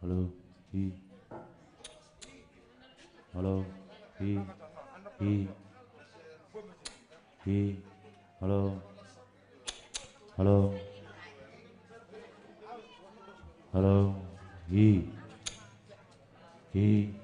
halo, hi, halo, hi, hi, hi, halo, halo, halo, hi, hi.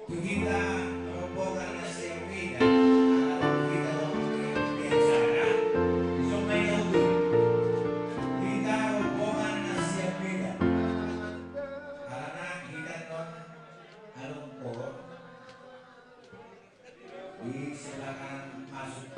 Kita rombongan SCP dan anak kita yang sana semuanya untuk kita rombongan SCP dan karena kita non alumpur silakan masuk.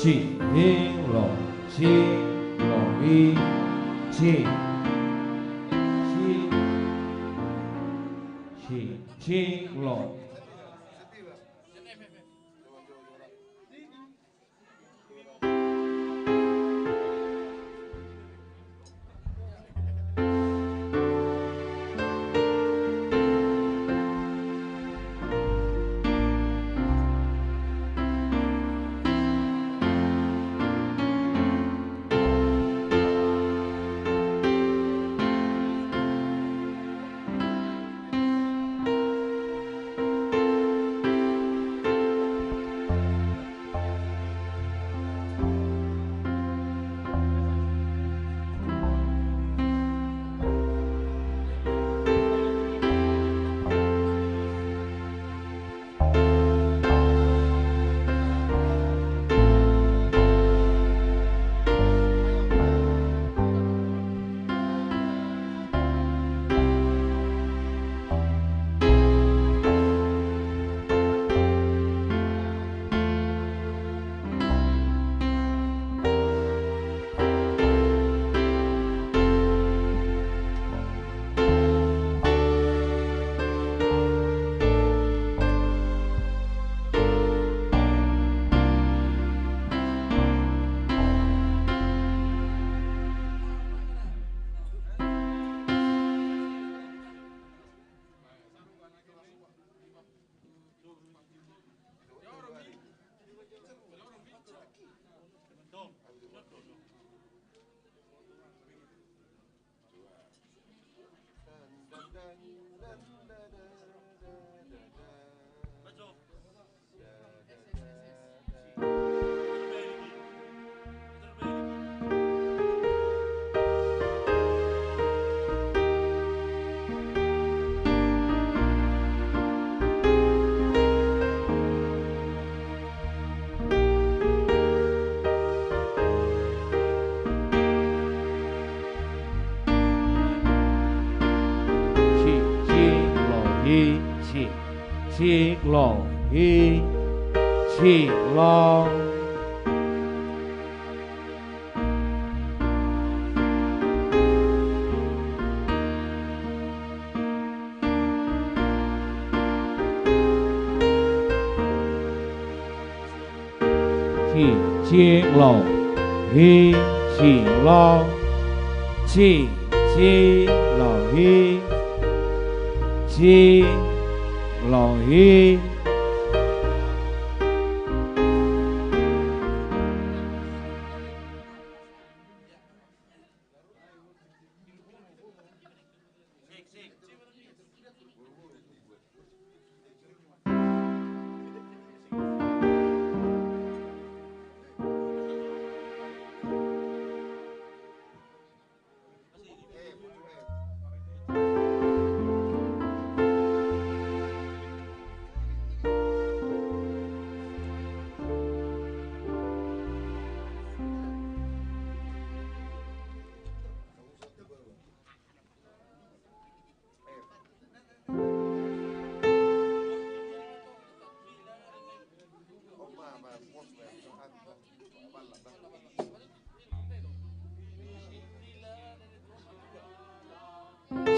Chi Hing Long Chi Long Yi Chi Chi Long Chi Long Yi Chi Long Chi Long Yi Chi Long Chi Long Yi Chi Long Yi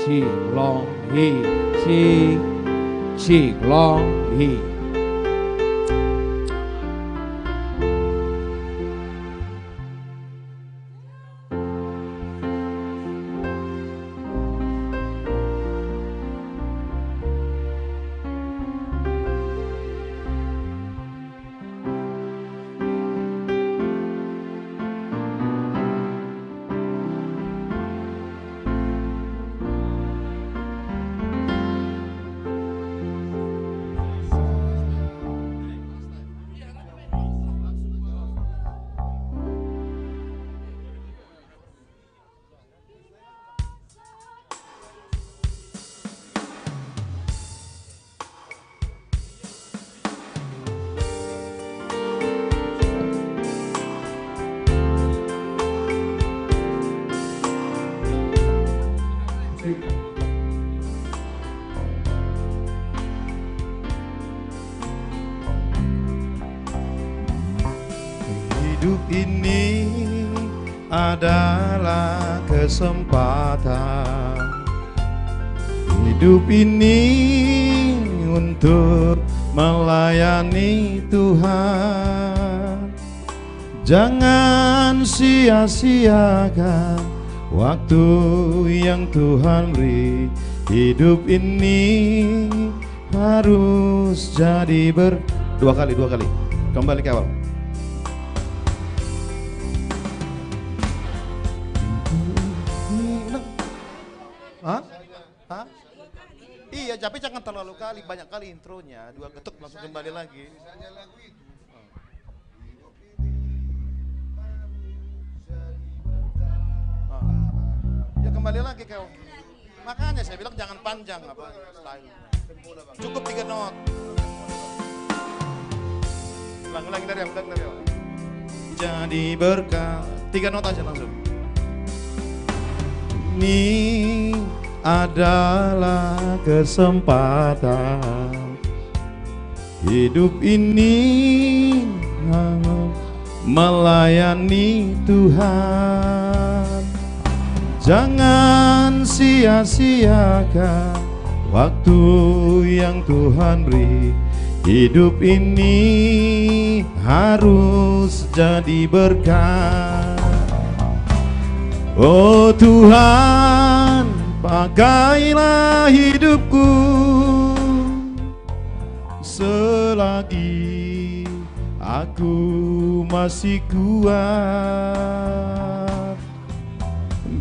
chỉ lo hi chỉ lo hi. Hidup ini adalah kesempatan. Hidup ini untuk melayani Tuhan. Jangan sia-siakan waktu yang Tuhan beri. Hidup ini harus jadi dua kali. Kembali ke awal. Hah? Iya, tapi jangan terlalu kali, banyak kali intronya, 2 ketuk langsung kembali lagi. Ya kembali lagi kau. Makanya saya bilang jangan panjang apa style. Cukup 3 not. Ulang dari awal. Jadi berkat 3 not aja langsung. Ini adalah kesempatan. Hidup ini melayani Tuhan. Jangan sia-siakan waktu yang Tuhan beri. Hidup ini harus jadi berkat. Oh Tuhan, pakailah hidupku selagi aku masih kuat.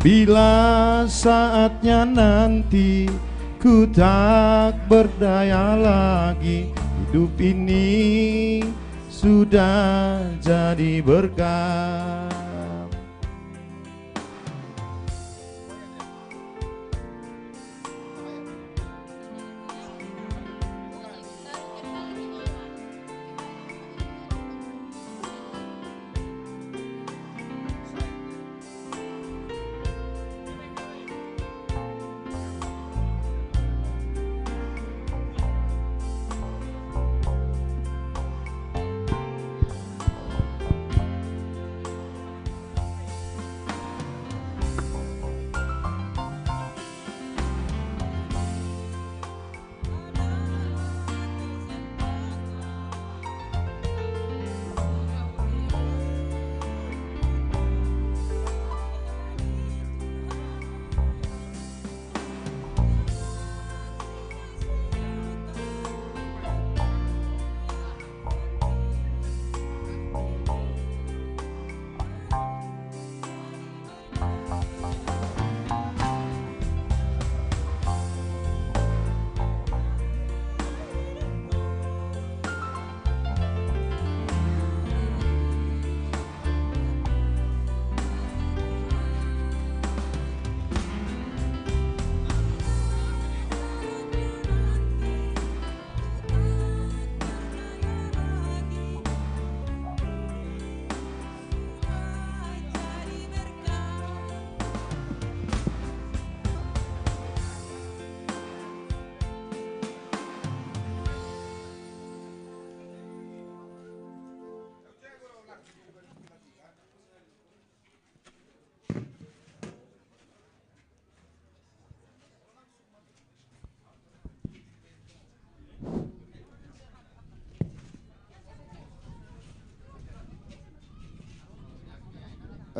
Bila saatnya nanti ku tak berdaya lagi, hidup ini sudah jadi berkat.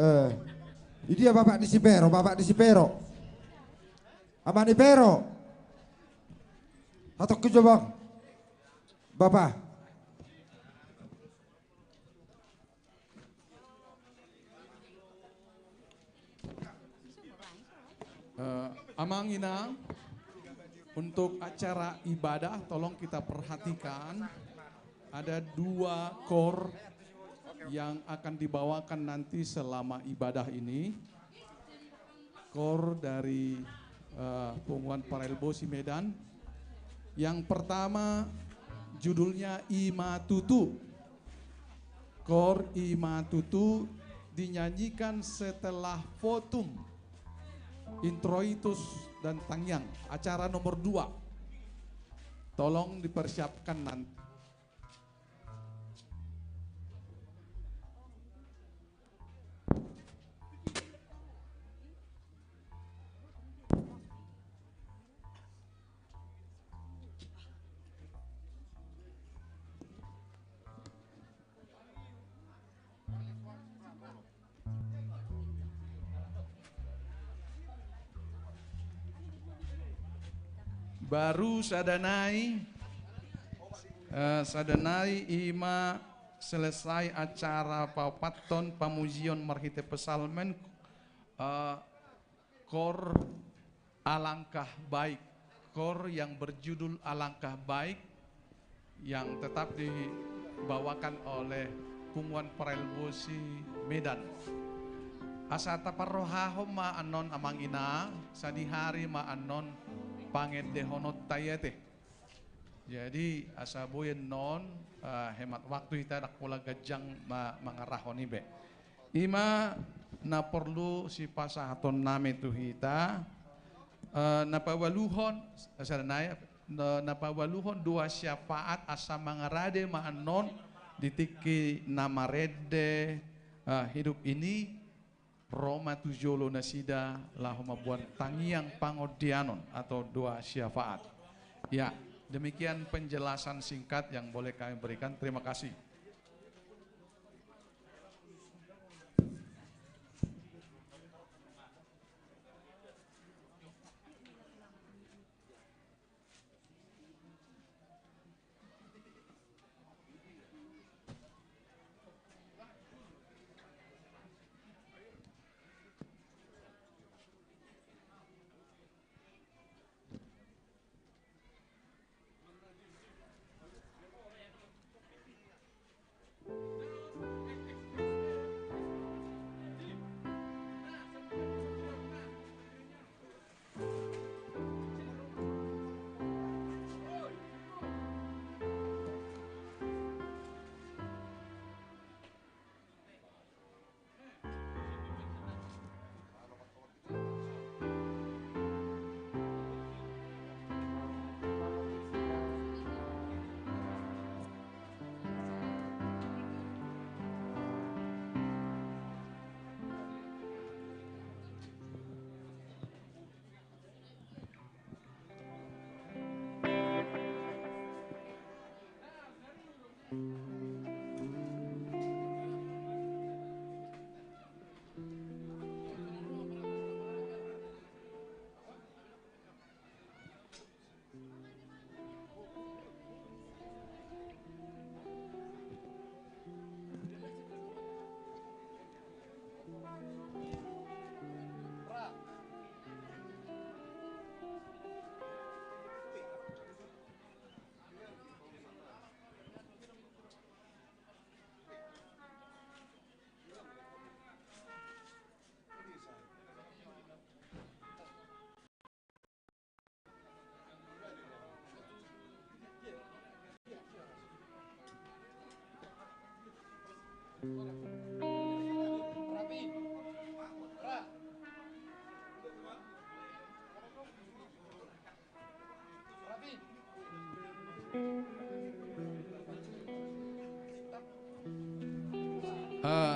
Ini dia Bapak di Sipero, Bapak di Sipero. Abang di Pero. Atau ke Bang. Bapak. Amang Inang, untuk acara ibadah tolong kita perhatikan ada 2 kor yang akan dibawakan nanti selama ibadah ini. Kor dari Punggungan Parelbosi Medan. Yang pertama judulnya Ima Tutu. Kor Ima Tutu dinyanyikan setelah Fotum, Introitus dan Tangyang, acara nomor 2. Tolong dipersiapkan nanti. Baru sadanai ima selesai acara papaton pamuzion marhite pesalmen kor alangkah baik, kor yang berjudul alangkah baik yang tetap dibawakan oleh Punggungan Parelbosi Medan. Asata parrohahom ma anon amang ina sadihari ma anon pangedehonot tayete. Jadi asaboyen non hemat waktu kita dak pula gajang mangarahoni be. Ima na perlu si pasahaton name tu hita napawaluhon asaranaya napawaluhon 2 syafaat asa mangarade ma anon ditiki namarede hidup ini Roma tujolo nasida lahoma buat tangiang pangodianon atau 2 syafaat. Ya, demikian penjelasan singkat yang boleh kami berikan. Terima kasih.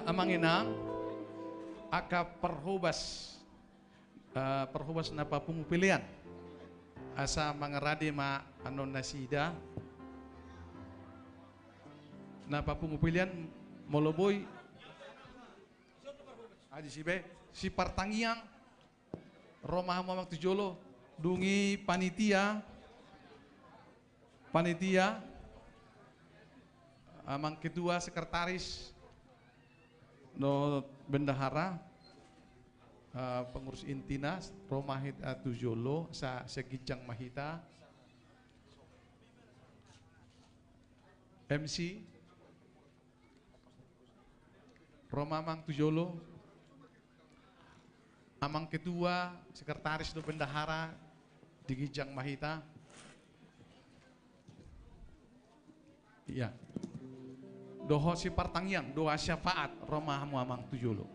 Amang inang aka perhubas napa pumupilian asa mangeradi ma anon nasida napa pumupilian moloboy Adi si Partangiang, Roma Muhammad Tujolo, dungi panitia, amang ketua sekretaris, no bendahara, pengurus intina, Roma Tujolo, sa Segijang Mahita, MC, Roma Mang Tujolo, amang ketua sekretaris do bendahara di Gijang Mahita. Iya. Doho si Partangiang, doa syafaat Roma Amang Tujolo.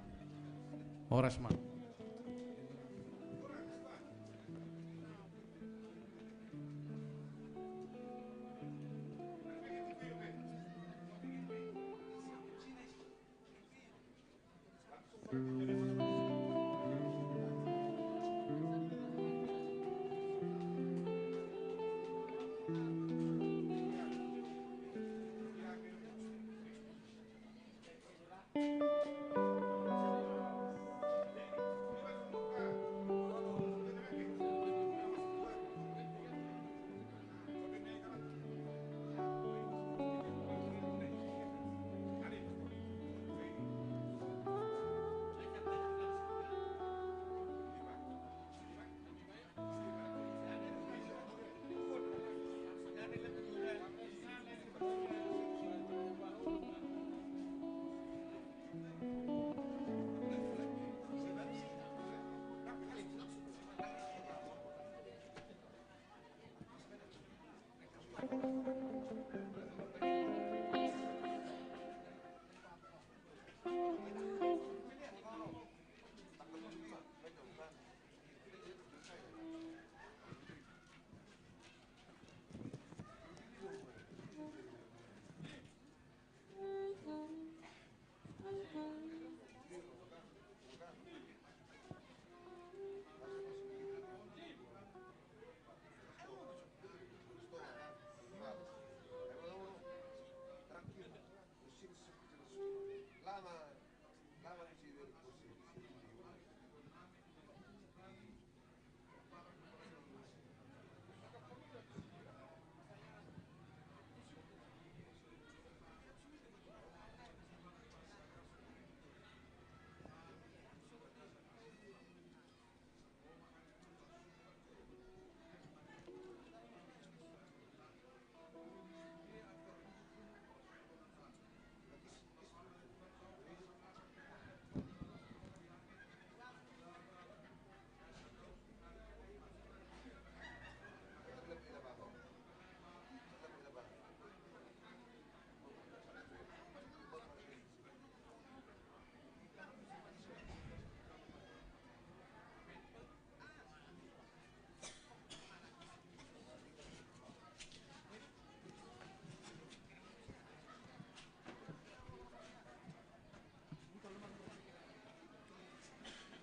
Horas mang.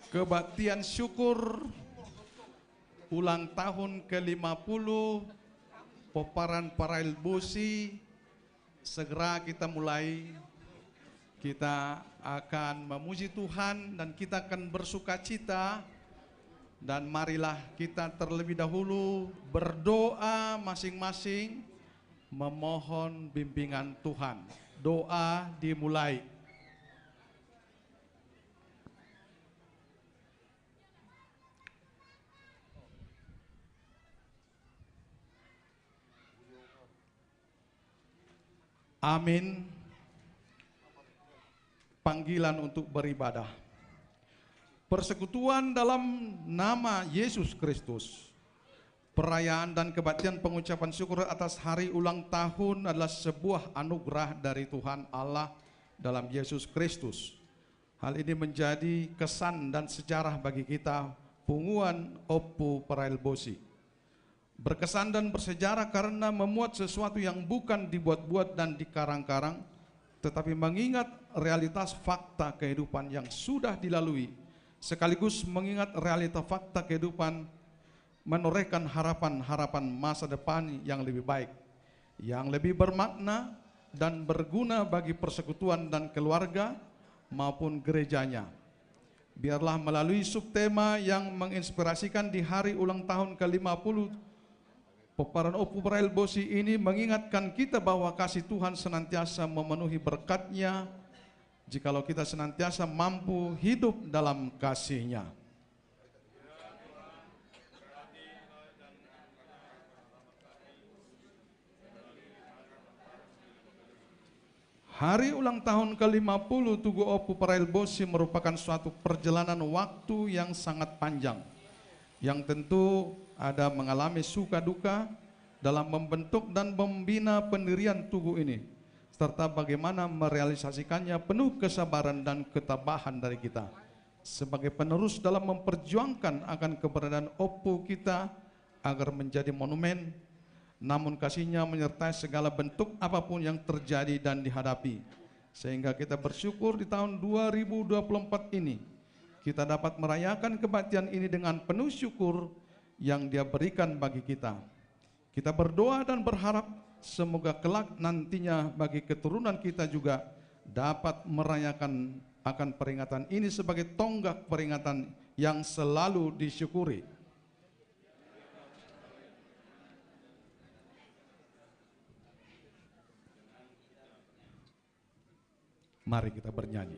Kebaktian syukur ulang tahun ke-50 Poparan Parail Bosi. Segera kita mulai. Kita akan memuji Tuhan dan kita akan bersukacita. Dan marilah kita terlebih dahulu berdoa masing-masing memohon bimbingan Tuhan. Doa dimulai. Amin. Panggilan untuk beribadah. Persekutuan dalam nama Yesus Kristus. Perayaan dan kebaktian pengucapan syukur atas hari ulang tahun adalah sebuah anugerah dari Tuhan Allah dalam Yesus Kristus. Hal ini menjadi kesan dan sejarah bagi kita Punguan Opu Parail Bosi. Berkesan dan bersejarah karena memuat sesuatu yang bukan dibuat-buat dan dikarang-karang, tetapi mengingat realitas fakta kehidupan yang sudah dilalui, sekaligus mengingat realita fakta kehidupan, menorehkan harapan-harapan masa depan yang lebih baik, yang lebih bermakna dan berguna bagi persekutuan dan keluarga maupun gerejanya. biarlah melalui subtema yang menginspirasikan di hari ulang tahun ke-50 Peparan Opu Prael Bosi ini mengingatkan kita bahwa kasih Tuhan senantiasa memenuhi berkat-Nya jikalau kita senantiasa mampu hidup dalam kasih-Nya. Hari ulang tahun ke-50 Tugu Opu Prael Bosi merupakan suatu perjalanan waktu yang sangat panjang, yang tentu ada mengalami suka duka dalam membentuk dan membina pendirian Tugu ini, serta bagaimana merealisasikannya penuh kesabaran dan ketabahan dari kita, sebagai penerus dalam memperjuangkan akan keberadaan Opu kita agar menjadi monumen, namun kasih-Nya menyertai segala bentuk apapun yang terjadi dan dihadapi. Sehingga kita bersyukur di tahun 2024 ini, kita dapat merayakan kebaktian ini dengan penuh syukur yang Dia berikan bagi kita. Kita berdoa dan berharap semoga kelak nantinya bagi keturunan kita juga dapat merayakan akan peringatan ini sebagai tonggak peringatan yang selalu disyukuri. Mari kita bernyanyi.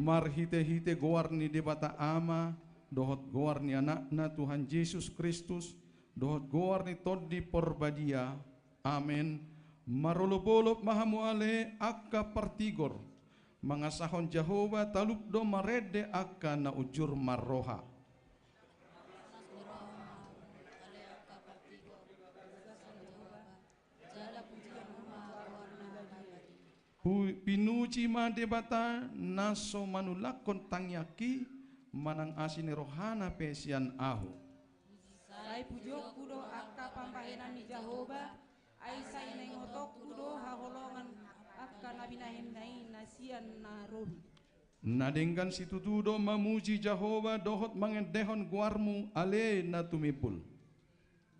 Marhite-hite goarni debata ama, dohot goarni anakna Tuhan Yesus Kristus, dohot goarni toddi porbadia, amin. Marolopolop mahamuale akka partigor, mangasahon Jehovah talupdo marede akka na ujur marroha. Pinuji suci ma debata naso manulakon tangyaki manang asini rohana pesian ahu. Sai pujok kudo akka pampahenan ni Jehovah, ai sai nengotok kudo haholongan akka nabinahin nai nasian na robi. Nadenggan situtudo mamuji Jehovah dohot mangendehon guarmu ale na tumipul.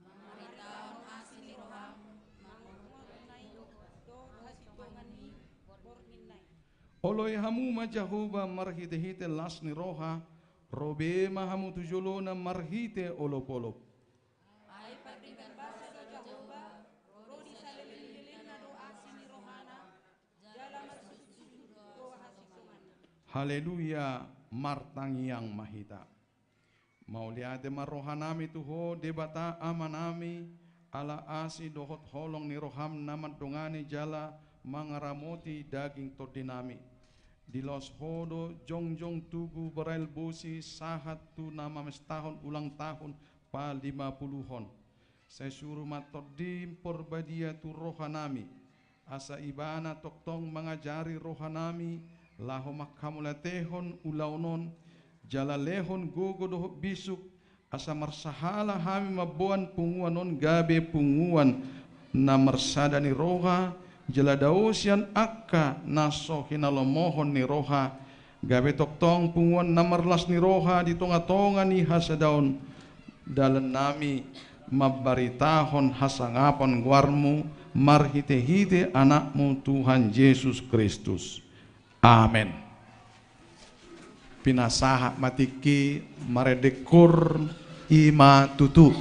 Maritahon asini roham, mangongol nai do hasitongan ni bornin nai. Oloy hamu ma Jehovah marhite-hite lasni roha, robe mahamu tujolona marhite olop-olop. Ai pardingan basa do Jehovah, rodi salelin-lelin na do asini rohana, jala marsusu do hasitongan. Haleluya martangiang mahita. Mauliade marohanami tuho debata amanami ala asi dohot holong ni roham namat dongani jala mangaramoti daging tordinami. Dilos hodo jongjong tugu berail busi sahat tu nama mestahun ulang tahun pa 50-hon. Saya suruh matoddim porbadia tu rohanami. Asa ibana toktong mengajari rohanami laho makamulatehon ulaunon jala lehon gogo doh bisuk asa marsahala hami mabuan punguan non gabe punguan na marsadani roha jala dausian akka naso hinalomohon ni roha gabe toktong punguan namarlas ni roha di tonga-tonga ni hasadaon dalan nami mabaritahon hasangapon guarmu marhite-hite anakmu Tuhan Yesus Kristus. Amin. Pinasaha matiki maredekur ima tutu.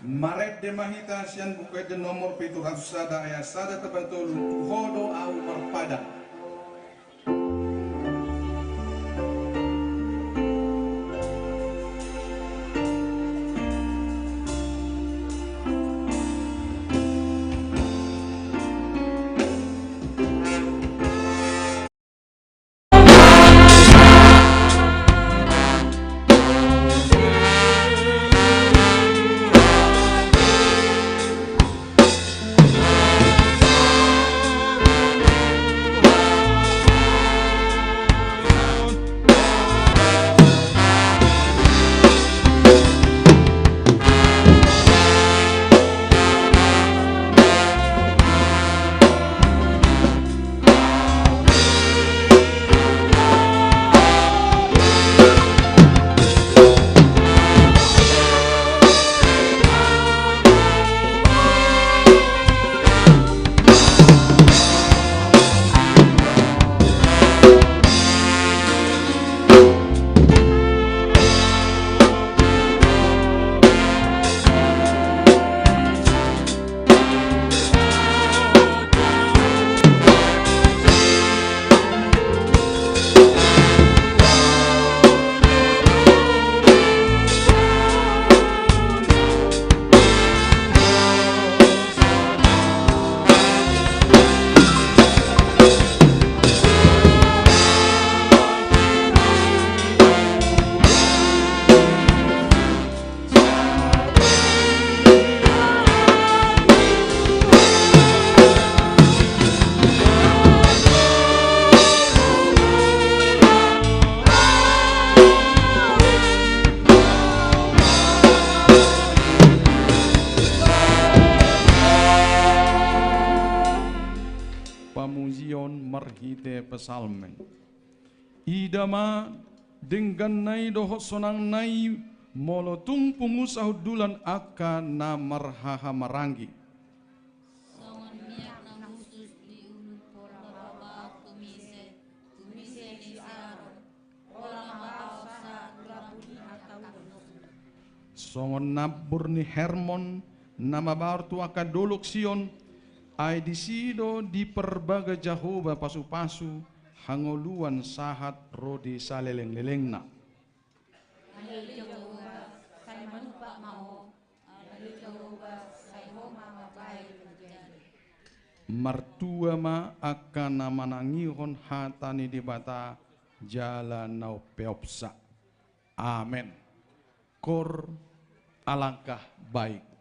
Maret de mahita sian bukai de nomor 700 sada ayat sada tebantulu hodo au marpada. Pamuzion marhite pesalmen. Idama dengan nai doho sonang nai molotung pungusah dulan akan na marhaha marangi. Songon miak na khusus di ulun pola baba tumise ni Aaron pola mabausa tulapuni atau Songon nabur ni Hermon nama baru tu akan dolok Sion ay disido di perbaga Jehovah pasu-pasu hangoluan sahat rodi saleleng-lelengna. Alil Jehovah sai manupa mau Alil Jehovah sai homa mabai terjadi. Martua ma akan namanangihon hatani di bata jalan nau peopsa. Amin. Kor alangkah baik.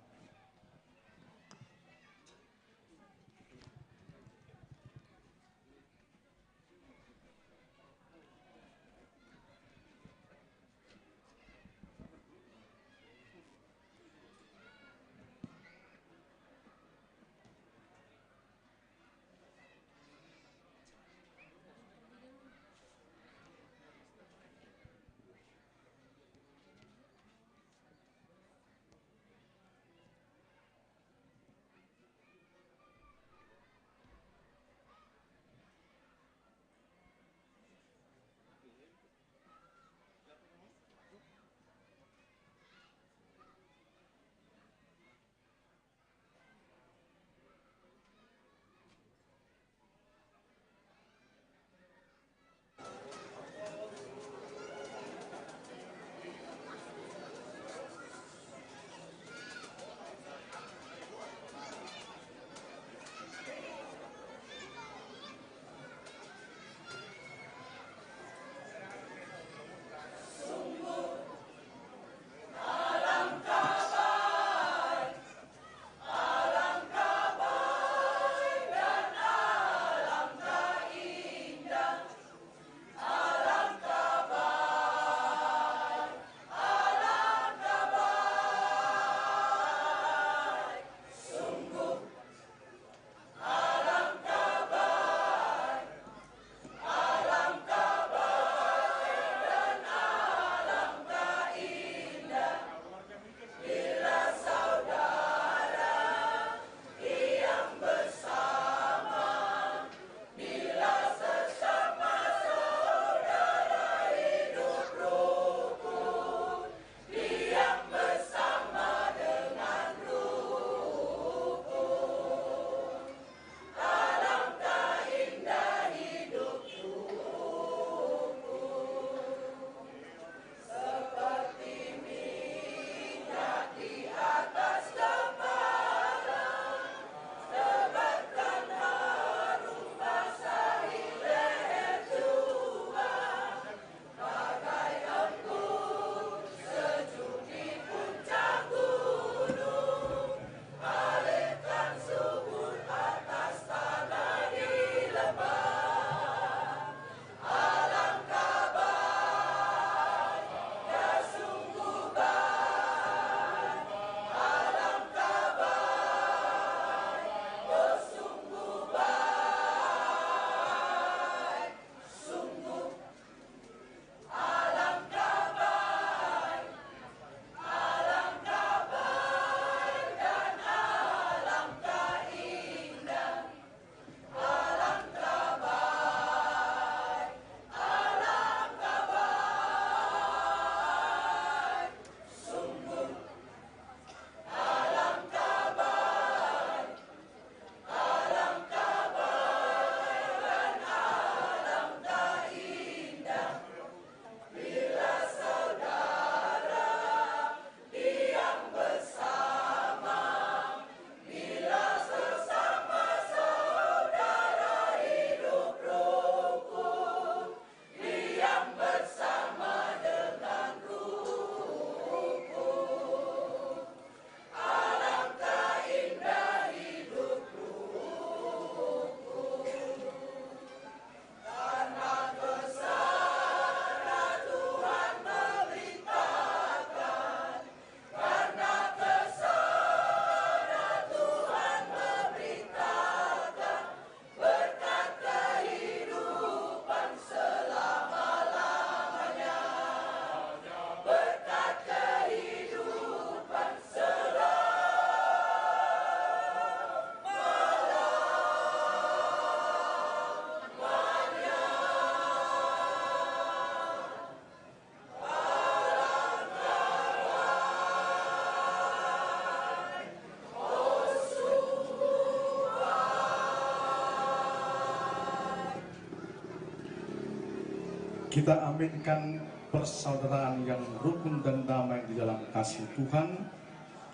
Kita aminkan persaudaraan yang rukun dan damai di dalam kasih Tuhan.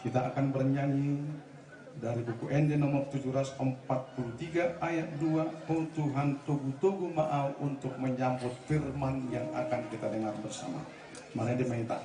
Kita akan bernyanyi dari buku ND nomor 743 ayat 2. Oh Tuhan, tugu-tugu maaf untuk menyambut firman yang akan kita dengar bersama. Mari diminta.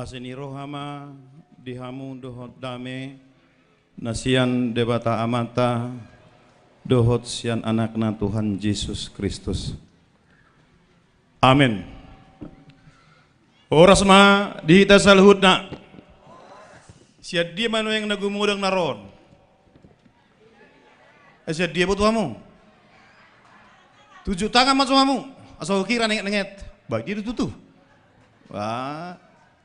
Aseni rohama dihamu dohot dame nasian debata amata dohot sian anakna Tuhan Yesus Kristus. Amin. Orasma dihita salhutna siat dia manu yang nagumudang naron. Siat dia butuhamu 7 tangan masuhamu asal kira nenget-nenget bagi itu tuh. Wah,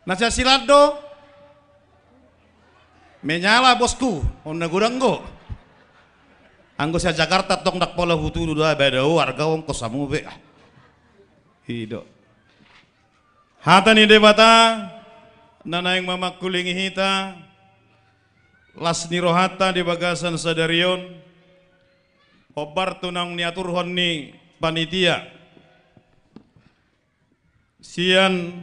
nasa silado menyala bosku on naguranggo anggo sa Jakarta tong dakpola hutu dua beda warga wong kosamu be hido hatani debata nanayang mamakulingi hita lasni rohata di bagasan sadarion obar tunang niaturhon ni panitia sian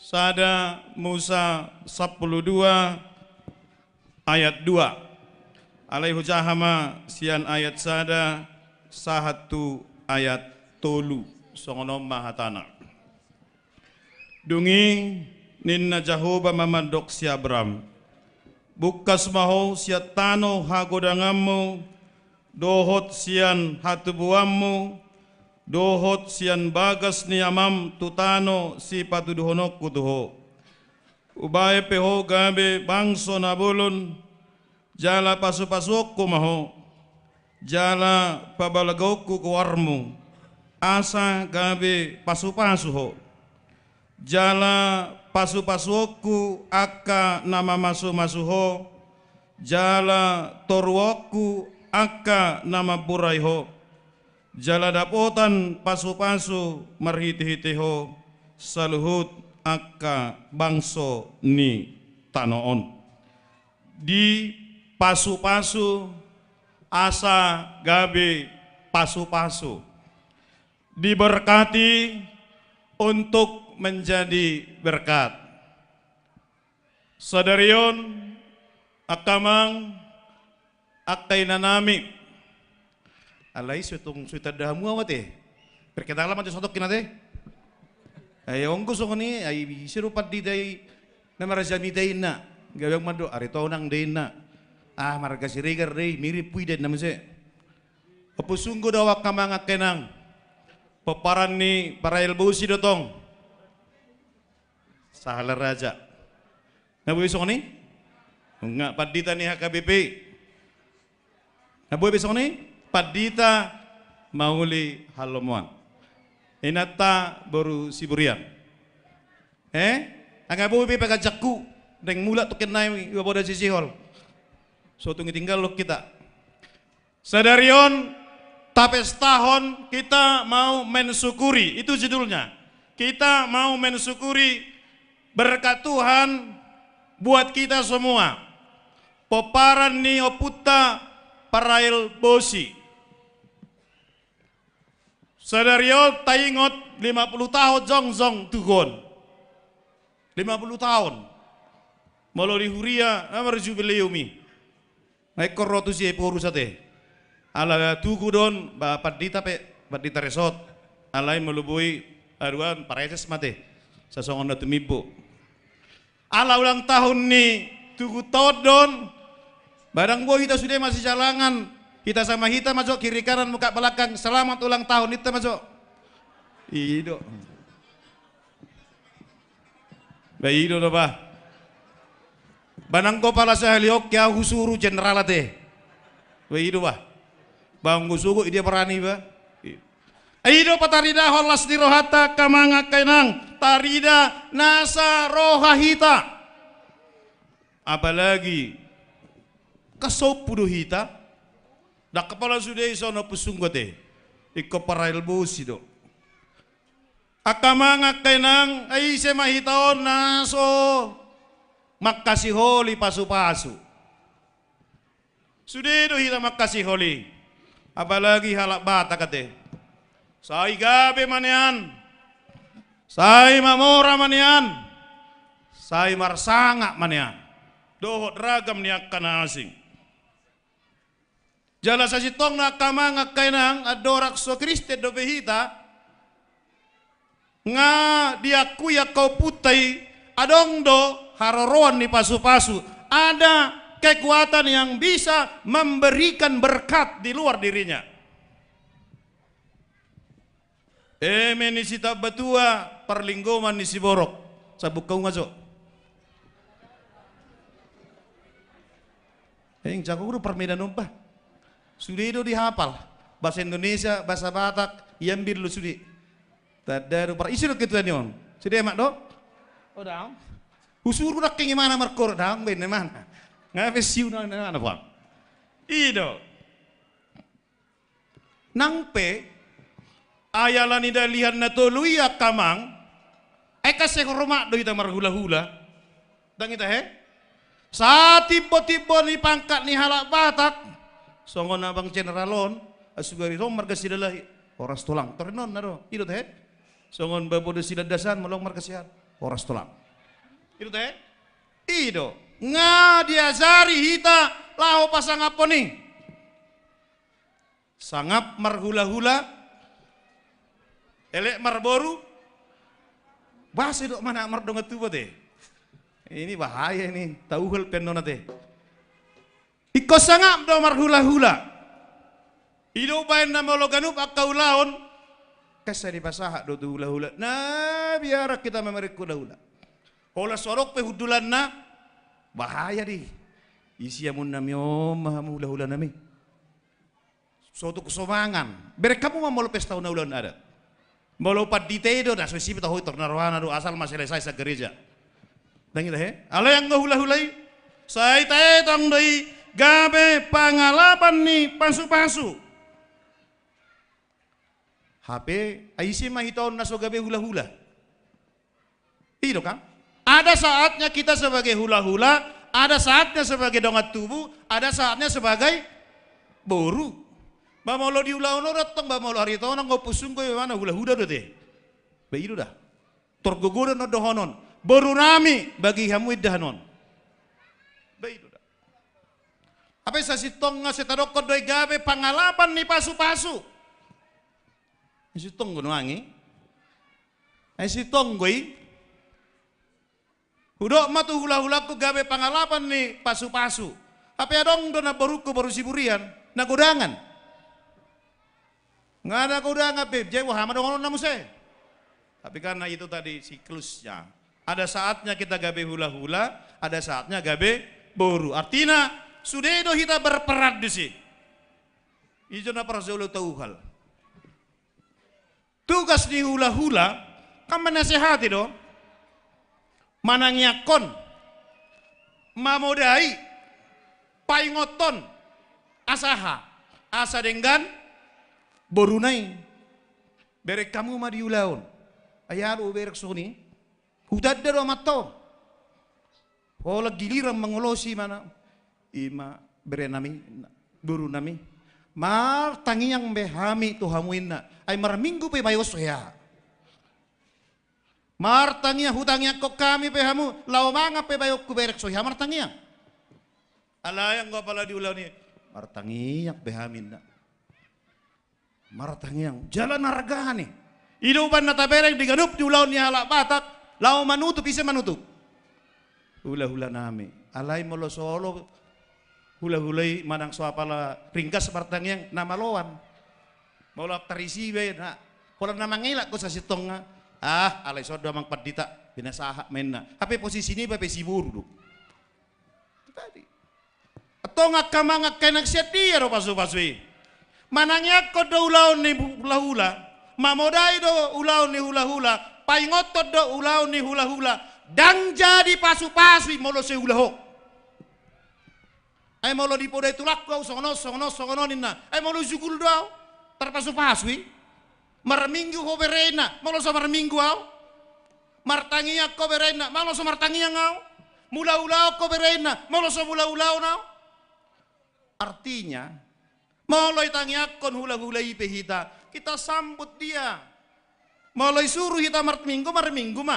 sada Musa 12 ayat 2 alaihu jahama sian ayat sada sahatu ayat tolu songonom mahatana dungi ninna Jahoba mamandok si Abram bukas maho siat tano hagodangammu dohot sian hatubuammu dohot sian bagas ni amam tutano si patuduhonok kutuho ubae peho gabe bangso nabulun jala pasu-pasukku maho jala pabalagokku kuwarmu asa gabe pasu-pasuho jala pasu-pasukku akka nama masu-masuho jala torwokku akka nama buraiho jala dapotan pasu-pasu marhiti-hitiho saluhut akka bangso ni tanoon di pasu-pasu asa gabe pasu-pasu diberkati untuk menjadi berkat sadarion akamang akay nanami alay sutong sutadamu awat perkenalan man sotok kinate ay onggo so ni ay sirupat di day na marajami day na gawang mado arito nang day na marga sirigar day mirip puiden naman siya opusunggo daw ka mga kenang paparan ni Parail Busi dotong sahalar raja nabuhi so ni nga padita ni HKBP nabuhi so ni Padita Mauli Halomuan inata baru siburian ang abuhi pagkajakku deng mula tukin na yung ibaboda sisihol so tungi tinggal lo kita sadarion tapes tahun kita mau mensyukuri itu judulnya kita mau mensyukuri berkat Tuhan buat kita semua peparan ni oputa Parail Bosi Sadario taingot 50 tahun zong tugon. 50 tahun. Malo di huria amar jubileumi. Ekor rotu si porusate. Ala tugu don ba padita resot. Alai melubui aduan pareses mate. Sasongon na tumibo. Ala ulang tahun ni tugu todon. Barang boy kita sudah masih jalangan. Kita sama kita masuk kiri kanan muka belakang. Selamat ulang tahun kita masuk. Ido. Bayi do ba? Banang ko pala sa haliok kaya husuru general ate. Bayi do ba? Bang gusugo dia berani ba? Aido patarida holas di rohata kamanga kainang tarida nasa rohahita. Apalagi kasopudo hita. Dak kepala sudah isono pusunggote. Iko parail busido. Akamanga kainang ay semahitaon naso makasiholi pasu-pasu. Sudah do hita makasiholi. Apalagi halak bata kate. Sai gabe manian, sai mamora manian, sai marsanga manian, dohot ragam niak kana asing. Jala sa sitong na kamanga kainang adorak so Kriste do behita, nga diakuya kau putay adong do haroroan ni pasu-pasu. Ada kekuatan yang bisa memberikan berkat di luar dirinya. Ni sita batua perlinggoman ni si borok sabuk kau ngaso. Yang jago guru permedan umpah. Sudah itu dihafal bahasa Indonesia, bahasa Batak, yambir lu sudi. Tadaru par isi gitu tadi om. Sudah mak do? Oh dah. Usur nak kengi mana markor dah ben mana. Ngafe siu na mana pak. Ido. Nangpe ayalan ida lihat na toluya kamang eka sekoroma do ita marhula-hula dang ita he sa tibo-tibo ni pangkat ni halak Batak songon abang generalon asugari rom marga sidalahi oras tulang torinon naro ito he songon babo de sidadasan malong marga sihat oras tulang ito he ido nga diazari hita lao pasang apa nih sangap marhula-hula elek marboru bahasa dok mana mar dong tu bote ini bahaya ini tahu hal penona teh iko sangap do marhula-hula ido bain nama loganup akau laon kasa di pasah do tu hula-hula nah biar kita memerik hula-hula olah sorok pe hudulan na bahaya di isi amun nami mahamu hula-hula nami suatu kesomangan berek kamu mau pesta ulan ada Mau paditedo na so sipita hoy tornarwana do asal maselesai sa gereja. Dangita he. Ala yang ngahula-hulai. Sai tae tong dei gabe pangalapan ni pasu-pasu. HP aisi mahitaon na so gabe hula-hula. Itu kan? Ada saatnya kita sebagai hula-hula, ada saatnya sebagai dongat tubuh, ada saatnya sebagai boru. Bamolo di ulah-ulah datang bamolo hari tahun nggak pusung kau mana hula-hula do teh, begitu dah. Torgogodan no dohonon, baru nami bagi kamu idahanon, begitu dah. Apa sa sitong nga setadok doi gabe pangalapan ni pasu-pasu, sitong gunuangi, sitong goi, hudok matu hula-hula ku gabe pangalapan ni pasu-pasu, apa adong do na baru siburian, na godangan. Nggak ada kuda nggak beb, jadi wah madong namu saya. Tapi karena itu tadi siklusnya, ada saatnya kita gabe hula-hula, ada saatnya gabe boru. Artinya sudah itu kita berperan di sini. Itu na para zaulo tahu hal. Tugas di hula-hula, kan menasehati do, manangyakon, mamodai, paingoton, asaha, asa dengan borunai berek kamu ma diulaon ayaro berek soni hudad daro matto pola giliran mengolosi mana ima berenami boru nami Mar tangi yang behami tuhamuinna. Ay marminggu pe bayo soya. Mar tangi hutangnya kok kami pehamu. Lau manga pe bayo kuberek soya mar tangi yang. Alayang gua pala diulau ni. Mar tangi yang behamin na. Mar tangi yang jalan harga nih. Inuban na tabereng diganup diulau ni halak batak. Lau manutup isa manutup. Hula-hula nami. Alay mo lo solo. Hula-hulay manang suapala ringkas martang yang nama loan. Maulap tarisi be na. Kalau nama ngilak ko sa sitong nga. Alay sodo mang padita binasaha men na. Tapi posisi ini bape siburu. Tadi. Atau nga kamangak kay nagsiya ro pasu-pasui. Manangyak ko do ulaw ni hula-hula. Mamoday do ulaw ni hula-hula. Paingotot do ulaw ni hula-hula. Dang jadi pasu-pasui molo se hula-ho. Ay mau lo dipoday tulak kau songono nina. Ay mau lo jugul daw terpasu-pasui. Marminggu ho berena, mau lo so marminggu au. Martangiya ko berena, mau lo so martangiya ngau. Mula-ulau ko berena, mau lo so mula-ulau nau. Artinya, mau lo itangiya kon hula-hulai pehita, kita sambut dia. Mau lo suruh kita marminggu ma.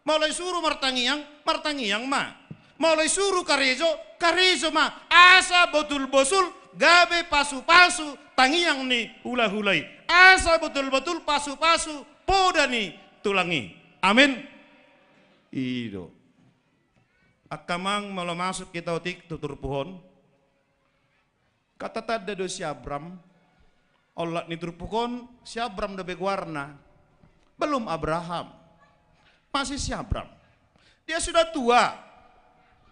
Mau lo suruh martangiyang ma. Mau lo suruh karejo ma. Asa betul-betul gabe pasu-pasu tangiyang ni hula-hulai. Asa betul-betul pasu-pasu poda ni tulangi. Amin. Ido. Akamang malo masuk kita utik tutur pohon. Kata tada do si Abram. Allah ni tutur pohon si Abram do begwarna. Belum Abraham. Masih si Abram. Dia sudah tua.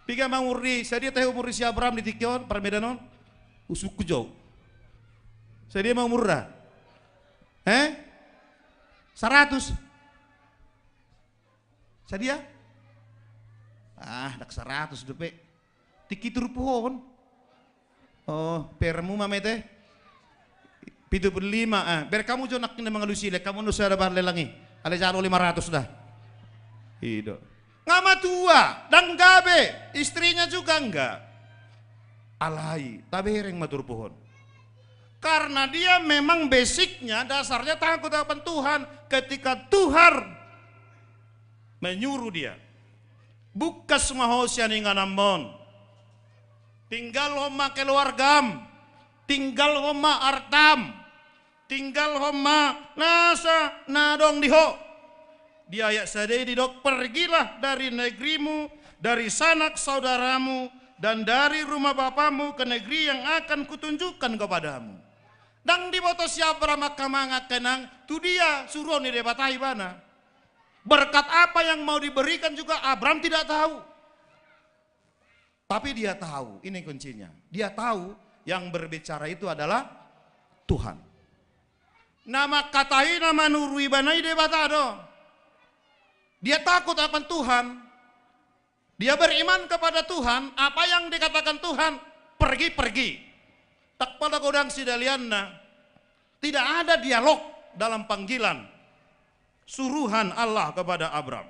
Piga mangurri, saya dia tahu umur si Abram di Tikion, Parmedanon, usuk jauh. Saya dia mau murah, 100. Saya dia, nak 100 dope. Tiki tur pohon. Oh, permu mamete. 75. Ber kamu jonak ni mengalusi le, kamu nusa ada bahan lelangi. Ada jaro 500 dah. Hidup. Ngama tua dan gabe, istrinya juga enggak. Alai, tabereng matur pohon. Karena dia memang basicnya, dasarnya takut akan Tuhan. Ketika Tuhan menyuruh dia, bukas mahosya ninganamon, tinggal homa keluargam, tinggal homa artam, tinggal homa nasa nadong diho. Dia ayat sadai didok, pergilah dari negerimu, dari sanak saudaramu, dan dari rumah bapamu ke negeri yang akan kutunjukkan kepadamu. Dan di boto siapa maka mangat kenang, tu dia suruh ni debatai bana. Berkat apa yang mau diberikan juga Abram tidak tahu. Tapi dia tahu, ini kuncinya. Dia tahu yang berbicara itu adalah Tuhan. Nama katai nama nurui banai debatado. Dia takut akan Tuhan. Dia beriman kepada Tuhan. Apa yang dikatakan Tuhan, pergi-pergi. Tak pada godang sidalianna. Tidak ada dialog dalam panggilan suruhan Allah kepada Abram.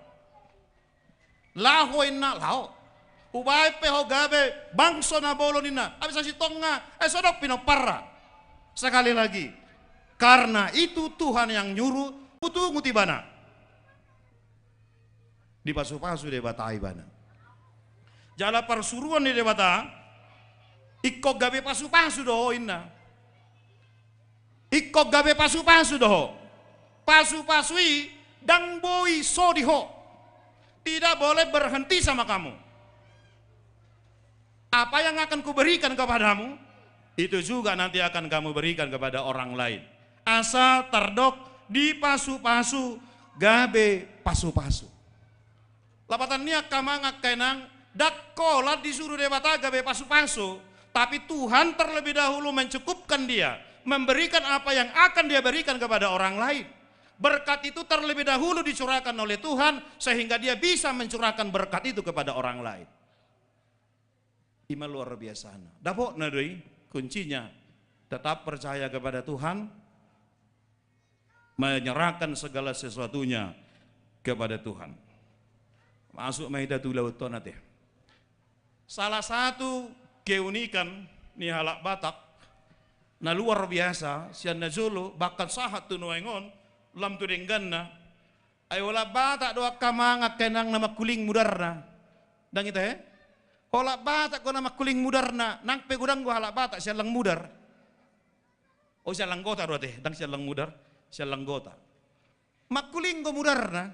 Laho inna lao. Ubay peho gabe bangso na bolonina. Abis si tonga sodok pinoparra. Sekali lagi. Karena itu Tuhan yang nyuruh butuh ngutibana. Di pasu-pasu debata ibana. Jala persuruan di debata, ikok gabe pasu-pasu doho inna. Ikok gabe pasu-pasu doho. Pasu-pasui dang boi sodiho. Tidak boleh berhenti sama kamu. Apa yang akan kuberikan kepadamu, itu juga nanti akan kamu berikan kepada orang lain. Asal terdok di pasu-pasu gabe pasu-pasu. Lapatan niak kamangak kenang dakkolat disuruh debata gabe pasu-pasu, tapi Tuhan terlebih dahulu mencukupkan dia, memberikan apa yang akan dia berikan kepada orang lain. Berkat itu terlebih dahulu dicurahkan oleh Tuhan sehingga dia bisa mencurahkan berkat itu kepada orang lain. Ima luar biasa. Dapok nadoi kuncinya tetap percaya kepada Tuhan, menyerahkan segala sesuatunya kepada Tuhan. Masuk Maidatul Lauton nanti. Salah satu keunikan nih halak Batak na luar biasa siya na Zulu bahkan sahat tu nuengon lam tu dengganna ay wala bata do kamanga kenang na makuling mudarna dang ita wala bata ko na makuling mudarna nang pegudang go hala bata siya lang mudar o siya lang gota do dang siya lang mudar siya lang gota makuling go mudarna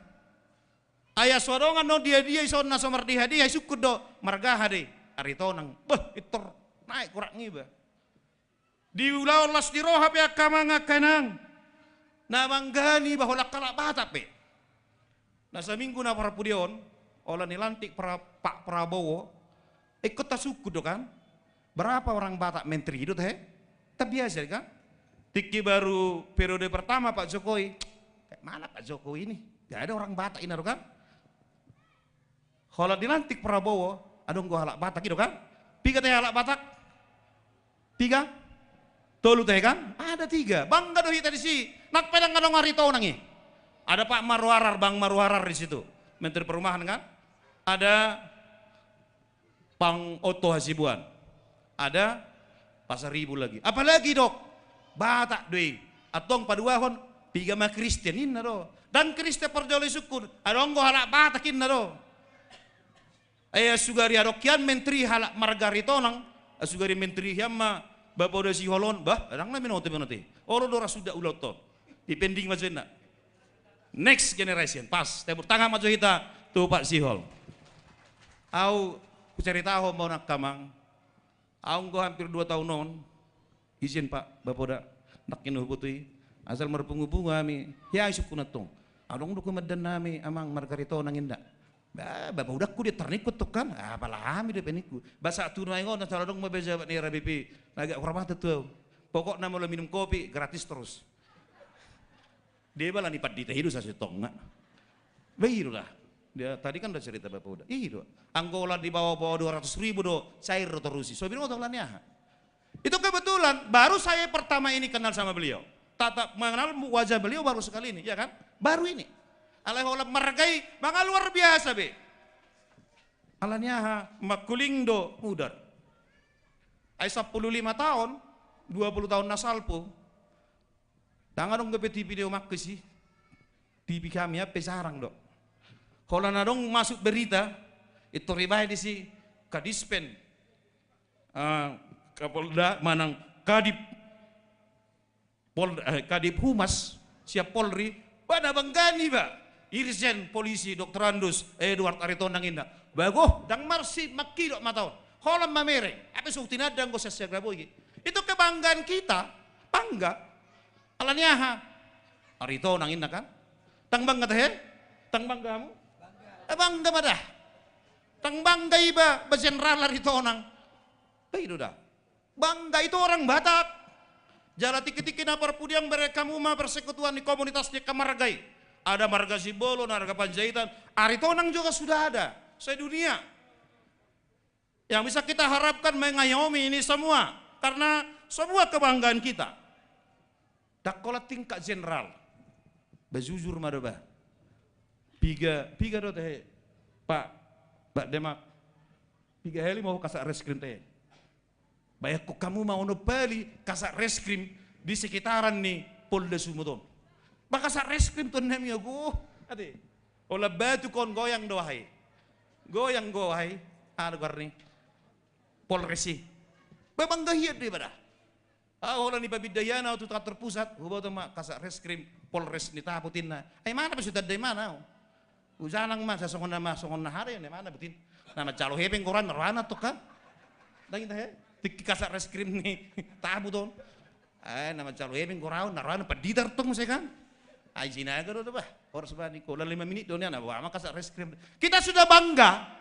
aya swadongan no dia ison na somardi hadi ay sukud do marga hadi arito nang itor naik kurang ngiba di ulau las di rohap ya kamanga kenang na manggani bahwa kalak bata pe na sa minggu na para pudion olah nilantik Pak Prabowo ikut tasukud do kan berapa orang Batak menteri itu teh tak biasa kan tiki baru periode pertama Pak Jokowi kayak mana Pak Jokowi ini gak ada orang Batak ini kan kalau dilantik Prabowo adong gua halak Batak gitu kan tiga teh halak Batak tiga tolu teh kan ada tiga bangga doh tadi si nak pedang ngadong hari tahun nangi ada Pak Marwarar Bang Marwarar di situ Menteri Perumahan kan ada Pang Oto Hasibuan ada Pasar Ribu lagi apalagi dok Batak doi atong paduahon tiga mah Kristen inna do dan Kristen perjoli syukur adong go halak Batak inna do sugari adokian menteri halak Margarito nang sugari menteri yamma Bapak udah si holon bah adang na menote oro dora sudah uloton dipending majuina next generation pas tebur tangan maju kita tuh Pak Sihol au cerita ho mau nak kamang au go hampir 2 tahun non izin Pak Bapak udah nak kinu putui asal merpungu-pungu ami ya isukuna tong adong duku madan nami amang Margarito nanginda Bapak udah ku dia ternikut tuh kan apalah ami dia peniku basa tu naingon na saladong mabeja ni RBP agak kurang tuh pokoknya mau minum kopi gratis terus dia bala nipat di teh hidu sa setong na begitu lah dia tadi kan udah cerita Bapak udah itu anggola di bawah 200.000 do cair terusi so bilang otolannya itu kebetulan baru saya pertama ini kenal sama beliau tatap mengenal wajah beliau baru sekali ini ya kan baru ini alai hola margai manga luar biasa be alanya makuling do mudar ay 15 tahun 20 tahun nasalpo tangan dong ke TV video makesi TV kami apa sarang dok kalau nadong masuk berita itu ribah di si kadispen Kapolda manang kadip humas siap Polri pada banggani ba Irjen polisi Dr. Andus Edward Aritonang inda bago dang marsi makidok mataw holam mamere apa sutinadang ko sa grabo itu kebanggaan kita bangga alanya ha Aritonang inda kan tang bangga teh tang bangga mo bangga madah tang bangga iba ba general Aritonang itu dah bangga itu orang Batak jala tiki-tiki na parpudiang mereka muma persekutuan di komunitasnya Kamargai ada marga Sibolo, marga Panjaitan, Aritonang juga sudah ada, sedunia. Yang bisa kita harapkan mengayomi ini semua, karena semua kebanggaan kita. Dakola tingkat general, bejujur madaba, piga do teh, Pak Demak, piga heli mau kasar reskrim teh. Bayak kok kamu mau nopali kasar reskrim di sekitaran nih Polda Sumedang. Baka sa reskrim to nem yo go ade ola batu kon goyang dohay ano garni Polresi babangga hiya di bada ola ni Pabidayana tu kantor pusat hubo to ma kasa reskrim Polres ni taputin na ay mana ba syudad day mana ujanang ma sa songon na hari ni mana butin nama calo hepeng koran narwana to kan dangin he tik kasa reskrim ni taputon ay nama calo hepeng koran narwana padidar tong saya kan ay sinaga do ba oras ba ni ko 5 menit do niya na wa makasa reskrim kita sudah bangga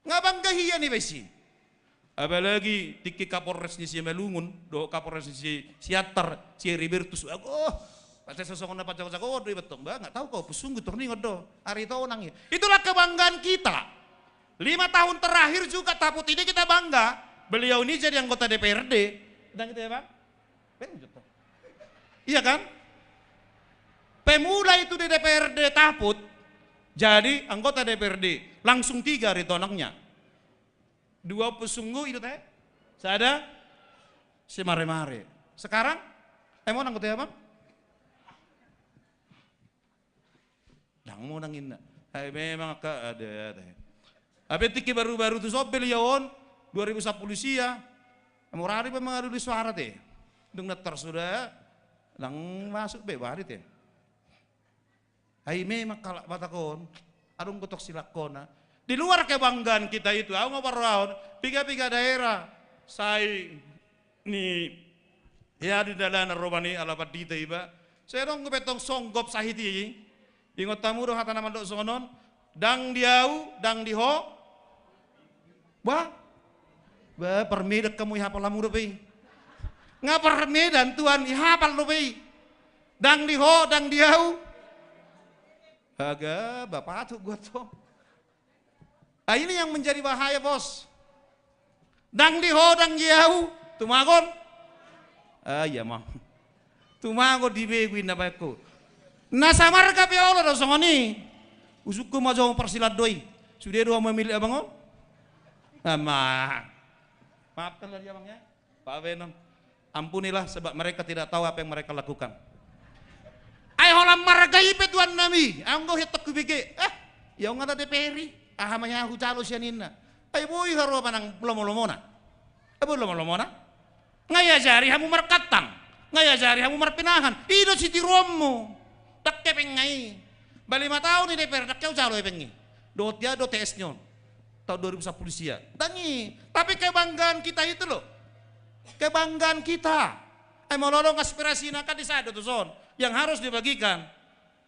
nga bangga hiya ni besi apalagi tiki Kapolres ni si Melungun do Kapolres ni si Siatar si Ribertus pasti sosok na pacak-pacak do betong ba nggak tahu kau pusunggu torningod do Aritonang itulah kebanggaan kita 5 tahun terakhir juga Taput ini kita bangga beliau ini jadi anggota DPRD dan gitu ya Pak iya kan pemula itu di DPRD Taput jadi anggota DPRD langsung 3 Aritonangnya 2 pesunggu itu teh saya ada si mare-mare. Sekarang, mau nang kutaya bang? Yang mau nangin na. Memang ada. Tapi tiki baru-baru tu sobel yaon 2010 sia. Murari pa mga luli suara teh. Dung natar sudah lang masuk be bari teh. Ay memang kalak batakon. Adung kotok silakona. Di luar kebanggaan kita itu, aku ngobrol piga-piga daerah. Saya ni ya di dalam robani alapat dita iba. Saya dong betong songgop sahiti. Ingot tamu doh hata nama dok sonon. Dang diau, dang diho. Wah, permedan kamu ihapal lamu dopi. Ngapa permedan tuan ihapal dopi. Dang diho, dang diau. Agak bapak tuh gua tuh. Nah, ini yang menjadi bahaya bos. Dang diho, dang diau. Tumagon. Iya mah. Tumagon di beguin apa aku. Nasa marga pe Allah dong songoni. Usukku mau persilat doi. Sudah dua memilih abangon. Maafkanlah dia abangnya. Pak Venom. Ampunilah sebab mereka tidak tahu apa yang mereka lakukan. Ay holam marga ipe tuan nami. Anggo hetok kubike. Ya ngata DPR. Ahamanya aku calo sianinna. Ay boy haro panang lomo-lomona. Abo lomo-lomona. Ngayajari hamu markatang. Ngayajari hamu marpinahan. Ido si tiromu. Tak kepengai. Bali 5 tahun ini DPR tak kau calo pengi. Dot dia dot TS nyon. Tahun 2010 sia. Tangi. Tapi kebanggaan kita itu loh. Kebanggaan kita. Ay mololong aspirasi nak di sada tuh son. Yang harus dibagikan.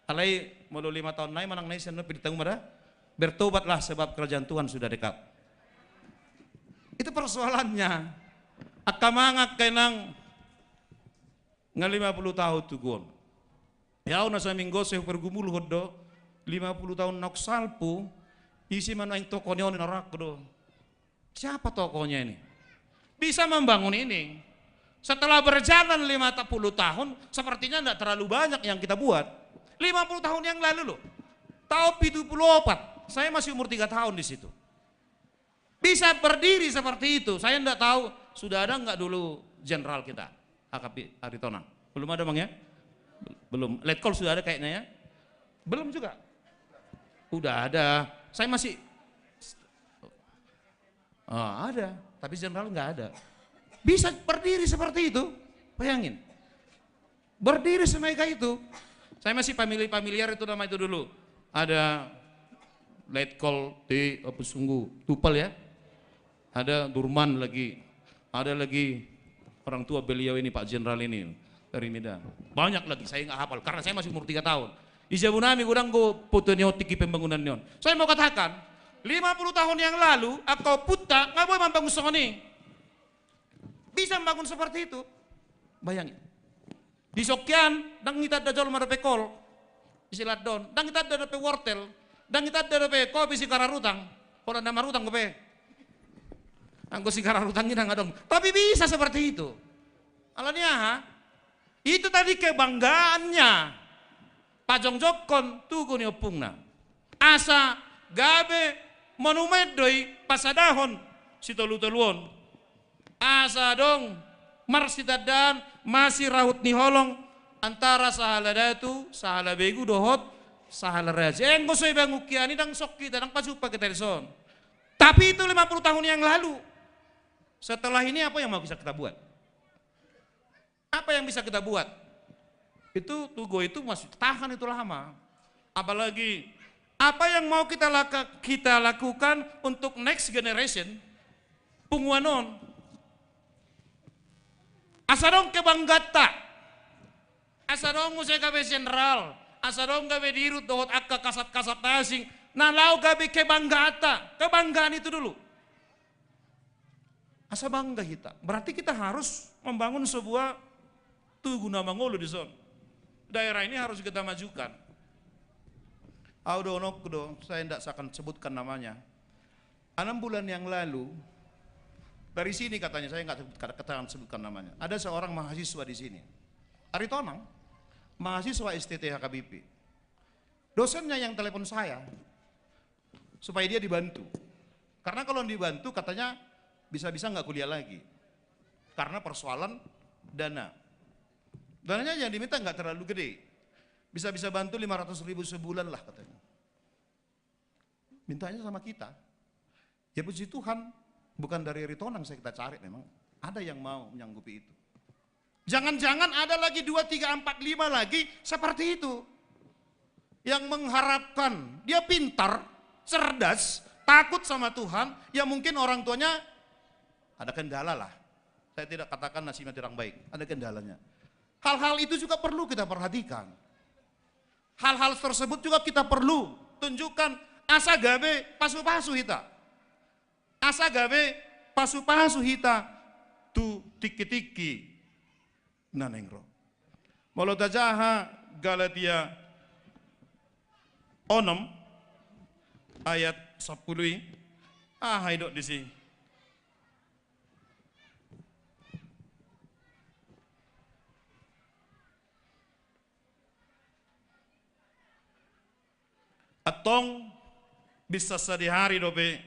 Alai mulu 5 tahun naik manang naik seno pilih tanggung pada. Bertobatlah sebab kerajaan Tuhan sudah dekat. Itu persoalannya. Akamangak kenang nga 50 tahun tu gon. Ya una sa minggo sa pergumul hoddo 50 tahun nak salpu isi mana yang tokonya ni narak do. Siapa tokonya ini? Bisa membangun ini. Setelah berjalan 50 tahun sepertinya tidak terlalu banyak yang kita buat. 50 tahun yang lalu loh. Tahun 74. Saya masih umur 3 tahun di situ. Bisa berdiri seperti itu. Saya tidak tahu sudah ada nggak dulu jenderal kita AKP Aritonang. Belum ada bang ya? Belum. Letkol sudah ada kayaknya ya? Belum juga. Udah ada. Saya masih ada. Tapi jenderal nggak ada. Bisa berdiri seperti itu. Bayangin. Berdiri semega itu. Saya masih familiar itu nama itu dulu. Ada Letkol di apa sungguh Tupal ya. Ada Durman lagi. Ada lagi orang tua beliau ini Pak Jenderal ini dari Medan. Banyak lagi saya nggak hafal karena saya masih umur 3 tahun. Ijabunami kurang go foto neotiki pembangunan neon. Saya mau katakan 50 tahun yang lalu aku puta nggak boleh membangun songoni. Bisa membangun seperti itu. Bayangin. Di Sokyan dang kita ada jol marapekol. Isilat don. Dang kita ada wortel. Dan kita ada kopi si kararutang, orang ada marutang kopi. Anggo si kararutang ini nggak dong. Tapi bisa seperti itu. Alanya, itu tadi kebanggaannya. Pajong Jokon tugu ni opungna. Asa gabe monumen doi pasadahon si tolu-toluon. Asa dong marsitadan masih rahut ni holong antara sahala datu sahala begu dohot. Sahala raja, engko soy bangukiani dang sok kita dang pasupa kita son. Tapi itu 50 tahun yang lalu. Setelah ini apa yang mau bisa kita buat? Apa yang bisa kita buat? Itu Tugo itu masih tahan itu lama. Apalagi apa yang mau kita lakukan untuk next generation? Punguanon. Asadong kebanggata. Asadong musay kabe general. Asadong gabe dirut dohot akka kasat-kasat asing. Nalau gabe kebanggaan itu dulu. Asa bangga kita. Berarti kita harus membangun sebuah tugu nama ngolo di zon. Daerah ini harus kita majukan. Saya tidak akan sebutkan namanya. 6 bulan yang lalu, dari sini katanya, saya nggak katakan sebutkan namanya. Ada seorang mahasiswa di sini. Aritonang. Mahasiswa STT HKBP. Dosennya yang telepon saya supaya dia dibantu. Karena kalau dibantu katanya bisa-bisa nggak kuliah lagi. Karena persoalan dana. Dananya yang diminta nggak terlalu gede. Bisa bantu 500.000 sebulan lah katanya. Mintanya sama kita. Ya puji Tuhan, bukan dari Ritonang saya kita cari memang. Ada yang mau menyanggupi itu. Jangan-jangan ada lagi 2, 3, 4, 5 lagi seperti itu. Yang mengharapkan, dia pintar, cerdas, takut sama Tuhan, ya mungkin orang tuanya ada kendala lah. Saya tidak katakan nasibnya tidak baik, ada kendalanya. Hal-hal itu juga perlu kita perhatikan. Hal-hal tersebut juga kita perlu tunjukkan asa gabe pasu-pasu hita. Asa gabe pasu-pasu hita tu tiki-tiki nanengro. Walau tajaha Galatia 6 ayat 10 haidok di sini. Atong bisa sehari dobe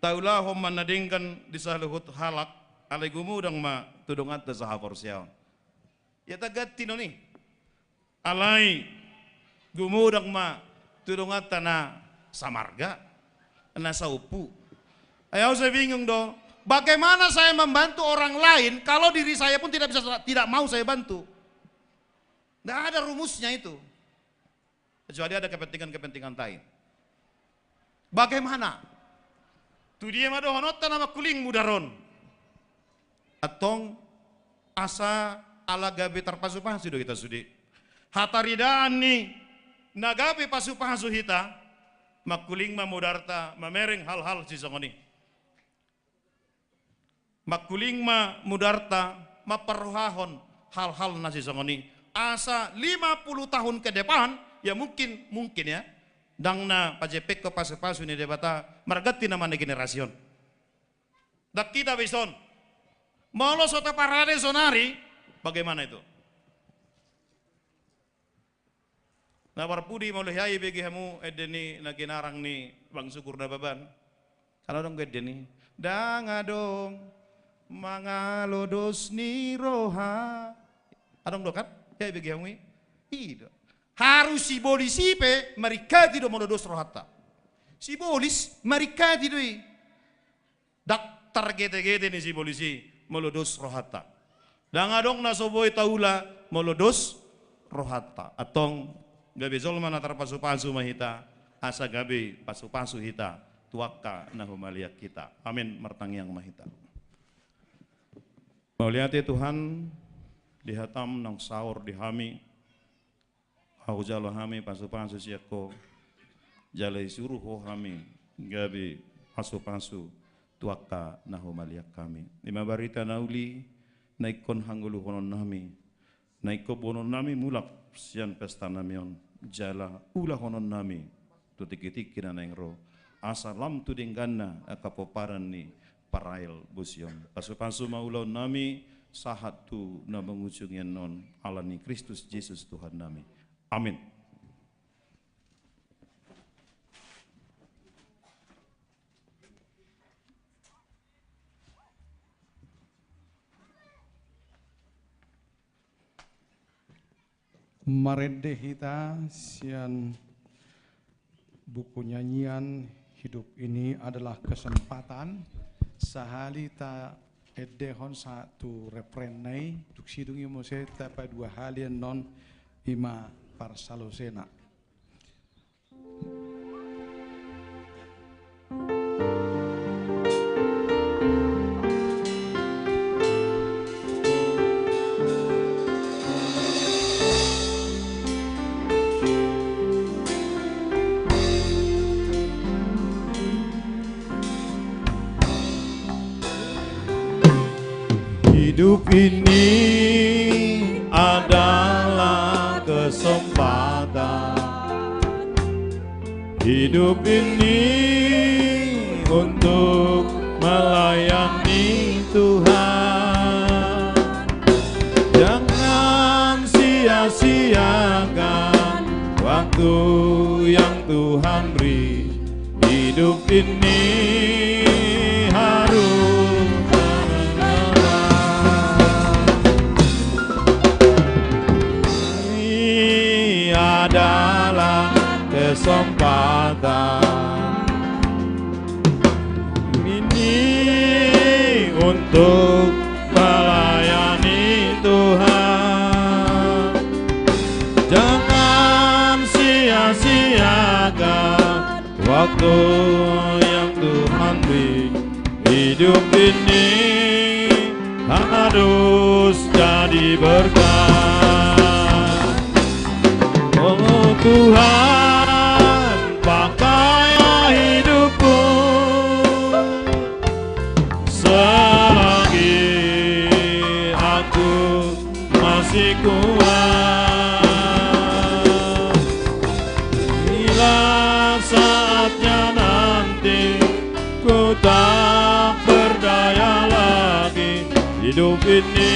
taulah hom manadingkan di saluhut halak alai gumudang ma tudungat da sahapor siaw. Ya tagatti no ni. Alai gumudang ma tudungat na samarga na saupu. Ayaw saya bingung do. Bagaimana saya membantu orang lain kalau diri saya pun tidak mau saya bantu? Tidak ada rumusnya itu. Kecuali ada kepentingan-kepentingan lain. Bagaimana? Tu dia mado honotan nama kuling mudaron. Atong asa ala gabe terpasu-pasu do kita sudi. Hataridaan ni nagabe pasu-pasu hita makuling mamudarta mamereng hal-hal sisongoni. Makuling mamudarta maperhahon hal-hal nasisongoni. Asa 50 tahun ke depan ya mungkin ya dang na pajepek ke pasu-pasu ni debata margati naman na generasyon. Dak kita bison molo sota parade sonari bagaimana itu? Na parpudi molo hayai bagi hamu edeni na ginarang ni Bang Sukur na baban. Kalau dong edeni dang adong mangalodos ni roha. Adong dokat hayai bagi hamu ido. Harus simbolis pe mereka tidak monodos rohata. Simbolis mereka tidak. Dak targete-gete ni simbolisi molodos rohata. Dan adong nasoboy taula molodos rohata. Atong gabi zolman atar pasu-pasu mahita asa gabi pasu-pasu hita tuaka nahumaliak kita. Amin martang yang mahita. Mauliati Tuhan dihatam nang sahur dihami. Aku jalo hami pasu-pasu siako jalai suruh hami gabi pasu-pasu tuaka nahumaliak kami. Lima barita nauli naikon hanggulu honon nami naiko bonon nami mulak sian pesta namion jala ulah honon nami tutik-tik na nengro asalam tu dingganna akapoparan ni parail busion pasu-pasu maulau nami sahat tu na mengujungnya non alani Kristus Yesus Tuhan nami. Amin. Marende hita sian buku nyanyian hidup ini adalah kesempatan sahali ta edehon satu refrenai tuk sidungi mose tapa dua halian non ima parsalosena. Hidup ini adalah kesempatan. Hidup ini untuk melayani Tuhan. Jangan sia-siakan waktu yang Tuhan beri. Hidup ini harus untuk melayani Tuhan. Jangan sia-siakan waktu yang Tuhan beri. Hidup ini harus jadi berkat. Oh Tuhan, pakailah hidupku selagi aku masih kuat. Bila saatnya nanti ku tak berdaya lagi, hidup ini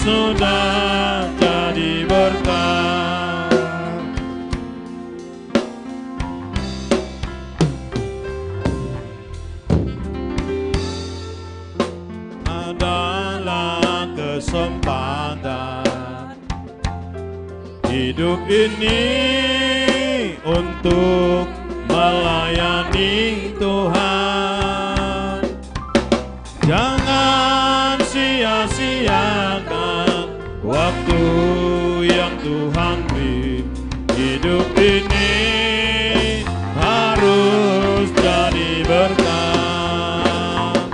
sudah jadi berkat. Adalah kesempatan hidup ini untuk melayani Tuhan. Jangan sia-siakan waktu yang Tuhan beri. Hidup ini harus jadi berkat.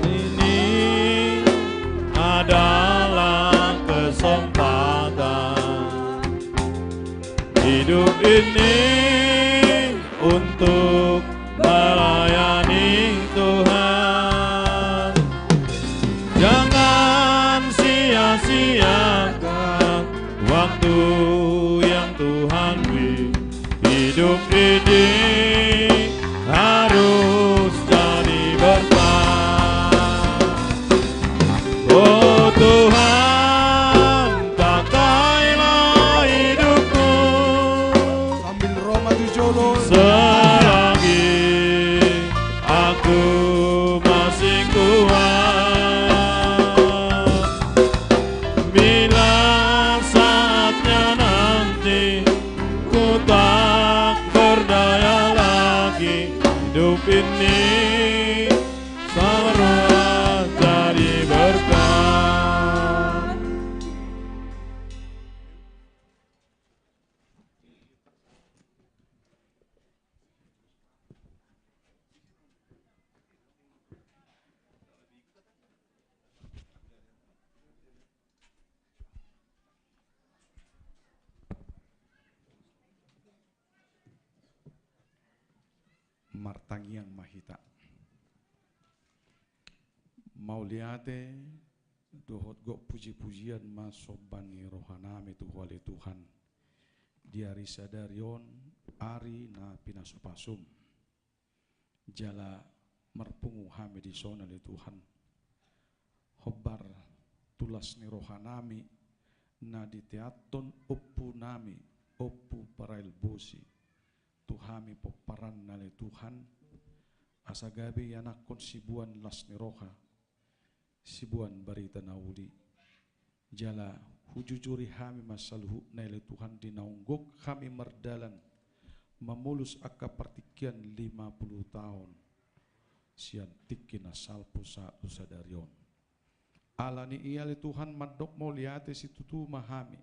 Ini adalah kesempatan hidup ini untuk melayani Tuhan. Jangan sia-siakan waktu yang Tuhan beri. Hidup ini harus jadi berkat. Oh Tuhan, pakailah hidupku Sambil Roma Tujolo. selagi aku masih kuat. Bila saatnya nanti ku tak berdaya lagi, hidup ini harus jadi berkat. Martangiang mahita. Mauliate dohot go puji-pujian masobani rohanami tuhwale Tuhan. Diari sadarion ari na pinasupasum. Jala merpungu hami di sona le Tuhan. Hobar tulas ni rohanami na di teaton oppu nami oppu parail bosi. Tuhami poparan nale Tuhan asagabi yanakon sibuan las ni roha sibuan barita nauli jala hujujuri hami masalhu nale Tuhan dinaunggok kami merdalan memulus akka partikian 50 tahun sian tikin asal pusa usadarion alani iya le Tuhan madok mau liate situtu mahami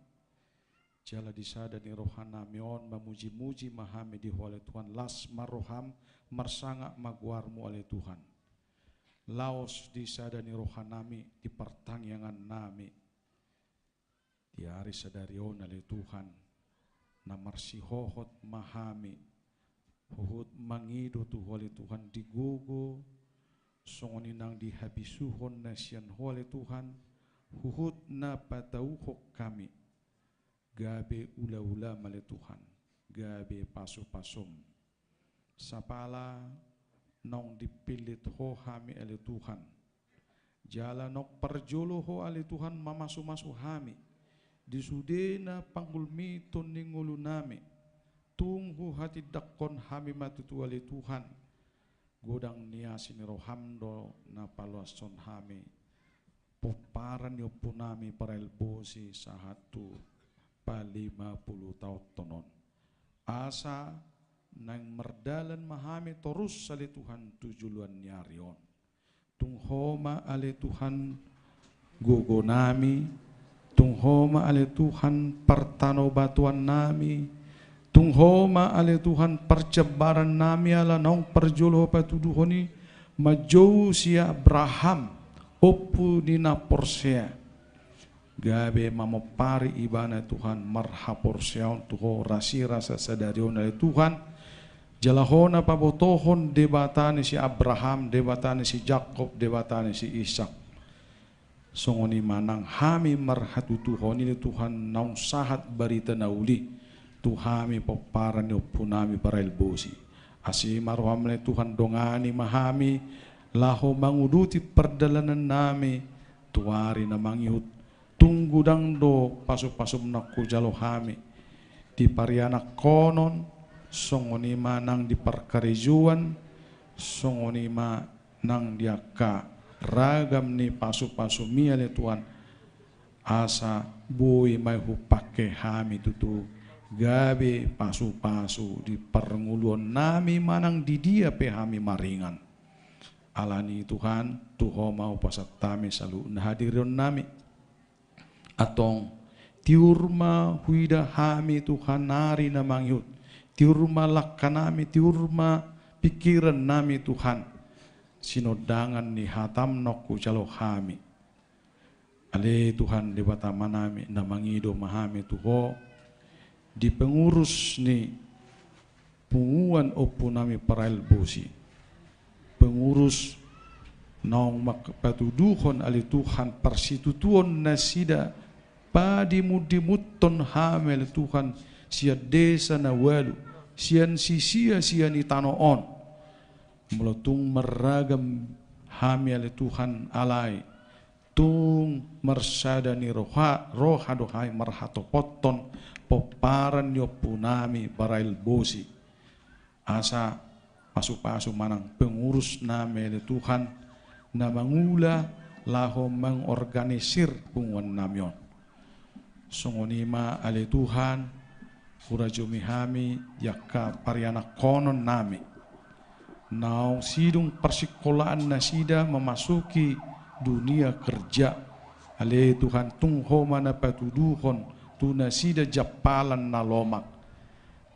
jala disada ni rohanamion memuji-muji mahami di oleh Tuhan las maroham marsanga maguarmu oleh Tuhan laos disada ni rohanami di pertangyangan nami di hari sadarion oleh Tuhan na marsihohot mahami huhut mangido tu oleh Tuhan digugo songoninang dihabisuhon na siyan oleh Tuhan huhut na patauhok kami gabe ula-ula male Tuhan, gabe pasu-pasum. Sapala nong dipilit ho hami ale Tuhan. Jala nok perjolo ho ale Tuhan mamasu-masu hami. Disudena panggulmi toningulu nami. Tunghu hati dakon hami matutu ale Tuhan. Godang niasin rohamdo na paluason hami. Poparan yopu nami para elbosi sahatu pa 50 tahun tonon. Asa nang merdalan mahami terus ale Tuhan tujuan nyarion. Tunghoma ale Tuhan gogo nami, tunghoma ale Tuhan pertano batuan nami, tunghoma ale Tuhan percebaran nami ala naung perjolo patuduhoni majou sia Abraham opu nina porsea gabe mamopari ibana Tuhan marha porseon tuho rasi rasa sadarion ale Tuhan jalahona pabotohon debatani si Abraham, debatani si Jacob, debatani si Ishak. Songoni manang hami marhatutuhon ini Tuhan naung sahat barita nauli. Tuhami poparan ni punami para ilbosi. Asi marwamle Tuhan dongani mahami laho manguduti perdalanan nami tuari na mangihut tunggu dangdo pasum-pasum naku jalohami di parianak konon songonima nang di perkarijuan, songonima nang diaka ragam ni pasu-pasu miale Tuhan asa bui mai hupake hami tutu gabe pasu-pasu di pernguluan nami manang di dia pe hami maringan alani Tuhan tuho mau pasat tami salu hadirin nami atong tiurma huida hami Tuhan nari namang yut tiurma lakanami, tiurma pikiran nami Tuhan. Sinodangan ni hatam nokku calo hami. Ale Tuhan debatama nami namangido mahami tuho. Di pengurus ni punguan opu nami parail bosi. Pengurus naung makpatuduhon ali Tuhan persitutuon nasida padi mudimuton hamil Tuhan sia desa na walu, sian sisia sian itanoon, meletung meragam hami ale Tuhan alai, tung mersadani roha dohai marhato poton, poparan yopunami barail bosi, asa pasu-pasu manang pengurus nami ale Tuhan, na mangula laho mengorganisir punguan namion, songonima ale Tuhan, Urajomi hami yaka pariana konon nami. Nau sidung persikolaan nasida memasuki dunia kerja. Ale Tuhan tungho mana patuduhon tu nasida japalan nalomak.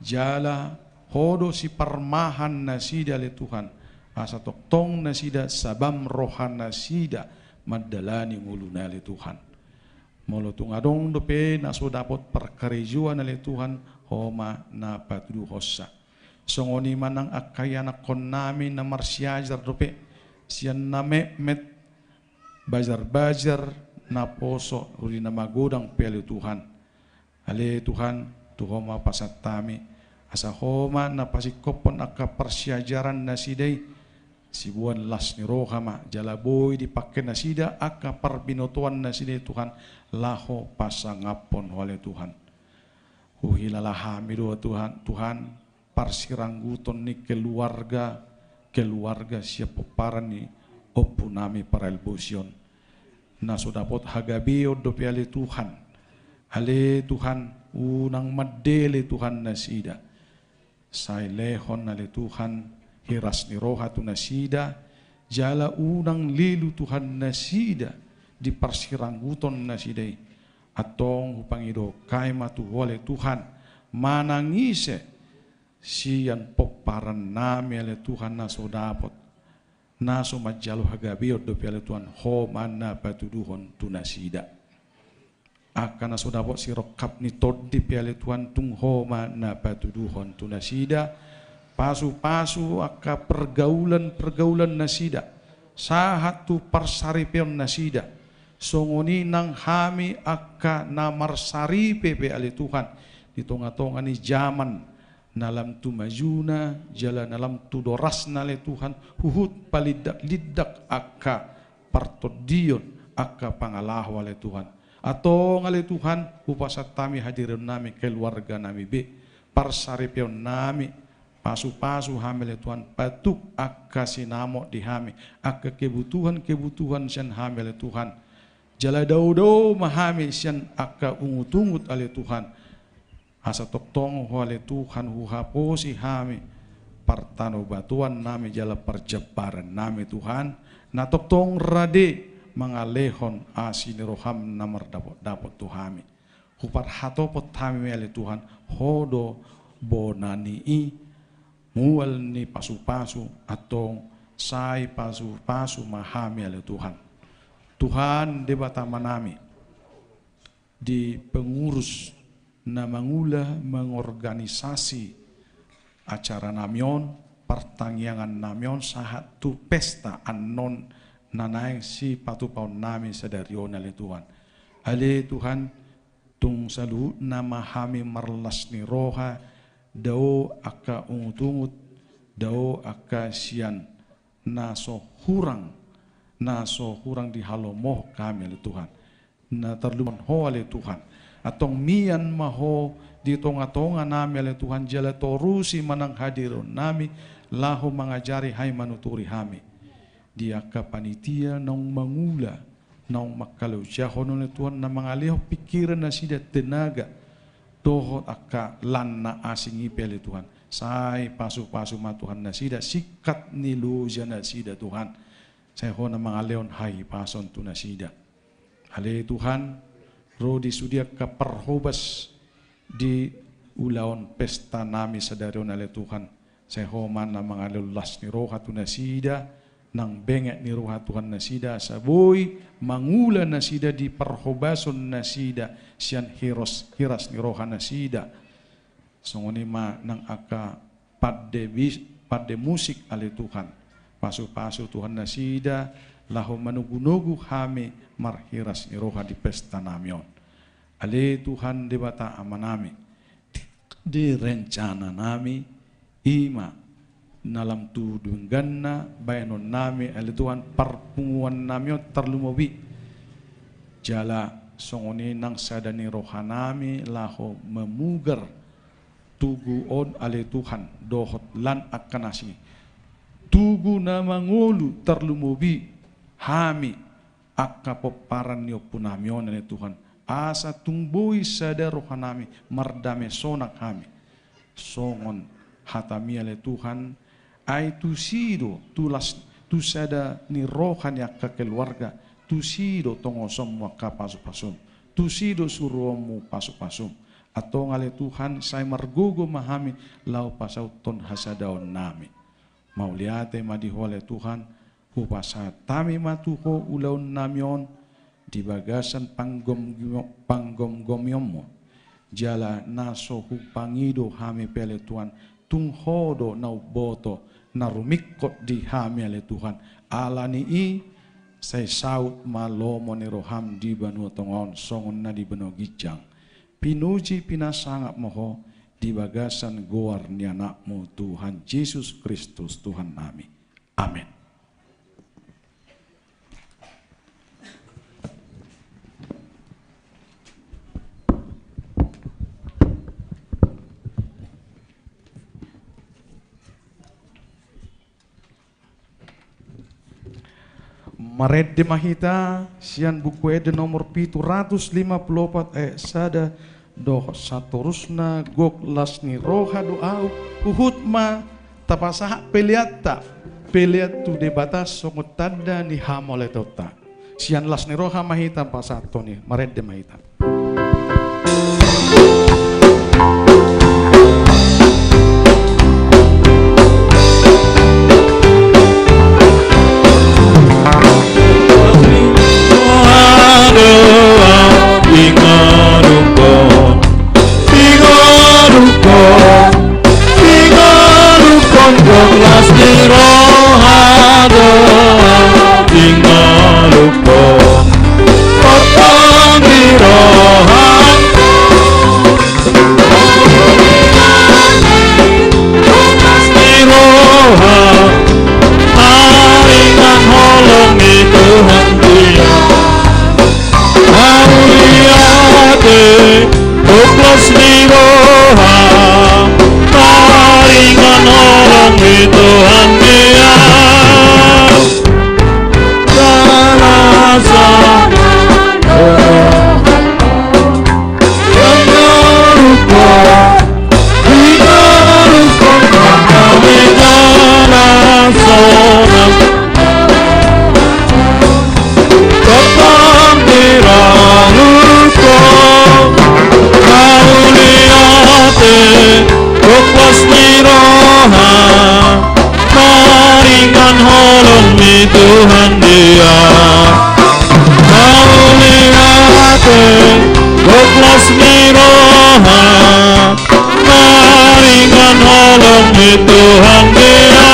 Jala hodo si permahan nasida ale Tuhan. Asa toktong nasida sabam rohan nasida madalani nguluna ale Tuhan. Molotung adong dope naso dapat perkarijuan ale Tuhan homa na patudu hossa. Songoni manang akayana kon nami na marsiajar dope sian na met bajar-bajar na poso uli na magodang pele Tuhan. Ale Tuhan tuhoma pasatami asa homa na pasikopon aka persiajaran na sidai sibuan las ni rohama jalaboy dipakai nasida aka perbinotuan nasida Tuhan laho pasangapon oleh Tuhan huhilalah hamidu Tuhan Tuhan parsirangguton ni keluarga siapa paran ni opunami para elbosion na sodapot hagabio dopi ale Tuhan unang madele Tuhan nasida say lehon ale Tuhan hiras ni roha tu nasida jala unang lilu Tuhan nasida di persirangguton nasidai atong hupangido kay matuhole Tuhan manangise siyan poparan nami ale Tuhan naso dapot naso majalo hagabiot do ale Tuhan ho mana patuduhon tu nasida akan naso dapot si rokap ni toddi ale Tuhan tung ho mana patuduhon tu nasida pasu-pasu aka pergaulan nasida sahatu persaripion nasida songoni nang hami aka namar saripe pe ale Tuhan di tonga-tonga ni zaman nalam tu majuna jalan nalam tu doras nale Tuhan huhut palidak aka partodion aka pangalahu ale Tuhan atau ngale Tuhan upasat kami hadirin nami keluarga nami be persaripion nami pasu-pasu hamil Tuhan patuk akka sinamo di hami akka kebutuhan sian hamil Tuhan jala daudo mahami sian akka ungut-ungut ale Tuhan Asa toktong wale Tuhan huhaposi hami partano batuan nami jala perjebaran nami Tuhan. Na toktong rade mangalehon asini roham namar dapot Tuhami. Hupar hatopot hami mele Tuhan hodo bonani i mual ni pasu-pasu atau sai pasu-pasu mahami mele Tuhan. Tuhan debata manami di pengurus na mangula mengorganisasi acara namion pertanggiangan namion sahat tu pesta anon nanaeng si patu paun nami sadarion ale Tuhan. Ale Tuhan tung salu nama hami marlas ni roha dao aka ungut-ungut dao aka sian naso hurang di halomoh kami ale Tuhan. Na terluman ho ale Tuhan. Atong mian maho di tonga-tonga nami ale Tuhan jala torusi manang hadiron nami lahu mengajari hai manuturi hami. Dia ka panitia nong mangula nong makalau jahon oleh Tuhan na mengalih pikiran na sida tenaga dohot aka lan na asing ipele Tuhan. Sai pasu-pasu ma Tuhan na sida sikat niluja na sida Tuhan. Saya ho na mangaleon hai pason tu na sida. Ale Tuhan Rodi sudia ka perhobas di ulaon pesta nami sadarion ale Tuhan. Saya homan na mangalulas ni roha tu nasida nang bengek ni roha Tuhan nasida saboy mangula nasida di perhobason nasida sian hiras ni roha nasida. Songoni ma nang aka pada musik ale Tuhan. Pasu-pasu Tuhan nasida lahu manugu-nugu hami marhiras ni roha di pesta namion. Ale Tuhan debata amanami di rencana nami ima nalam tu dungganna bayanon nami ale Tuhan perpunguan namion terlumobi jala songoni nang sadani roha nami lahu memugar tugu on ale Tuhan dohot lan akan asing tugu nama ngulu terlumobi hami akka poparan nio punamion ale Tuhan asa tungbui sada rohanami mardame sonak kami songon hatami ale Tuhan ai tu sido tulas tu sada ni rohan yakka keluarga tu sido tongo semua kapasum tu sido surumu pasum atau ale Tuhan saya margogo mahami lau pasauton hasadaon nami mau liate madihole Tuhan hupasa tami matuho ulaun namion di bagasan panggom-gomyommo jala naso hupangido hami pele Tuhan tunghodo nau boto narumikot di hami ale Tuhan alani i say saut malomo ni roham di banu tongon songon na di banu gijang pinuji pinasangap moho di bagasan goar ni anakmu Tuhan Yesus Kristus Tuhan nami amin. Maredde mahita sian buku ede nomor 754 sada doh saturusna gok lasni roha doau uhut ma tapasah peliatta peliat tu debatas songot tanda ni hamole tota sian lasni roha mahita pasato ni maredde mahita. Tinggal lupa, potong di roh. Tuhan Dia. Mauliate Goklas Miroha, maringan holong di Tuhan Dia.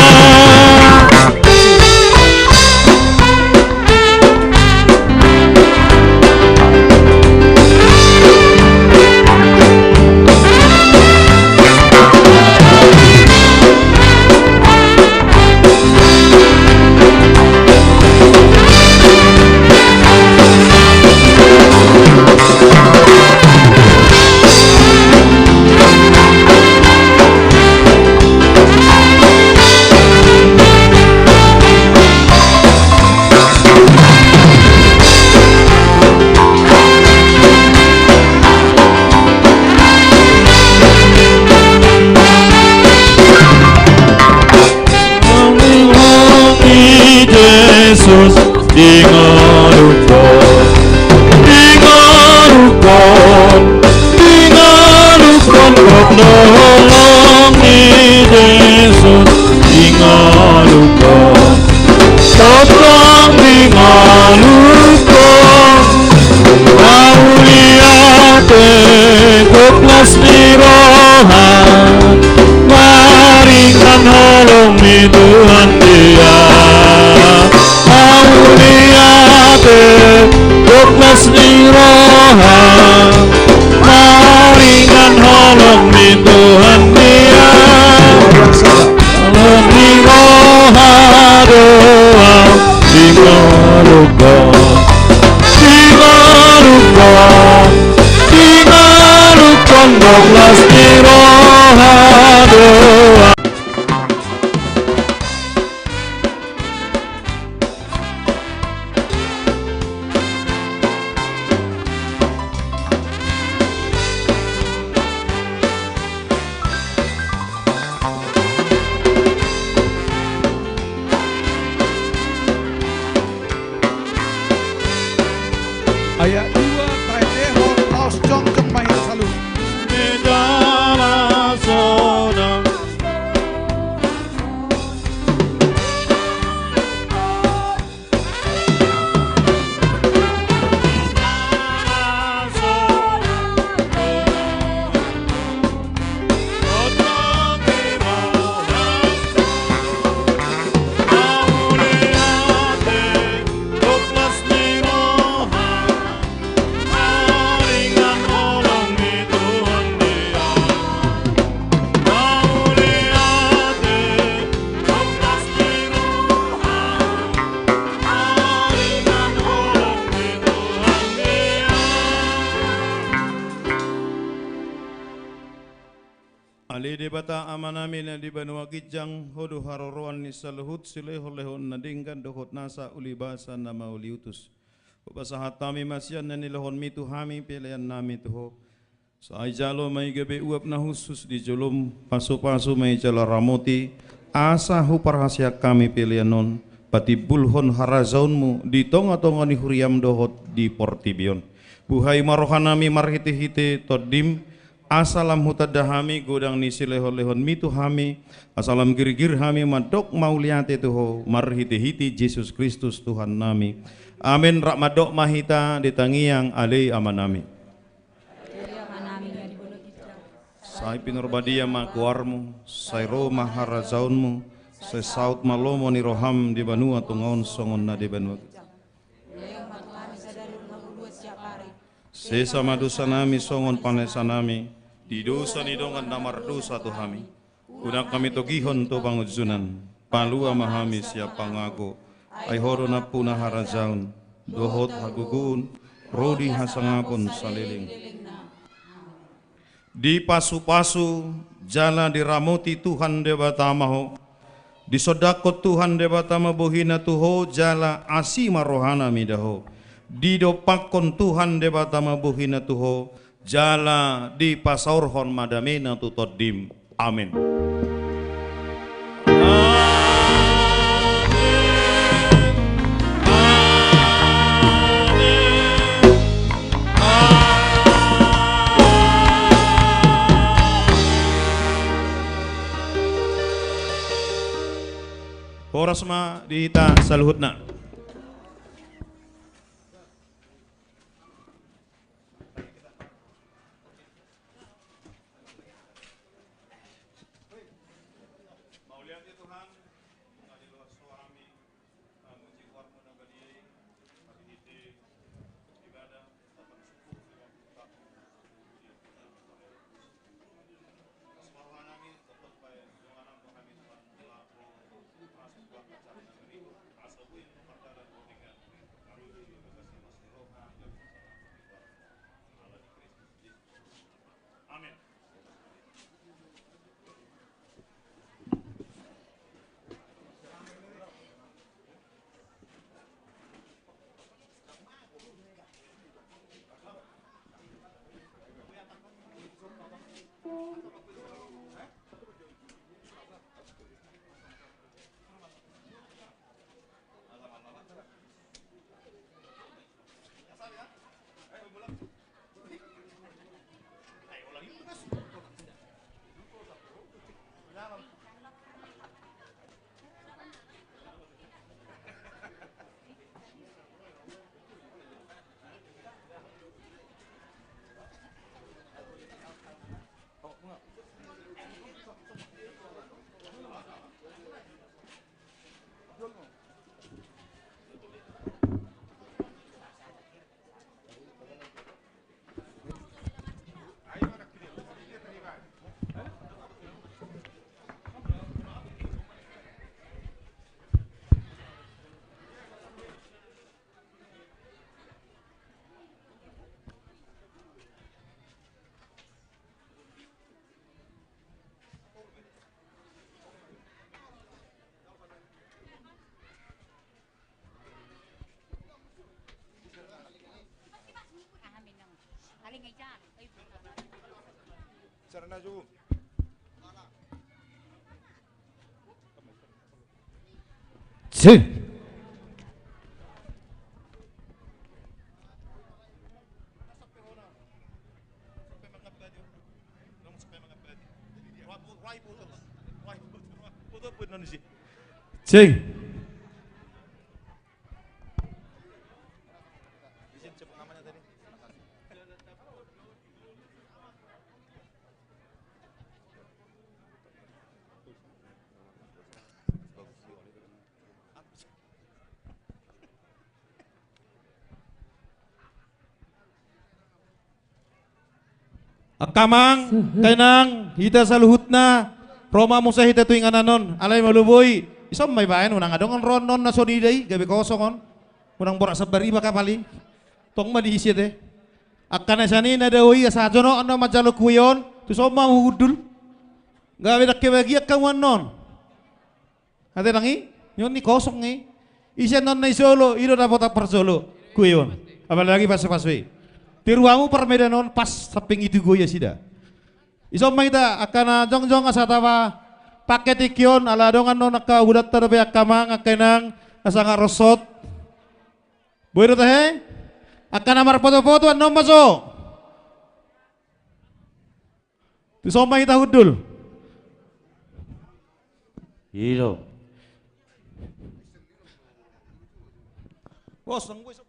Yesus dingarukon, kok nolongi Yesus dingarukon, totong dingarukon, mauliate Goklas Mirohan, maringan holongi Tuhan Dia. Goklas Mirohan, maringan holong di Tuhan Dia. Holong Miroha doa dingarukon, Goklas Miroha doa. Ayat 2 tai dehon laos jong jong mahir salu. Medala sona Ali di bata amanami na di banua kijang hodu haroroan ni saluhut silehol lehon nadinggan dohot nasa ulibasan na mauliutus. Upasahat kami masyan na nilahon mitu hami pilihan nami tuho. Sa jalo may gabi uap na husus di julum pasu-pasu may jala ramoti asa hu parhasya kami pilihan non pati bulhon harazaunmu di tonga-tonga ni huriam dohot di portibion. Buhay marohanami marhiti-hiti todim asalam hutadahami godang nisi lehon-lehon mitu hami asalam girgir hami madok mauliate tuho marhiti-hiti Yesus Kristus Tuhan nami. Amin. Rak madok mahita ditangiang alei amanami. Sai pinurbadia makuarmu, sai roma harazaunmu, sai saut malomo ni roham di banua tungaun songon na di banua. Sesama dosa nami songon panesa nami, di dosa ni dongan namar dosa tuhami. Udah kami togihon to bangujunan, palua mahami siapa ngago, ai horo na punah harazaun, dohot hagugun, rodi hasangapun saliling. Di pasu-pasu jala diramoti Tuhan debatamaho, di sodakot Tuhan debatama bohina tuho jala asima rohana midaho. Di dopakon Tuhan debatama bohina tuho jala di pasaurhon madamena tutodim. Amin. Horas ma dihita saluhutna. Cek. Cek. Kamang, kainang, hita sa luhut na, Roma mo sa hita tuwing ananon, alay maluboy, isang may bayan, unang adong ron non na soniday, gabi kosong on, unang borak sa bari makapali, tong malisit eh. Akana sani na dawi, asadyo no, ano majalok kuyon, tusom mahudul, gabi nakibagi at kawan non. Ate nangi, yun ni kosong eh, isa non na isolo, ilo na potak par solo, kuyon, apalagi pas-paswe. Tiruamu permedanon pas saping itu goya sida. Isom maita akan jong-jong asatawa paket ikion ala dongan non nakahudat tarabe akamang akenang asanga rosot. Boy tahe akan amar foto-foto anom maso. Isom maita hudul. Hilo. Bos, nang bos.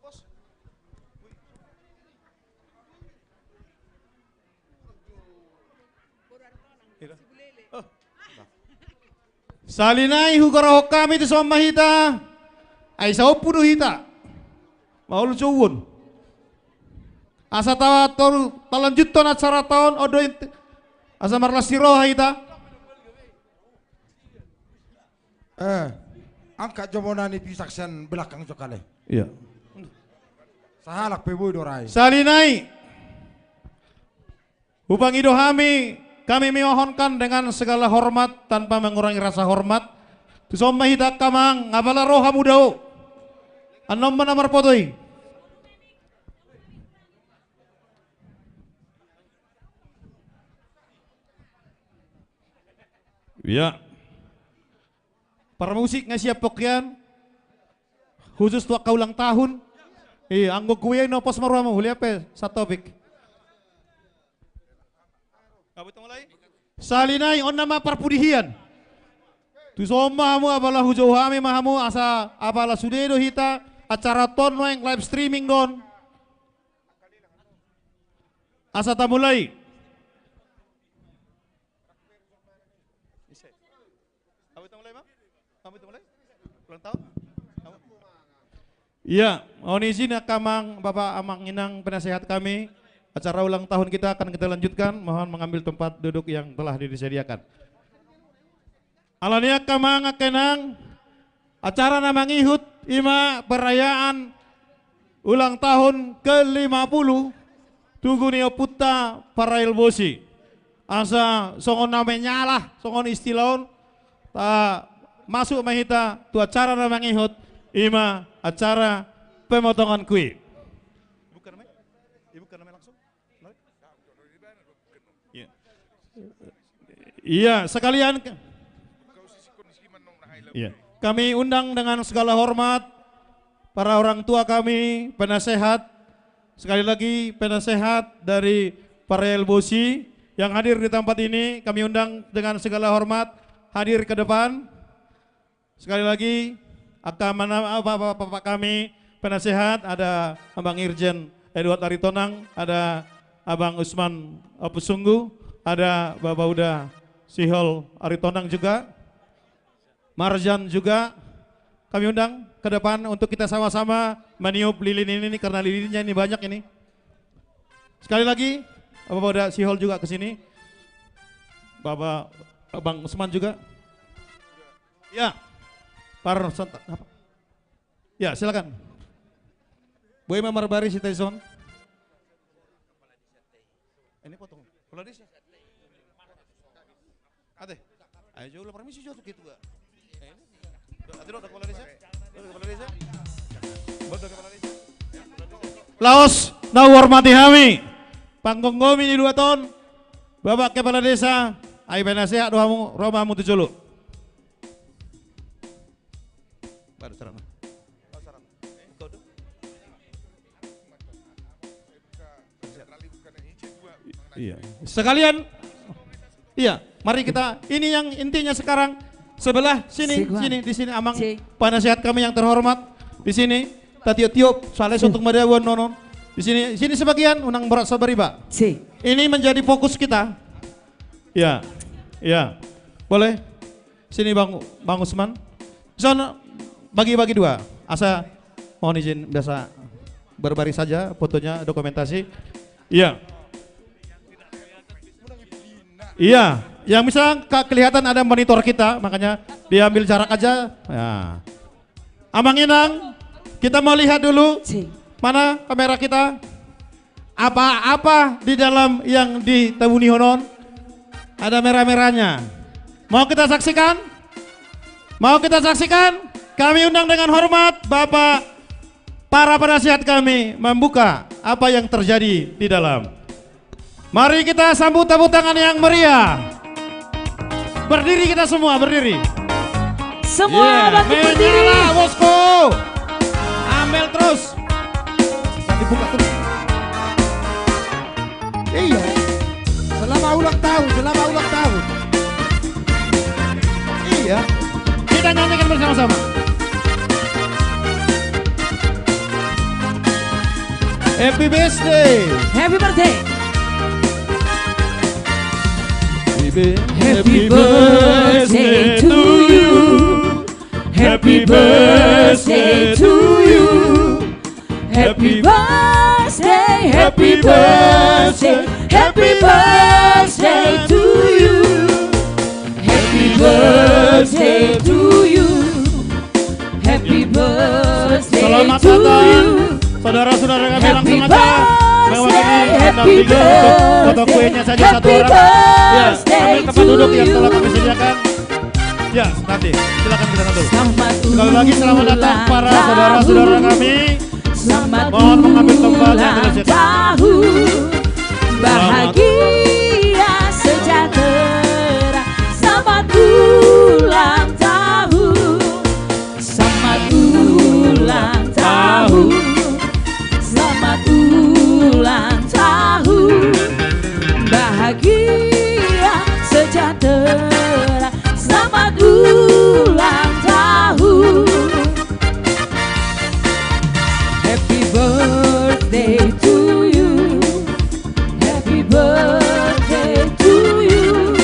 Salinay hugaraho kami di sama hita ay sa upudo hita maul cuwun asa tawa talanjut ton at saraton odo asa marlas siro hita angkat jomonani pisaksan belakang cokale. Iya. Sahalak peboy dorai. Salinay upang idohami kami memohonkan dengan segala hormat tanpa mengurangi rasa hormat. Tusoma hita kamang ngabala roha mudao. Anom manamar potoi. Ya. Para musik nga siap pokyan. Khusus tuak kaulang tahun. Anggo kuya no pos marwamo huli apa sa topik. Salinay on nama parpudihian. Tu soma mo abala hujau hami mahamu asa abala sudedo hita acara ton yang live streaming don. Asa tamulai. Iya, mohon izin kamang Bapak Amang Inang penasehat kami. Acara ulang tahun kita akan kita lanjutkan. Mohon mengambil tempat duduk yang telah disediakan. Alania kamang akenang acara namang ihut ima perayaan ulang tahun ke-50 Tugunio Puta Parail Bosi. Asa songon namanya lah, songon istilahon ta masuk mahita tu acara namang ihut ima acara pemotongan kue. Iya, sekalian. Iya. Kami undang dengan segala hormat para orang tua kami, penasehat. Sekali lagi penasehat dari Parail Bosi yang hadir di tempat ini, kami undang dengan segala hormat hadir ke depan. Sekali lagi, bapak kami penasehat, ada Abang Irjen Edward Aritonang, ada Abang Usman Opusunggu, ada Bapak Uda Sihol Aritonang juga, Marjan juga, kami undang ke depan untuk kita sama-sama meniup lilin ini karena lilinnya ini banyak ini. Sekali lagi, Bapak Uda Sihol juga ke sini, Bapak Bang Usman juga. Ya, ya silakan. Boy Mamar Bari Citizen. Ini potong. Kalau di Ate, ayo jauh lah permisi jauh gitu gak? Ate lo kepala desa? Kepala desa? Bodoh kepala desa? Laos, na hormati kami. Panggung kami di 2 tahun. Bapak Kepala Desa, ayo benasehat doamu, romamu tujulu. Iya. Sekalian, iya. Mari kita. Ini yang intinya sekarang. Sebelah sini, di sini Amang penasihat kami yang terhormat. Di sini, tiup-tiup, soalnya untuk madawan nonon. Di sini sebagian unang berat sabariba. Ini menjadi fokus kita. Ya, ya, boleh. Sini Bang Usman. Sono bagi-bagi dua. Asa mohon izin biasa berbaris saja fotonya dokumentasi. Iya. Iya, yang misalnya kelihatan ada monitor kita, makanya diambil jarak aja. Ya. Amang Inang, kita mau lihat dulu mana kamera kita. Apa-apa di dalam yang ditabuni honon. Ada merah-merahnya. Mau kita saksikan? Mau kita saksikan? Kami undang dengan hormat Bapak para penasihat kami membuka apa yang terjadi di dalam. Mari kita sambut tepuk tangan yang meriah. Berdiri kita semua, berdiri. Semua bagi berdiri. Menyala bosku. Ambil terus. Dibuka terus. Iya. Selama ulang tahun. Iya. Kita nyanyikan bersama-sama. Happy birthday. Happy birthday. Happy birthday to you. Happy birthday to you. Happy birthday, happy birthday, happy birthday to you. Happy birthday to you. Happy birthday Selamat to datang you. saudara-saudara kami Happy langsung aja mewakili pendampingan untuk foto kuenya saja satu orang. Ya, ambil tempat duduk yang telah kami sediakan. Ya, nanti silakan kita duduk. Sekali lagi selamat datang para saudara-saudara kami. Mohon mengambil tempat yang telah disediakan. Bahagia sejahtera. Selamat ulang tahun. Selamat ulang tahun. Selamat ulang tahun. Bahagia sejahtera. Selamat ulang tahun. Happy birthday to you. Happy birthday to you.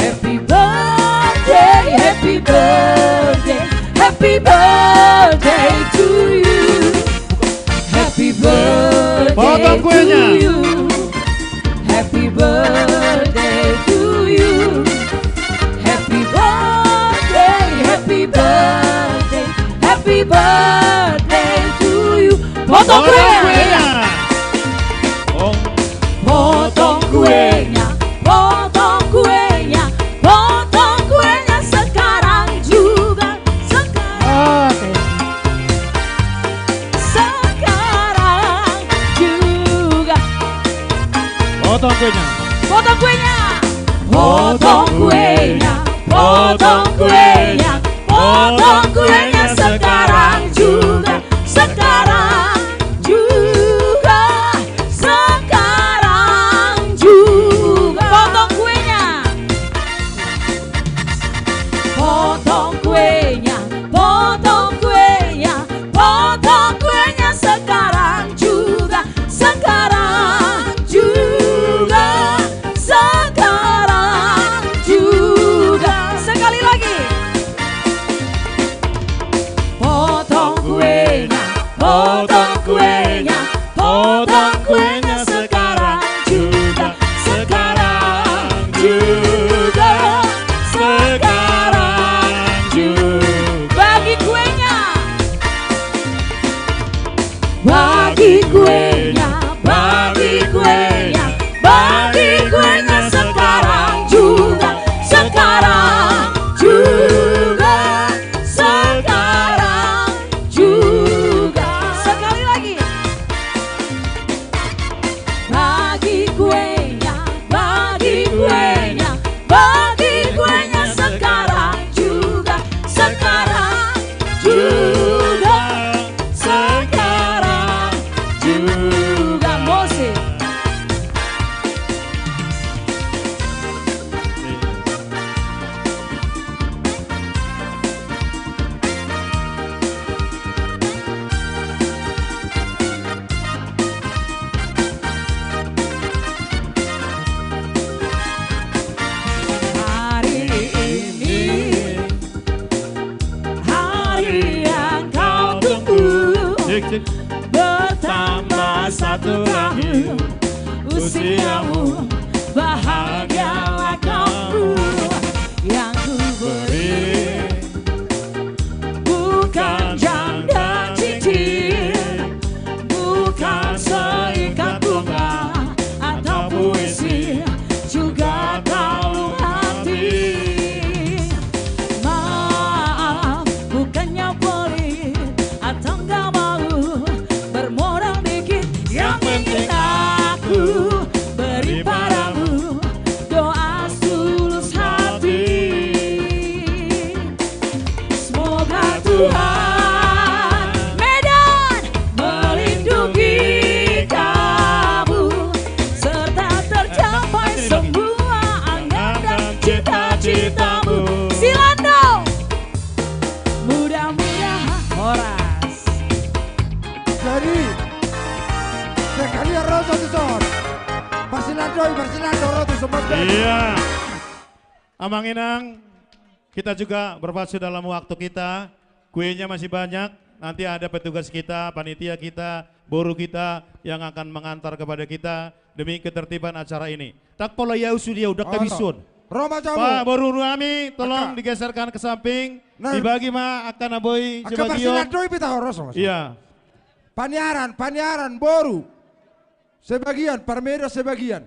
Happy birthday, happy birthday, happy birthday to you. Happy birthday Potong to kuenya. you. Happy birthday to you. Happy birthday, happy birthday, happy birthday to you. Potong kuenya. Potong kuenya, potong kuenya, potong kuenya sekarang juga, sekarang juga. Potong kuenya. Potong kuenya, potong kuenya, potong kuenya, potong kuenya sekarang juga, sekarang juga, sekarang juga. Potong kuenya, potong kuenya, potong kuenya, potong kuenya sekarang juga, sekarang juga, sekarang juga. Sekali lagi. Potong kuenya, potong kuenya, potong kuenya sekarang juga, sekarang juga, sekarang juga. Bagi kuenya, bagi kuenya, bagi kuenya, bagi kuenya sekarang juga, sekarang juga, sekarang juga. Sekali lagi. Bagi kuenya, bagi bertambah satu tahun usiamu, bahagialah kamu. Yang ku beri bukan jam dan cincin, bukan seikat bunga atau puisi, juga kalung hati. Maaf, bukannya pelit atau nggak mau bermodal dikit, yang penting aku beri padamu doa tulus hati. Semoga Tuhan Medan melindungi kamu, serta tercapai semua angan dan cita-citamu. Silando, mudah-mudahan Horas. Jadi sekali roto tu son. Barsilando roto semua. Iya. Amang Inang, kita juga berpacu dalam waktu kita. Kuenya masih banyak. Nanti ada petugas kita, panitia kita, boru kita yang akan mengantar kepada kita demi ketertiban acara ini. Tak pola yau sudia udah kabisun. Roma Pak jamu. boru kami tolong Aka. digeserkan ke samping. Nah. Dibagi ma akan aboy Aka sebagian. barsilando pita horos. Iya. Paniaran boru. Sebagian, Parmedo sebagian.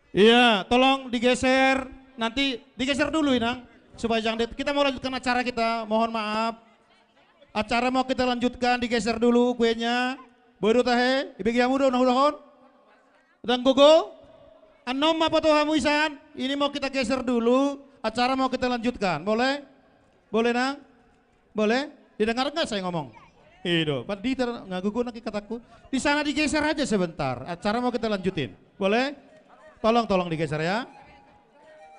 Iya, tolong digeser. Nanti digeser dulu Inang. Supaya jangan kita mau lanjutkan acara kita. Mohon maaf. Acara mau kita lanjutkan, digeser dulu kuenya. Bodoh tahe, ibigiamu do nahulahon. Dan gogo. Anom apa tuh hamuisan? Ini mau kita geser dulu. Acara mau kita lanjutkan. Boleh? Boleh Nang? Boleh? Didengar nggak saya ngomong? Itu, Pak Diter ngagugu nanti kataku. Di sana digeser aja sebentar. Acara mau kita lanjutin. Boleh? Tolong digeser ya.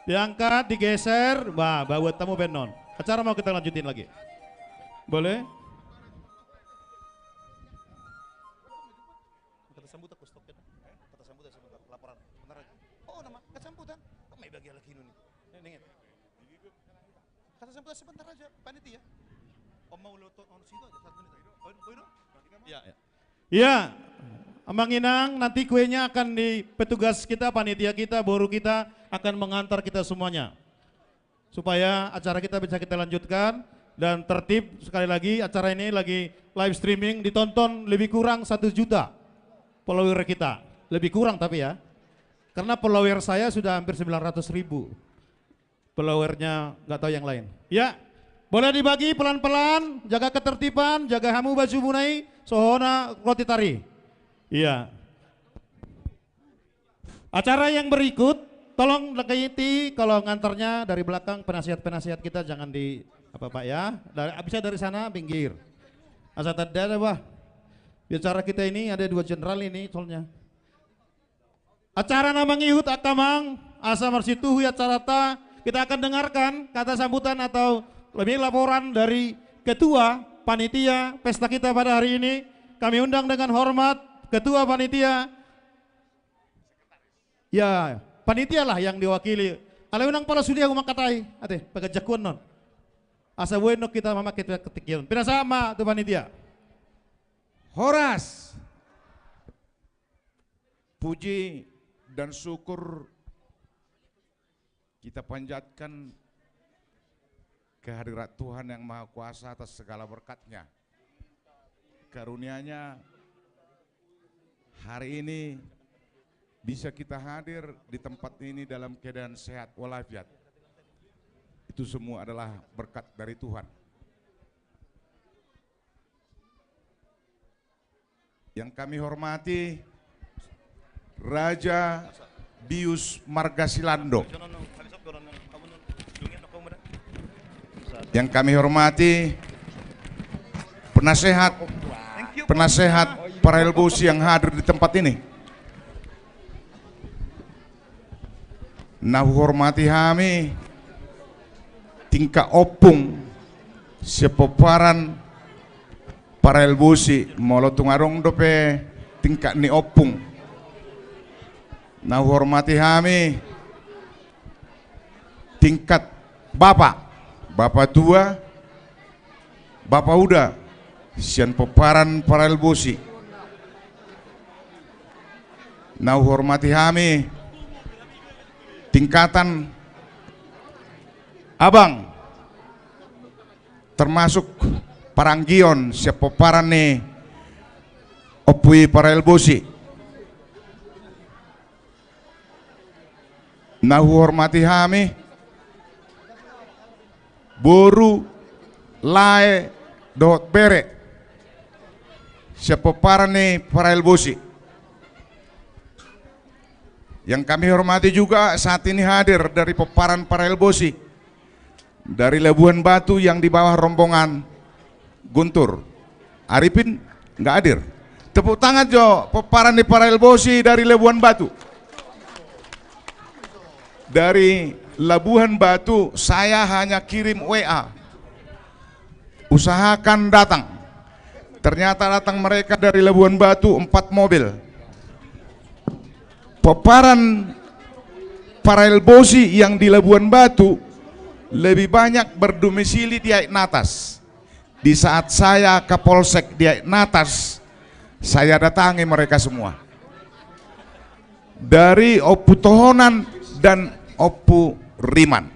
Diangkat, digeser. Wah, bawa tamu benon. Acara mau kita lanjutin lagi. Boleh? Kata sambutan aku stop kita. Kata sambutan sebentar, laporan. Bentar lagi. Oh, nama kata sambutan. Kok may bagi lagi ini? Nih. Kata sambutan sebentar aja, panitia. Om mau loto on situ aja 1 menit. Iya. Amang Inang, nanti kuenya akan di petugas kita, panitia kita, boru kita akan mengantar kita semuanya. Supaya acara kita bisa kita lanjutkan dan tertib. Sekali lagi acara ini lagi live streaming, ditonton lebih kurang 1 juta follower kita. Lebih kurang tapi ya. Karena follower saya sudah hampir 900.000. Followernya nggak tahu yang lain. Ya, boleh dibagi pelan-pelan, jaga ketertiban, jaga hamu baju bunai, sohona roti tari. Iya. Acara yang berikut, tolong lekiti kalau ngantarnya dari belakang penasihat-penasihat kita jangan di apa Pak ya. Bisa dari sana pinggir. Asa ada wah. Bicara kita ini ada 2 jenderal ini soalnya. Acara namang ihut akamang asa marsituhu ya carata. Kita akan dengarkan kata sambutan atau lebih laporan dari ketua panitia pesta kita pada hari ini. Kami undang dengan hormat ketua panitia. Ya, panitia lah yang diwakili. Ala undang pala sudia kumakatai. Ate, pagajakuan non. Asa bueno kita memakai ketikian. Pinasama tu panitia. Horas. Puji dan syukur kita panjatkan kehadirat Tuhan yang Maha Kuasa atas segala berkat-Nya. Karunia-Nya hari ini bisa kita hadir di tempat ini dalam keadaan sehat walafiat. Itu semua adalah berkat dari Tuhan. Yang kami hormati Raja Bius Margasilando. Yang kami hormati penasehat para Elbosi yang hadir di tempat ini. Nah hormati kami tingkah opung sepeparan para Elbosi molotung arong dope tingkah ni opung. Nah hormati kami tingkat bapak tua, bapak uda, sian peparan Parael Bosi. Nah hormati kami tingkatan abang termasuk paranggion siap peparan nih opui Parael Bosi. Nah hormati kami boru lae dohot bere siap peparan nih Parael Bosi. Yang kami hormati juga saat ini hadir dari peparan Parael Bosi dari Labuhan Batu yang di bawah rombongan Guntur Arifin nggak hadir. Tepuk tangan Jo peparan di Parael Bosi dari Labuhan Batu. Dari Labuhan Batu saya hanya kirim WA, usahakan datang. Ternyata datang mereka dari Labuhan Batu 4 mobil. Peparan Parael Bosi yang di Labuhan Batu lebih banyak berdomisili di Aitnatas. Di saat saya Kapolsek di Aitnatas, saya datangi mereka semua. Dari Opu Tohonan dan Opu Riman.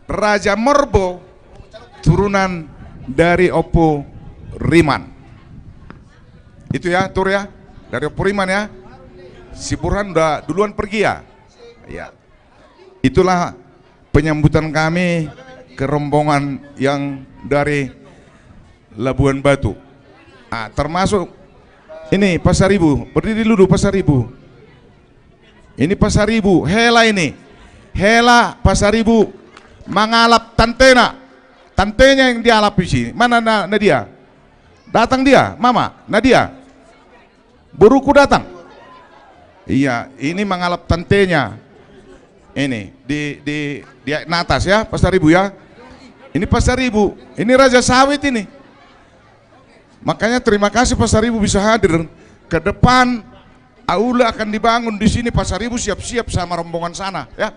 Raja Morbo turunan dari Opu Riman. Itu ya, Tur ya, dari Opu Riman ya. Si Burhan udah duluan pergi ya. Ya. Itulah penyambutan kami ke rombongan yang dari Labuhan Batu. Ah, termasuk ini Pasaribu, berdiri dulu Pasaribu. Ini Pasaribu, Hela ini. Hela Pasaribu mengalap tantena. Tantenya yang dialap di sini. Mana Nadia? Datang dia, Mama, Nadia. Buruku datang. Iya, ini mengalap tantenya. Ini di atas ya, Pasaribu ya. Ini Pasaribu, ini Raja Sawit ini. Makanya terima kasih Pasaribu bisa hadir. Ke depan aula akan dibangun di sini, Pasaribu siap-siap sama rombongan sana ya.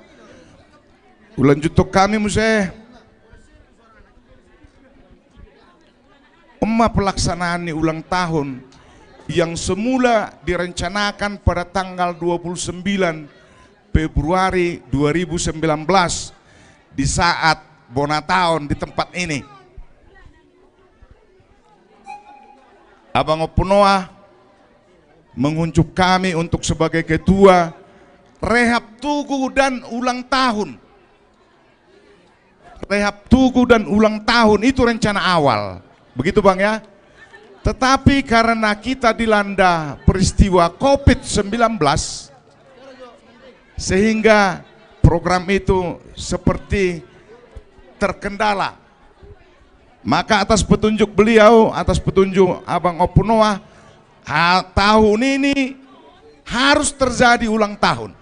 Ulan jutuk kami museh. Pelaksanaan ulang tahun yang semula direncanakan pada tanggal 29 Februari 2019 di saat Bonataon di tempat ini. Abang Opunoa mengunjuk kami untuk sebagai ketua rehab tugu dan ulang tahun. Rehab tugu dan ulang tahun itu rencana awal. Begitu Bang ya. Tetapi karena kita dilanda peristiwa COVID-19 sehingga program itu seperti terkendala. Maka atas petunjuk beliau, atas petunjuk Abang Opunoa, tahun ini harus terjadi ulang tahun.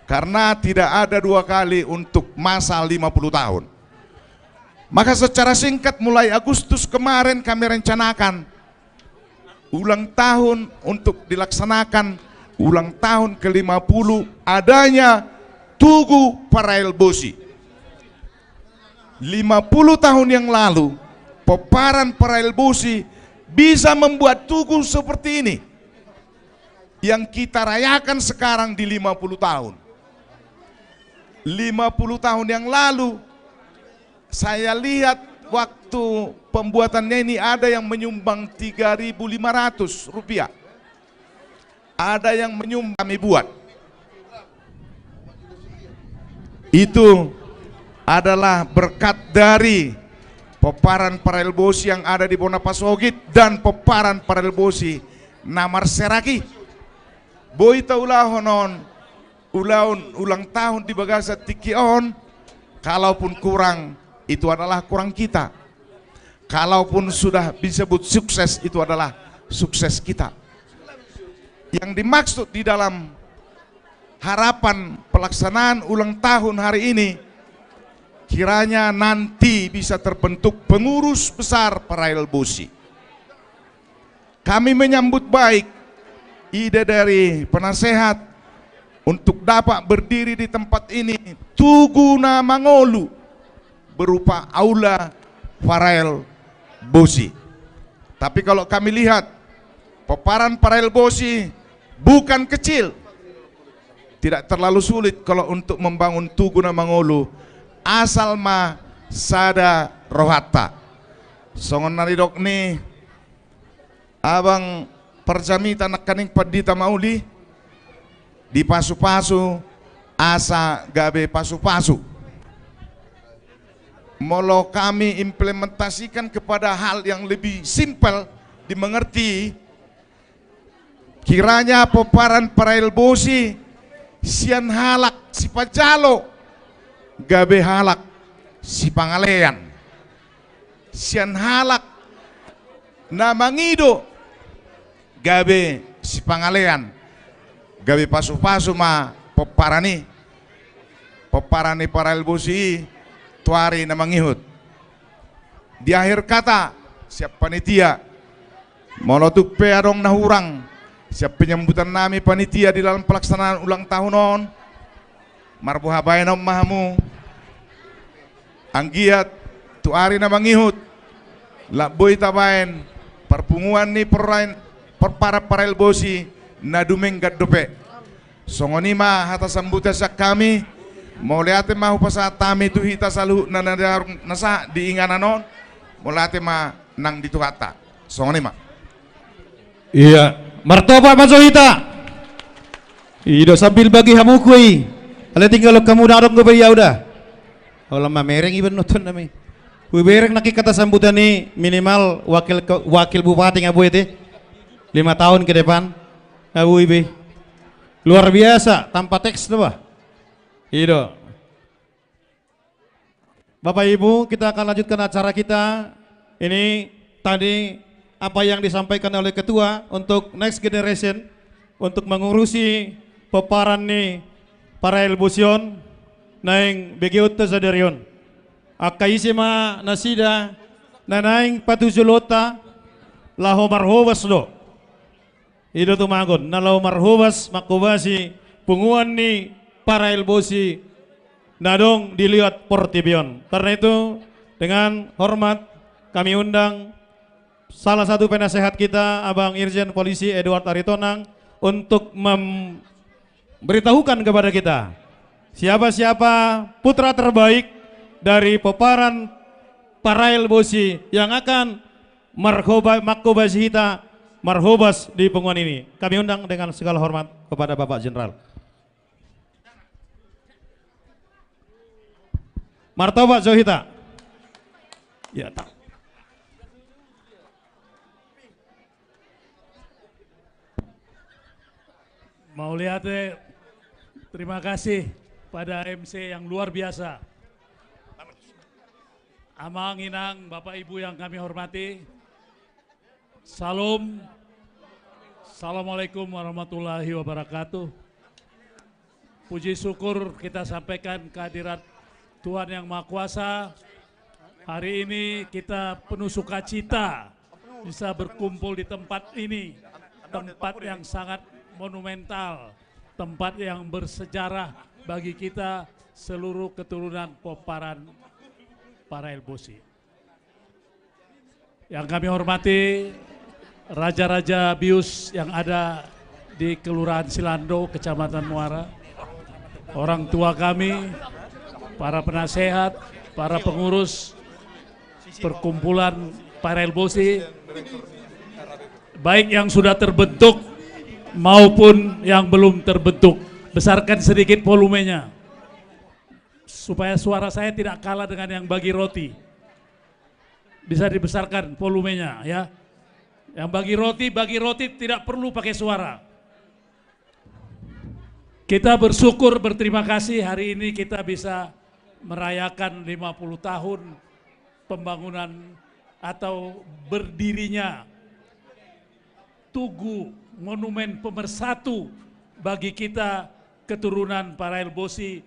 Karena tidak ada 2 kali untuk masa 50 tahun. Maka secara singkat mulai Agustus kemarin kami rencanakan ulang tahun untuk dilaksanakan ulang tahun ke-50 adanya Tugu Parael Bosi. 50 tahun yang lalu peparan Parael Bosi bisa membuat tugu seperti ini yang kita rayakan sekarang di 50 tahun. 50 tahun yang lalu saya lihat waktu pembuatannya ini ada yang menyumbang 3.500 rupiah. Ada yang menyumbang kami buat. Itu adalah berkat dari peparan Parael Bosi yang ada di Bonapasogit dan peparan Parael Bosi Namar Seraki. Boita ulahonon ulang tahun di Bagasa Tikion, kalaupun kurang itu adalah kurang kita. Kalaupun sudah disebut sukses itu adalah sukses kita. Yang dimaksud di dalam harapan pelaksanaan ulang tahun hari ini, kiranya nanti bisa terbentuk pengurus besar Parael Bosi. Kami menyambut baik ide dari penasehat untuk dapat berdiri di tempat ini Tugu na Mangolu berupa aula Parael Bosi. Tapi kalau kami lihat peparan Parael Bosi bukan kecil, tidak terlalu sulit kalau untuk membangun Tugu na Mangolu asal ma sada rohata. Songon naridok ni abang perjamita nakaning padita mauli di pasu-pasu asa gabe pasu-pasu. Molo kami implementasikan kepada hal yang lebih simpel dimengerti, kiranya peparan Parael Bosi sian halak si pajalo gabe halak si pangalean, sian halak na mangido gabe si pangalean, gabe pasu-pasu ma peparani Parael Bosi tuari na mangihut. Di akhir kata siap panitia molotuk pe adong nahurang siap penyambutan nami panitia di dalam pelaksanaan ulang tahun non marbuha bayanom mahamu anggiat tuari na mangihut laboy tabain perpunguan ni para Parael Bosi na dumeng gaddope songonima hata sambuta sa kami Moliate mahu pasatami tu hita salu nanarung nasa diinganan non molate ma nang dituhata songoni ma iya martoba mazohita ido sambil bagi hamukui ale tinggal kamu darong gue ya udah olah mamereng iban nonton nami bereng nakikata sambutan ni minimal wakil bupati ngabu itu 5 tahun ke depan abu ibe luar biasa tanpa teks tuh bah. Ido. Bapak Ibu, kita akan lanjutkan acara kita. Ini tadi apa yang disampaikan oleh ketua untuk next generation untuk mengurusi peparan nih Parael Bosion naing begiut sadarion. Akaisima nasida nanaing patujulota laho marhobas do. Ido tumagon nalau marhobas makubasi punguan nih Parael Bosi nadong dilihat Portibion. Karena itu dengan hormat kami undang salah satu penasehat kita Abang Irjen Polisi Edward Aritonang untuk memberitahukan kepada kita siapa-siapa putra terbaik dari peparan Parael Bosi yang akan makobasihita marhobas di penguan ini. Kami undang dengan segala hormat kepada Bapak Jenderal. Martoba Zohita. Ya tak. Mau lihat terima kasih pada MC yang luar biasa. Amang Inang, Bapak Ibu yang kami hormati. Salam. Assalamualaikum warahmatullahi wabarakatuh. Puji syukur kita sampaikan kehadirat Tuhan Yang Maha Kuasa. Hari ini kita penuh sukacita bisa berkumpul di tempat ini. Tempat yang sangat monumental, tempat yang bersejarah bagi kita seluruh keturunan peparan Parael Bosi. Yang kami hormati raja-raja bius yang ada di Kelurahan Silando, Kecamatan Muara, orang tua kami, para penasehat, para pengurus perkumpulan Parael Bosi, baik yang sudah terbentuk maupun yang belum terbentuk. Besarkan sedikit volumenya supaya suara saya tidak kalah dengan yang bagi roti. Bisa dibesarkan volumenya ya. Yang bagi roti tidak perlu pakai suara. Kita bersyukur, berterima kasih hari ini kita bisa merayakan 50 tahun pembangunan atau berdirinya Tugu Monumen Pemersatu bagi kita keturunan Parael Bosi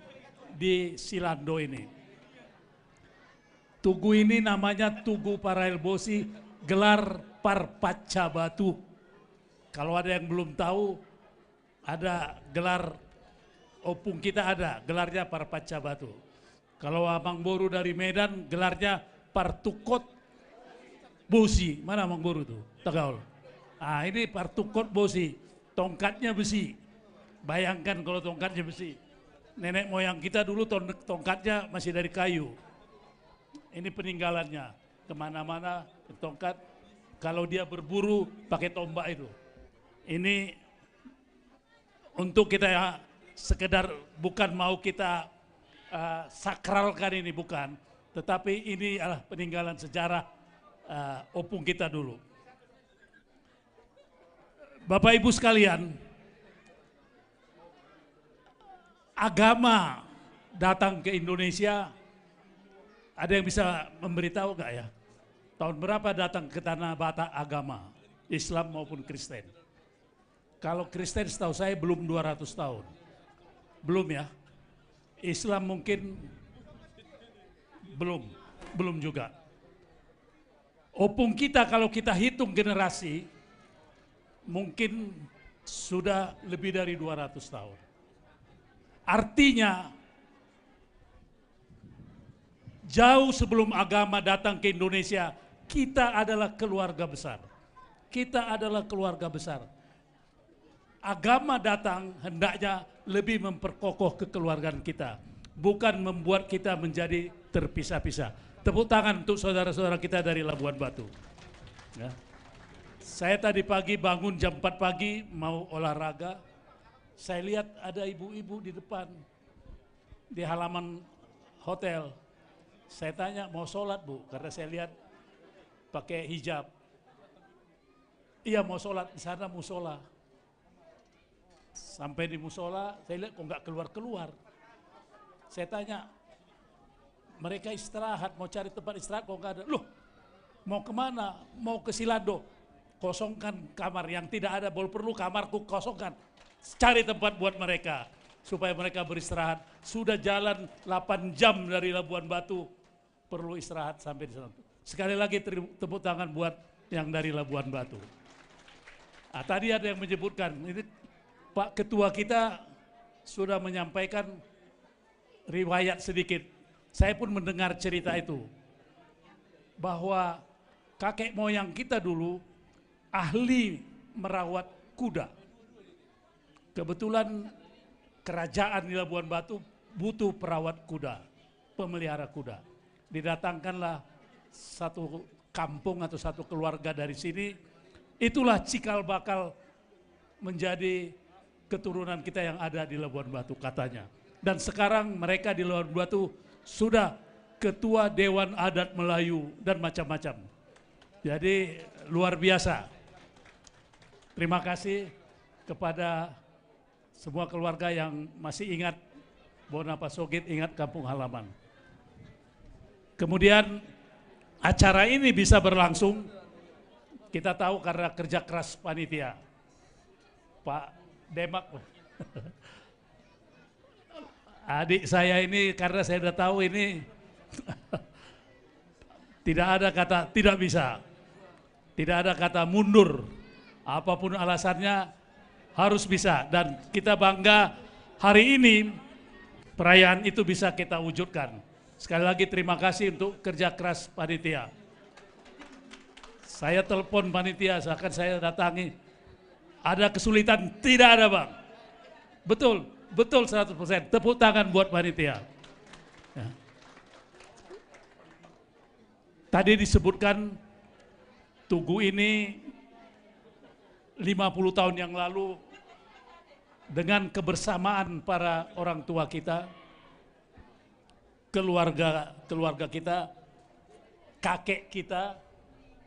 di Silando ini. Tugu ini namanya Tugu Parael Bosi, gelar Parpaca Batu. Kalau ada yang belum tahu, ada gelar opung kita ada, gelarnya Parpaca Batu. Kalau Abang Boru dari Medan, gelarnya Partukot Bosi, mana Mang Boru tuh? Tegaul. Ah ini partukot bosi, tongkatnya besi. Bayangkan kalau tongkatnya besi. Nenek moyang kita dulu tongkatnya masih dari kayu. Ini peninggalannya. Kemana-mana tongkat, kalau dia berburu pakai tombak itu. Ini untuk kita ya, sekedar bukan mau kita sakralkan ini, bukan. Tetapi ini adalah peninggalan sejarah opung kita dulu. Bapak Ibu sekalian, agama datang ke Indonesia, ada yang bisa memberitahu nggak ya? Tahun berapa datang ke tanah Batak agama, Islam maupun Kristen? Kalau Kristen setahu saya belum 200 tahun. Belum ya? Islam mungkin belum juga. Opung kita kalau kita hitung generasi, mungkin sudah lebih dari 200 tahun. Artinya, jauh sebelum agama datang ke Indonesia, kita adalah keluarga besar. Kita adalah keluarga besar. Agama datang hendaknya lebih memperkokoh kekeluargaan kita, bukan membuat kita menjadi terpisah-pisah. Tepuk tangan untuk saudara-saudara kita dari Labuan Batu. Ya. Saya tadi pagi bangun jam 4 pagi mau olahraga, saya lihat ada ibu-ibu di depan, di halaman hotel. Saya tanya mau sholat Bu, karena saya lihat pakai hijab. Iya mau sholat, di sana musola. Sampai di musola, saya lihat kok nggak keluar-keluar. Saya tanya, mereka istirahat, mau cari tempat istirahat kok nggak ada. Loh, mau kemana? Mau ke Silado. Kosongkan kamar yang tidak ada, boleh perlu kamarku kosongkan. Cari tempat buat mereka, supaya mereka beristirahat. Sudah jalan 8 jam dari Labuan Batu, perlu istirahat sampai di sana. Sekali lagi tepuk tangan buat yang dari Labuan Batu. Nah, tadi ada yang menyebutkan, ini Pak Ketua kita sudah menyampaikan riwayat sedikit. Saya pun mendengar cerita itu, bahwa kakek moyang kita dulu ahli merawat kuda. Kebetulan kerajaan di Labuan Batu butuh perawat kuda, pemelihara kuda. Didatangkanlah satu kampung atau satu keluarga dari sini. Itulah cikal bakal menjadi keturunan kita yang ada di Labuan Batu katanya. Dan sekarang mereka di Labuan Batu sudah ketua Dewan Adat Melayu dan macam-macam. Jadi luar biasa. Terima kasih kepada semua keluarga yang masih ingat Bona Pasogit, ingat kampung halaman. Kemudian acara ini bisa berlangsung, kita tahu karena kerja keras panitia. Pak Demak, adik saya ini karena saya sudah tahu ini tidak ada kata tidak bisa, tidak ada kata mundur. Apapun alasannya harus bisa, dan kita bangga hari ini perayaan itu bisa kita wujudkan. Sekali lagi terima kasih untuk kerja keras panitia. Saya telepon panitia, seakan saya datangi. Ada kesulitan? Tidak ada Bang. Betul, betul 100%. Tepuk tangan buat panitia. Ya. Tadi disebutkan Tugu ini 50 tahun yang lalu dengan kebersamaan para orang tua kita, keluarga kita, kakek kita,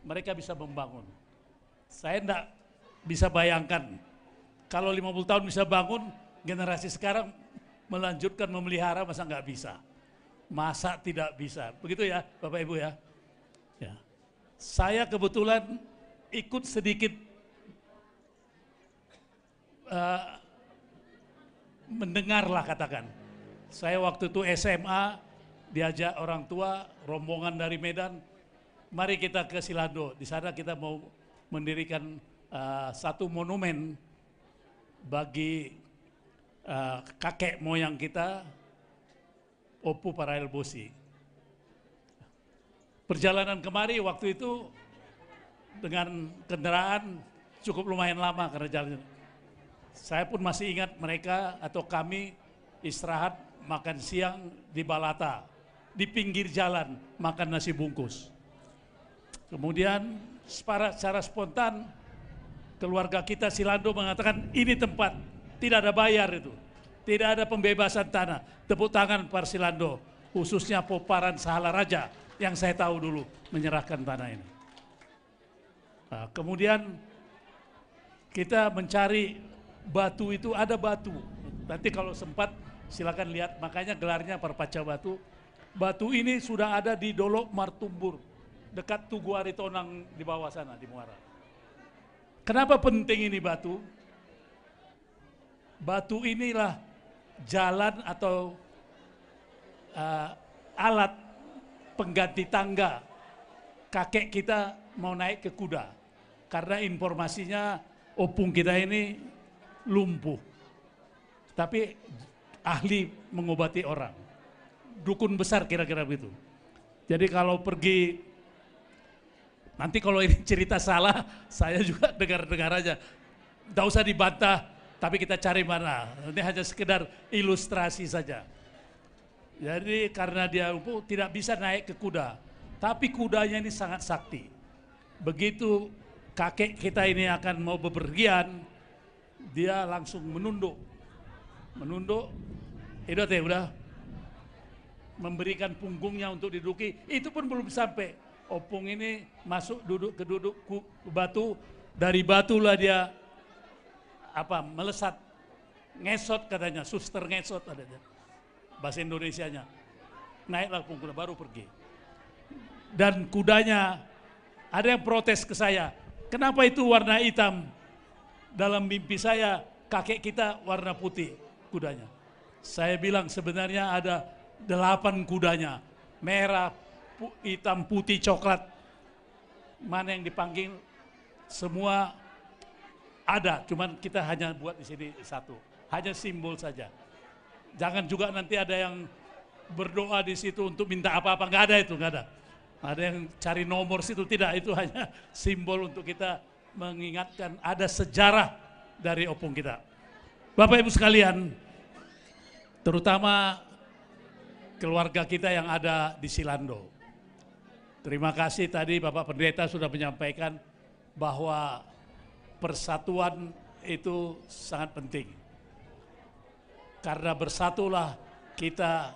mereka bisa membangun. Saya enggak bisa bayangkan kalau 50 tahun bisa bangun, generasi sekarang melanjutkan memelihara masa enggak bisa. Masa tidak bisa. Begitu ya Bapak Ibu ya. Ya. Saya kebetulan ikut sedikit mendengarlah katakan. Saya waktu itu SMA diajak orang tua, rombongan dari Medan, mari kita ke Silado. Di sana kita mau mendirikan satu monumen bagi kakek moyang kita, Opu Parael Bosi. Perjalanan kemari waktu itu dengan kendaraan cukup lumayan lama karena jalannya. Saya pun masih ingat mereka atau kami istirahat makan siang di Balata, di pinggir jalan makan nasi bungkus. Kemudian secara spontan keluarga kita Silando mengatakan ini tempat, tidak ada bayar itu, tidak ada pembebasan tanah. Tepuk tangan para Silando, khususnya Poparan Sahala Raja yang saya tahu dulu menyerahkan tanah ini. Nah, kemudian kita mencari batu itu, ada batu. Nanti kalau sempat silakan lihat, makanya gelarnya Perpaca Batu. Batu ini sudah ada di Dolok Martumbur, dekat Tugu Aritonang di bawah sana, di Muara. Kenapa penting ini batu? Batu inilah jalan atau alat pengganti tangga kakek kita mau naik ke kuda. Karena informasinya opung kita ini lumpuh. Tapi ahli mengobati orang. Dukun besar kira-kira begitu. Jadi kalau pergi, nanti kalau ini cerita salah, saya juga dengar-dengar aja. Tidak usah dibantah, tapi kita cari mana. Ini hanya sekedar ilustrasi saja. Jadi karena dia lumpuh tidak bisa naik ke kuda. Tapi kudanya ini sangat sakti. Begitu kakek kita ini akan mau bepergian, dia langsung menunduk. Menunduk, itu teh udah memberikan punggungnya untuk diduduki, itu pun belum sampai. Opung ini masuk duduk ke batu, dari batu lah dia melesat, ngesot katanya, suster ngesot adanya, bahasa Indonesianya. Naiklah punggungnya baru pergi. Dan kudanya, ada yang protes ke saya, kenapa itu warna hitam? Dalam mimpi saya, kakek kita warna putih kudanya. Saya bilang sebenarnya ada 8 kudanya, merah, hitam, putih, coklat. Mana yang dipanggil semua ada, cuman kita hanya buat di sini satu, hanya simbol saja. Jangan juga nanti ada yang berdoa di situ untuk minta apa-apa, nggak ada itu, nggak ada. Ada yang cari nomor situ, tidak, itu hanya simbol untuk kita mengingatkan ada sejarah dari opung kita. Bapak Ibu sekalian, terutama keluarga kita yang ada di Silando. Terima kasih tadi Bapak Pendeta sudah menyampaikan bahwa persatuan itu sangat penting. Karena bersatulah kita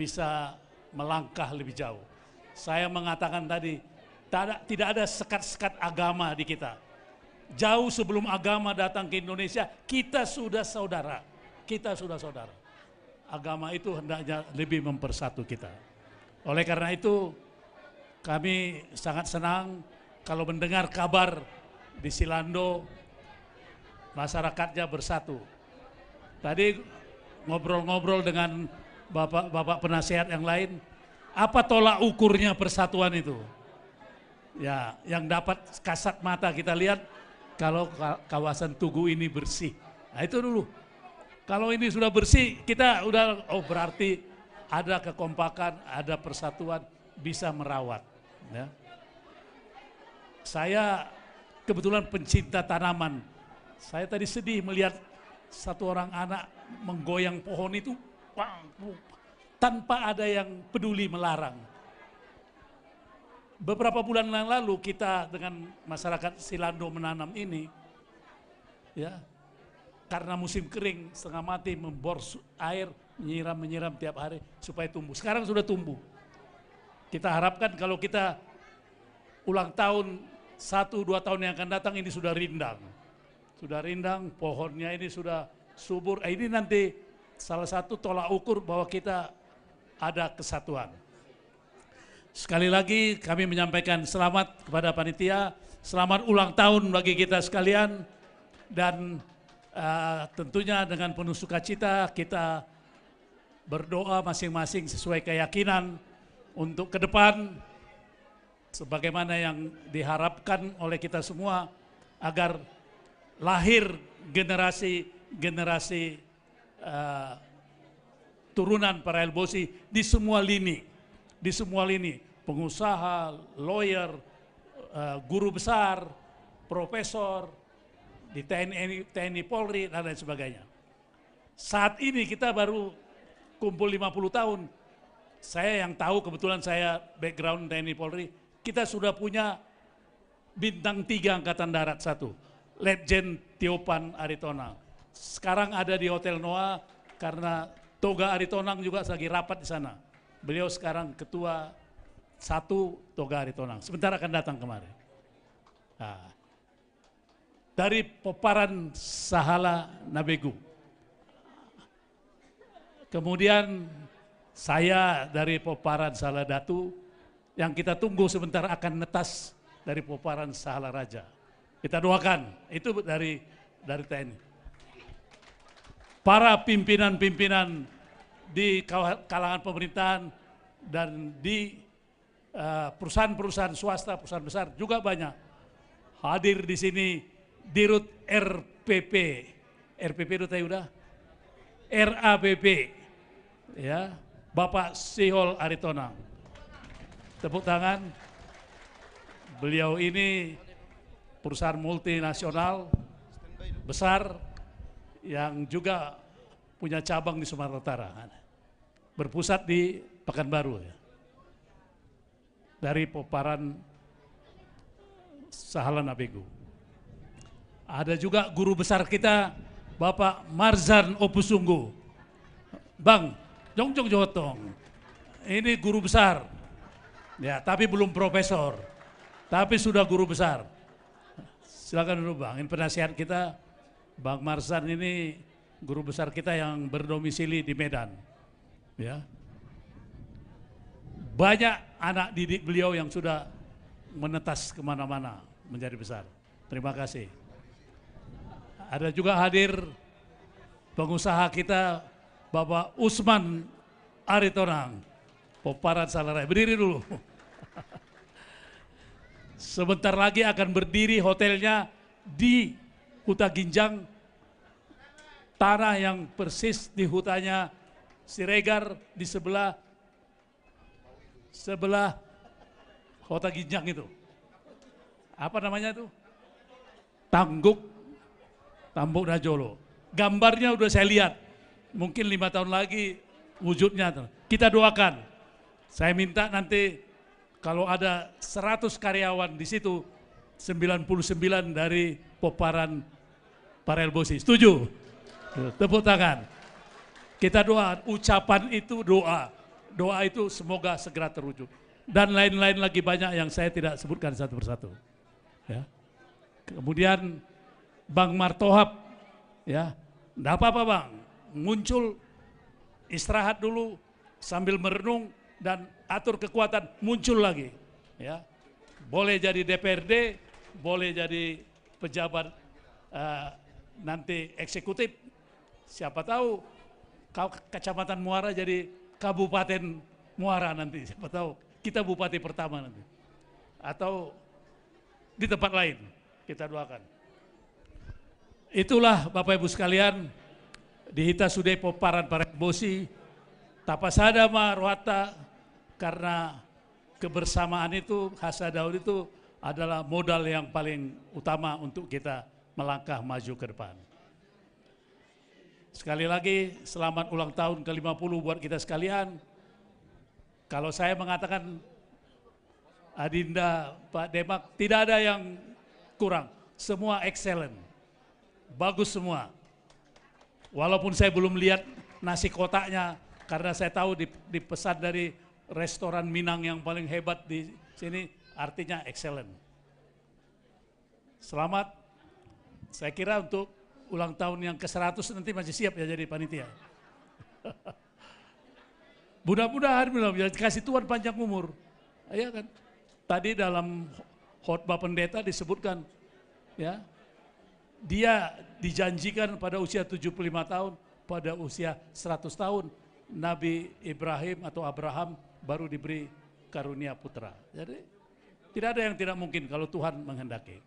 bisa melangkah lebih jauh. Saya mengatakan tadi, tidak ada sekat-sekat agama di kita. Jauh sebelum agama datang ke Indonesia, kita sudah saudara. Kita sudah saudara. Agama itu hendaknya lebih mempersatu kita. Oleh karena itu, kami sangat senang kalau mendengar kabar di Silando masyarakatnya bersatu. Tadi ngobrol-ngobrol dengan bapak penasehat yang lain, apa tolak ukurnya persatuan itu? Ya, yang dapat kasat mata kita lihat kalau kawasan Tugu ini bersih. Nah itu dulu. Kalau ini sudah bersih, kita udah, oh berarti ada kekompakan, ada persatuan, bisa merawat. Ya. Saya kebetulan pencinta tanaman. Saya tadi sedih melihat satu orang anak menggoyang pohon itu tanpa ada yang peduli melarang. Beberapa bulan yang lalu kita dengan masyarakat Silando menanam ini, ya. Karena musim kering, setengah mati membor air, menyiram tiap hari supaya tumbuh. Sekarang sudah tumbuh. Kita harapkan kalau kita ulang tahun 1-2 tahun yang akan datang ini sudah rindang. Sudah rindang, pohonnya ini sudah subur. Ini nanti salah satu tolak ukur bahwa kita ada kesatuan. Sekali lagi kami menyampaikan selamat kepada panitia, selamat ulang tahun bagi kita sekalian. Dan tentunya dengan penuh sukacita kita berdoa masing-masing sesuai keyakinan untuk ke depan sebagaimana yang diharapkan oleh kita semua agar lahir generasi turunan para Elbosi di semua lini, pengusaha, lawyer, guru besar, profesor di TNI Polri dan lain sebagainya. Saat ini kita baru kumpul 50 tahun. Saya yang tahu, kebetulan saya background TNI Polri, kita sudah punya bintang 3 Angkatan Darat 1, Letjen Tiopan Aritonang. Sekarang ada di Hotel Noah karena Toga Aritonang juga lagi rapat di sana. Beliau sekarang ketua 1 Toga Aritonang. Sebentar akan datang kemarin. Nah, dari Poparan Sahala Nabegu. Kemudian saya dari Poparan Sahala Datu, yang kita tunggu sebentar akan netas dari Poparan Sahala Raja. Kita doakan, itu dari TNI. Para pimpinan-pimpinan di kalangan pemerintahan dan di perusahaan-perusahaan swasta, perusahaan besar juga banyak. Hadir di sini Dirut RPP itu tadi udah? RAPP, ya, Bapak Sihol Aritonang. Tepuk tangan. Beliau ini perusahaan multinasional besar yang juga punya cabang di Sumatera Utara, berpusat di Pekanbaru, ya. Dari Poparan Sahala Nabegu. Ada juga guru besar kita, Bapak Marzan Opusunggu. Bang, Jongjong Jotong, ini guru besar, ya, tapi belum profesor, tapi sudah guru besar. Silakan dulu Bang, ini penasihat kita, Bang Marzan ini guru besar kita yang berdomisili di Medan, ya. Banyak anak didik beliau yang sudah menetas kemana-mana menjadi besar. Terima kasih. Ada juga hadir pengusaha kita Bapak Usman Aritonang, Poparan Sahala Raja. Berdiri dulu. Sebentar lagi akan berdiri hotelnya di Huta Ginjang, tanah yang persis di hutannya Siregar di sebelah Huta Ginjang itu. Apa namanya itu? Tambuk Najolo. Gambarnya udah saya lihat. Mungkin 5 tahun lagi wujudnya. Kita doakan. Saya minta nanti kalau ada 100 karyawan di situ, 99 dari Poparan Parelbosi. Setuju? Tepuk tangan. Kita doa, ucapan itu doa. Doa itu semoga segera terwujud. Dan lain-lain lagi banyak yang saya tidak sebutkan satu persatu. Ya. Kemudian Bang Martohap, ya, enggak apa-apa Bang, muncul, istirahat dulu sambil merenung dan atur kekuatan, muncul lagi, ya. Boleh jadi DPRD, boleh jadi pejabat nanti eksekutif, siapa tahu Kecamatan Muara jadi Kabupaten Muara nanti, siapa tahu kita bupati pertama nanti, atau di tempat lain, kita doakan. Itulah Bapak Ibu sekalian, di Hita Sudai Poparan Parelbosi, Tapasada Marwata, karena kebersamaan itu, Hasadaul itu adalah modal yang paling utama untuk kita melangkah maju ke depan. Sekali lagi, selamat ulang tahun ke-50 buat kita sekalian. Kalau saya mengatakan Adinda, Pak Demak, tidak ada yang kurang, semua excellent. Bagus semua. Walaupun saya belum lihat nasi kotaknya, karena saya tahu dipesan dari restoran Minang yang paling hebat di sini, artinya excellent. Selamat. Saya kira untuk ulang tahun yang ke-100 nanti masih siap ya jadi panitia. Mudah-mudahan kasih Tuhan panjang umur. Ya kan? Tadi dalam khotbah pendeta disebutkan, ya, dia dijanjikan pada usia 75 tahun, pada usia 100 tahun, Nabi Ibrahim atau Abraham baru diberi karunia putra. Jadi tidak ada yang tidak mungkin kalau Tuhan menghendaki.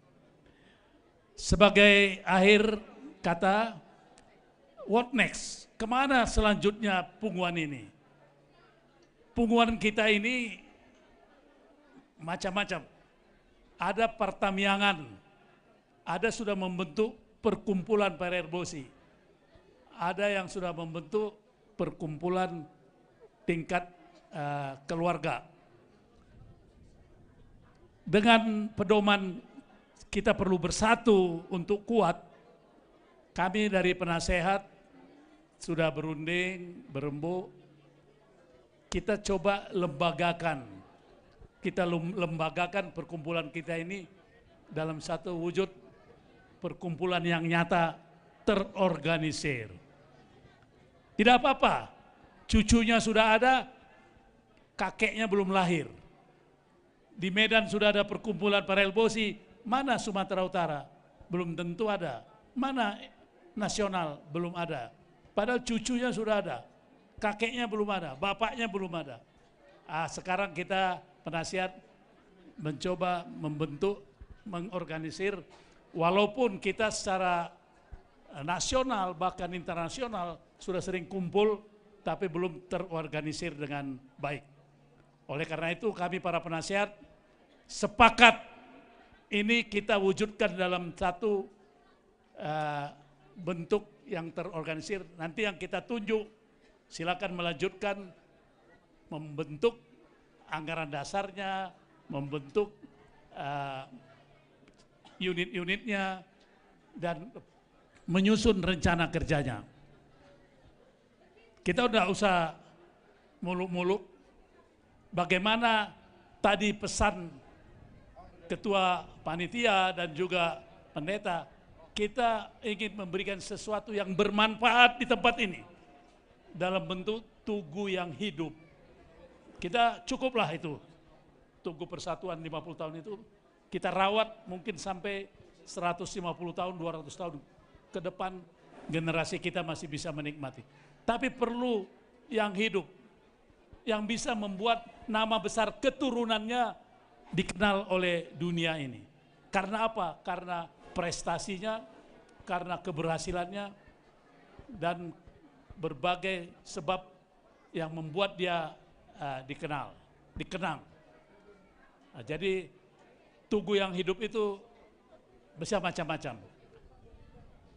Sebagai akhir kata, what next? Kemana selanjutnya Pungguan ini? Pungguan kita ini macam-macam. ada Pertamiangan, ada sudah membentuk perkumpulan Pererbosi, ada yang sudah membentuk perkumpulan tingkat keluarga. Dengan pedoman kita perlu bersatu untuk kuat, kami dari penasehat sudah berunding, berembuk, kita coba lembagakan perkumpulan kita ini dalam satu wujud perkumpulan yang nyata, terorganisir. Tidak apa-apa, cucunya sudah ada, kakeknya belum lahir. Di Medan sudah ada perkumpulan Perelbosi, mana Sumatera Utara? Belum tentu ada. Mana nasional? Belum ada. Padahal cucunya sudah ada, kakeknya belum ada, bapaknya belum ada. Sekarang kita penasihat mencoba membentuk, mengorganisir, walaupun kita secara nasional bahkan internasional sudah sering kumpul, tapi belum terorganisir dengan baik. Oleh karena itu kami para penasihat sepakat ini kita wujudkan dalam satu bentuk yang terorganisir. Nanti yang kita tunjuk, silakan melanjutkan membentuk anggaran dasarnya, membentuk unit-unitnya, dan menyusun rencana kerjanya. Kita udah usah muluk-muluk. Bagaimana tadi pesan ketua panitia dan juga pendeta, kita ingin memberikan sesuatu yang bermanfaat di tempat ini dalam bentuk tugu yang hidup. Kita cukuplah itu, Tugu Persatuan 50 tahun itu, kita rawat mungkin sampai 150 tahun, 200 tahun ke depan, generasi kita masih bisa menikmati. Tapi perlu yang hidup, yang bisa membuat nama besar keturunannya dikenal oleh dunia ini. Karena apa? Karena prestasinya, karena keberhasilannya, dan berbagai sebab yang membuat dia dikenang. Jadi tugu yang hidup itu bisa macam-macam.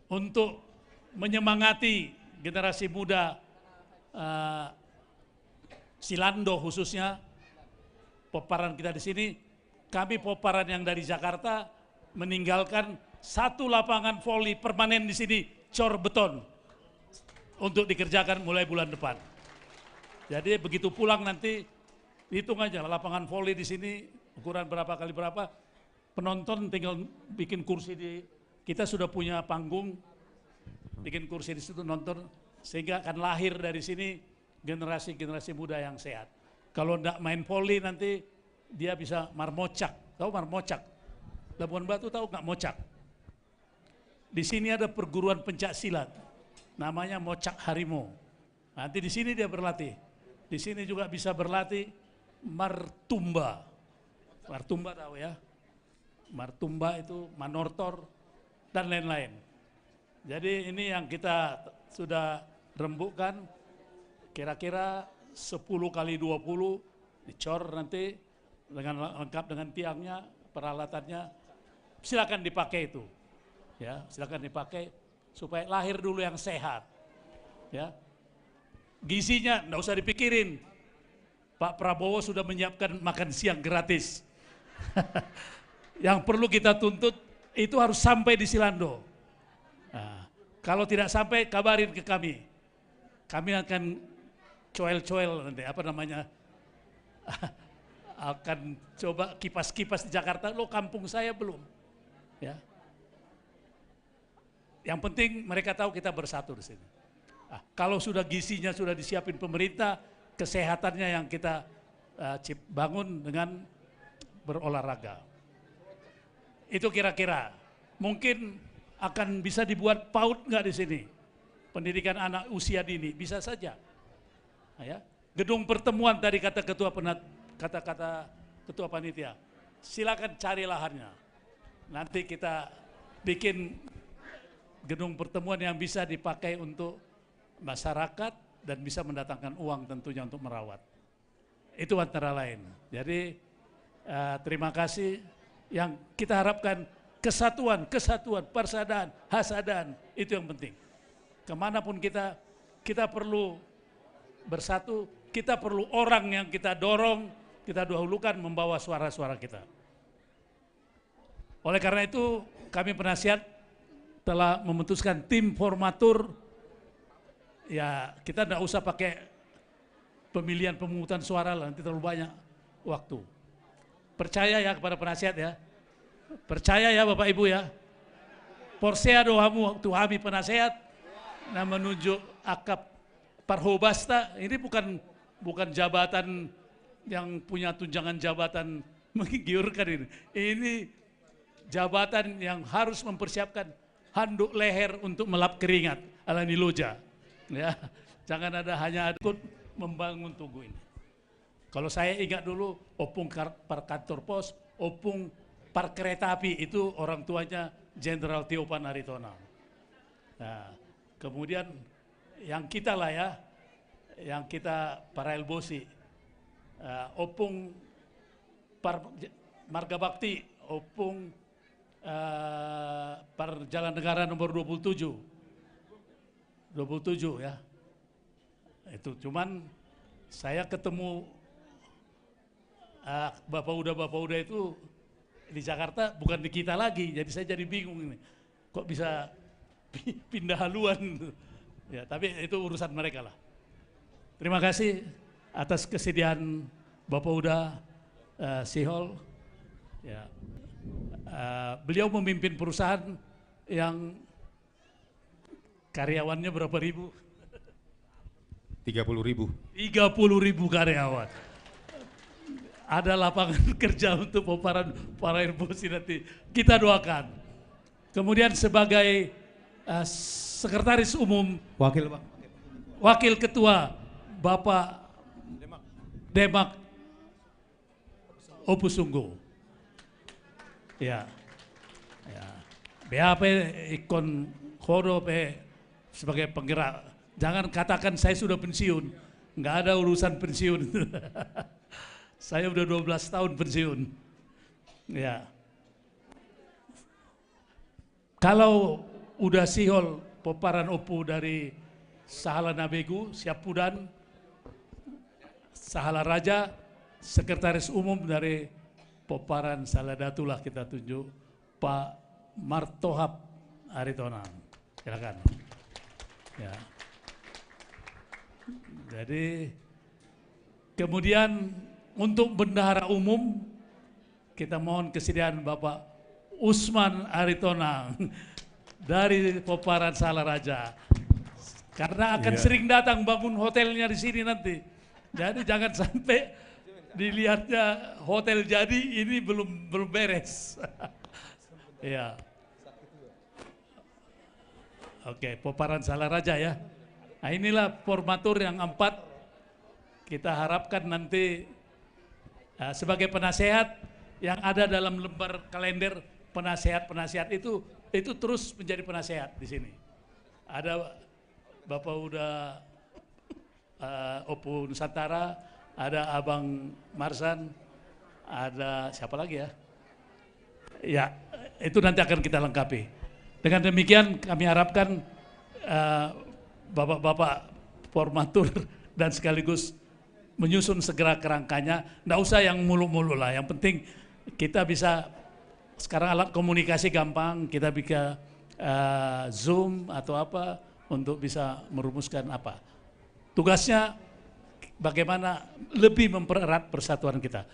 Untuk menyemangati generasi muda Silando khususnya, poparan kita di sini, kami poparan yang dari Jakarta meninggalkan satu lapangan voli permanen di sini, cor beton, untuk dikerjakan mulai bulan depan. Jadi begitu pulang nanti hitung aja lapangan voli di sini ukuran berapa kali berapa, penonton tinggal bikin kursi kita sudah punya panggung, bikin kursi di situ nonton, sehingga akan lahir dari sini generasi muda yang sehat. Kalau enggak main voli nanti dia bisa marmocak. Tahu marmocak? Labuan Batu tahu nggak mocak? Di sini ada perguruan pencak silat, namanya Mocak Harimau. Nanti di sini dia berlatih. Di sini juga bisa berlatih martumba. Martumba tahu ya? Martumba itu manortor dan lain-lain. Jadi ini yang kita sudah rembukkan, kira-kira 10 kali 20 dicor nanti dengan lengkap dengan tiangnya, peralatannya. Silakan dipakai itu. Ya, silakan dipakai supaya lahir dulu yang sehat. Ya. Gizinya enggak usah dipikirin. Pak Prabowo sudah menyiapkan makan siang gratis. Yang perlu kita tuntut itu harus sampai di Silando. Nah, kalau tidak sampai kabarin ke kami. Kami akan coel-coel nanti apa namanya? Akan coba kipas-kipas di Jakarta. Lo kampung saya belum. Ya. Yang penting mereka tahu kita bersatu di sini. Nah, kalau sudah gizinya sudah disiapin pemerintah, kesehatannya yang kita bangun dengan berolahraga. Itu kira-kira. Mungkin akan bisa dibuat PAUD nggak di sini? Pendidikan anak usia dini, bisa saja. Nah, ya. Gedung pertemuan tadi kata ketua panitia. Silakan cari lahannya. Nanti kita bikin gedung pertemuan yang bisa dipakai untuk masyarakat dan bisa mendatangkan uang tentunya untuk merawat. Itu antara lain. Jadi terima kasih yang kita harapkan kesatuan, persaudaraan, hasadaan, itu yang penting. Kemanapun kita perlu bersatu, kita perlu orang yang kita dorong, kita dahulukan membawa suara-suara kita. Oleh karena itu kami penasihat telah memutuskan tim formatur, ya kita tidak usah pakai pemilihan pemungutan suara lah, nanti terlalu banyak waktu. Percaya ya kepada penasihat ya, percaya ya Bapak Ibu ya. Porsea doamu tuhami penasihat, nah menunjuk akap parhobasta, ini bukan jabatan yang punya tunjangan jabatan menggiurkan ini. Ini jabatan yang harus mempersiapkan handuk leher untuk melap keringat ala Niloja. Ya, jangan hanya ikut membangun tugu ini. Kalau saya ingat dulu, opung par kantor pos, opung par kereta api, itu orang tuanya Jenderal Tiopan Aritonang. Nah, kemudian yang kita lah ya, yang kita para Elbosi, opung par Marga Bakti, opung par Jalan Negara nomor 27 ya. Itu cuman saya ketemu Bapak Uda itu di Jakarta, bukan di kita lagi, jadi saya jadi bingung ini. Kok bisa pindah haluan? Ya, tapi itu urusan mereka lah. Terima kasih atas kesediaan Bapak Uda Sihol. Ya. Beliau memimpin perusahaan yang karyawannya berapa ribu? 30.000. 30.000 karyawan. Ada lapangan kerja untuk para Elbosi nanti. Kita doakan. Kemudian sebagai sekretaris umum, wakil ketua Bapak Demak Opusunggu. Ya, BAP ikon Khodo sebagai penggerak. Jangan katakan saya sudah pensiun, nggak ada urusan pensiun. Saya udah 12 tahun pensiun. Ya, kalau udah Sihol Poparan Opu dari Sahala Nabegu, Siapudan, Sahala Raja, sekretaris umum dari Poparan Saladatulah kita tunjuk Pak Martohap Aritonang. Silakan. Ya. Jadi kemudian untuk bendahara umum kita mohon kesediaan Bapak Usman Aritonang dari Poparan Salaraja. Karena akan sering datang bangun hotelnya di sini nanti. Jadi jangan sampai dilihatnya hotel jadi ini belum beres. Ya. Oke, Poparan Salaraja ya. Nah, inilah formatur yang 4. Kita harapkan nanti sebagai penasehat yang ada dalam lembar kalender penasehat-penasehat itu terus menjadi penasehat di sini. Ada Bapak Uda Opu Nusantara, ada Abang Marsan, ada siapa lagi ya? Ya, itu nanti akan kita lengkapi. Dengan demikian kami harapkan bapak-bapak formatur dan sekaligus menyusun segera kerangkanya. Nggak usah yang mulu-mulu lah, yang penting kita bisa, sekarang alat komunikasi gampang, kita bisa Zoom atau apa untuk bisa merumuskan apa. Tugasnya bagaimana lebih mempererat persatuan kita.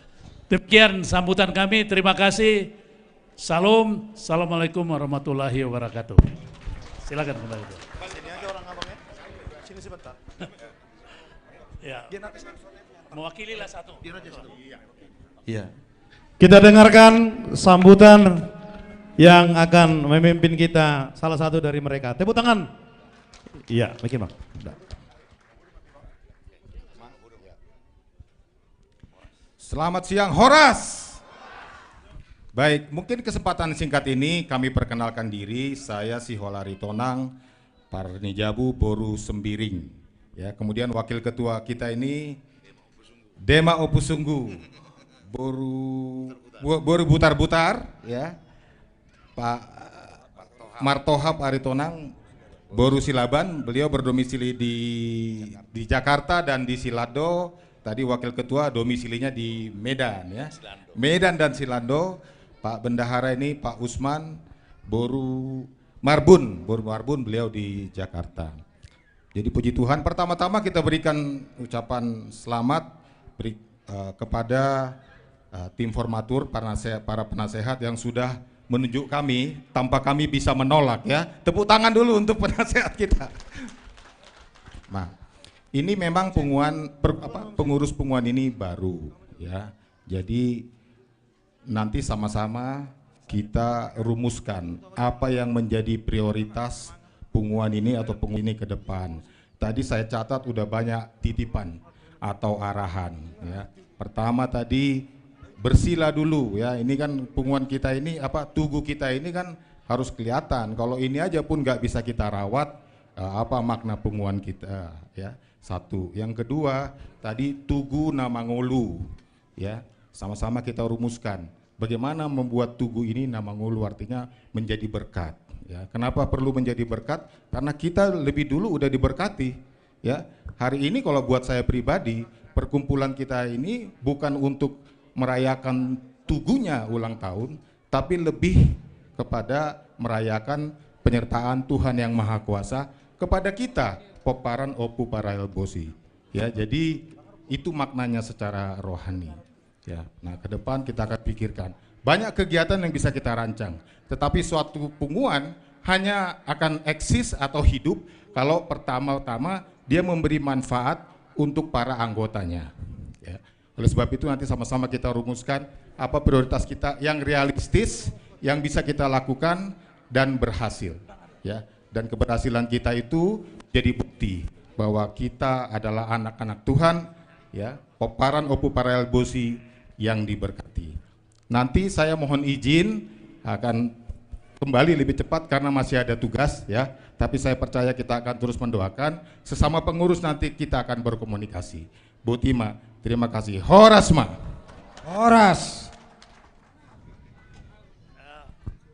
Demikian sambutan kami, terima kasih. Salam, assalamualaikum warahmatullahi wabarakatuh. Silakan kembali. Sini aja orang abangnya. Sini sebentar. Ya. Mewakililah satu. Iya. Kita dengarkan sambutan yang akan memimpin kita, salah satu dari mereka. Tepuk tangan. Iya, Miki Mak. Selamat siang Horas. Baik, mungkin kesempatan singkat ini kami perkenalkan diri. Saya Sihol Aritonang, Parnijabu Boru Sembiring. Ya, kemudian wakil ketua kita ini Dema Opusunggu Boru berputar-putar ya. Pak Martohap Aritonang Boru Silaban, beliau berdomisili di Jakarta dan di Silado. Tadi wakil ketua domisilinya di Medan ya. Medan dan Silando. Pak bendahara ini Pak Usman Boru Marbun beliau di Jakarta. Jadi puji Tuhan, pertama-tama kita berikan ucapan selamat kepada tim formatur, para penasehat yang sudah menunjuk kami tanpa kami bisa menolak ya. Tepuk tangan dulu untuk penasehat kita. Nah, ini memang pengurus punguan ini baru ya. Jadi nanti sama-sama kita rumuskan apa yang menjadi prioritas punguan ini atau punguan ini ke depan. Tadi saya catat udah banyak titipan atau arahan ya. Pertama tadi bersila dulu ya, ini kan punguan kita ini tugu kita ini kan harus kelihatan. Kalau ini aja pun nggak bisa kita rawat, apa makna punguan kita ya. Satu, yang kedua tadi tugu Namangulu ya, sama-sama kita rumuskan bagaimana membuat tugu ini Namangulu artinya menjadi berkat ya. Kenapa perlu menjadi berkat? Karena kita lebih dulu udah diberkati ya. Hari ini kalau buat saya pribadi, perkumpulan kita ini bukan untuk merayakan tugunya ulang tahun, tapi lebih kepada merayakan penyertaan Tuhan yang Maha Kuasa kepada kita, Poparan Opu Parael Bosi. Ya, jadi itu maknanya secara rohani. Ya, nah ke depan kita akan pikirkan banyak kegiatan yang bisa kita rancang, tetapi suatu punguan hanya akan eksis atau hidup kalau pertama-tama dia memberi manfaat untuk para anggotanya. Ya. Oleh sebab itu nanti sama-sama kita rumuskan apa prioritas kita yang realistis, yang bisa kita lakukan dan berhasil. Ya. Dan keberhasilan kita itu jadi bukti bahwa kita adalah anak-anak Tuhan, ya, Poparan Opu Parael Bosi yang diberkati. Nanti saya mohon izin akan kembali lebih cepat karena masih ada tugas ya, tapi saya percaya kita akan terus mendoakan. Sesama pengurus nanti kita akan berkomunikasi. Bu Tima, terima kasih. Horas Ma. Horas.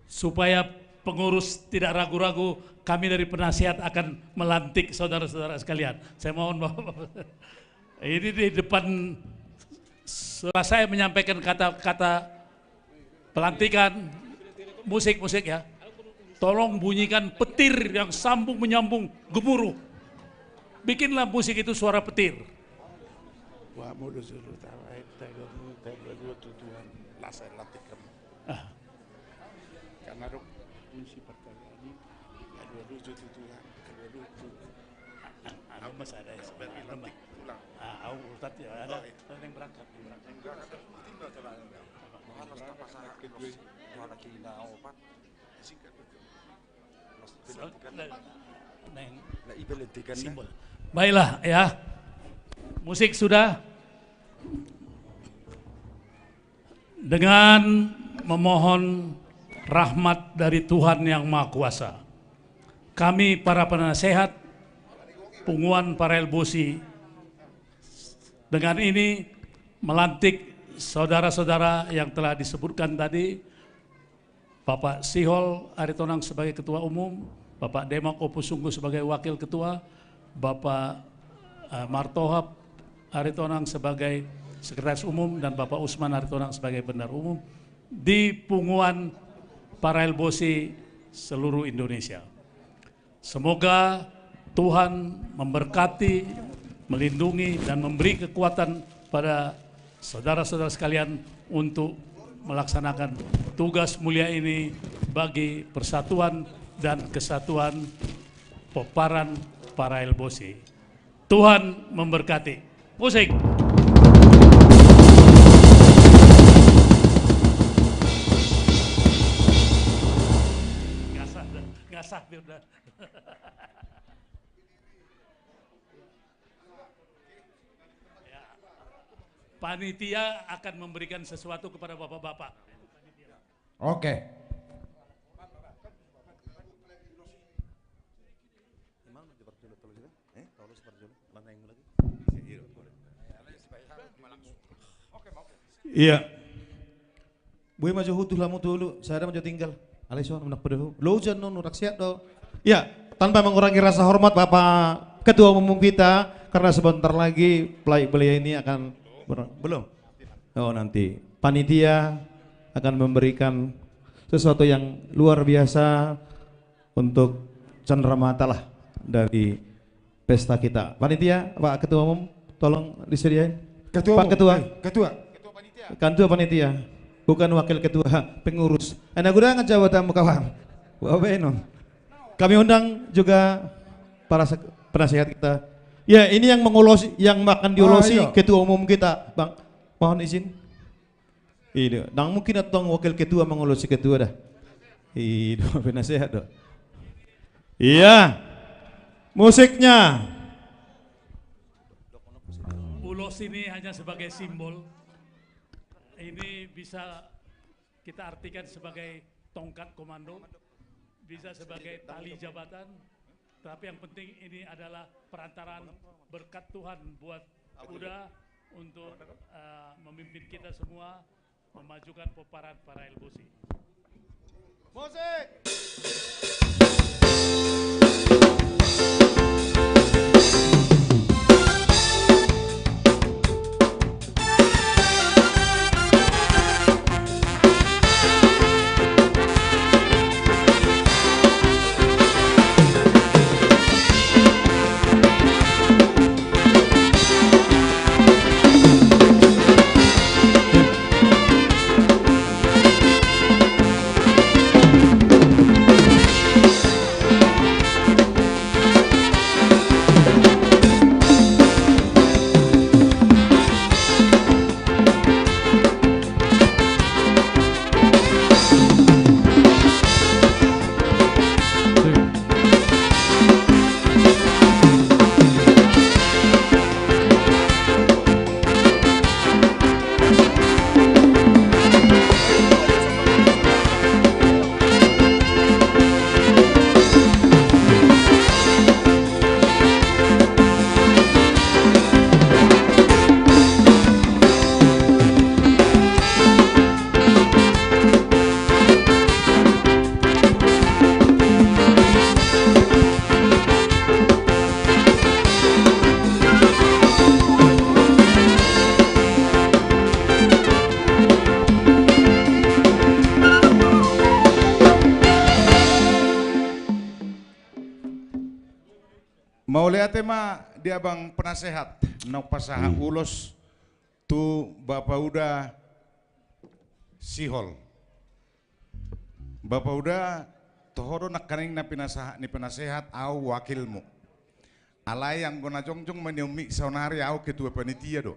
Supaya pengurus tidak ragu-ragu, kami dari penasihat akan melantik saudara-saudara sekalian. Saya mohon Bapak. Ini di depan setelah saya menyampaikan kata-kata pelantikan, musik-musik ya, tolong bunyikan petir yang sambung menyambung gemuruh. Bikinlah musik itu suara petir. Karena kunci pertanyaan ini dua-dua tutuhan, kedua-dua aku masih ada sebagai lemah. Aku tadi ada yang berangkat. Baiklah ya, musik sudah. Dengan memohon rahmat dari Tuhan yang Maha Kuasa, kami para penasehat Punguan Parael Bosi dengan ini melantik saudara-saudara yang telah disebutkan tadi, Bapak Sihol Aritonang sebagai Ketua Umum, Bapak Demak Opu Sungguh sebagai Wakil Ketua, Bapak Martohap Aritonang sebagai Sekretaris Umum, dan Bapak Usman Aritonang sebagai Bendahara Umum di Punguan Parael Bosi seluruh Indonesia. Semoga Tuhan memberkati, melindungi, dan memberi kekuatan pada saudara-saudara sekalian untuk melaksanakan tugas mulia ini bagi persatuan dan kesatuan Poparan Parael Bosi. Tuhan memberkati. Musik. Ngasah udah. Panitia akan memberikan sesuatu kepada bapak-bapak. Oke. Iya. Buy maju hutuh lamu dulu, saya ada maju tinggal. Alison menak pedehu. Lo jangan raksiat do. Ya, tanpa mengurangi rasa hormat Bapak Ketua Umum kita, karena sebentar lagi beliau ini akan belum. Oh nanti panitia akan memberikan sesuatu yang luar biasa untuk cenderamata lah dari pesta kita. Panitia, Pak Ketua Umum, tolong disediain. Pak Ketua. Ketua panitia. Bukan wakil ketua, pengurus. Anak udah ngejawab tamu kawan. Kami undang juga para penasihat kita. Ya, ini yang mengulosi, yang makan diulosi ketua umum kita, Bang. Mohon izin. Ini, nang mungkin atau wakil ketua mengulosi ketua dah. Ini penasihat dah. Iya. Musiknya. Ulos ini hanya sebagai simbol. Ini bisa kita artikan sebagai tongkat komando, bisa sebagai tali jabatan, tapi yang penting ini adalah perantaraan berkat Tuhan buat Uda untuk memimpin kita semua memajukan peparan para Elbosi. Musik! Mau lihat tema dia bang penasehat, nak pasaha ulos tu Bapak udah sihol. Bapak udah tohoro nak kaning na penasehat au wakilmu. Alai yang guna jongjong menyumi saunari au ketua panitia do.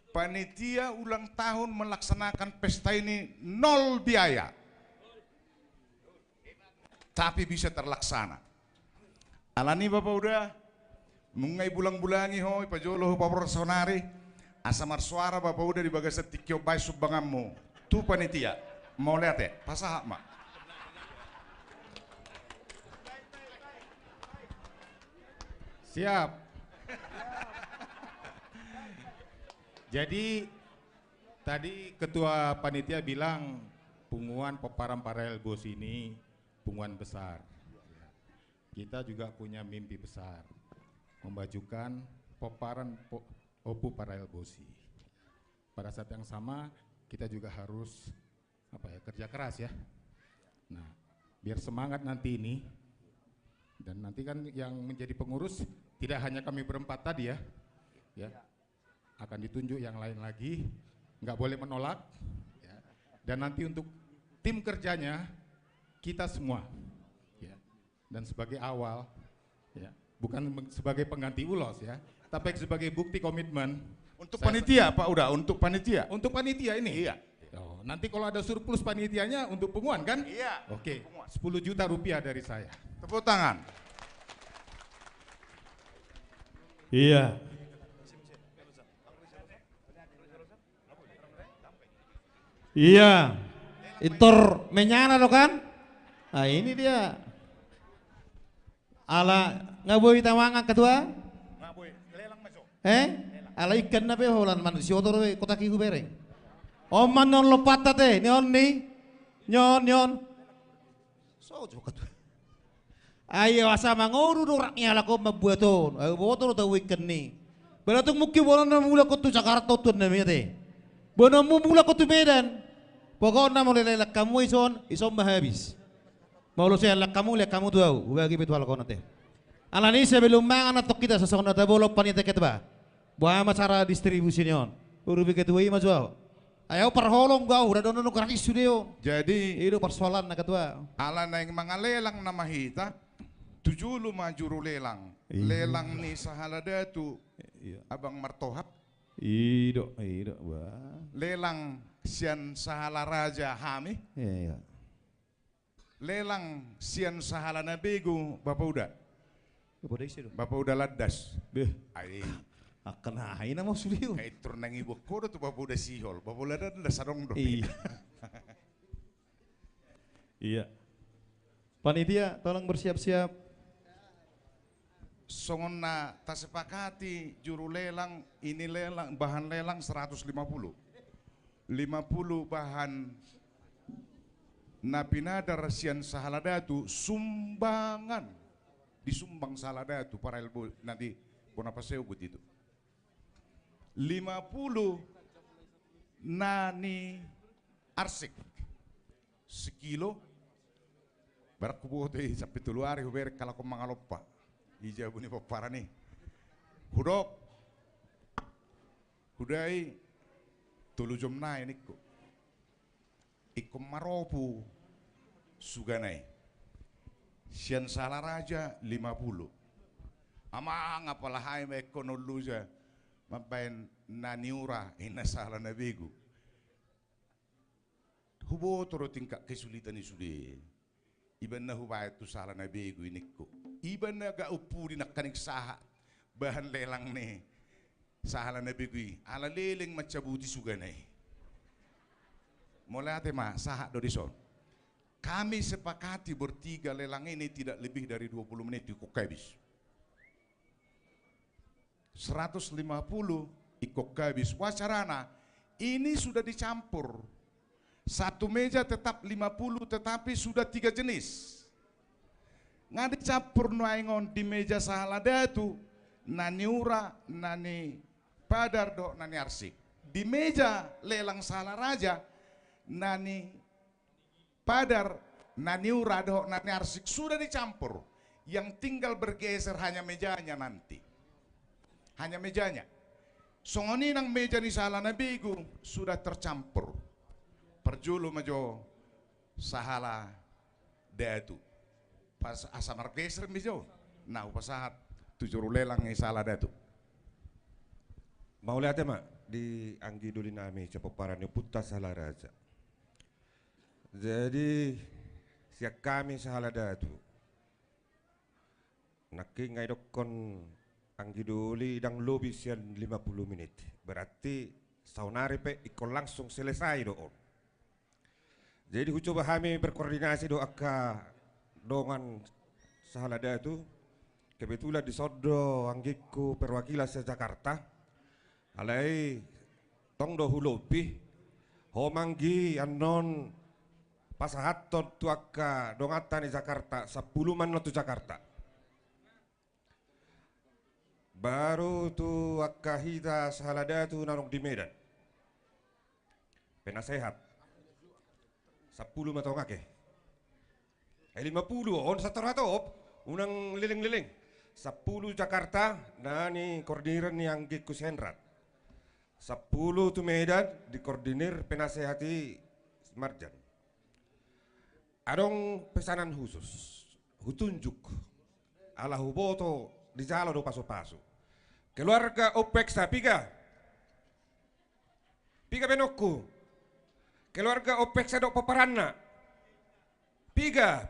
Panitia ulang tahun melaksanakan pesta ini nol biaya. Tapi bisa terlaksana. Alani Bapak udah mungai bulang-bulangi hoi pajolo Bapak sonari asamar suara Bapak udah di bagas tikyo bai subbangammu tu panitia mau lihat ya pasah mak siap. Jadi tadi ketua panitia bilang punguan peparan para Elbos ini punguan besar. Kita juga punya mimpi besar, memajukan peparan Opu para Elbosi. Pada saat yang sama, kita juga harus kerja keras ya. Nah, biar semangat nanti ini, dan nanti kan yang menjadi pengurus tidak hanya kami berempat tadi ya, akan ditunjuk yang lain lagi, nggak boleh menolak. Ya. Dan nanti untuk tim kerjanya kita semua. Dan sebagai awal, ya, bukan sebagai pengganti ulos ya, tapi sebagai bukti komitmen. Untuk panitia Pak udah, untuk panitia. Untuk panitia ini? Iya. Oh, nanti kalau ada surplus panitianya untuk punguan kan? Iya. Oke, 10 juta rupiah dari saya. Tepuk tangan. Iya. Iya. Itor menyana lo kan? Nah ini dia. Ala ngaboy tawangan ketua? Ngaboy, lelang masuk. Ala ikan na pe holan manusia otor kota kiku bereng. Oman non lopat tate, nyon ni. Nyon. So jokat. Ayo asa mangoru raknya lako mabuaton. Ayo boto ta weekend ni. Beratung mukki bono na mula ko tu Jakarta tu na mete. Bono mu mula ko tu Medan. Pokoknya mau lelak kamu ison mahabis. Mau lu saya lelak kamu tu au. Bagi betul kau nanti. Alani sebelum mangan atau kita sesuatu nata bolok panitia kita bah. Buah cara distribusinya on. Urubi ketua ini maju. Ayo perholong gau udah dono gratis studio. Jadi itu persoalan nak ketua. Ala na yang mangalelang na mahita, tujulu majuru lelang. Lelang ni sahalada tu abang martohap. Ido wah. Lelang sian sahala raja hami. Iya. Lelang sian sahala nabegu bapak uda. Bapak uda ladas. Beh. Ai. Akan hain nama studio. Kayak turnang ibu kodo tu bapak udah sihol, bapak udah ada sarong dong. Iya. Iya. Panitia, tolong bersiap-siap. Songona tak sepakati juru lelang ini lelang bahan lelang 150. 50 bahan napinada rasian sahaladatu sumbangan disumbang sahaladatu para ilmu nanti kenapa saya ubut itu. 50 nani arsik sekilo barak kubuh teh sampai tulu hari huber kalau kau mangalopa ija buni papara nih hudok hudai tulu jom nai nikku ikum maropu suganai sian salah raja 50 amang apalah hai mekonoluja mampain naniura ina salah nabigu hubo toro tingkat kesulitan isude iban na hubayat tu salah nabigu inikku iban na ga upu di nakanik saha bahan lelang ne salah nabigu ala leleng macabuti suganay mulai tema saha dodison kami sepakati bertiga lelang ini tidak lebih dari 20 menit ikut habis 150 ikut habis wacarana ini sudah dicampur satu meja tetap 50 tetapi sudah 3 jenis nggak dicampur nuaingon di meja sahalada itu nani ura nani padar do nani arsik di meja lelang salah raja nani padar nani ura do nani arsik sudah dicampur yang tinggal bergeser hanya mejanya nanti hanya mejanya. Songoni nang meja ni salah nabigu sudah tercampur. Perjulu majo sahala datu. Pas asa margeser mijo. Nah upasahat tujuru lelang ni salah datu. Mau lihat ya mak di anggi duli nami cepoparan puta salah raja. Jadi siak kami salah datu. Naki ngai dokon anggi duli idang lobi sian 50 menit. Berarti saunari pe ikon langsung selesai doon. Jadi ku coba kami berkoordinasi do akka dengan sahalada itu. Kebetulan di sodo anggiku perwakilan se Jakarta. Alai tong do hulopi homanggi anon pasahaton tu akka dongatan di Jakarta 10 man tu Jakarta. Baru tu akahita sahalada tu nanong di Medan. Penasehat 10 matong ake. 50 on satu ratop unang liling-liling. 10 Jakarta nani koordinir ni anggi kusenrat. 10 tu Medan dikoordinir penasehati Marjan. Adong pesanan khusus. Hutunjuk ala huboto di jalo do paso-paso. Keluarga OPEC sa piga benokku. Keluarga OPEC sa do paparanna. Piga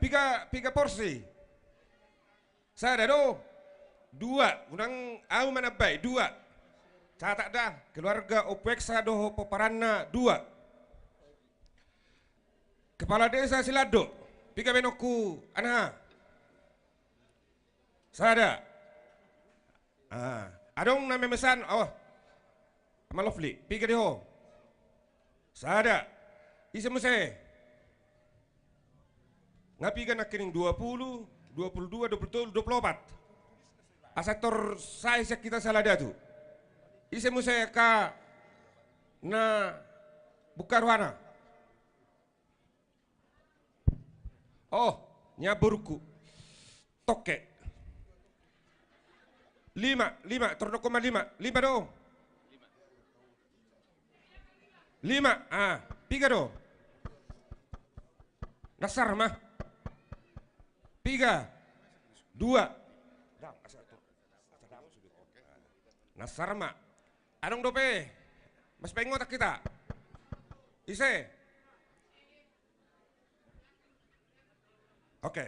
porsi. Sada do 2, unang au manabay 2. Catat dah, keluarga OPEC sa do paparanna 2. Kepala desa Silado, piga benokku ana. Sada. Adong na memesan, oh, ama lovely, piga diho. Sada. Isa mo saya. Ngapi kan nakining 20, 22, 23, 24. Asektor saya kita salah datu. Isa mo saya ka na bukarwana. Oh, nyaburku. Toke. 5, torno koma 5 dong. 5, piga dong. Nasar mah. 3, 2. Nasar mah. Anong dope? Mas pengot kita. Ise. Oke.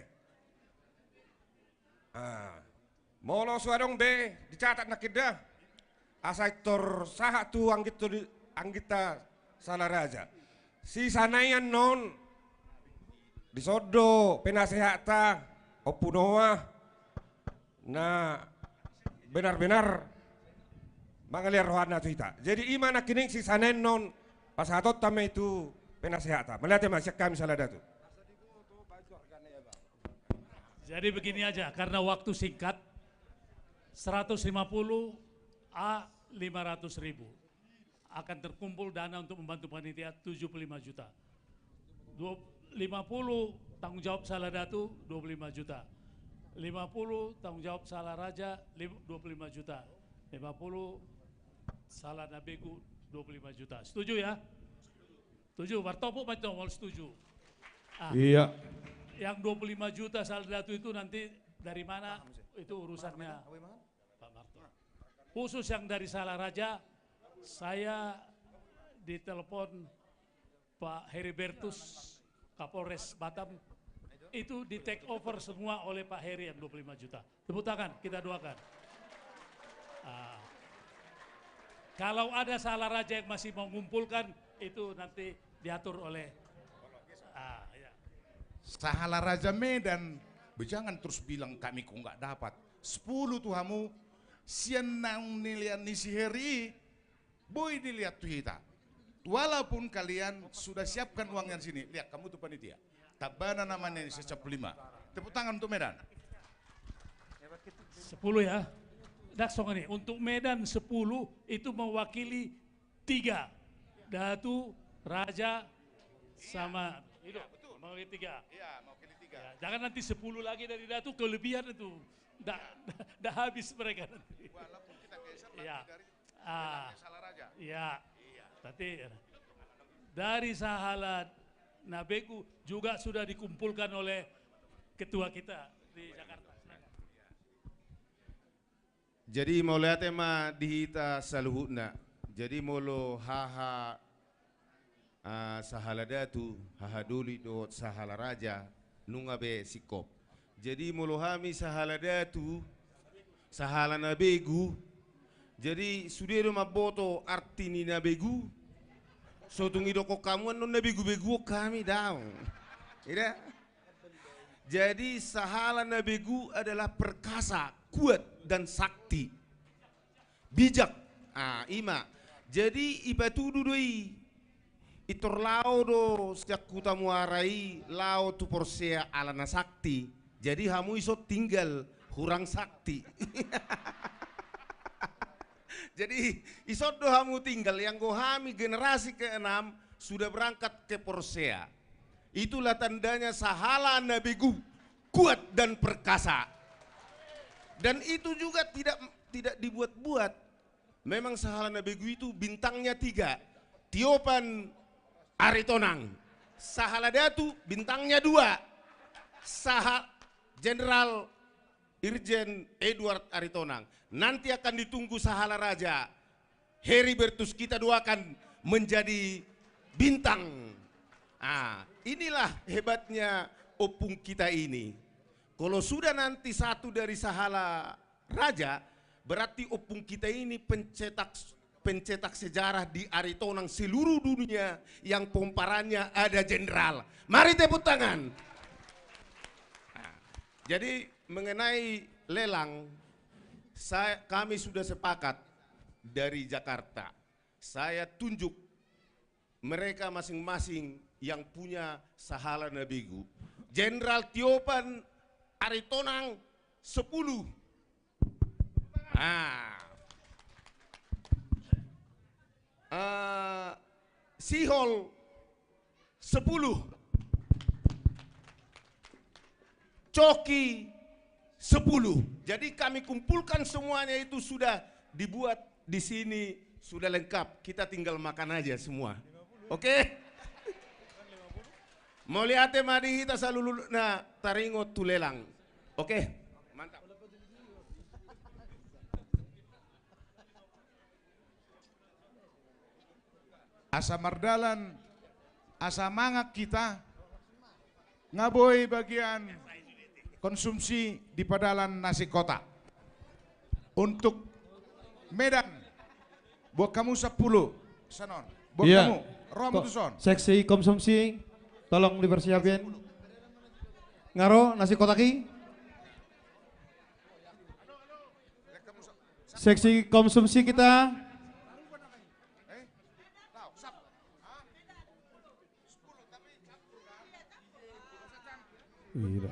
Molo suadong be dicatat nak kita. Asaitor saha tu anggita salah raja. Si sanayan non disodo penasehata opunoa na benar-benar mangalir rohana kita. Jadi imana kining si sanayan non pas hatot tame itu penasehata. Melihat masih kami salah datu. Jadi begini aja, karena waktu singkat, 150 A 500.000 akan terkumpul dana untuk membantu panitia 75 juta. 50 tanggung jawab salah datu 25 juta. 50 tanggung jawab salah raja 25 juta. 50 salah nabegu 25 juta. Setuju ya? Setuju, Wartopo macam mau setuju. Iya. Yang 25 juta salah datu itu nanti dari mana? Itu urusannya Pak Marto. Khusus yang dari Salah Raja, saya ditelepon Pak Heribertus, Kapolres Batam, itu di take over semua oleh Pak Heri yang 25 juta. Tepuk tangan, kita doakan. Kalau ada Salah Raja yang masih mau mengumpulkan, itu nanti diatur oleh Sahala Raja Medan, jangan terus bilang kami kok nggak dapat. 10 tuh kamu, sian nang nilian nisi heri, boy dilihat tuh kita. Walaupun kalian sudah siapkan uangnya di sini, lihat kamu tuh panitia. Tabana namanya ini secap 5. Tepuk tangan untuk Medan. 10 ya. Daksong ini, untuk Medan 10 itu mewakili 3. Datu, Raja, sama itu. Mewakili 3. Iya, mewakili 3. Ya, jangan nanti 10 lagi dari Datu, kelebihan itu. Dah habis mereka nanti. Walaupun kita geser Ya. dari Salah Raja. Iya. Tapi dari Sahala Nabegu juga sudah dikumpulkan oleh ketua kita di Jakarta. Jadi mau lihat tema dihita saluhutna. Jadi molo haha Sahala Datu, haha duli dot Sahala Raja, nunga be sikop. Jadi molo hami Sahala Datu, Sahala Nabegu. Jadi sudiro maboto arti ni Nabegu. Sotung idoko kamu non Nabegu-begu kami daw. Tidak? Jadi Sahala Nabegu adalah perkasa, kuat dan sakti. Bijak. Ima. Jadi ipatudu doi. Itor lao do sejak kuta muarai lao tu porsea alana sakti. Jadi hamu iso tinggal kurang sakti. Jadi iso do hamu tinggal yang gohami generasi ke-6 sudah berangkat ke porsea. Itulah tandanya Sahala Nabegu kuat dan perkasa. Dan itu juga tidak dibuat-buat. Memang Sahala Nabegu itu bintangnya 3. Tiopan Aritonang. Sahala Datu bintangnya 2. Jenderal Irjen Edward Aritonang. Nanti akan ditunggu Sahala Raja. Heribertus kita doakan menjadi bintang. Inilah hebatnya opung kita ini. Kalau sudah nanti satu dari Sahala Raja, berarti opung kita ini pencetak sejarah di Aritonang seluruh dunia yang pomparannya ada jenderal. Mari tepuk tangan. Jadi mengenai lelang, kami sudah sepakat dari Jakarta. Saya tunjuk mereka masing-masing yang punya sahala na begu. Jenderal Tiopan Aritonang 10. Sihol 10. Coki 10. Jadi kami kumpulkan semuanya itu sudah dibuat di sini, sudah lengkap. Kita tinggal makan aja semua. Oke? Mau lihat madi kita salulu na taringot tulelang. Oke? Mantap. Asa mardalan, asa mangak kita, ngaboy bagian konsumsi di padalan nasi kota. Untuk Medan, buat kamu 10, Sanon. Buat kamu, Romutuson. Seksi konsumsi, tolong dipersiapin. Ngaro, nasi kota ki. Seksi konsumsi kita. Iya.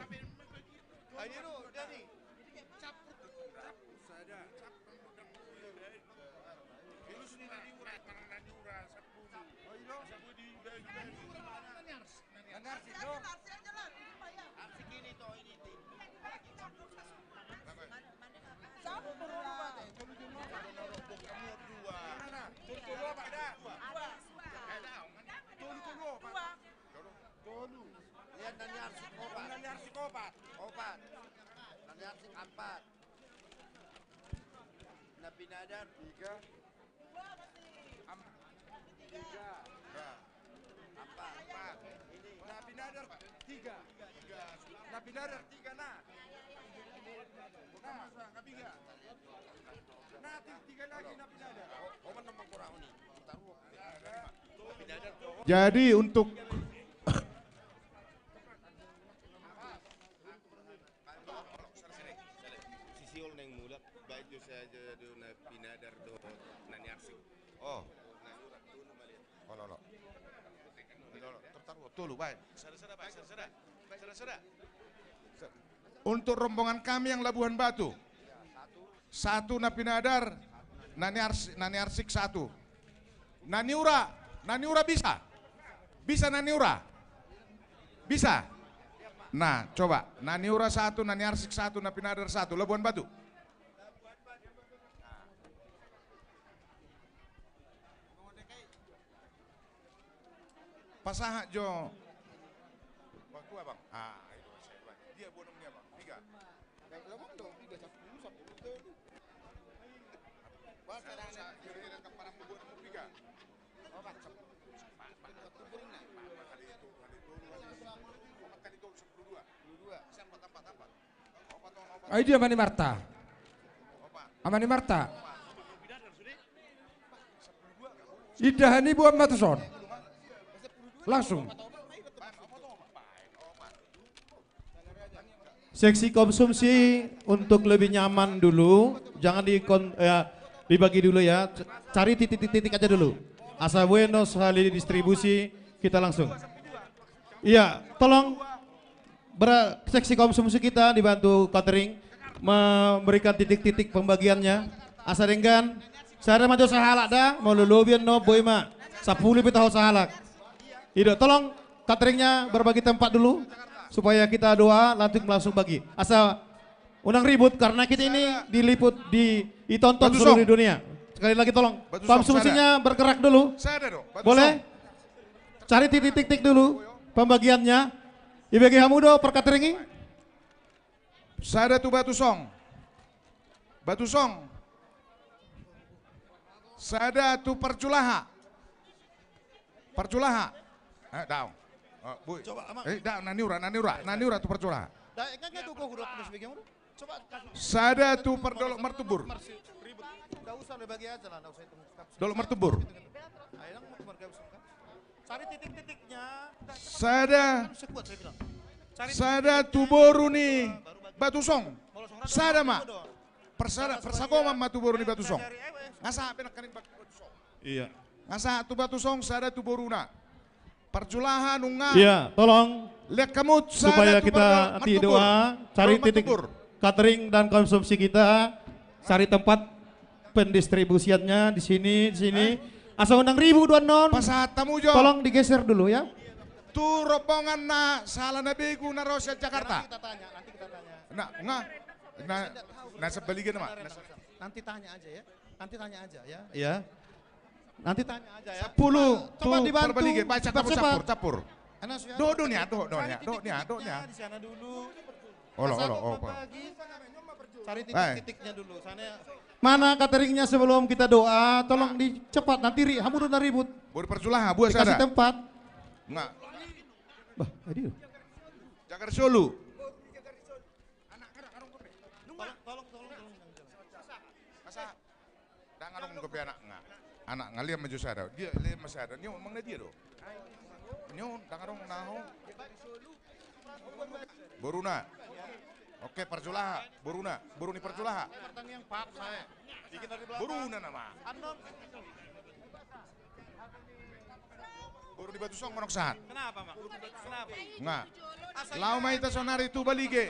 Opat. Naniarsik 4. Napinadar 3. 4. Ini Napinadar 3. Napinadar 3 nah. Kabiga. Nanti 3 lagi Napinadar. Oh, menang kurang ini. Jadi untuk untuk rombongan kami yang Labuhan Batu, 1 Napinadar, Naniarsik 1. Naniura bisa? Bisa Naniura? Bisa? Nah, coba. Naniura 1, Naniarsik 1, Napinadar 1, Labuhan Batu. Pasaha Jo. Waktu abang. Itu dia bonongnya bang. 3. Lama dong 3 10. Bang saya kira-kira ke parang buat 3. Oh, Pak. Ayo dia Mani Marta. Amani Marta. Idahani buat Matuson. Langsung. Seksi konsumsi untuk lebih nyaman dulu, jangan dibagi dulu ya. Cari titik-titik aja dulu. Asa bueno sekali distribusi, kita langsung. Iya, tolong seksi konsumsi kita dibantu catering memberikan titik-titik pembagiannya. Asa dengan saya maju sahalak dah, mau lulubian no boy ma. 10 tahun sahalak. Itu tolong cateringnya berbagi tempat dulu supaya kita doa nanti langsung bagi. Asa undang ribut karena kita ini diliput ditonton seluruh dunia. Sekali lagi tolong konsumsinya bergerak dulu. Boleh? Cari titik-titik dulu pembagiannya. Ibagi hamudo per cateringi. Sada tu Batu Song. Sada tu Perculaha. Daun. Bu. Coba amang. Naniura tu Perculaha. Coba Sada tu Perdolok Mertubur. Enggak usah bagi aja lah, enggak usah hitung. Dolok Mertubur. Cari titik-titiknya. Sada tu Boru nih Batu Song. Sada mak. Persakoma Matu Boru nih Batu Song. Ngasa penak kanin Batu Song. Iya. Ngasa tu batu song sada tu boruna. Perjulahan unga. Iya, tolong Lihat kamu supaya kita nanti doa, cari titik catering dan konsumsi kita, cari tempat pendistribusiannya di sini, Asal undang ribu dua non. Pasatamu jo. Tolong digeser dulu ya. Tu rombongan na salah nabegu na Rosyad Jakarta. Nanti kita tanya. Nah sebaliknya mah. Nanti tanya aja ya. Nanti tanya aja ya. Iya. Nanti tanya aja ya. 10 Coba dibantu. Perbalige, baca kamu Cepat-cepat. capur. Do nya. Di sana dulu. Oh. Cari titik-titiknya dulu. Sana Mana cateringnya sebelum kita doa? Tolong dicepat nanti hamu udah ribut. Baru perjulahan buat dikasih sada. tempat. Enggak. Bah, aduh. Jakarta Solo. Dangan dong ke anak enggak. Anak ngaliam maju sada. Dia liam sada. Nyo mangna dia do. Nyo dangan dong naho. Boruna. Oke, perjulaha. Boruni perjulaha. pertanyaan Pak saya. Bikin dari belakang. Boruna nama. Baru di Batu Song monok sahat. Kenapa, Mak? Kenapa? Enggak. Lau mai ta sonari tu balige.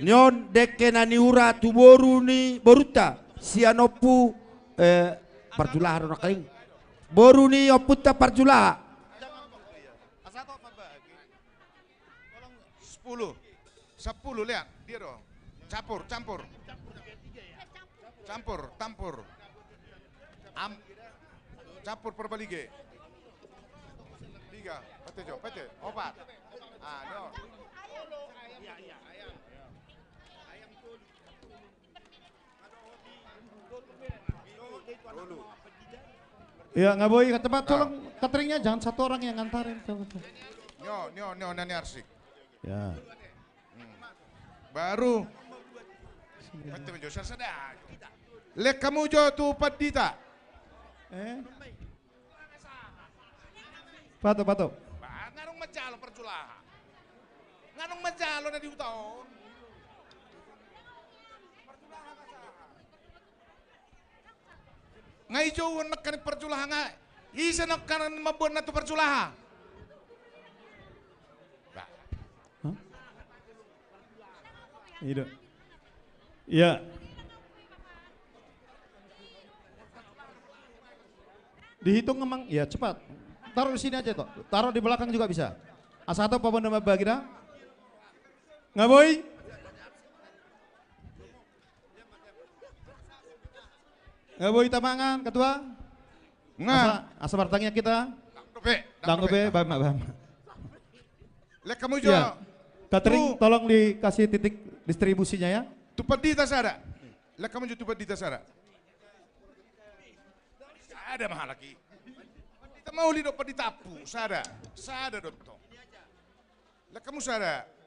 Nyon deke naniura tu boru ni boruta sianopu parjulaha nakaling. Boru ni oputta parjulaha. 10 lihat dia dong. Campur. Campur perbalige. 3, pete, 4. No. Ya nggak boleh cepat tolong cateringnya jangan satu orang yang ngantarin. Nyo nani arsik. Ya. Baru. Pete menjo sada. Lek kamu jo tu padita. Pato. Nganong majalo perjulaha. Nganong majalo na di utaon. Ngai jo nak kan perjulaha nga. Isa nak kan mabon na tu perjulaha. Iya. Ya. Dihitung emang, ya cepat. Taruh di sini aja toh. Taruh di belakang juga bisa. Asal apa nama bagira? Nggak boy? Nggak boy tamangan, ketua? Nggak. Asa bertanya kita? Danggope, bam. Lek kamu jo. Ya. Catering tolong dikasih titik distribusinya ya. Tupat dita sada. Lek kamu jo tupat dita sada. Ada mahal lagi. Kita mau lido pa ditapu, sada dotto. Lek kamu sada.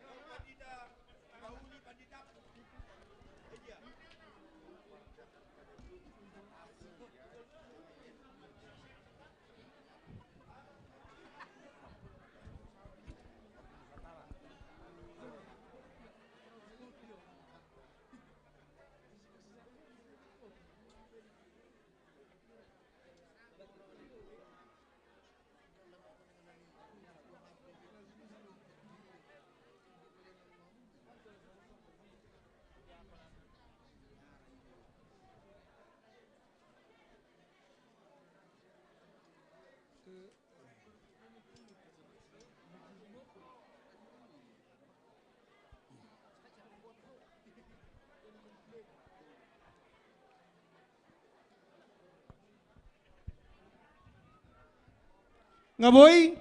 Nggak boy?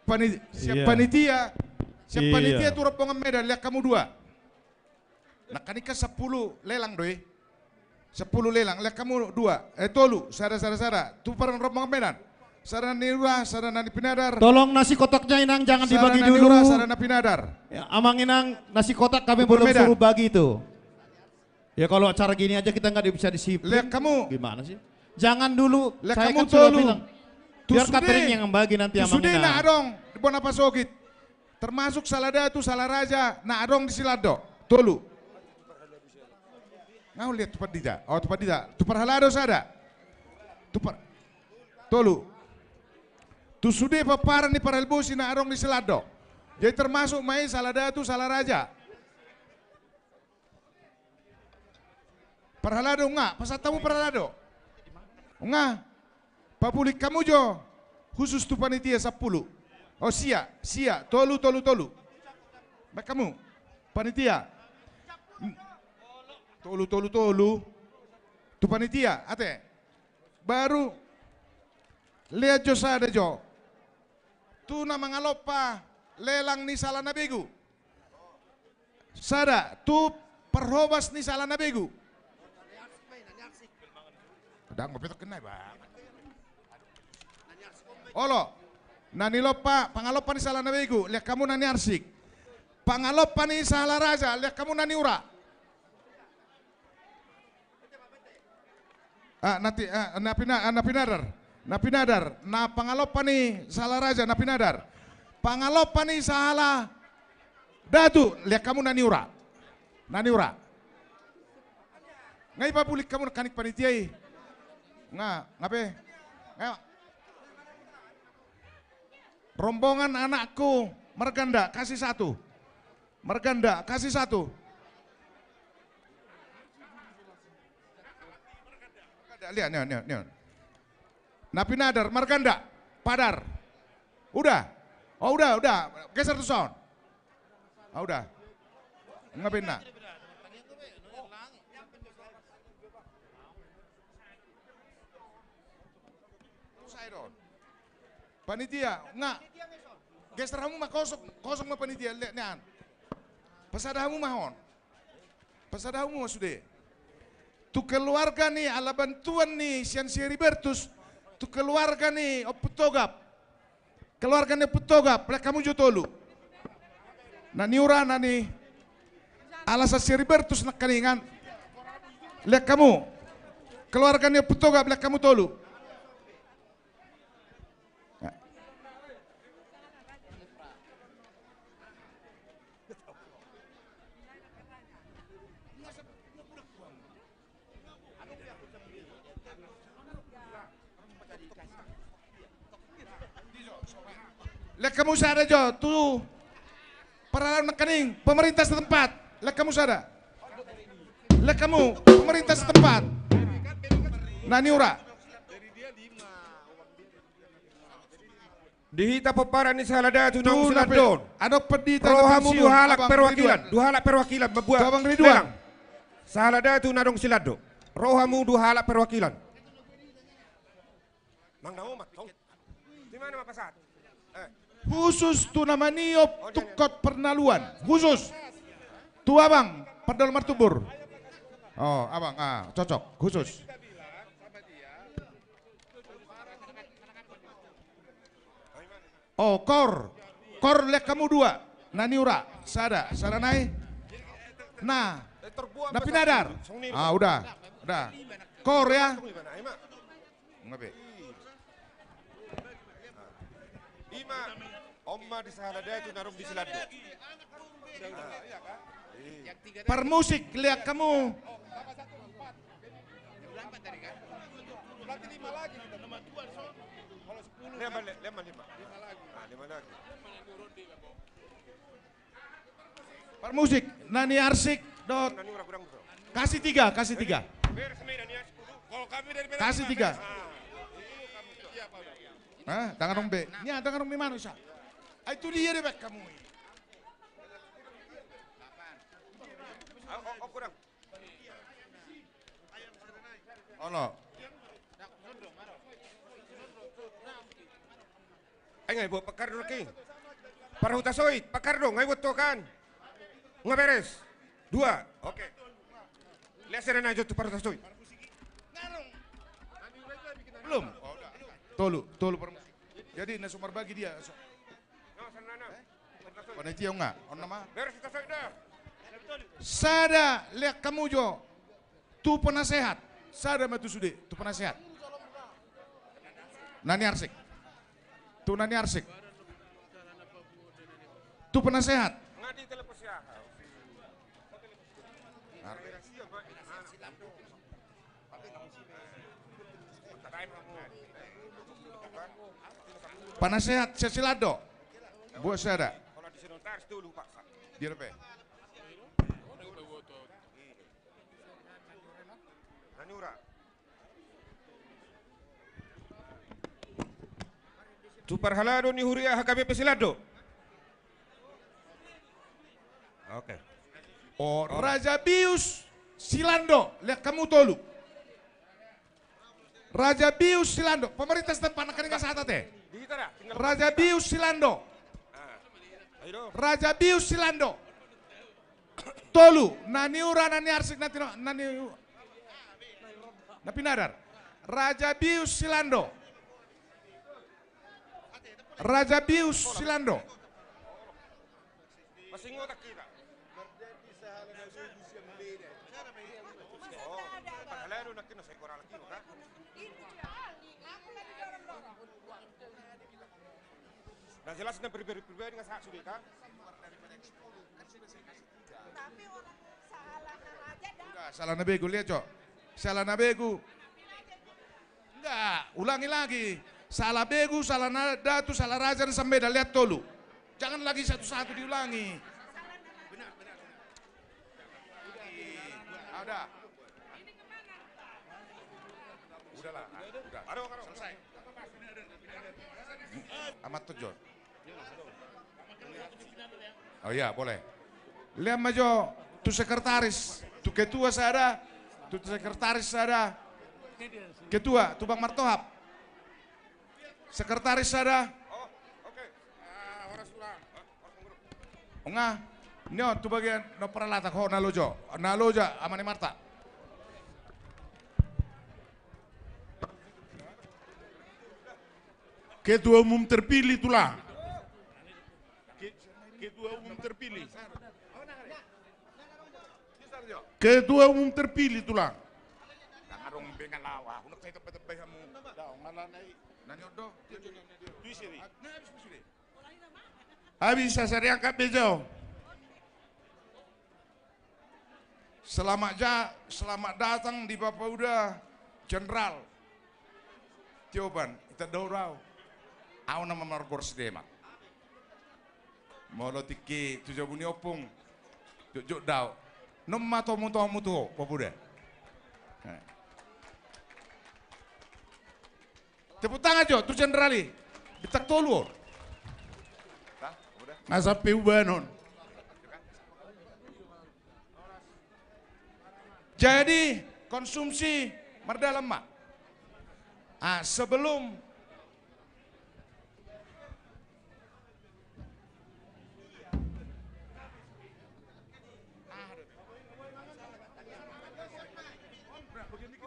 Panitia Iya. tu rombongan Medan, lihat kamu 2. Nah kan ikan 10 lelang doi. 10 lelang, lihat kamu 2. Tolu, sada. Tu parang rombongan Medan. Sada Nirwa, sada Nani Pinadar. Tolong nasi kotaknya Inang jangan dibagi dulu. Sada Nani Pinadar. Ya, Amang Inang nasi kotak kami belum Medan. suruh bagi itu. Ya kalau acara gini aja kita nggak bisa disiplin. Lihat kamu. Gimana sih? Jangan dulu. Lihat Saya kamu kan sudah tolu. bilang. Biar catering yang bagi nanti Amang Sudah Inang. nak adong di Bonapasogit. Termasuk Salada tu Salaraja, nak adong di Silado. Tolu. Ngau lihat tupat dita. Oh tupat dita. Tu parhalado sada. Tolu. Tu sudah paparan ni para elbosi na arong ni selado. Jadi termasuk main Saladatu Salaraja. Parhalado nga, pasatamu parhalado. Nga, papulik kamu jo. Khusus tu panitia 10. Oh sia, tolu. Baik kamu, panitia. Tolu. Tu panitia, ate. Baru lihat jo sada jo. Tu na mangalopa lelang ni Salana Begu. Sada, tu perhobas ni Salana Begu. Udah ngopi kenai bang. Olo, nani lopa pangalopa ni Salana Begu. Lihat kamu nani arsik. Pangalopa ni Salaraja. Lihat kamu nani ura. Napinadar. Na pangalopa ni Salaraja napinadar. Pangalopa ni Sahala Datu. Lihat kamu nani ura. Ngai papulik kamu kanik panitiai. Ngape? Rombongan anakku Merganda kasih satu. Lihat. Napinadar, Marganda, Padar. Udah. Oh udah. Geser tuh sound. Udah. Ngapain nak? Panitia, enggak. Geser kamu mah kosong mah panitia, lihat nih. Pasadahamu mahon. Pasadahamu mah sudah. Tu keluarga nih ala bantuan nih Sian Heribertus. Tu keluarga nih Oputogap. Keluarga nih Oputogap, lihat kamu jotolu. Nani ura nani ala sa Heribertus nak kaningan. Lihat kamu. Keluarga nih Oputogap, lihat kamu tolu. Lihat kamu sada jo, tuh peralatan kening, pemerintah setempat. Lihat kamu sada. Lihat kamu, pemerintah setempat. Nani ura. Dihita paparan ni Saladatu nang Siladon. Ada pedita Rohamu duhalak perwakilan membuat lelang. Saladatu nadong Silado. Rohamu duhalak perwakilan. Mang Naumat. Di mana mapasat? Khusus tu nama niop tukot pernaluan. Khusus. Tu abang, Perdal Martubur. Oh, abang, cocok, khusus. Oh, kor lihat kamu dua. Nani ura, sada nai. Nah, napinadar. Udah. Kor ya. Ngapain? Omma di Saladatu narum di Silado. Per musik lihat kamu. Per musik Nani Arsik dot. Kasih tiga. Kasih tiga. Tangan dong B. Ini tangan dong di mana Isa? Itu dia deh kamu. Kurang. Oh no. Ay buat pakar dulu lagi. Para hutasoid, pakar dong, buat tokan. Nggak beres. 2, oke. Lihat serena aja tuh para hutasoid. Belum. Tolu permusik. Jadi nasumar bagi dia. Panitia enggak? On nama? Beres hutasoid dah. Sada lihat kamu jo. Tu penasehat. Sada matu sude, tu penasehat. Nani Arsik. Tu penasehat. Penasehat Sesilado. Buat saya ada. Di RP. Superhalado ni Huria HKBP Silado. Oke. Oh, Raja Bius Silando, lihat kamu tolu. Raja Bius Silando, pemerintah setempat nak dengan saat teh. Raja Bius Silando. Raja Bius Silando. Tolu, naniura nani arsik nanti nani napinadar. Raja Bius Silando. Raja Bius Silando. Masih ngotak kita. Nah jelas dan pribadi dengan saat sudah kan? Enggak, salah nabegu lihat cok. Salah nabegu. Enggak, ulangi lagi. Salah begu, salah datu, salah raja dan sampai dah lihat tolu. Jangan lagi satu-satu diulangi. Ada. Udahlah, udah. Selesai. Amat tujuh. Oh iya, boleh. Lihat majo, tu sekretaris, tu ketua saya, tu sekretaris saya, ketua, tu Bang Martohap. Sekretaris ada. Oh, oke. Enggak. Nyo tu bagian no peralatan ho nalojo. Naloja amane Marta. Ketua umum terpilih tulang. Ketua umum terpilih. Ketua umum terpilih tulang. Ngarong bengan lawa. Unak saya tepe-tepe kamu. Daw malanay. Nanyodo. Tuisiri. Habis saya angkat bejo. Selamat datang di Bapak Uda Jenderal Tioban. Kita dorau. Aku nama Marbor Sedema. Molo tiki tujuh buni opung. Juk dau. Nomma tomu tuh Bapak Uda. Tepuk tangan Jo, tu jenderali. Bitak tolu. Nasa piubanon. Jadi konsumsi merda lemak. Sebelum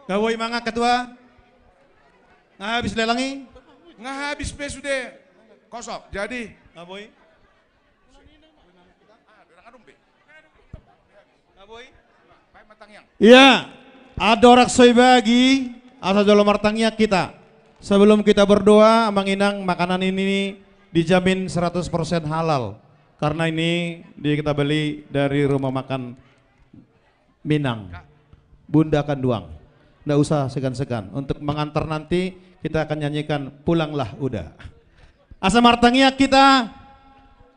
Gawai mangga ketua. Nggak habis lelangi? Nggak habis sudah kosong. Jadi Aboy. Iya, ada orang soy bagi asal jolo martangnya kita. Sebelum kita berdoa, menginang makanan ini dijamin 100% halal. Karena ini kita beli dari rumah makan Minang. Bunda Kanduang. Nggak usah segan-segan. Untuk mengantar nanti kita akan nyanyikan Pulanglah Uda. Asa martangnya kita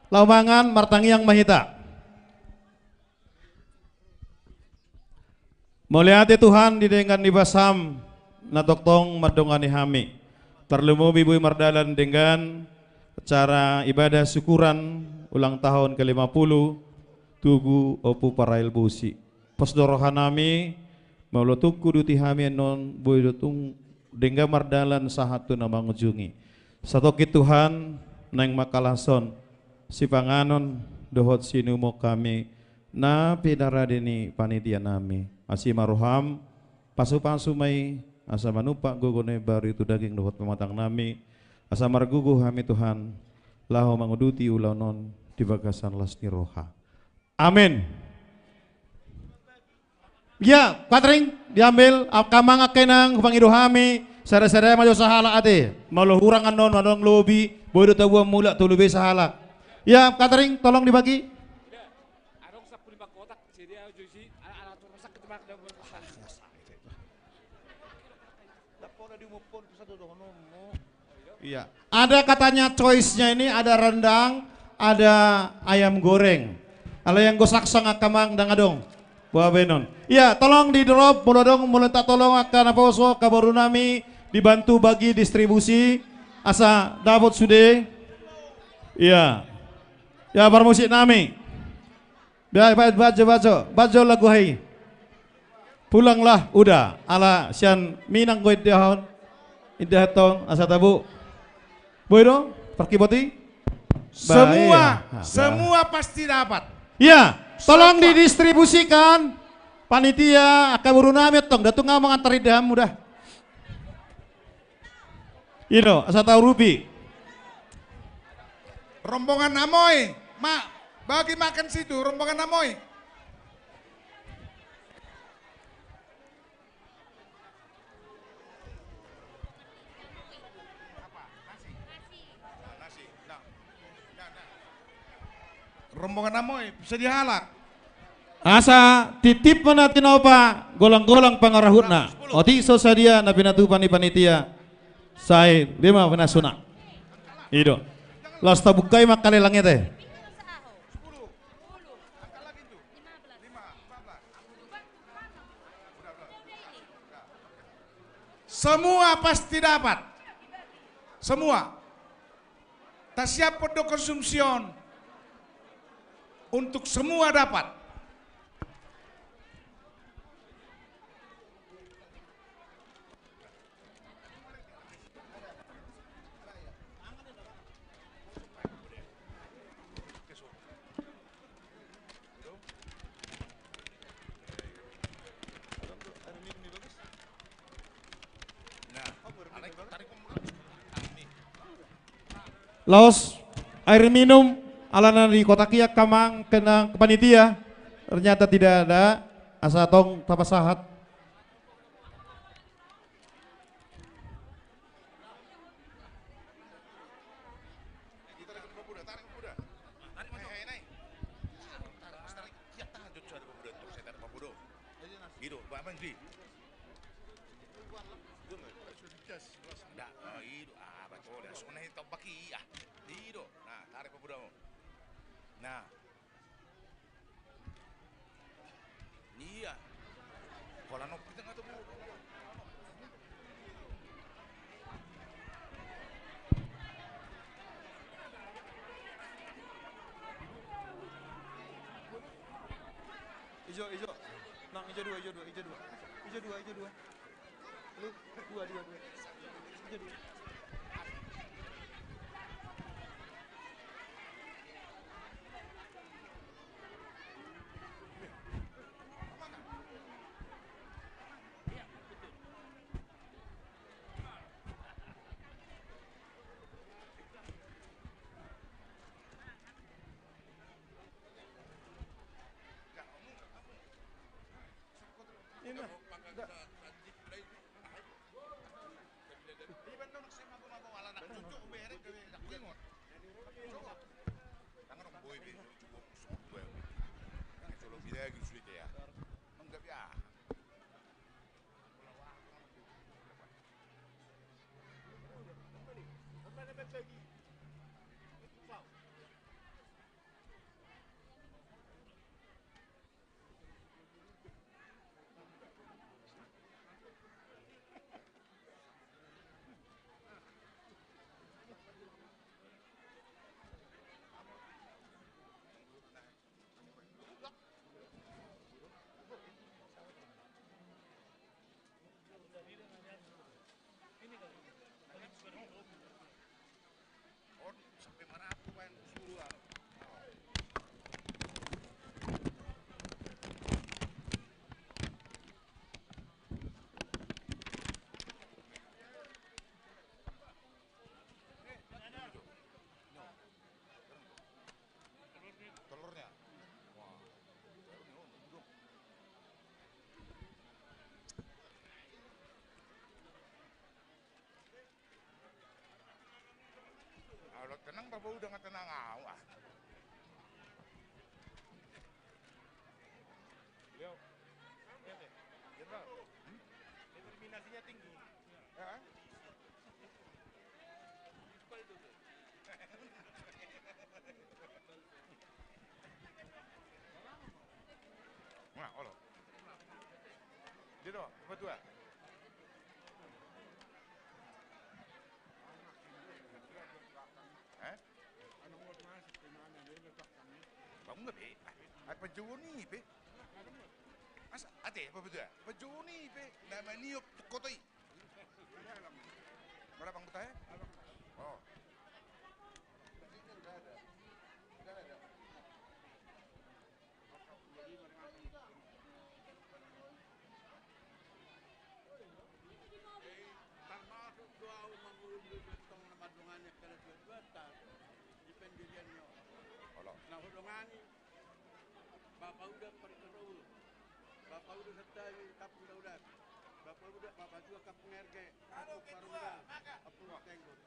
laumangan martangiang mahita. Muliati Tuhan didengan di basam natoktong madongani hami. Terlemu bibu mardalan dengan acara ibadah syukuran ulang tahun ke-50 Tugu Opu Parail Busi. Posdorohanami maulotuk kudu tihami non boydotung dengga mardalan sahatu nama ngujungi. Satoki Tuhan neng makalason si panganon dohot sinumo kami na pidaradini panitia nami. Asi maruham pasu-pasu mai asa manupak gogone bari itu daging dohot pematang nami asa margugu hami Tuhan lahu manguduti ulanon di bagasan lasni roha. Amin. Ya, Patring diambil kamang akenang pangido hami sada-sada majo sahala ate malo hurangan non manong lobi bodo tabuam mula tulubi sahala. Ya, Patring tolong dibagi. Iya. Ada katanya choice-nya ini ada rendang, ada ayam goreng. Kalau yang gosak sangat kamang dan adong. Buah benon. Iya, tolong di drop, mulodong, mulenta tolong akan apa usul kabaru nami dibantu bagi distribusi. Asa dapat sudah. Iya. Ya bermusik nami. Biar baca lagu hai. Pulanglah udah ala sian minang gue dahon. Indah tong asa tabu. Boy dong, pergi boti. Semua pasti dapat. Iya, tolong didistribusikan. Panitia akan buru nami tong, datung ngamang antar idam udah. Ino, asa tahu Ruby. Rombongan Amoy, bagi makan situ, rombongan Amoy. Rombongan Amoy, bisa dihalak. Asa titip mana tinopa golang-golang pangarahutna. Oti sosadia na pinatu panitia. Sai lima penasuna. Ido. Las tabukai makale langit teh. Semua pasti dapat. Semua. Tak siap untuk konsumsion. Untuk semua dapat. Laos air minum alana di kota Kia kamang kena panitia ternyata tidak ada asa tong tapasahat. Nah, iya. Kalau nok kita nggak tahu. Ijo, nang ijo dua. Lu dua. Ijo dua. Kalau tenang bapak udah nggak tenang ah. Beliau, Jenderal, determinasinya tinggi. Ya, Sino? Berdua. Eh? Bangun nggak, Pe? Apa Joni, Pe? Masa, ate, apa berdua? Apa Joni, Pe? Nama niup kotoi. Berapa anggota ya? Oh. Bapak udah perikadul, bapak udah setai kapung daudat, bapak udah bapak juga kapung RG, aku parunda, aku tenggut.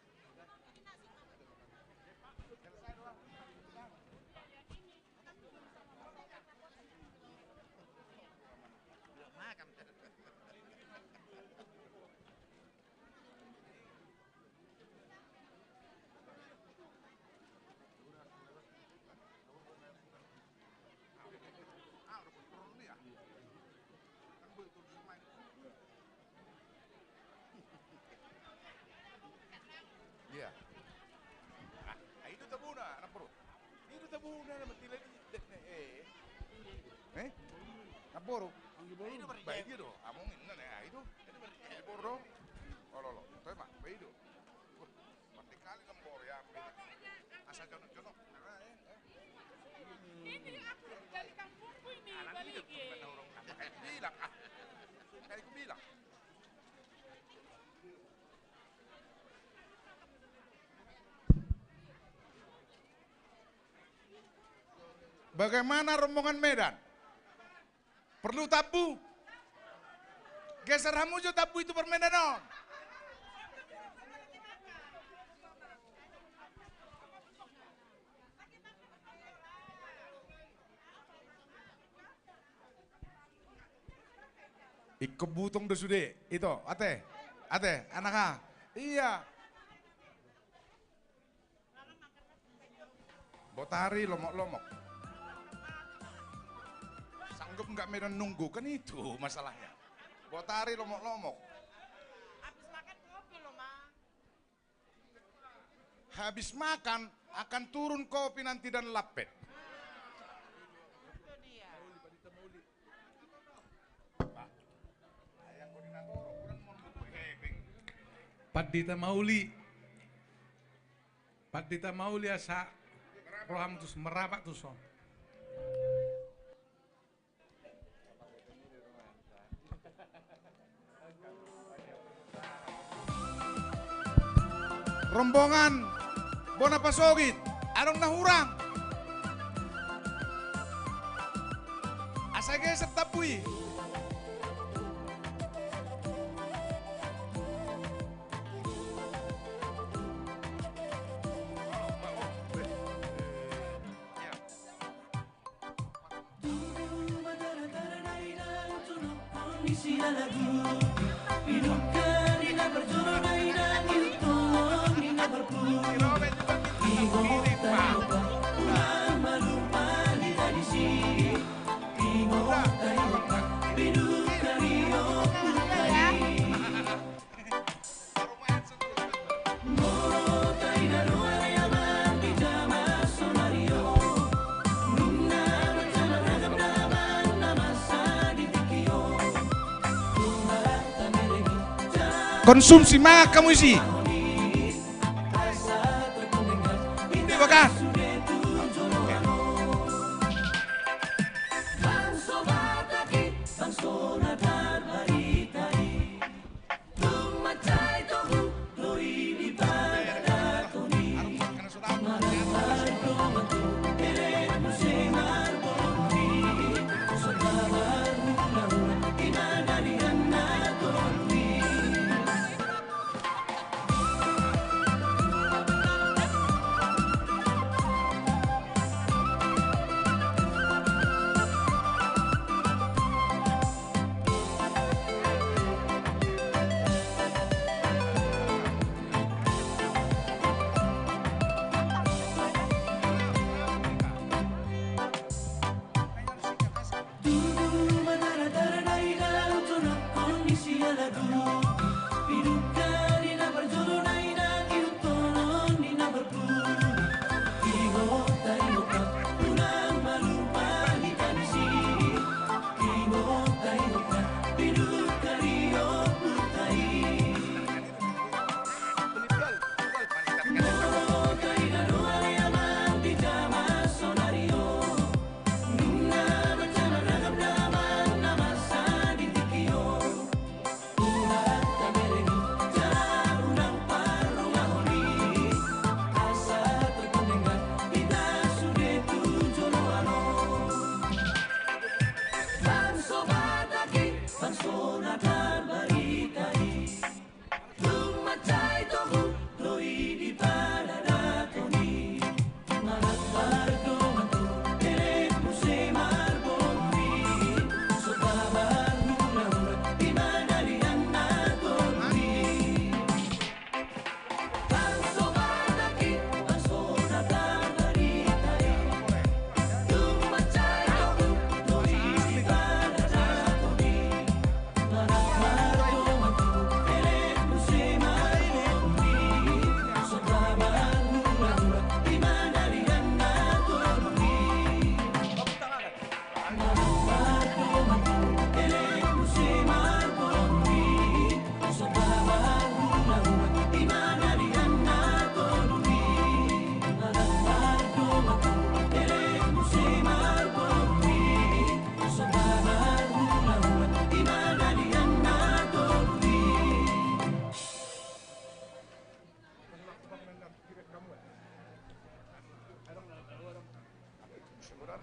Iya. Ah, itu tabuna, anak perut. Itu tabuna na matila di eh. Naporo. Itu baik itu. Amongin na na itu. Itu boro. Oh lo. Toy ma, baik itu. Mati kali lembor ya. Asal jono-jono. Ini aku dari kampungku ini balik. Bilang ah. Kayak aku bilang. Bagaimana rombongan Medan? Perlu tabu? Geser hamujo tabu itu permedanon. Ikebutong de sude itu, ate, anaka, iya. Botari lomok-lomok. Sanggup nggak Medan nunggu kan itu masalahnya. Botari lomok-lomok. Habis makan kopi loh, Ma. Habis makan akan turun kopi nanti dan lapet. Itu dia. Padita Mauli asa program terus merapat tuh son. Rombongan Bona Pasogit, arong nahurang. Asa geser tapui. Konsumsi mah kamu isi. Ini bakas.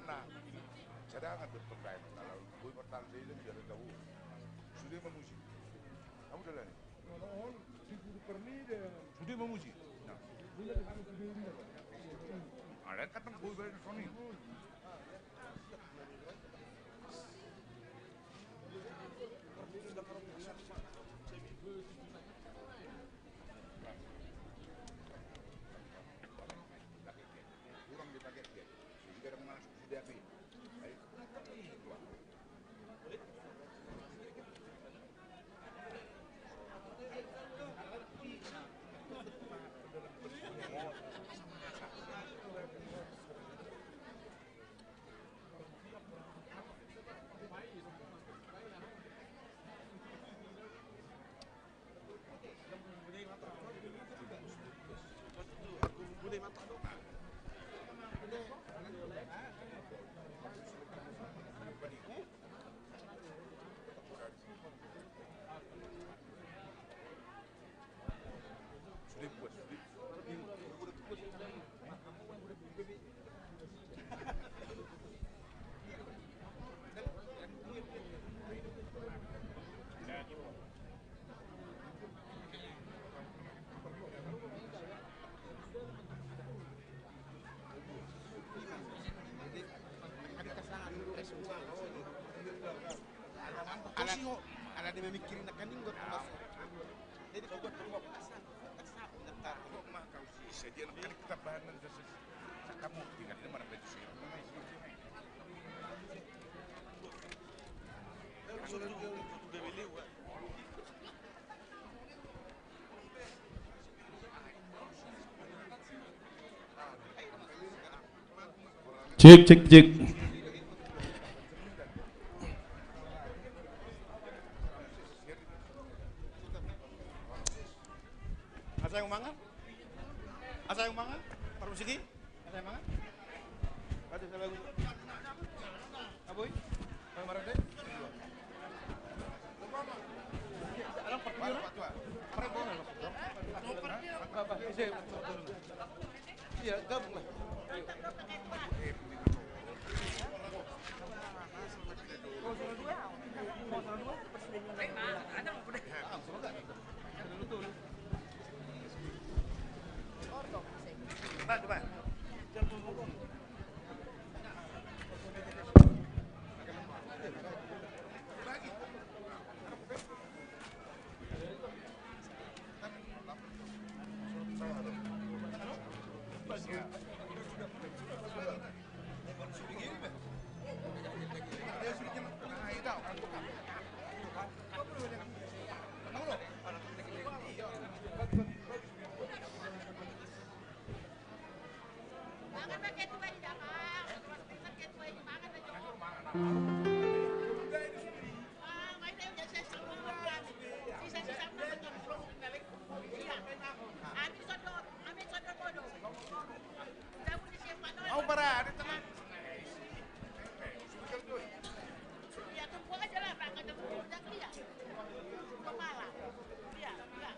pernah cadangan berpemain kalau boy pertama dia sudah tahu sudah memuji kamu dah lari sudah memuji ada kata boy balik Sony Ada yang memikirin akan ini nggak termasuk. Jadi kau buat tembok bentar. kok mah kau sih saja nak kita bahan kamu tinggal di mana baju sih Cek cek cek. Asa yang mangan? Asa yang mangan? Paru sigi? Asa yang mangan? Ada salah gua. Aboy? Bang Marade? Alang partiu na? Parang bola no. Iya, gabung lah. Mau parah, di tengah. Ya tunggu aja lah, berangkat ke puncak dia. Pemalang. Iya, iya.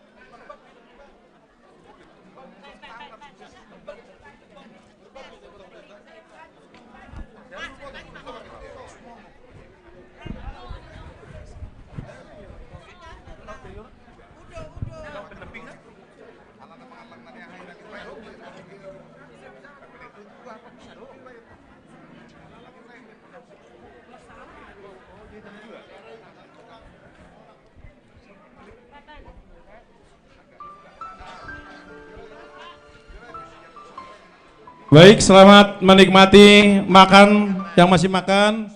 Baik, selamat menikmati makan yang masih makan.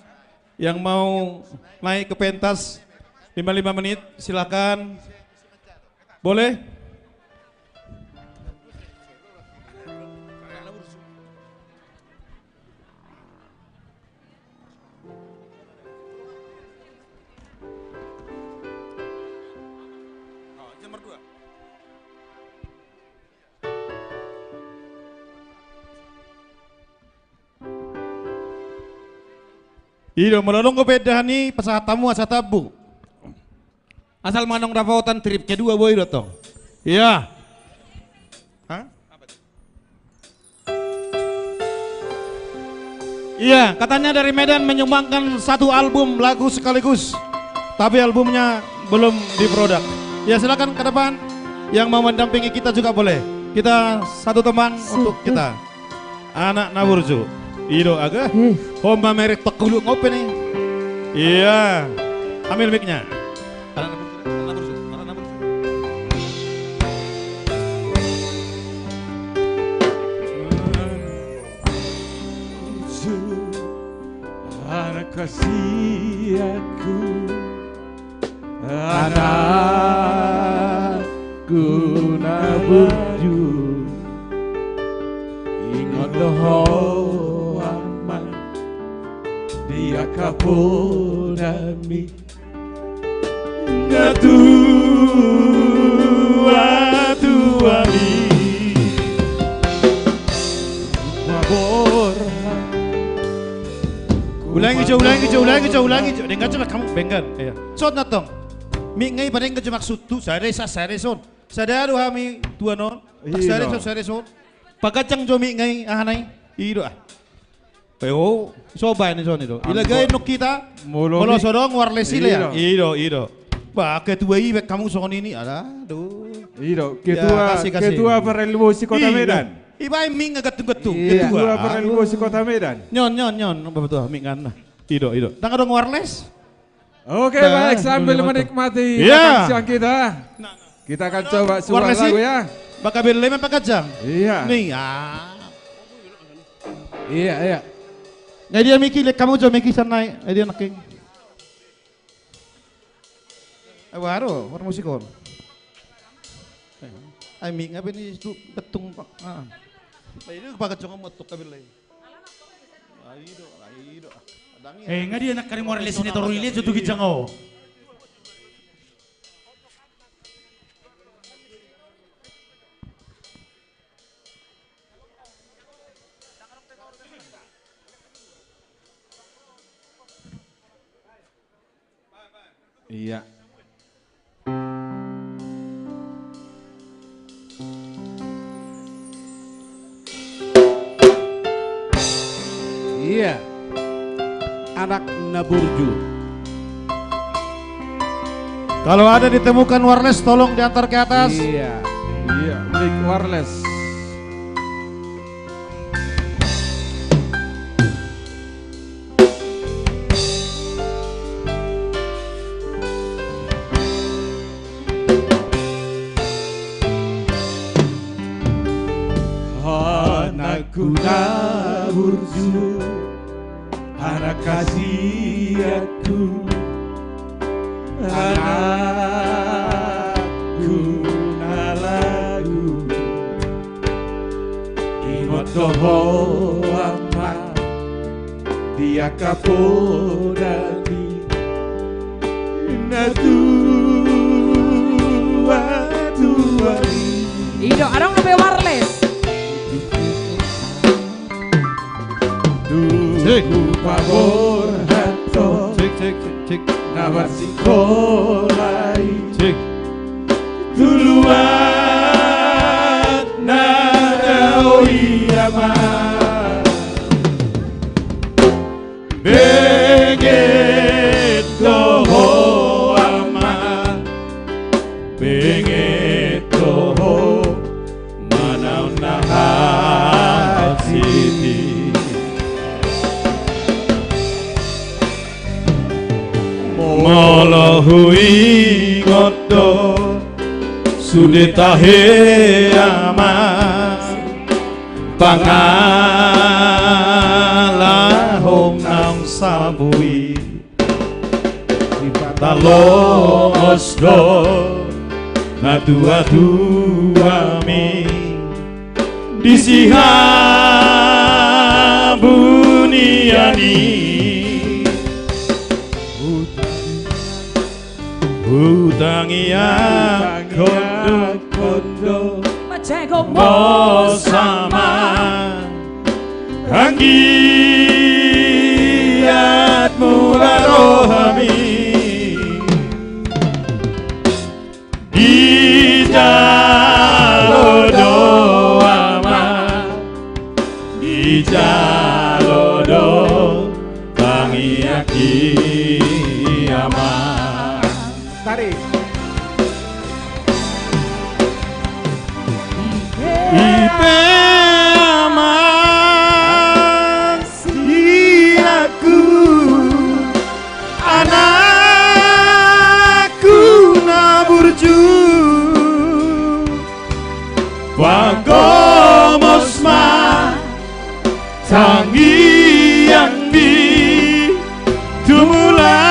Yang mau naik ke pentas 55 menit, silakan. Boleh? Jam berdua. Iyo melolong ko bedahani pasahatamu asa tabu. Asal manong dapautan trip kedua boy to. Iya. Hah? Iya, katanya dari Medan menyumbangkan 1 album lagu sekaligus, tapi albumnya belum diproduk. Ya silakan ke depan, yang mau mendampingi kita juga boleh. Kita satu teman untuk kita. Anak Naburju, Ido aga, Homba merek tekulu ngopi nih. Iya, ambil mic-nya. Anak kasih aku, anakku Naburju, ingat doh aman dia kapolami tua mi ulangi. Dengan coba kamu benggan. Iya. Son natong. Mi ngai padeng ke maksud tu sare son. Sadaro hami tua non. Sare son. Pagkacang jo mi ngai ahanay. Ido ah. Pero soba ni son itu. Ilagay nok kita. Molo sodong wireless sila ya. Ido. Bakit tuai kamu son ini? Aduh. Ido, ketua Paralibosi Kota Medan. Iba ming gatung-gatung. Ketua Paralibosi Kota Medan. Nyon, betul mingan. Ido. Tangga dong wireless. Oke, baik, sambil menikmati makan siang kita. Kita akan coba suara lagu ya. Bakal beli lima pakajang. Iya. Nih, Iya. Nggak dia Miki, kamu coba Miki sana. Dia naking. Baru, war musikon. Ay Mik, ngapain ini itu betung pak. Ini pakajang kamu tuh kabel lain. Aido. Nga dia nak kari morales ni toru ile jutu gijango. Iya. Iya. Anak Naburju. Kalau ada ditemukan wireless tolong diantar ke atas. Iya, mic wireless. Anakku Naburju, anak kasih aku, anakku nalagu, ingat doh amat dia kapolami tua. Ido, arang lebih wireless. Dulu pabor hato, cek, nabar sikolai, cek, duluan nadau iyama, benget toho ama, benget toho manau nahasiti. Molo ingoto sude tahe ama pangala hong nang sabui talo osdo na dua mi disiha buniani hutang yang kondo mo sama hanggiatmu barohami di jalodo ama di jalodo Iya kiamat. Tarik. Ipe aman siaku anakku naburju wagomosma tangi yang di tumula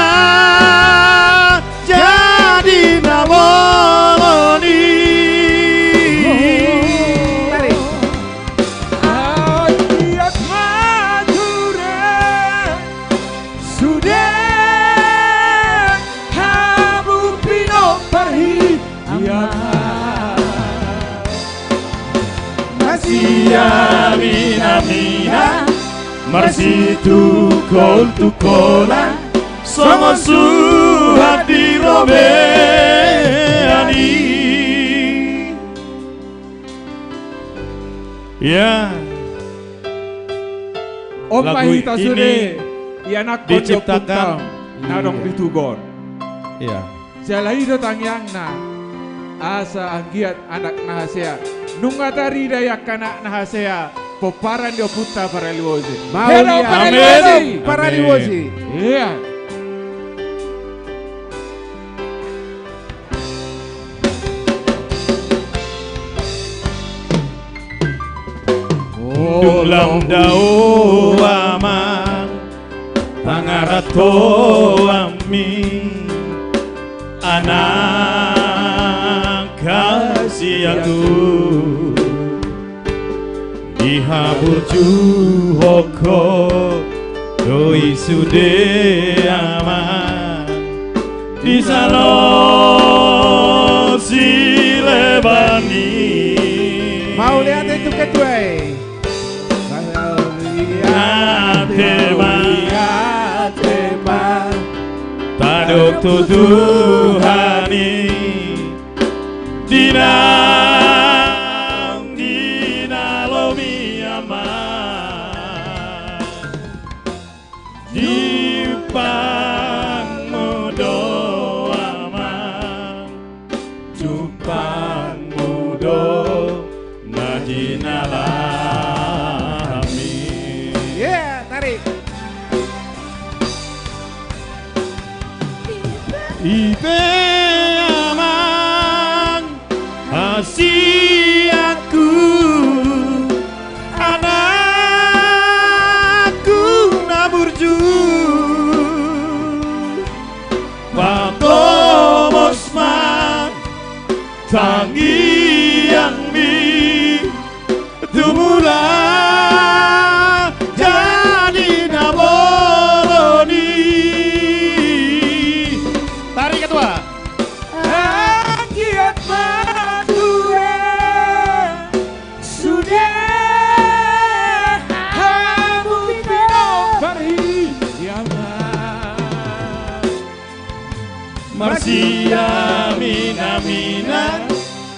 jadi namoni. Akiat madura sudah habu pino perhi masih amina masih tukol-tukolan sama suhat di robeani. Ya, Om lagu Mahita ini Sude, ianak diciptakan narong ditugon. Iya. Jalaido tangyang na asa anggiat anak nahasea nungatari dayak kanak nahasea poparan dio puta para liwosi. Hello para liwosi, para liwosi. Iya. Dulam dao aman pangarato ami anak kasih aku dihabur juhoko doi sude aman di salon silebani. Mau lihat itu kedua. Tema Tadok tuduhani Dinalomi aman Jipang mudo aman Jupang mudo najinalami. Yeah, tarik. Ipe aman kasih aku anakku naburju Pakomosman tangi yang mi tumula jadi naboloni. Tarik kedua. Akiat madura sudah hamu pino perhi Marsi amina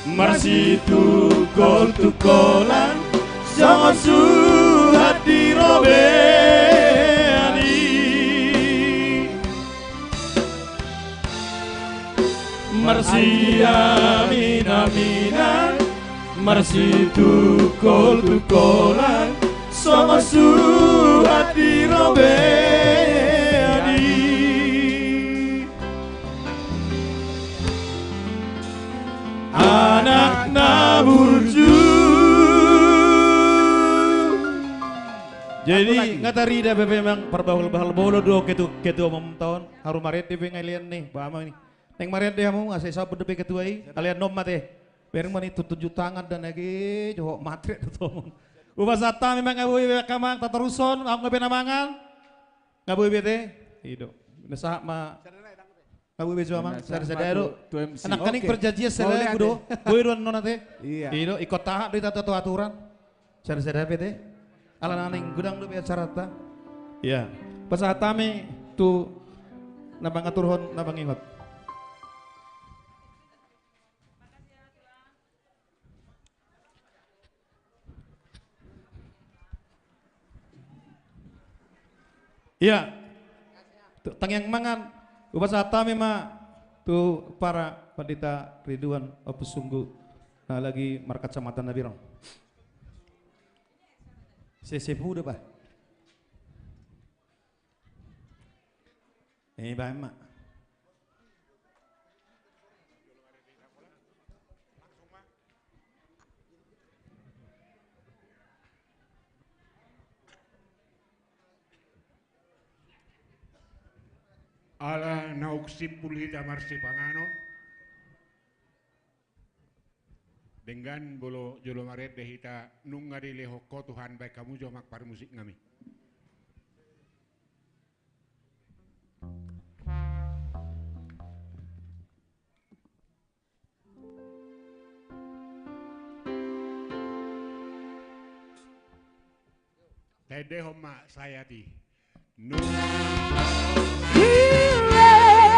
Marsi tukol-tukolan sama suhat di robeani. Marsi amina Marsi tukol-tukolan sama suhat di robeani. Anak naburju. Jadi ngatari dah bebe memang perbahul-bahul bolo do ketu omong tahun harum maret debe ngalian nih bama ini. Neng maret deh kamu ngasih sabar debe ketua i kalian nom mate. Bereng mani tujuh tangan dan lagi johok matre tuh omong. Ubasata memang ngabui kamang tataruson aku ngabe namangan. Ngabui bete. Hidup. Nesa ma Kamu bejo amang, sadaro. Anak kaning perjanjian sela kudo, kuiron non nate. Iya. Ikut tahap di tata aturan. Sadaro bete. Ala naning gudang lu biar carata. Iya. Pasatame tu nabang aturhon nabang ingot. Iya. Tangyang mangan, ubasa tami ma tu para pendeta Ridwan apa sungguh nah lagi markat camatan Nabirong. Sesepu udah pak. Ini baik mak. Ala nauksip pulita marsi panganon dengan bolo jolo maret dehita nungari lehoko Tuhan baik kamu jomak par musik ngami. Tede homa saya di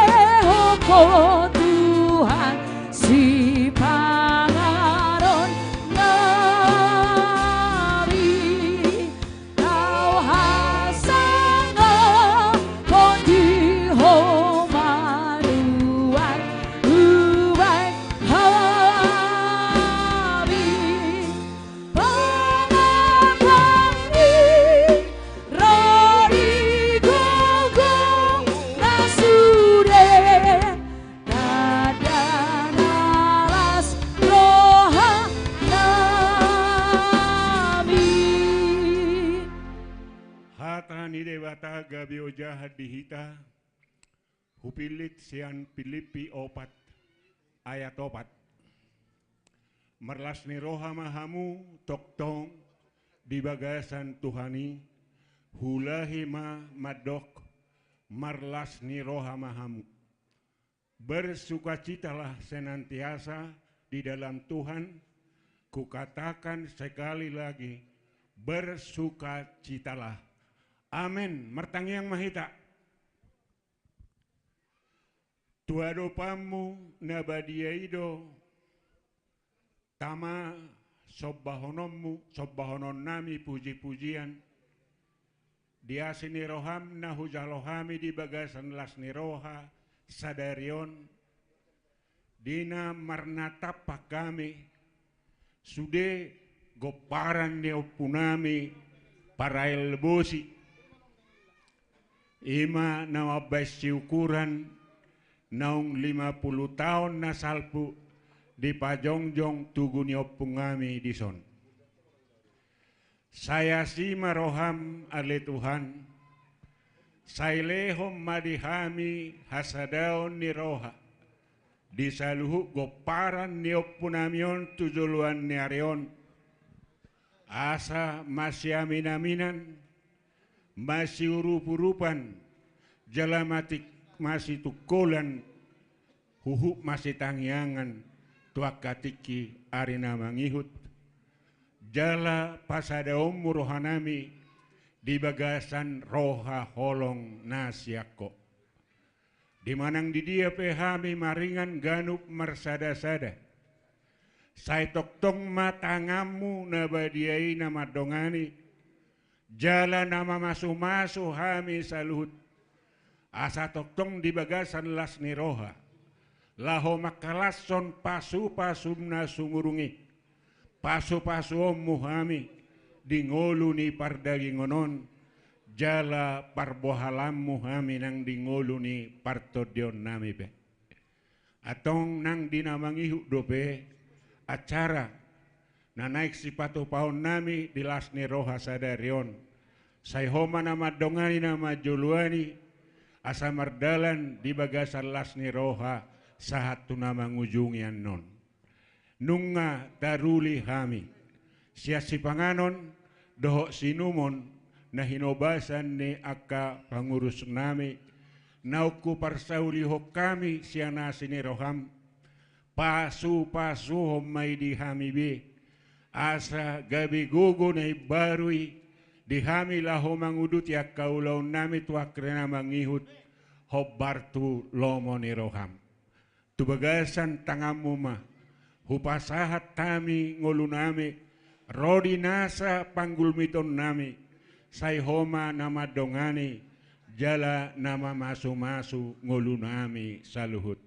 Lehoko Tuhan si pangaron nabi kau hasanga kondi homanuan ubai habi pangabangi rori gogo nasure dadan alas roha nami Hatani dewata gabio jahat dihita Hupilit sian Filipi 4 ayat 4 Merlas ni roha mahamu toktong di bagasan Tuhani hulahima madok marlas ni roha mahamu bersukacitalah senantiasa di dalam Tuhan kukatakan sekali lagi bersukacitalah amin mertangi yang mahita tuado pamu nabadiaido tama sobbahonon nami puji-pujian dia sini roham nahujalohami di bagasan lasni roha sadarion dina marnatapa kami sude goparan neopunami parail bosi ima nawabasi ukuran naung 50 tahun nasalpu di pajongjong tuguni opungami dison. Saya si maroham ale Tuhan, sailehom madihami hasadaon ni roha, di saluhu goparan ni opunamion tujuluan ni arion, asa masih amin-aminan, masih urup-urupan, jalamatik masih tukolan, huhu masih tangyangan, tuakatiki arina mangihut, jala pasada rohanami di bagasan roha holong nasiako. Di manang di dia pehami maringan ganup marsada-sada. Saya toktong matangamu nabadiai nama dongani, jala nama masu-masu hami saluhut. Asa toktong di bagasan lasni roha. Laho makalason pasu-pasumna sumurungi. Pasu-pasu muhami dingolu ni pardagi ngonon. Jala parbohalam muhami nang dingolu ni partodion nami be. Atong nang dinamangihu dobe acara na naik si patu paon nami di lasni roha sadarion. Sayhoma nama dongani nama juluani asa mardalan di bagasan lasni roha sahatu nama ngujungian non. Nunga daruli hami sia si panganon dohok sinumon na hinobasan ni aka pangurus nami nauku parsauli hok kami sia nasini roham pasu-pasu homai di hami bi asa gabi gugu nai barui di hami laho mangudut ya kaulau nami tuakrena mangihut hobbartu lomo ni roham tu bagasan tangamu mah hupasahat tami ngolu nami rodi nasa panggul miton nami sayhoma nama dongani jala nama masu-masu ngolunami saluhut.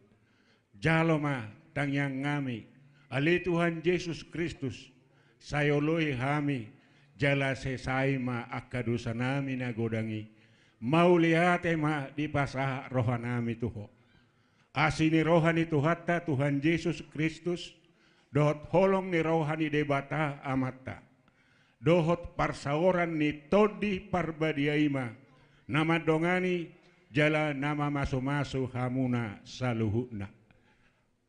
Jaloma tangyang ngami, ali Tuhan Yesus Kristus, sayoloi hami, jala sesai ma akadosa nami nagodangi, mau lihat ma di pasah rohanami tuho. Asini rohani Tuhatta Tuhan Yesus Kristus, dohot holong ni rohani debata amata. Dohot parsaoran ni todi parbadiaima, nama dongani jala nama masu-masu hamuna saluhuna.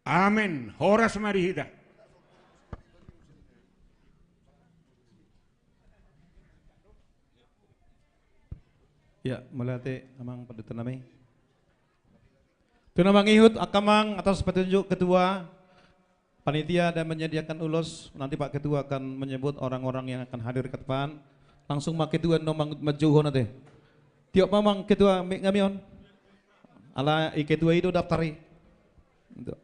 Amin. Horas marihida. Ya, melate amang pendeta nami. Tuna mangihut akamang atas petunjuk ketua panitia dan menyediakan ulos. Nanti Pak Ketua akan menyebut orang-orang yang akan hadir ke depan. Langsung Pak Ketua nomang majuhon nanti. Tiap mamang Ketua ngamion. Ala Ketua itu daftari. Untuk.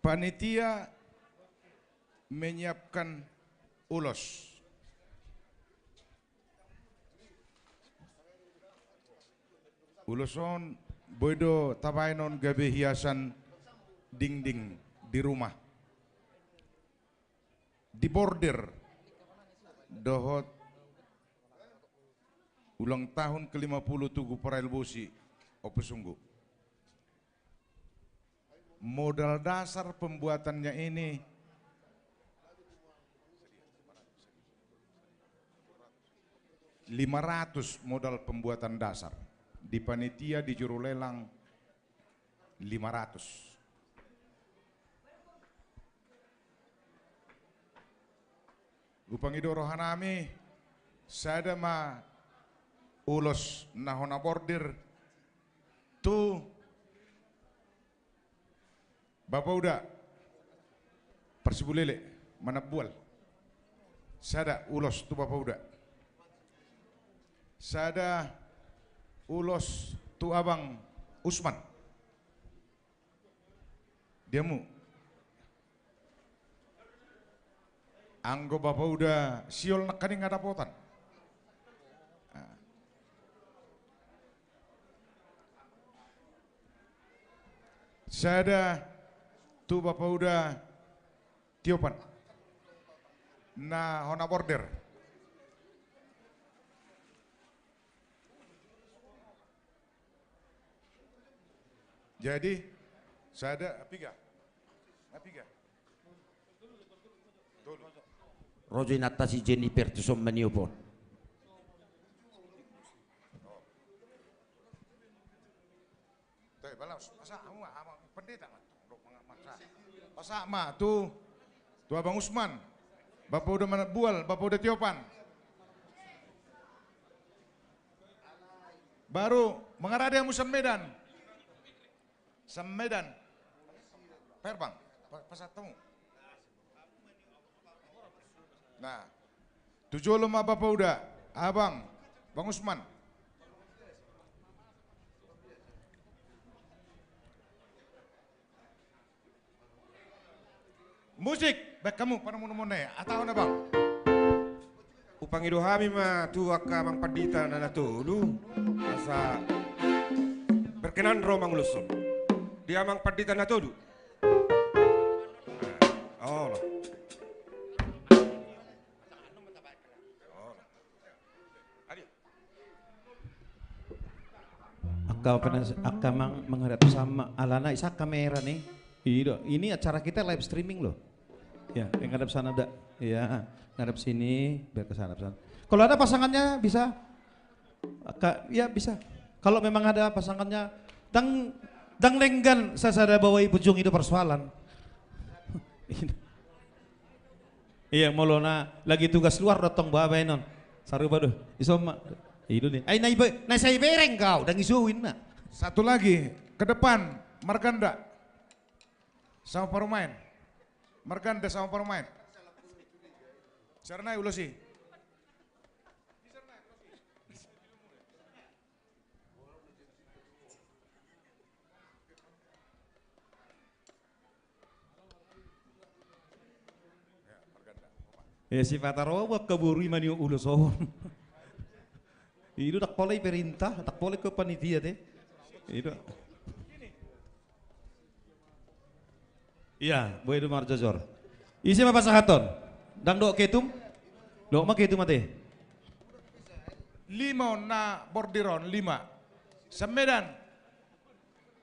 Panitia menyiapkan ulos. Uloson bodo tabainon gabe hiasan dinding di rumah. Di border dohot ulang tahun ke-50 Tugu Parelbosi Opusunggu. Modal dasar pembuatannya ini $500 modal pembuatan dasar. Di panitia di juru lelang 500. Gupangido rohanami sada ma ulos nahona border tu Bapak udah Persibulele manabual sada ulos tu Bapak udah sada ulos tu Abang Usman diamu anggo Bapak udah siol nekani ngadapotan sada tu Bapak udah tiopan na hona border jadi sada apiga Rojo inatasi Jennifer tu sommaniopon. Tuh balas masa amang pendeta masa ma tu Abang Usman Bapak udah bual Bapak udah tiopan baru mengarah dia musim Medan Medan Perbang pasat temu nah tujuh lemah Bapak udah Abang Bang Usman musik baik kamu pada mune atau na Bang upang idohami ma tu akamang padita na natulu asa berkenan romang lusun dia mang padita na todo oh akamang menghadap sama alana isa kamera nih ini acara kita live streaming loh ya yang ngadap sana ada ya ngadap sini biar ke sana kalau ada pasangannya bisa ya bisa kalau memang ada pasangannya dang lenggan saya sadar bahwa ibu jung itu persoalan iya molona lagi tugas luar datang bawa non saru baduh isoma itu nih ay na saya bereng kau dan isuin na satu lagi ke depan Marganda sama parumain Marganda sama parumain Sarnai ulosi Marganda Si Pataro wag kaburi man yung ulo sohon. Itu tak boleh perintah, tak boleh ke panitia deh. Itu. Iya, boleh itu marjajor. Isi apa sahaton? Dang dok ketum? Dok mah ketum ate. 5 na bordiron 5. Semedan.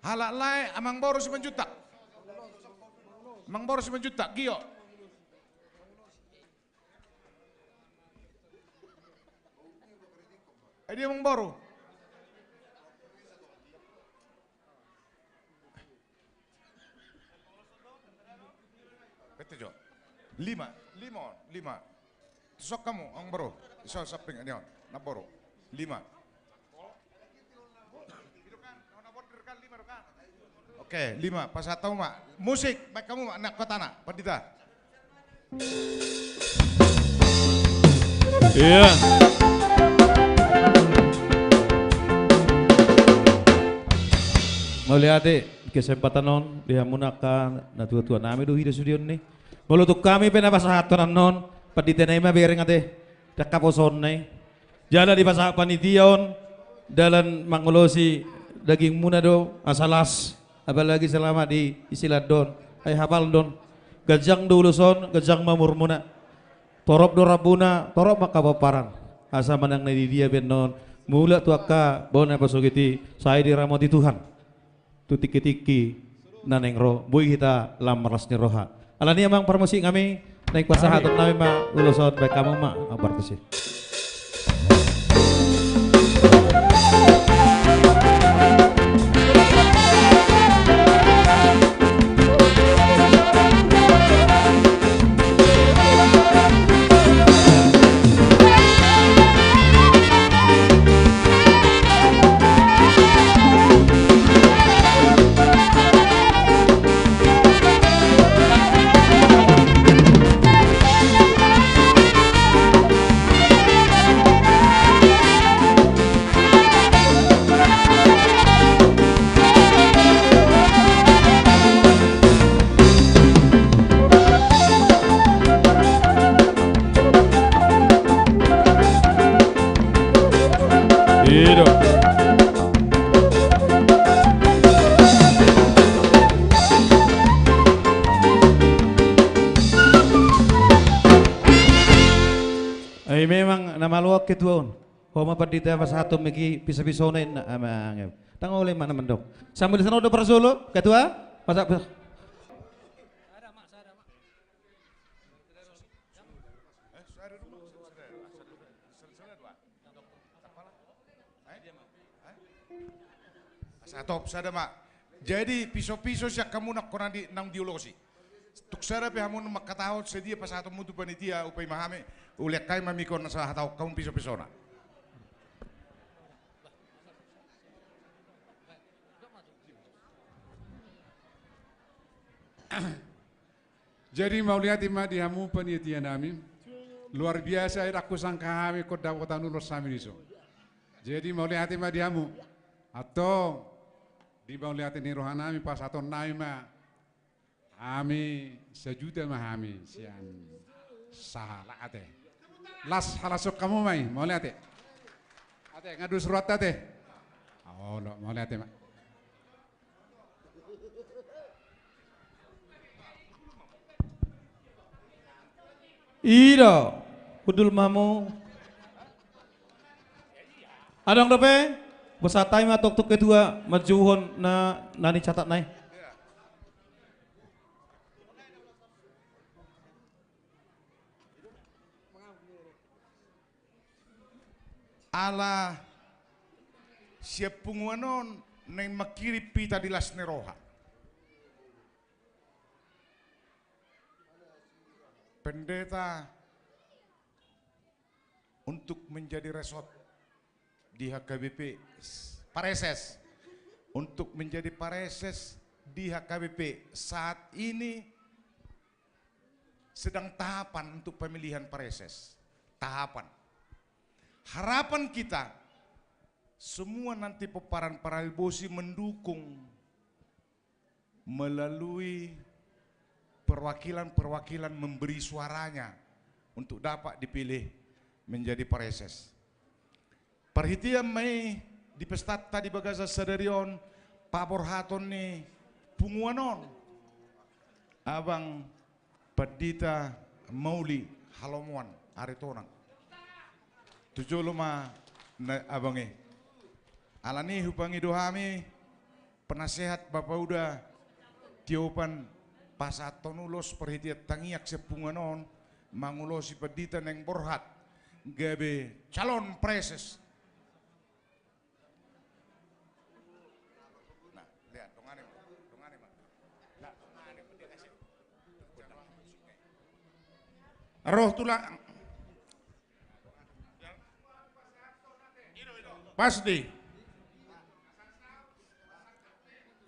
Halak lai amang boros 9 juta. Mang boros 9 juta, Gio. Dia mang boru. Betul jo. 5. Sok kamu ang boru. So saping anion, na boru. 5. Oke, 5. Pas atau mak. Musik, baik kamu mak nak kotana, pendita. Iya. Melihat kesempatan non dia munakan na tua nami do hidup studio ni. Melutuk kami pena pasahatan non pendita naima bereng ate dakaposon nai. Jalan di pasah panitiaon dalam mangulosi daging muna do asalas apalagi selama di istilah don ay hafal don gajang dulu son gajang mamur muna torop do rabuna torop makapaparan asa manang na di dia benon mula tuaka bona pasogiti saya diramati Tuhan tu tiki-tiki naneng roh bui kita lamras ni roha alani amang promosi kami naik kuasa hatun nami ma uluson baik kamu ma kabar tu sih. Memang nama luak ketuaun. Homa pandita pas satu megi bisa-bisonain amang. Tang oleh mana mendok. Sambil sana udah persolo ketua pasak. Satop sada mak. Jadi piso-piso siya kamu nak koran di nang diologi. Tuk sada pe hamun makatahot sedia pas satu mutu panitia upay mahame uliak kay mamikon sa hataw kamu piso-piso na. Jadi mau lihat ima dihamu panitia nami luar biasa aku sangka kami kota kota nurus kami diso. Jadi mau lihat ima dihamu atau di mau lihat ini rohanami pas atau naima kami sejuta mahami sian salah ate las halasuk kamu mai mau lihat ate ngadu surat ate oh no mau lihat mak Ida, kudul mamu. Adang dope, besatai ma tok kedua majuhon na nani catat nai. Ala siap punguanon neng makiri pita di las neroha. Pendeta untuk menjadi resort di HKBP Pareses, untuk menjadi Pareses di HKBP saat ini sedang tahapan untuk pemilihan Pareses, tahapan. Harapan kita semua nanti peparan Paralbosi mendukung melalui perwakilan-perwakilan memberi suaranya untuk dapat dipilih menjadi pareses. Perhatian mai di pestat tadi bagasa sadarion pabor haton ni punguanon abang Pendeta Mauli Halomuan Aritonang. Tujuh luma abange. Alani hupangi dohami penasehat Bapak Uda tiopan pasaton ulos perhatian tangiak sepunganon mangulosi pendeta neng borhat gabe calon preses. Nah, lihat dongane Mak. Nah, dongane pendeta sih. Roh tulang pasti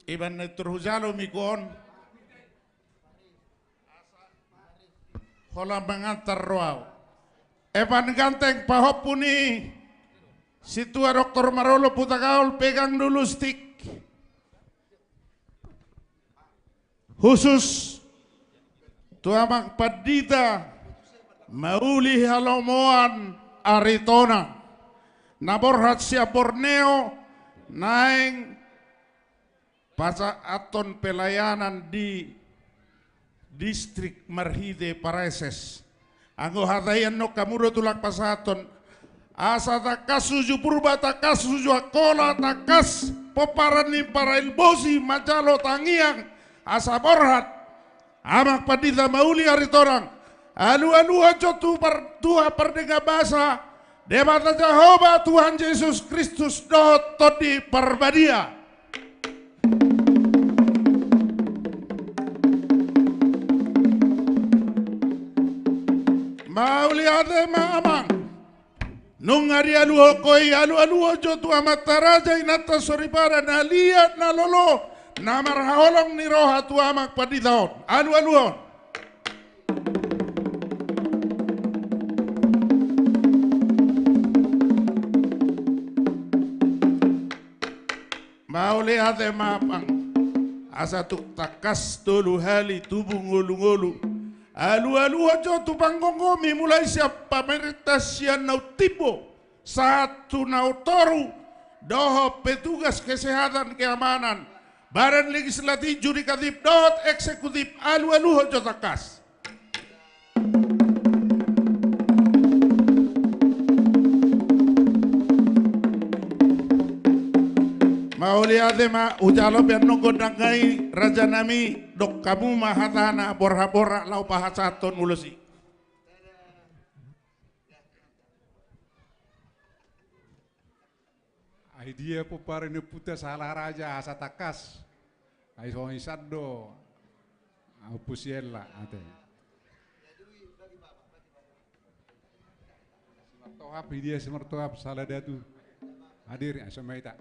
iban terhujalo mikon hola mengantar roau evan ganteng pahop puni situa Dr. Marolo Putakaul pegang dulu stick khusus tuamak Pendeta Mauli Halomuan Aritona naborhat siap Borneo naing pasa aton pelayanan di distrik Marhide Pareses anggo hatayan no kamuro tulak pasaton asa takas suju purba takas suju akola takas poparani para ilbosi majalo tangiang asa borhat amak Pendeta Mauli Aritorang alu-alu aja Tuhan perdega basa Demata Jehovah Tuhan Yesus Kristus dohot todi perbadia. Mauli ade mamang nungari alu hokoi alu ojo tu amata raja inata soribara na liat na lolo na marhaolong ni roha tu amak paditaon alu on. Mauli ade mapang asa tuk takas tolu hali tubuh ngolu-ngolu alu aja tu panggongomi mulai siap pemerintah sian nau tibo satu nau toru doho petugas kesehatan keamanan badan legislatif judikatif dot eksekutif alu aja takas. Mauli adema ujalo biarno godangai raja nami dok kamu mahatana borha lau pahasaton ulusi. Idea popare ne puta salah raja asa takas. Ai so isado. Au pusiella ate. Simartoap idea simartoap salah datu. Hadir asamaita.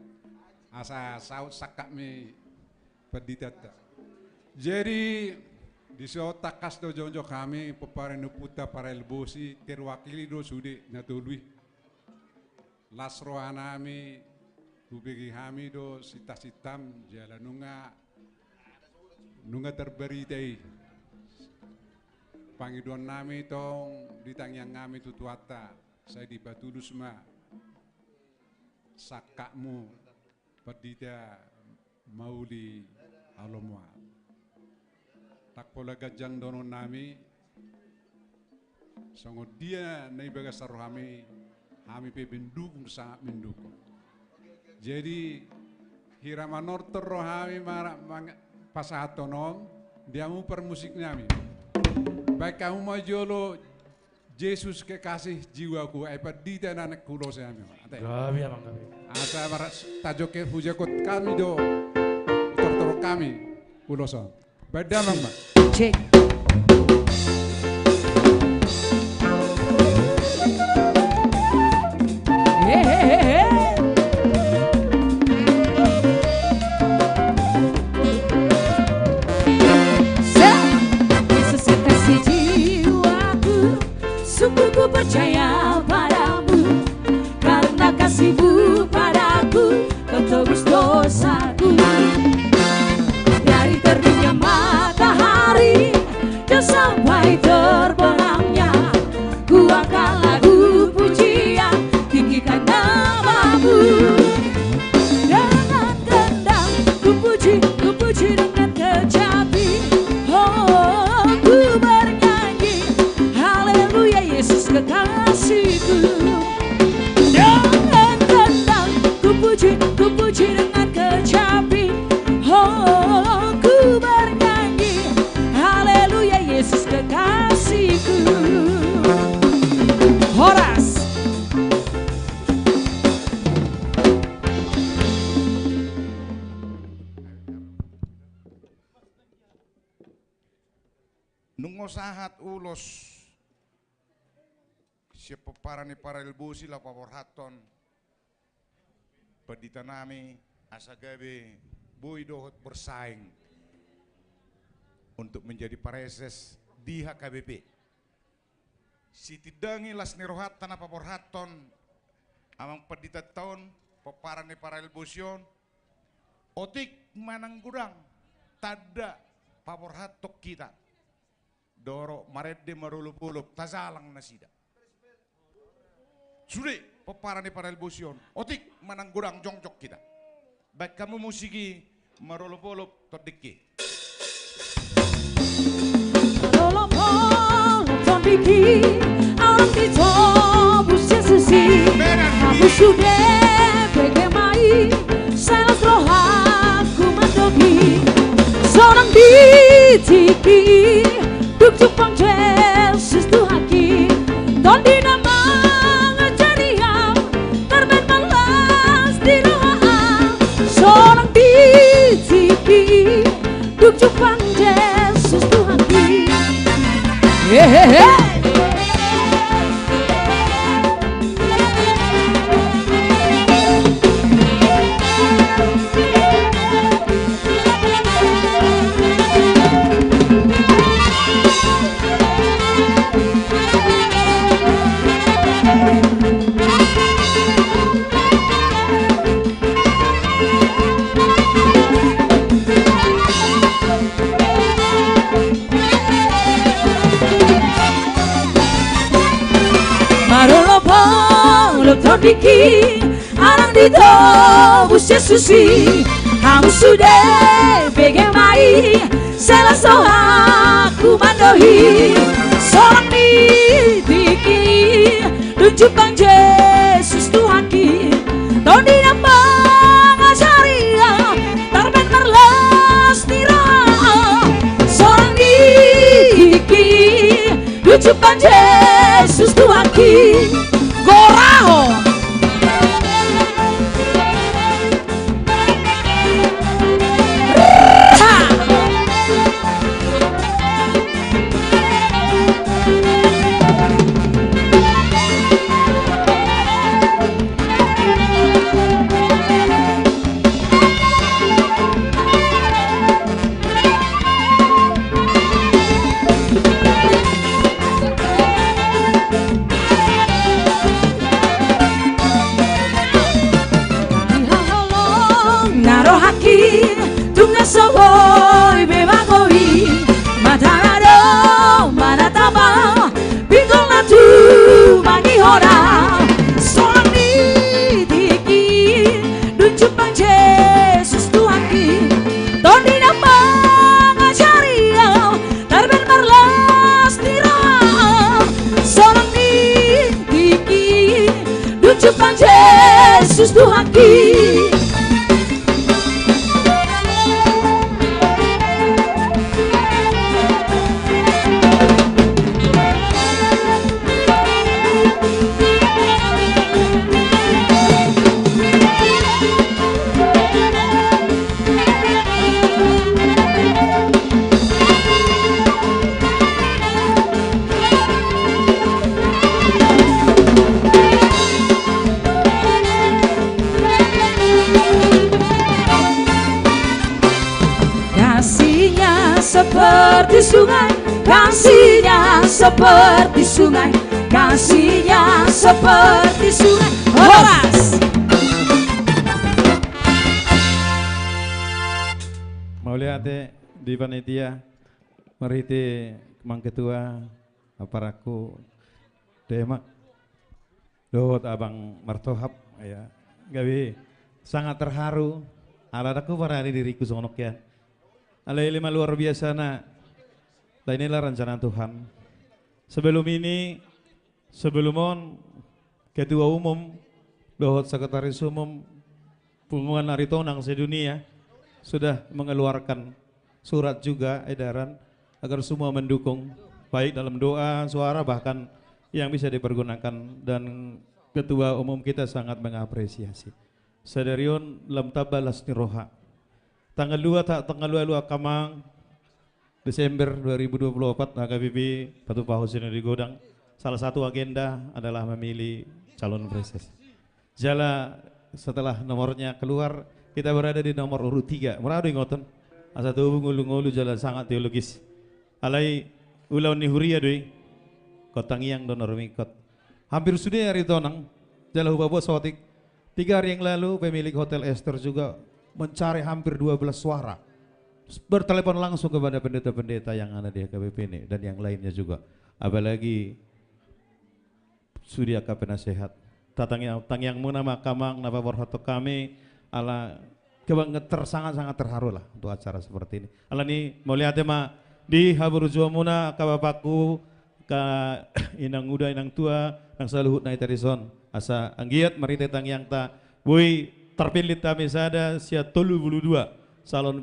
Asa saut sakak mi Pendeta. Jadi di so takas do jonjo kami popare ne puta para elbosi terwakili do sude na tului. Lasro anami kubegi kami do sita-sitam jalan nunga terberitai. Pangidon nami tong ditangyang kami tutuata saya di Batulus ma sakakmu Pendeta Mauli Halomuan. Tak pola gajang dono nami songo dia na ibaga saru kami pe mendukung sangat mendukung. Jadi hiramanor terrohami pasatonom dia mau permusik nami. Baik kamu mau jolo Yesus kekasih jiwaku Pendeta anak kulo saya mi. Gabi abang gabi. Asa maras tajoke hujakot kami do tor kami kuloson. Beda mang Mbak. Cek. Yesus kekasih jiwaku, sungguh ku percaya padamu, karena kasih-Mu padaku, Kau tebus dosaku. Dari terbitnya matahari dan sampai terbenamnya, sahat ulos siapa parani para ilbusi la paborhaton peditanami asagabe boy dohot bersaing untuk menjadi pareses di HKBP. Si tidangi las nirohat tanah paborhaton amang pedita tahun peparani para ilbusion otik mananggudang tada paborhatok kita doro maredde marulup-ulup tazalang nasida sudah peparani para ilbusion otik mananggudang jongjok kita baik kamu musiki marulup-ulup todiki Tondiki, alam ditobus Yesusi. Aku sudah begemai, selos rohaku mandogi. Seorang ditiki, duk jupang Yesus Tuhaki. Tondi nama ngejariam, terben malas di roha. Seorang ditiki, duk jupang Yesus Tuhaki. Hehehe. Tondiki, alang ditobus Yesusi. Kamu sudah begemai, selas rohaku mandohi. Seorang ditiki, tunjukkan Yesus Tuhaki. Tondi nama ngajaria, terben merlas nira. Seorang ditiki, tunjukkan Yesus Tuhaki. Goraho soboy bebagoi matarado manataba pingol natu mangi hora seorang ditiki dunjupang Yesus Tuhaki tondi nama ngajaria terben merlas tira seorang ditiki dunjupang Yesus Tuhaki. Seperti sungai, kasihnya seperti sungai, kasihnya seperti sungai. Horas. Mau lihat di panitia, meriti Mang Ketua, aparaku, demak, dohot abang martohap, ya, gawi sangat terharu. Aladaku para diriku sonok ya. Alai lima luar biasa nak. Dan inilah rencana Tuhan. Sebelum ini, sebelum Ketua Umum, Dohot Sekretaris Umum, Punggungan Aritonang sedunia sudah mengeluarkan surat juga edaran agar semua mendukung baik dalam doa, suara bahkan yang bisa dipergunakan dan Ketua Umum kita sangat mengapresiasi. Sadarion lam tabalas niroha. Tanggal 2 kamang Desember 2024 HKBP Batu Pahusin di Godang. Salah satu agenda adalah memilih calon presiden. Jala setelah nomornya keluar, kita berada di nomor urut 3. Meradu ngoten. Asa tubuh ngulu-ngulu jalan sangat teologis. Alai ulau ni huria doi. Kotang yang donor mikot. Hampir sudah hari tonang. Jala hubabo sotik. 3 hari yang lalu pemilik Hotel Esther juga mencari hampir 12 suara. Bertelepon langsung kepada pendeta-pendeta yang ada di HKBP ini dan yang lainnya juga. Apalagi Surya Penasehat. Tang yang munama kamang napa borhoto kami ala kebangeter sangat-sangat terharu lah untuk acara seperti ini. Ala ni mau lihat ma di habur muna ka bapakku ka inang muda inang tua nang saluhut na itarison asa anggiat marite tang yang ta boy terpilih kami sada sia 32 salon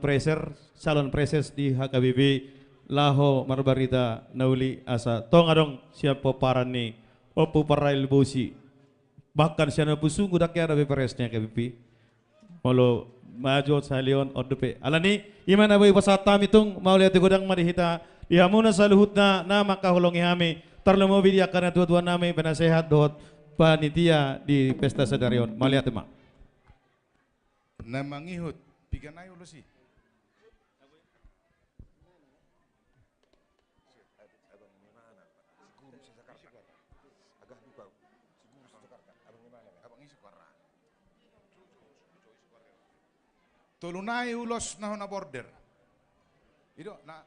preses di HKBP Laho Marbarita Nauli asa tong adong siap poparan ni opo parail bosi bahkan siapa pusung udah kaya ada beperesnya KBP malu maju salion ordepe alani imana boy pasat tamitung mau lihat godang marihita dihamuna saluhutna nama kahulongi hami terlemo bidia karena tua-tua nami penasehat dot panitia di pesta sedarion mau lihat emak nama ngihut piganay ulo sih. Tulunay ulos na hona border. Ido na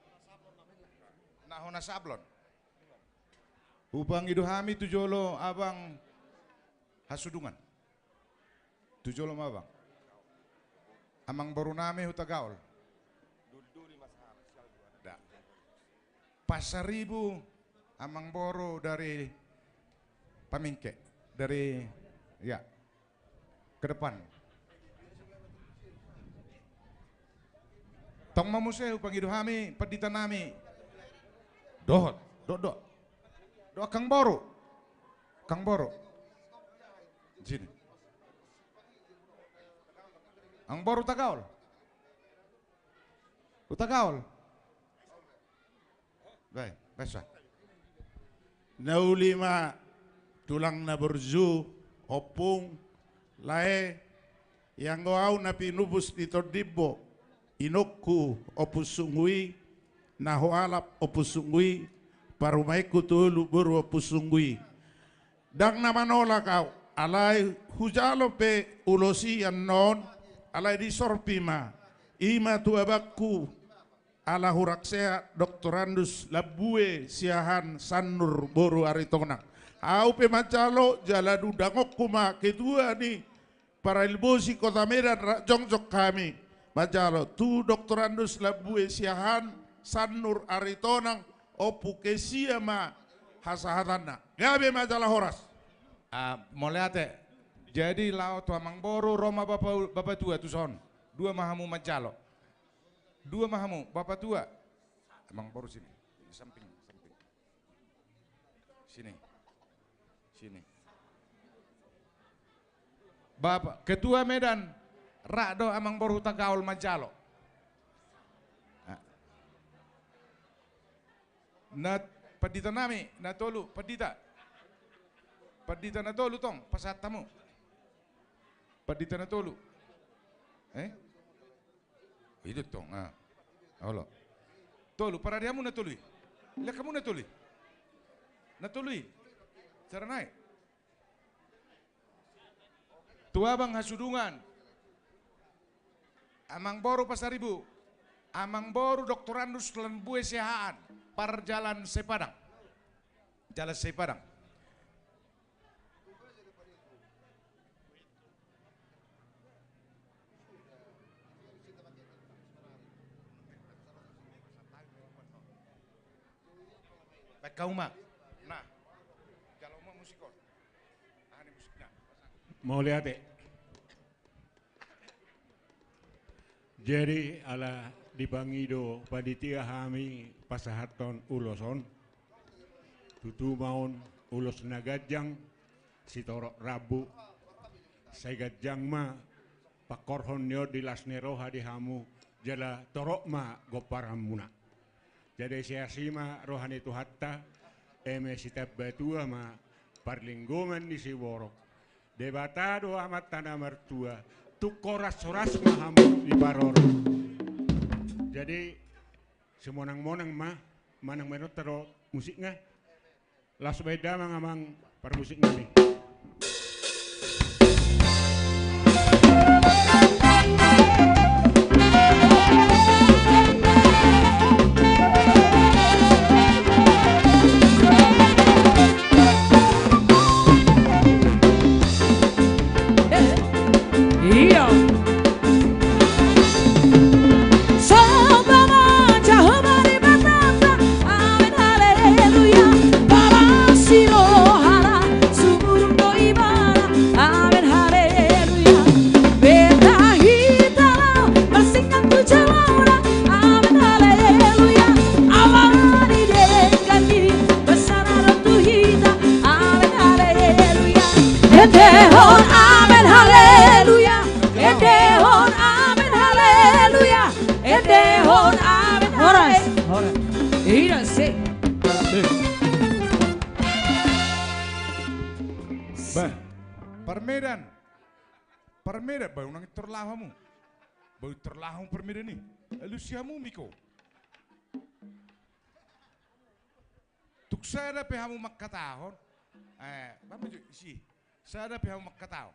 hona sablon. Upang ido hami tujolo abang hasudungan. Tujolo mabang. Amang baru nami hutagaol. Da. Pasaribu amang boro dari Pamingke dari ya ke depan. Tong mamuseu pangidu hami pedita nami. Dohot, do Kang Boro. Sini. Ang Boro Tagaol. Utagaol. Baik, besa. Naulima tulang na berju opung lae yang goau na pinubus dito dibo. Inokku opusungui nahoalap opusungui parumaiku tulu buru opusungui dang namanola kau alai hujalo pe ulosi yang non alai di sorpima ima tuabakku ala huraksea doktorandus labue siahan sanur boru aritonang au pe macalo jala dudangok kuma kedua ni para ilbosi kota Medan jongjok kami Majalo tu doktorandus labue siahan sanur aritonang opu kesia ma hasahatana. Gabe majalah horas. Moleate. Jadi lao tua mangboro Roma bapak tua tu son. 2 mahamu majalo. 2 mahamu bapak tua. Mangboro sini. Di samping. Sini. Bapak ketua Medan Rado amang boru tagaul majalo. Na pedita nami, na tolu pedita. Pedita na tolu tong pasat tamu. Pedita na tolu. Itu tong. Olo. Tolu para diamu na tului. Lihat kamu na tului. Na tului. Cara naik. Tua bang hasudungan. Amang boru pasaribu, amang boru doktorandus lembue sihaan, par jalan Sepadang, jalan Sepadang. Baik kau mak, nah, kalau mau musikon, ini musiknya. Mau lihat deh. Jadi ala di Bangido panitia kami pasahaton uloson tutu maun ulos nagajang si torok rabu saya gajang ma pakorhon nyo di lasneroha di hamu jala torok ma goparamuna Jadi saya sima rohani tu hatta eme sitab batua ma parlinggungan di Siborok. Debatado amat tanah mertua tu koras-soras mahamu di Paroro. Jadi semonang-monang mah manang menot tero musiknya. Las beda mang par musiknya nih. Edehon amen haleluya. Edehon amen haleluya. Edehon amen haleluya. Ira se. Bah, permedan. Permedan, bah unang terlahamu. Bah terlaham permedan ni. Lalu siamu miko. Tuk saya pehamu makatahon. Apa sih? Saya pihak makatau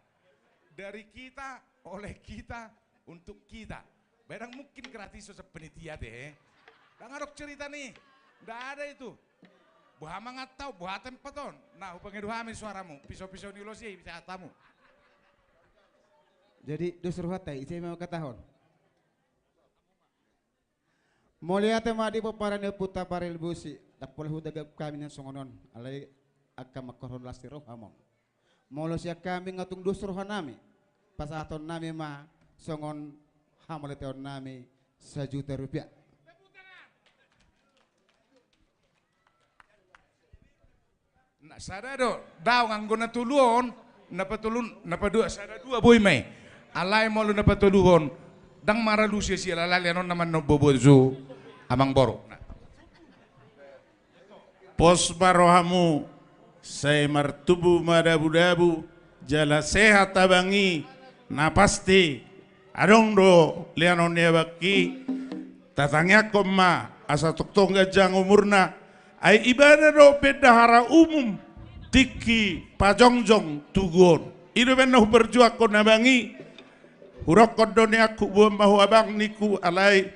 dari kita, oleh kita, untuk kita. Barang mungkin gratis sepenitia deh. Dan ngadok cerita nih, nggak ada itu. Buah mangat tahu, buah tempaton. Nah, upangnya duhami suaramu, pisau-pisau nilosi bisa tamu. Jadi dusur hatai, saya mau katahon. Mulia temadi peparan puta paril busi, tapol hudagap kami yang songonon, alai akan makoron lasti rohamon. Molo siya kami ngatung dusur hanami, pasaton nami ma songon hamoleteon nami Rp1 juta. Nah, sadado, daw nganggo na tuluon, napadua, sada dua boy may. Alay mo lo napatuluhon, dang maralusya siya lalalianon naman no bobozo amang boro. Pos barohamu saya martubu madabu-dabu jala sehat tabangi na pasti adong do lianon niya baki tatangya koma asa tuktong gajang umurna ay ibadah do pedahara umum tiki pajongjong tugon ido benno berjuak ko nabangi hurok kodone aku buam mahu abang niku alai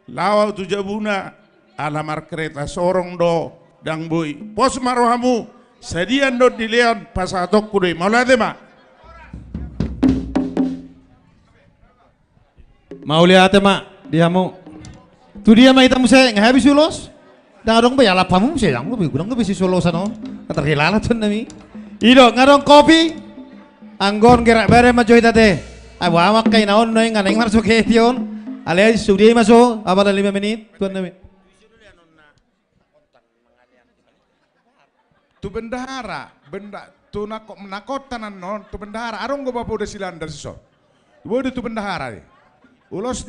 lawa tujabuna alamar kereta sorong do dang boy pos marohamu sedian do dilian pasatok kudui maulade ma mau lihat ma diamu tu dia mah itamu saya nggak habis ulos dah dong bayar lapamu saya yang lebih kurang lebih solosan no terhilang tuh nami ido ngarong kopi anggon gerak bare majo itate abu amak kain naon noy nganeng masuk ke tion alias sudah masuk apa 5 menit tuan nami. Tu bendahara, tu nakotanan non, tu bendahara. Arong go bapo udah silandar siso. Boy tu bendahara ni. Ulos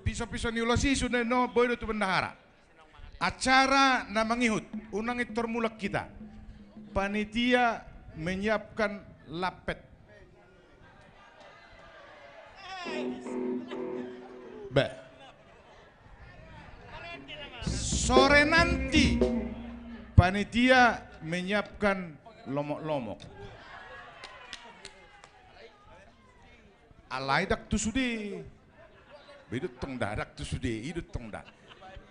piso-piso ni ulos isu no boy tu bendahara. Acara na mangihut, unang itormulak kita. Panitia menyiapkan lapet. Sore nanti panitia menyiapkan lomok-lomok. Alai dak tu sudi. Bidut tong dak tu sudi, idut tong dak.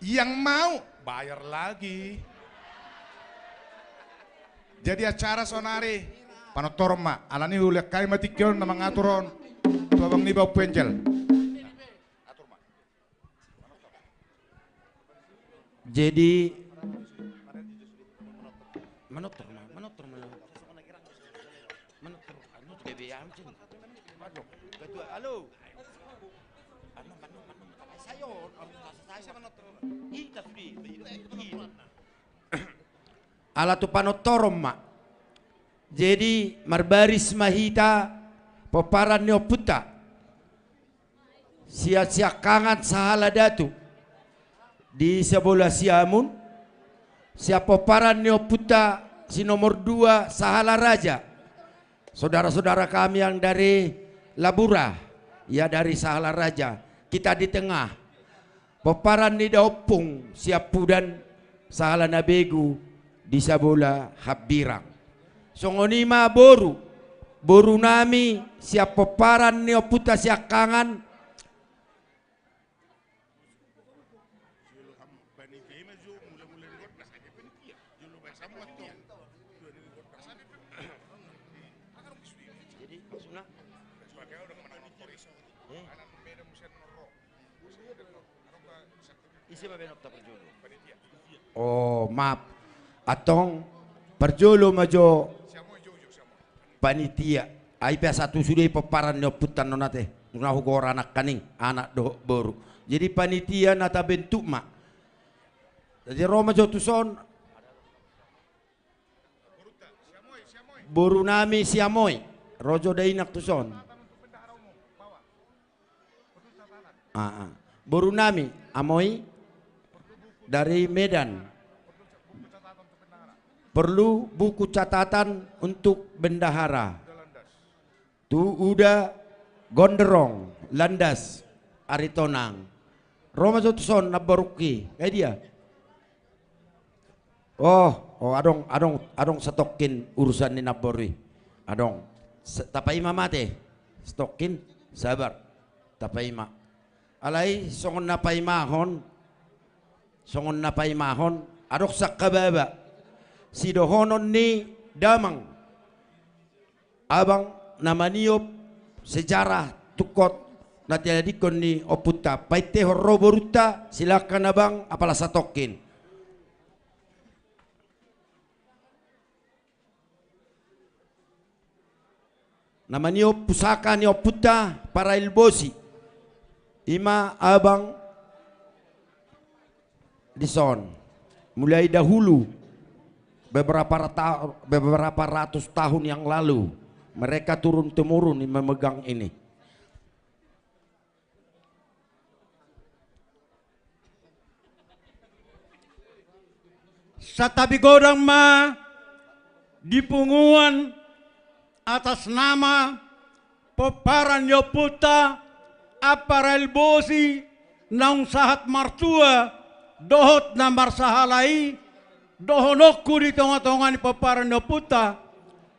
Yang mau bayar lagi. Jadi acara sonari panotorma alani ulek kai matikyon na mangaturon. Tuabang nibaw penjel. Jadi Manotor. Halo. Ala tu panotorom ma. Jadi marbaris mahita peparan neoputa. Sia-sia kangat sahala datu. di sebelah siamun. Siapa paran neo puta si nomor 2 Sahala Raja. Saudara-saudara kami yang dari Labura, ya dari Sahala Raja. Kita di tengah. Peparan ni daopung siapu dan Sahala Nabegu di sebelah Habirang. Songonima boru nami siapa peparan neo puta siakangan. Oh maaf, atong perjolo majo panitia. Ai satu sudah peparan nyo putan nonate. Tunahu gor anak kaning, anak do baru. Jadi panitia nata bentuk mak. Jadi Roma jo tuson boru nami siamoy, rojo dainak tuson. Boru nami amoy dari Medan. Perlu buku catatan untuk bendahara. Tu udah gonderong, landas, aritonang. Roma Jotuson nabaruki, kayak dia. Oh, adong stokin urusan ni naborui. Adong, tapai mamate, stokin sabar, tapai ma. Alai songon napai mahon, adok sakababa. Si dohonon ni damang, abang namaniop sejarah tukot natiadikon ni oputa. Paite horro boruta silakan abang apalah satokin. Namanya pusaka ni oputa para ilbosi. Ima abang dison mulai dahulu beberapa ratus tahun yang lalu mereka turun temurun memegang ini. Satabi godang ma dipunguan atas nama peparan yoputa aparel bosi naung sahat martua dohot nambar sahalai dohonokku di tengah-tengah ni peparan yoputa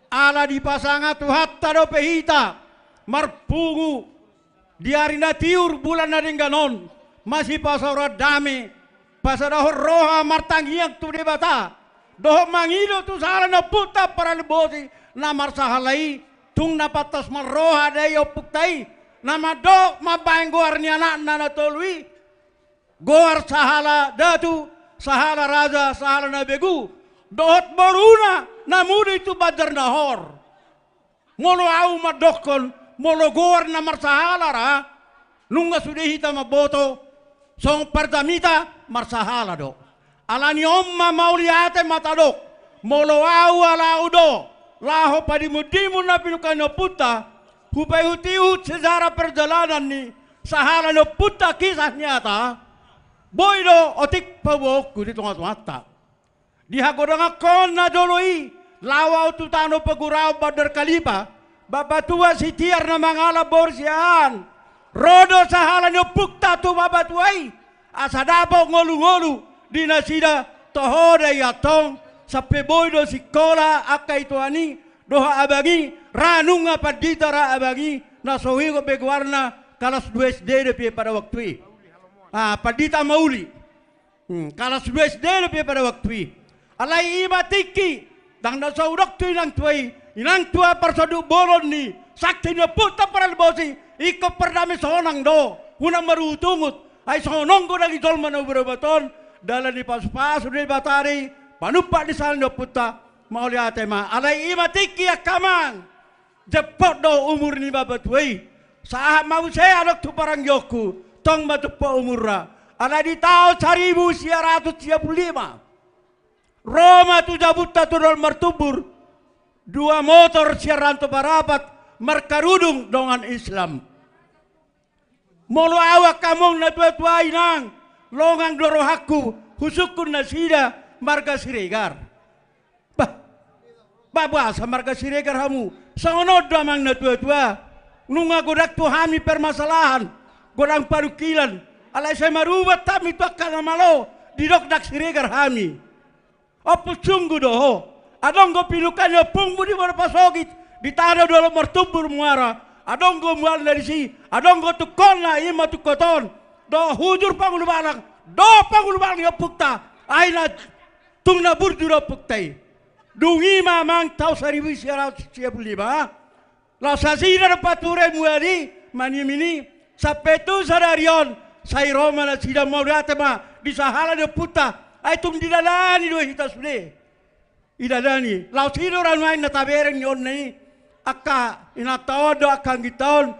ala dipasanga tu hatta do pehita marpungu diarina tiur bulan nading ganon masih pasora dame pasada roha martangiak tu debata doh mangido tu sahala yoputa para bosi namar sahalai tung napatas maroha day opuktai nama do mabaeng goar ni anak nana tolui goar sahala datu sahala raja sahala nabegu dohot baruna namuda itu badar nahor molo au madokon molo goar namar sahala ra nunga sudah hita maboto song perdamita mar sahala do alani omma mauliate matadok molo au ala udo laho padimudimu na pinukan puta hupai hutiut sejarah perjalanan ni sahala no puta kisah nyata boydo otik pabokku di tengah mata dihagodang kona doloi lawa ututano pagurau badar kalipa babatua si tiar na mangala borsian rodo sahala no puta tu babatuai asadabo ngolu-ngolu dinasida tohoda yatong sampai boydo sikola akai tuani doha abagi ranunga padita ra abagi nasohi ko begwarna kalas 2 SD de pada waktu padita mauli kalas 2 SD de pada waktu alai imatiki dang na saudok tu inang tua persadu bolon ni sakti na puta para bosi iko perdami sonang do una marutungut ay sonong ko lagi tol mano berobaton dalam di pas-pas udah batari panupak di sana puta mau lihat tema alai imatiki akamang jepot do umur ni babat wei saat mau saya adok tu parang yoku tong batu po umurra alai di tahun 1935 Roma tu jabuta tu dol martubur 2 motor siaranto barapat markarudung dengan Islam molo awak kamong na tua-tua inang longang dorohaku husukun nasida marga Siregar. Babasa marga Siregar hamu. Sangonod amang na tua-tua. Nunga godak tu hami permasalahan. Godang parukilan. Alay saya marubat tami tu akal malo. Didok dak Siregar hami. Apa sungguh doho. Adong go pilukannya pungbu di mana pasogit. Ditanda dalam mertubur muara. Adong go mual dari si. Adong go tukon na ima tukoton. Do hujur pangulu balang. Do pangulu balang ya pukta. Aina tung na burdura puktai. Dungi mamang tau 1975. La sasira pature muari manimini sapetu sadarion sai Roma la sida maurata ma di sahala de puta ai tum di dalani do hita sude idadani la sida ran main na tabereng yon nei akka ina todo akang giton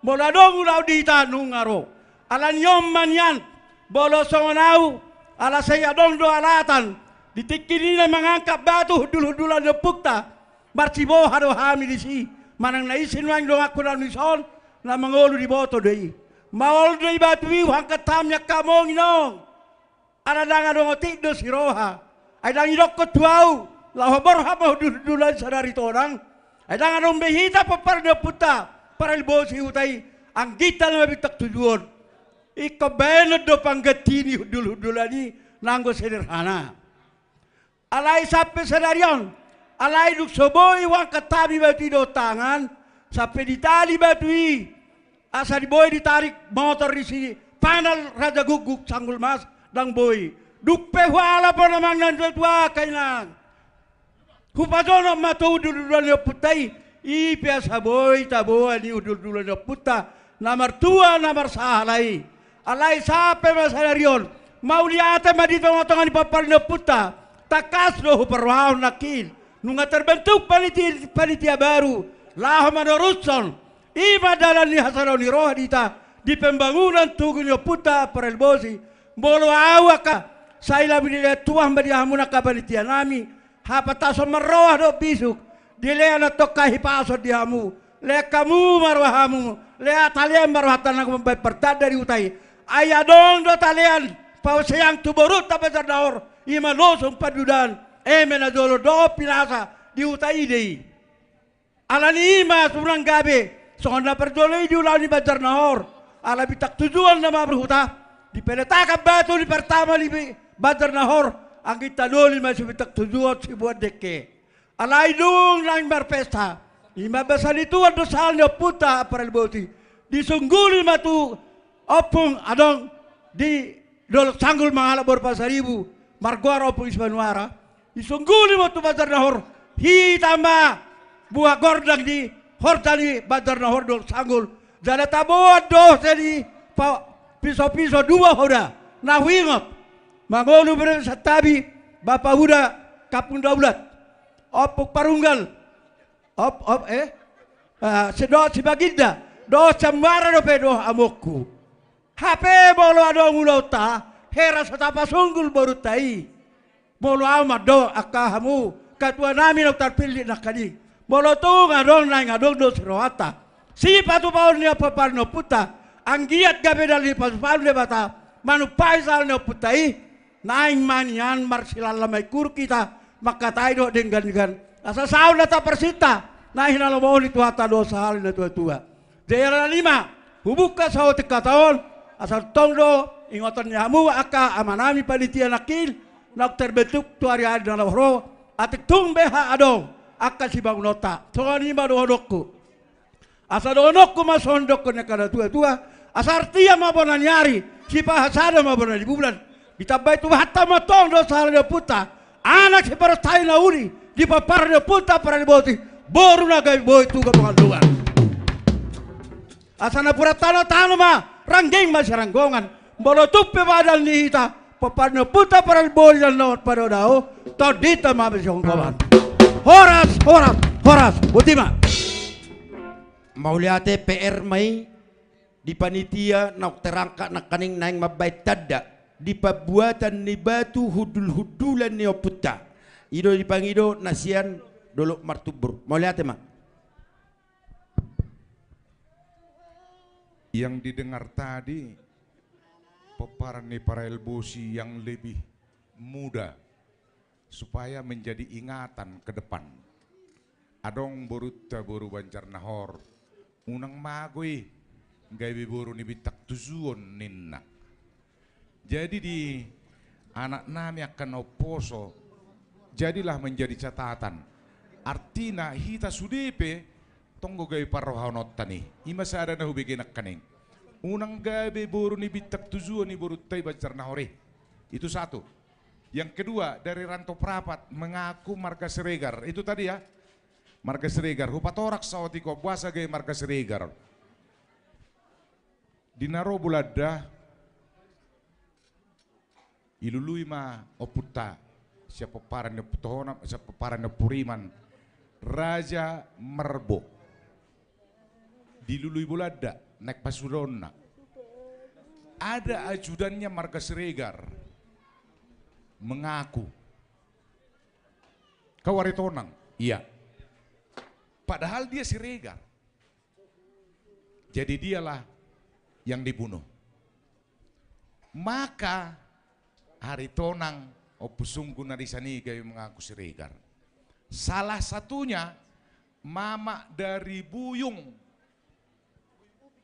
boladong ulau di tanung ngaro ala nyom manyan bolo songonau ala saya dong do alatan ditikini na mangangkap batu hudul-hudulan de pukta marcibo hado hami di si manang naisin wang dong aku dan mison na mangolu di boto dei maol dei batu wi hangkat tamnya kamong inong ada danga dong otik do siroha ay dang idok ko tuau la hobor hama hudul-hudulan sadari torang ay danga dong behita papar de puta para ilbosi utai ang gital mabitak tujuan iko benod do panggatini hudul-hudulani nanggo sederhana alay sampai sadarion, alay duk soboy wang katabi batu do tangan, sampai ditali batui, asa di boy ditarik motor di sini, panel raja guguk sanggul mas dang boy, duk pehwala pa namang nantua kainan, hupadono mato udul-udulan yo putai, ipiasa boy taboy ni udul-udulan yo puta, namar tua namar sahalai, alay sampai masadarion, mau liata madito ngotongan di papal yo puta. Takas do perwahon nakil nunga terbentuk panitia baru lah meneruskan iba dalam ni hasarau ni roh dita di pembangunan tugu puta perelbosi bolo awaka saya lebih dia tuah badi hamuna ka panitia nami hapataso meroh do bisuk dile na tokka hipaso di hamu le kamu marwahamu le atalian marwatan aku membayar pertad dari utai ayadong do talian pau sayang tuborut tapi terdaur ima losong padudan mena dolo do pinasa di utai dei alani ima surang gabe sonda perdolei di ulang di Bajar Nahor ala bitak tujuan nama berhuta di peletakan batu di pertama di Bajar Nahor ang kita doli masih bitak tujuan si buat deke alai dung lang berpesta ima besar itu ada salnya puta aparel boti disungguli matu opung adong di dol sanggul mahala berpasaribu marguara opung isbanuara isungguli waktu Bajar Nahor hitama buah gordang di hortani Bajar Nahor dol sanggul jada taboat doh jadi piso-piso dua hoda nah wingot mangolu bersatabi bapak huda kapung daulat opuk parunggal sedot si baginda do cembara do pedo amokku HP bolo adong ulauta hera setapa sunggul baru tai bolo amat do akahamu katua nami nok terpilih nak kadi bolo tu ngadong nai ngadong do seroata si patu paun ni apa parno puta anggiat gabe dali patu paun le bata manu paisal no putai naing manian marsilal lamai kur kita maka tai do dengan asa saul data persita naing nalo mau ni tuata do sahal na tua daerah 5 hubuka sawo teka tahun asal tongdo ingotan nyamu aka amanami panitia nakil nak terbentuk tu hari-hari dalam roh atik tung beha adong aka si bang nota tongani ma dohodokku asa dohodokku ma sondokku nekada tua-tua asa artia ma bona nyari si pahasada ma bona di bulan ditabai tu hatta ma tong do salnya puta anak si parastai na uri di paparnya puta para di boti boru na gai boy tu ka pangandungan asa na pura tano ma ranggeng ma saranggongan bolo tuppe badal nihita paparno puta para il boli dal not pada dao todita ma besi hongkawan horas ultima mau lihat PR mai di panitia nak terangkat nak kaning naing mabait tadda di pembuatan ni batu hudul-hudulan ni oputa ido dipangido nasian dolo martubur mau lihat ma yang didengar tadi peparani para elbosi yang lebih muda supaya menjadi ingatan ke depan. Adong borutta boru bancar nahor unang magoi gawe boru ni bitak tuzuon ninna. Jadi di anak nami akan oposo jadilah menjadi catatan. Artina hita sudepe tonggo gawe parrohanot tani. Ima sada na hubiginak kaning. Unang gawe boru ni bitak tuzuon ni boru tay bancar nahore. Itu satu. Yang kedua dari Ranto Prapat mengaku marga Siregar. Itu tadi ya. Marga Siregar, hupatorak sawati ko buasa gay marga Siregar. Dinaro bulada ilului ma oputa siapa paran putohona siapa paran puriman Raja Merbo. Dilului bulada naik pasudonna. Ada ajudannya marga Siregar mengaku kawaritonang. Iya. Padahal dia Siregar. Jadi dialah yang dibunuh. Maka Haritonang opusungku narisani gawe mengaku Siregar. Salah satunya mama dari Buyung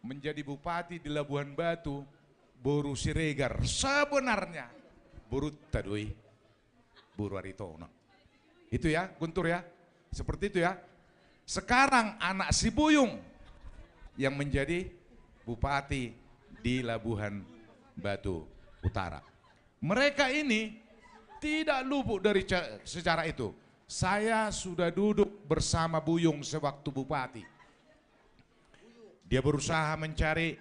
menjadi bupati di Labuhan Batu, Boru Siregar. Sebenarnya Boru Tadui, Boru Haritonang. Itu ya, Guntur ya. Seperti itu ya. Sekarang anak si Buyung yang menjadi bupati di Labuhan Batu Utara. Mereka ini tidak luput dari sejarah itu. Saya sudah duduk bersama Buyung sewaktu bupati. Dia berusaha mencari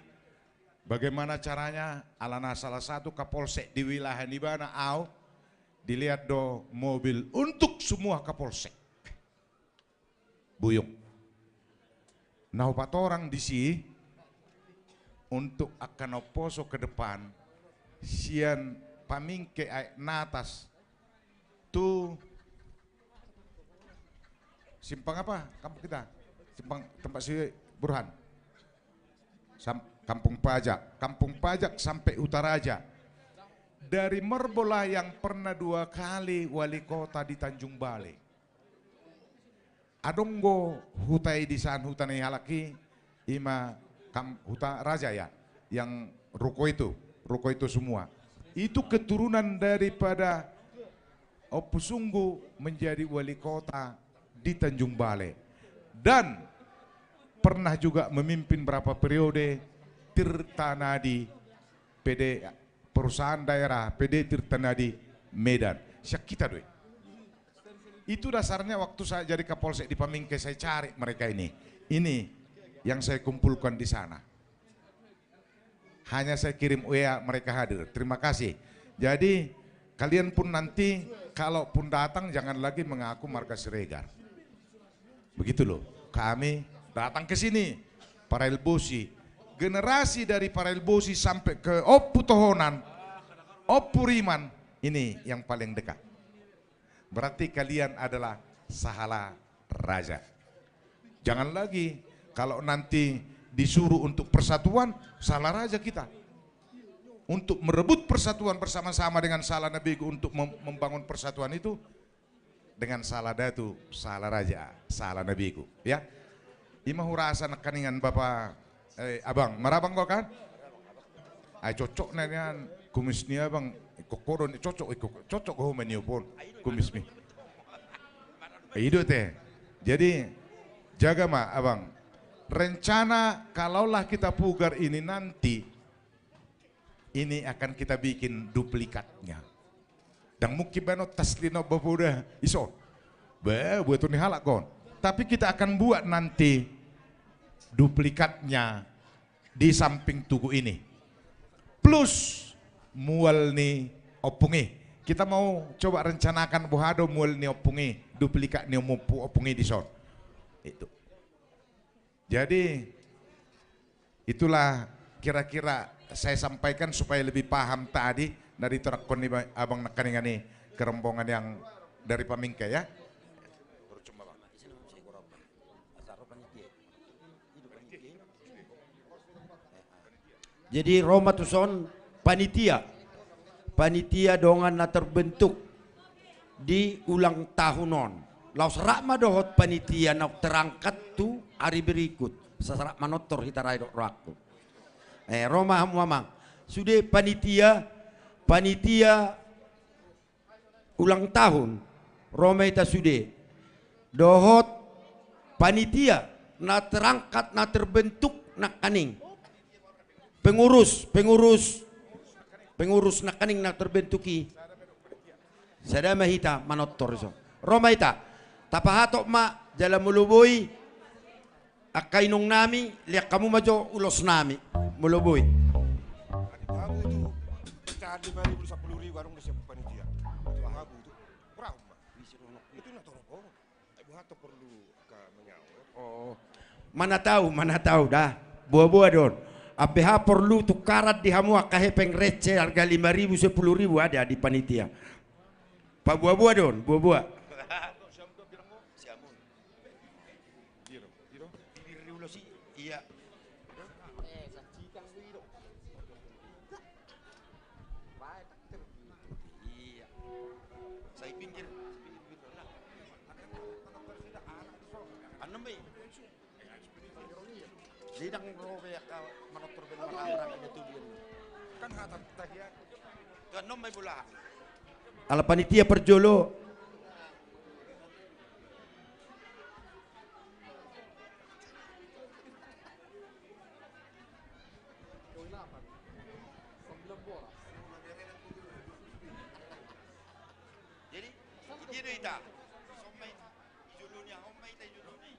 bagaimana caranya alana salah satu kapolsek di wilayah di mana dilihat do mobil untuk semua kapolsek. Buyung. Nah, opat orang di sini untuk akan oposo ke depan, sian pamingke natas tu simpang apa kampung kita? Simpang tempat si Burhan. Kampung Pajak sampai Utaraja. Dari Merbola yang pernah 2 kali wali kota di Tanjung Balai. Adonggo hutai di sana hutanai halaki ima huta raja ya yang ruko itu semua itu keturunan daripada Opusunggu menjadi wali kota di Tanjung Balai dan pernah juga memimpin berapa periode Tirtanadi PD perusahaan daerah PD Tirtanadi Medan. Siak kita doi. Itu dasarnya waktu saya jadi Kapolsek di Pamingke saya cari mereka ini. Ini yang saya kumpulkan di sana. Hanya saya kirim WA mereka hadir. Terima kasih. Jadi kalian pun nanti kalau pun datang jangan lagi mengaku marga Siregar. Begitu loh. Kami datang ke sini para Elbosi. Generasi dari para Elbosi sampai ke Oputohonan, Opuriman ini yang paling dekat. Berarti kalian adalah Sahala Raja. Jangan lagi kalau nanti disuruh untuk persatuan, Sahala Raja kita. Untuk merebut persatuan bersama-sama dengan Sahala Nabiku untuk membangun persatuan itu dengan Sahala Datu, Sahala Raja, Sahala Nabiku. Ya, ima hurasa nekaningan Bapak Abang, marabang kau kan? Ay cocok nanyan kumis ni abang. Kokoron cocok ko meniyo pun kumis mi. Itu teh. Jadi jaga mah abang. Rencana kalaulah kita pugar ini nanti ini akan kita bikin duplikatnya. Dan mungkin bano taslino babuda iso. Buat ni halak kon. Tapi kita akan buat nanti duplikatnya di samping tugu ini. Plus mual ni opungi. Kita mau coba rencanakan bohado mual ni opungi, duplikat ni opungi di son. Itu. Jadi itulah kira-kira saya sampaikan supaya lebih paham tadi dari terakon abang nekaningani kerombongan yang dari Pamingke ya. Jadi Roma Tuson panitia dongan na terbentuk di ulang tahunon. Laus rakma dohot panitia na terangkat tu hari berikut. Sasarak manotor hitarai dok raku. Roma hamwamang. Sudah panitia ulang tahun. Roma ita sudah. Dohot panitia na terangkat na terbentuk na kaning. Pengurus na kaning na terbentuki. Sada mahita manotor so. Roma ita tapahatok ma jala muluboy akainong nami liak kamu majo ulos nami muluboy. Habu itu pecahan 5.000 10.000 warung udah siap panitia. Itu habu itu kurang mah. Itu nak tahu apa? Ibu hato perlu ke menyawa. Oh, mana tahu dah. Buah-buah don. APH perlu tukarat di hamua kahepeng receh harga 5.000 10.000 ada di panitia. Pak buah-buah don, buah-buah. Iya. Saya pinggir. Sidang robe ka manotor ben orang itu dia. Kan hata tahiyat. Kan nom may bola. Ala panitia perjolo. Jadi dia ita. Somai julunya omai ta juluni.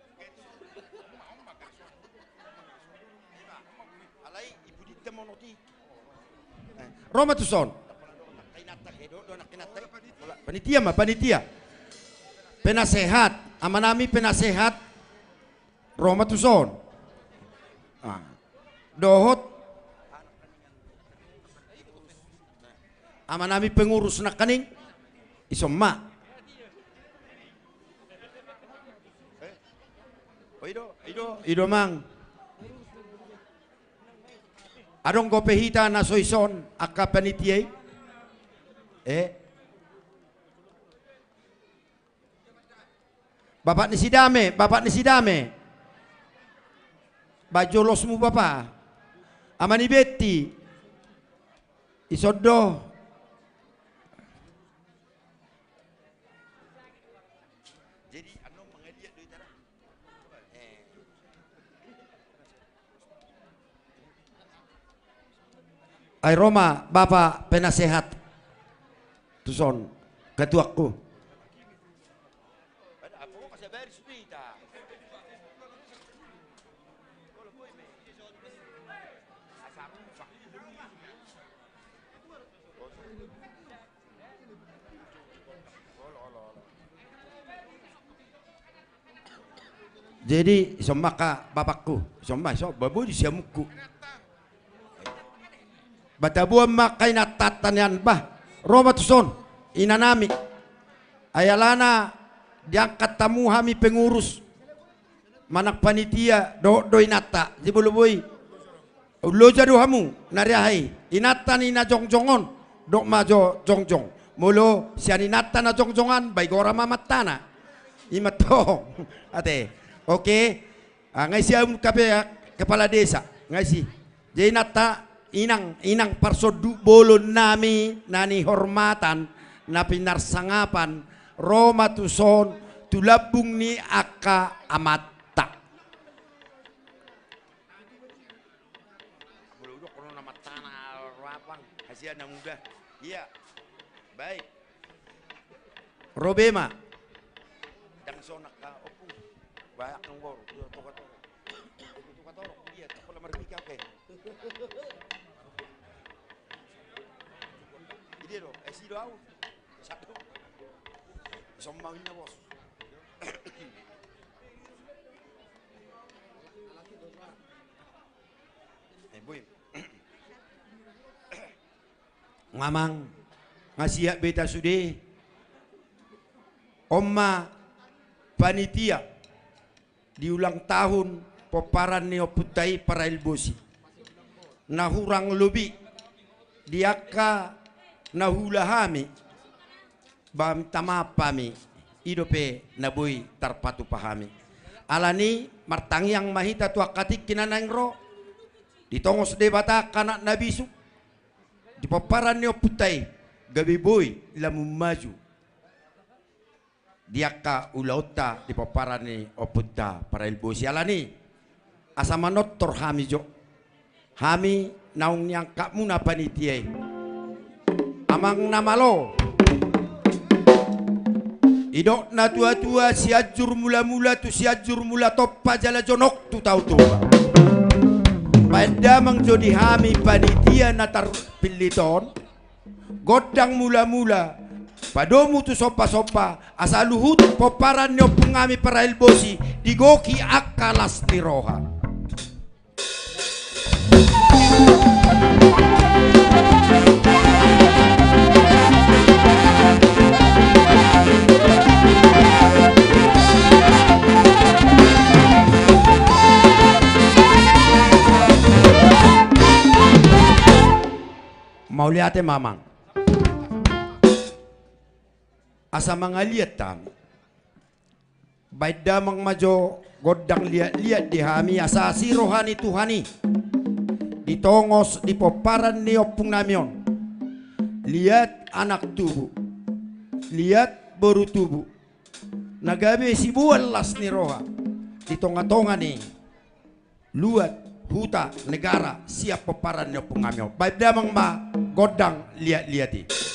Alai ibu dita monoti. Roma tuson. Panitia. Penasehat, amanami penasehat Roma tuson. Dohot amanami pengurus nak kaning isomma. Ido mang. Adong gopehita na soison akka panitia. Bapak ni sidame. Bajolosmu bapak. Amani beti. Isodo. Jadi anu mengediak duit ara. Ay Roma, bapak penasehat. Tuson, ketuaku. Jadi somaka bapakku, so babu di siamuku. Batabuan makai natatanian bah. Roma tuson inanami ayalana diangkat tamu hami pengurus manak panitia do inata jibuluboy ulo jadu hamu nariahai inata ni na jongjongon dok majo jongjong mulo sian inata na jongjongan baik orang mamatana imato ate oke ngai siam kepala desa ngai si jadi nata inang parsodu bolon nami nani hormatan na pinarsangapan Roma tuson tulabung ni aka amatta. Buludok kono nama tanah rapang hasil anak muda. Iya, baik. Robema, dang sonak ka opung banyak nang bor, tukatoro, iya tak pula merpika ke. Ide do, esi do au. Satu. Sombangin na bos. Boy. Ngamang ngasiak beta sude. Omma panitia di ulang tahun peparan neoputai para ilbosi. Nahurang lebih diaka nahula hami bam tamapami idope nabui tarpatu pahami alani martangiang mahita tua katik kinanang ro ditongos debata kanak nabisu di paparan nyo putai gabi boy lamu maju diaka ulauta di paparan ni oputta para ilbosi alani asamanot tor hami jo hami naung yang kakmu na panitiai amang namalo idok na tua-tua siajur mula-mula tu siajur mula toppa jala jonok tu tau tu pada mang jodi hami panitia natar piliton godang mula-mula padomu tu sopa-sopa asal luhut poparan nyo pungami para ilbosi digoki akalas tiroha. Mau lihat mamang asa mga lihat tam baik damang majo godang lihat di hami asa si rohani Tuhani ditongos di poparan ni opung namion lihat anak tubuh lihat baru tubuh nagabe si bualas ni roha di tonga-tonga ni luat huta negara siap peparan ni opung namion baik damang ma godang lihat-lihati.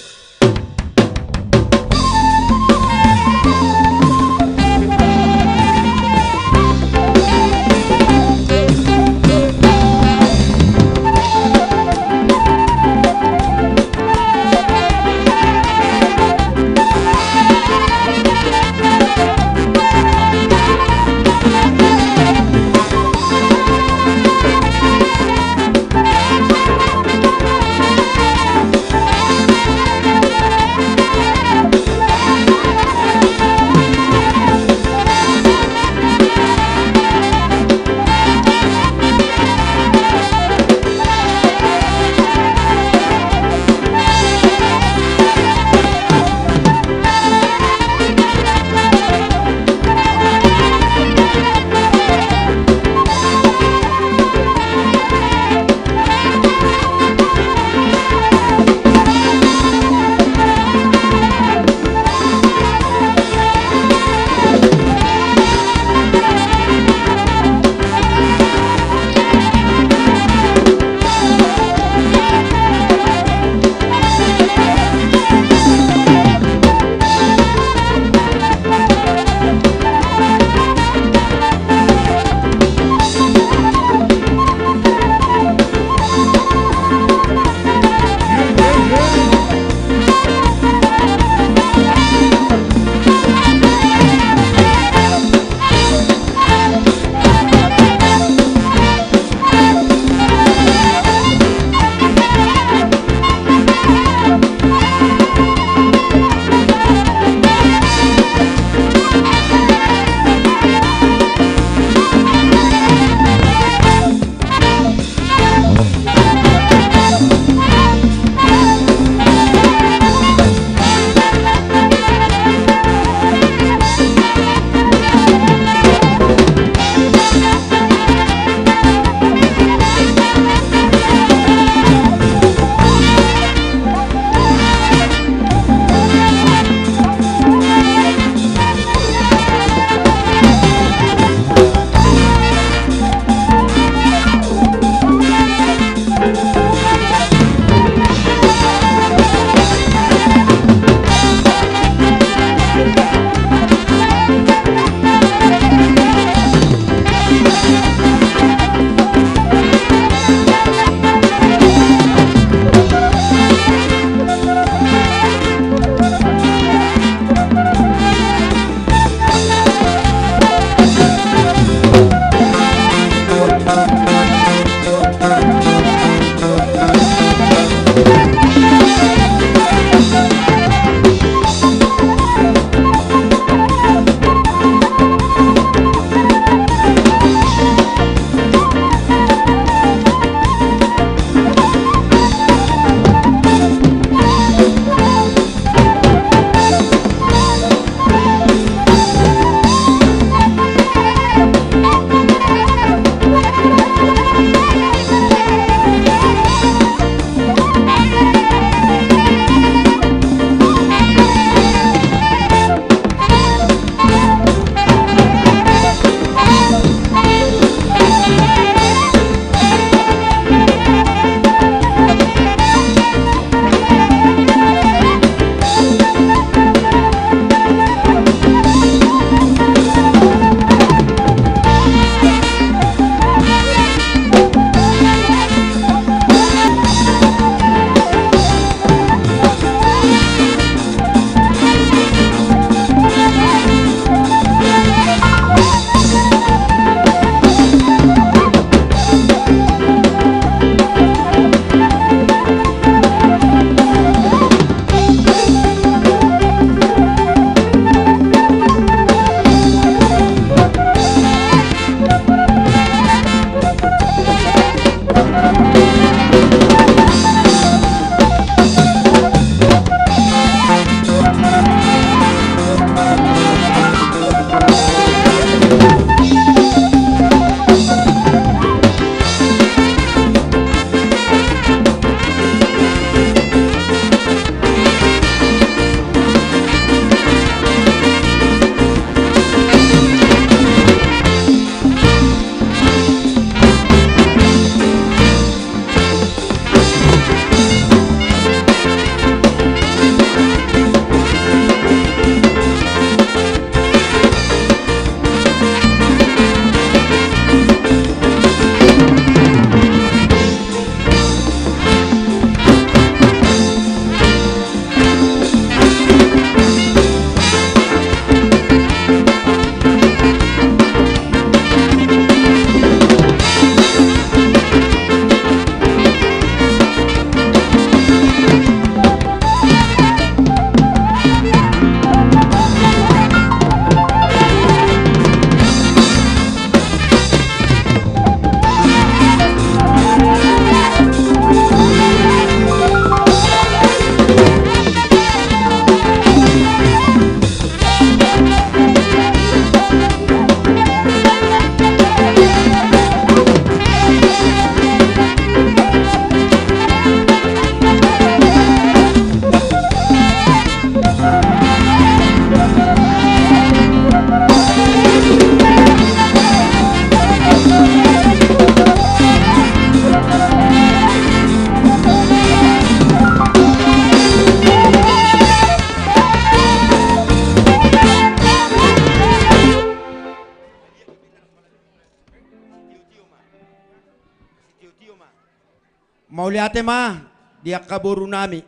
mauliate ma dia kaburu nami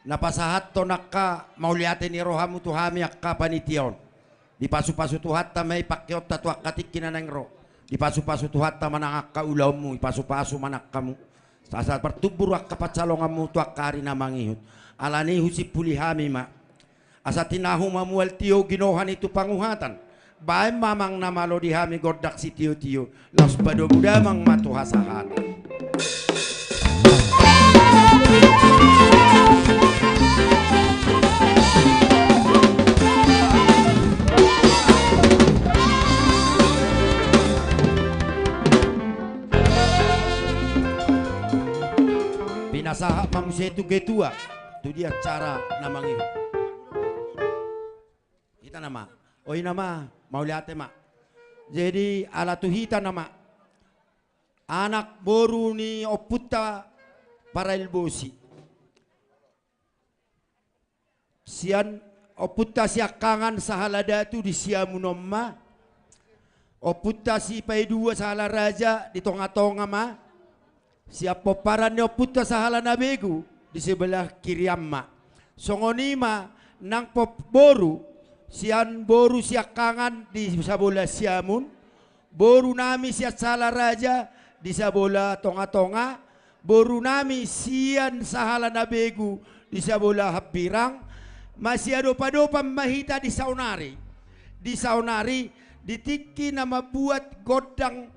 napasahat to nakka mauliate ni rohamu tuhami akka panition di pasu-pasu tuhatta mai pakyot tatu akatik kinanang ro di pasu-pasu tuhatta manangakka ulaumu pasu-pasu manakkamu saat pertubur akka pacalongamu tu akkari namangihut alani husi pulihami ma asatinahu mamual tio ginohan itu panguhatan bae mamang namalo dihami gordak si tio-tio laus bado muda mang matu hasahan. Binasaha manusia itu getua, itu dia cara namang itu. Kita nama, oi nama, mau lihat mak. Jadi ala tuhita nama, anak boru ni oputa para ilbosi. Sian oputa siakangan sahalada tu di siamunomma. Oputa si pai dua sahala raja di tonga-tonga ma. Siapa parannya oputa sahala nabegu di sebelah kiri amma. Songonima nang pop boru sian boru siakangan di sabola siamun. Boru nami siat sahala raja di sabola tonga-tonga. Boru nami sian sahala nabegu di sabola hapirang. Masih adopa-dopa mahita di saunari. Di saunari ditiki nama buat godang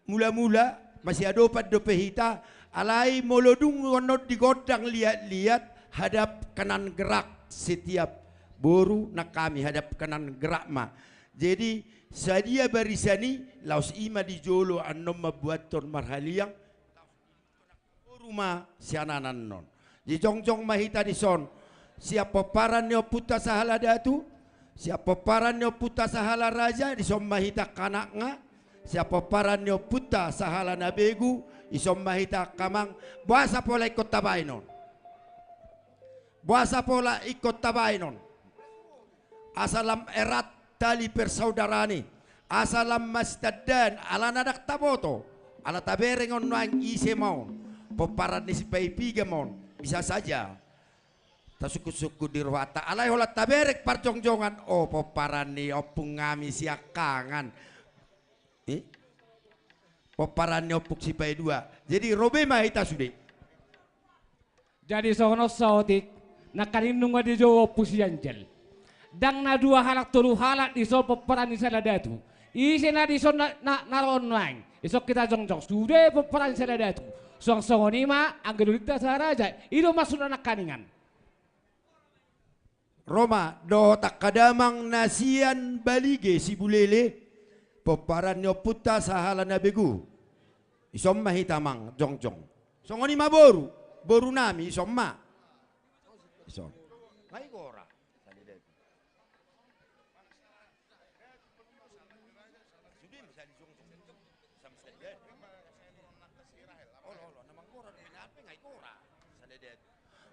mula-mula masih adopa dope hita alai molodung ngonot di godang lihat-lihat hadap kanan gerak setiap boru nak kami hadap kanan gerak ma. Jadi sadia barisani laus ima di jolo annom mabuaton marhaliang boru ma siananan non. Di jong-jong mahita di son siapa paran nyo puta sahala datu, siapa paran nyo puta sahala raja di som mahita kanak nga, siapa paran nyo puta sahala nabegu isom mahita kamang buasa pola ikot tabainon. Buasa pola ikot tabainon. Asalam erat tali persaudarani, asalam masdadan ala nadak taboto, ala taberengon nang ise maun, peparan ni sipai pigamon bisa saja. Tasuku-suku di ruwata alai holat taberek parjongjongan oh poparani opung ngami siakangan poparani opuk sipai dua jadi robe mahita sude jadi sono sautik nakarinunga di jowo pusianjel dang na dua halak tulu halak di so poparani saladatu isi na di so naron lain isok kita jongjong sude poparani saladatu song nima anggelulita saraja itu masuk anak kaningan Roma do takadamang nasian balige si bulele poparan nyo puta sahala nabegu isom mahitamang jongjong songoni maboru boru nami isom ma isom lai gora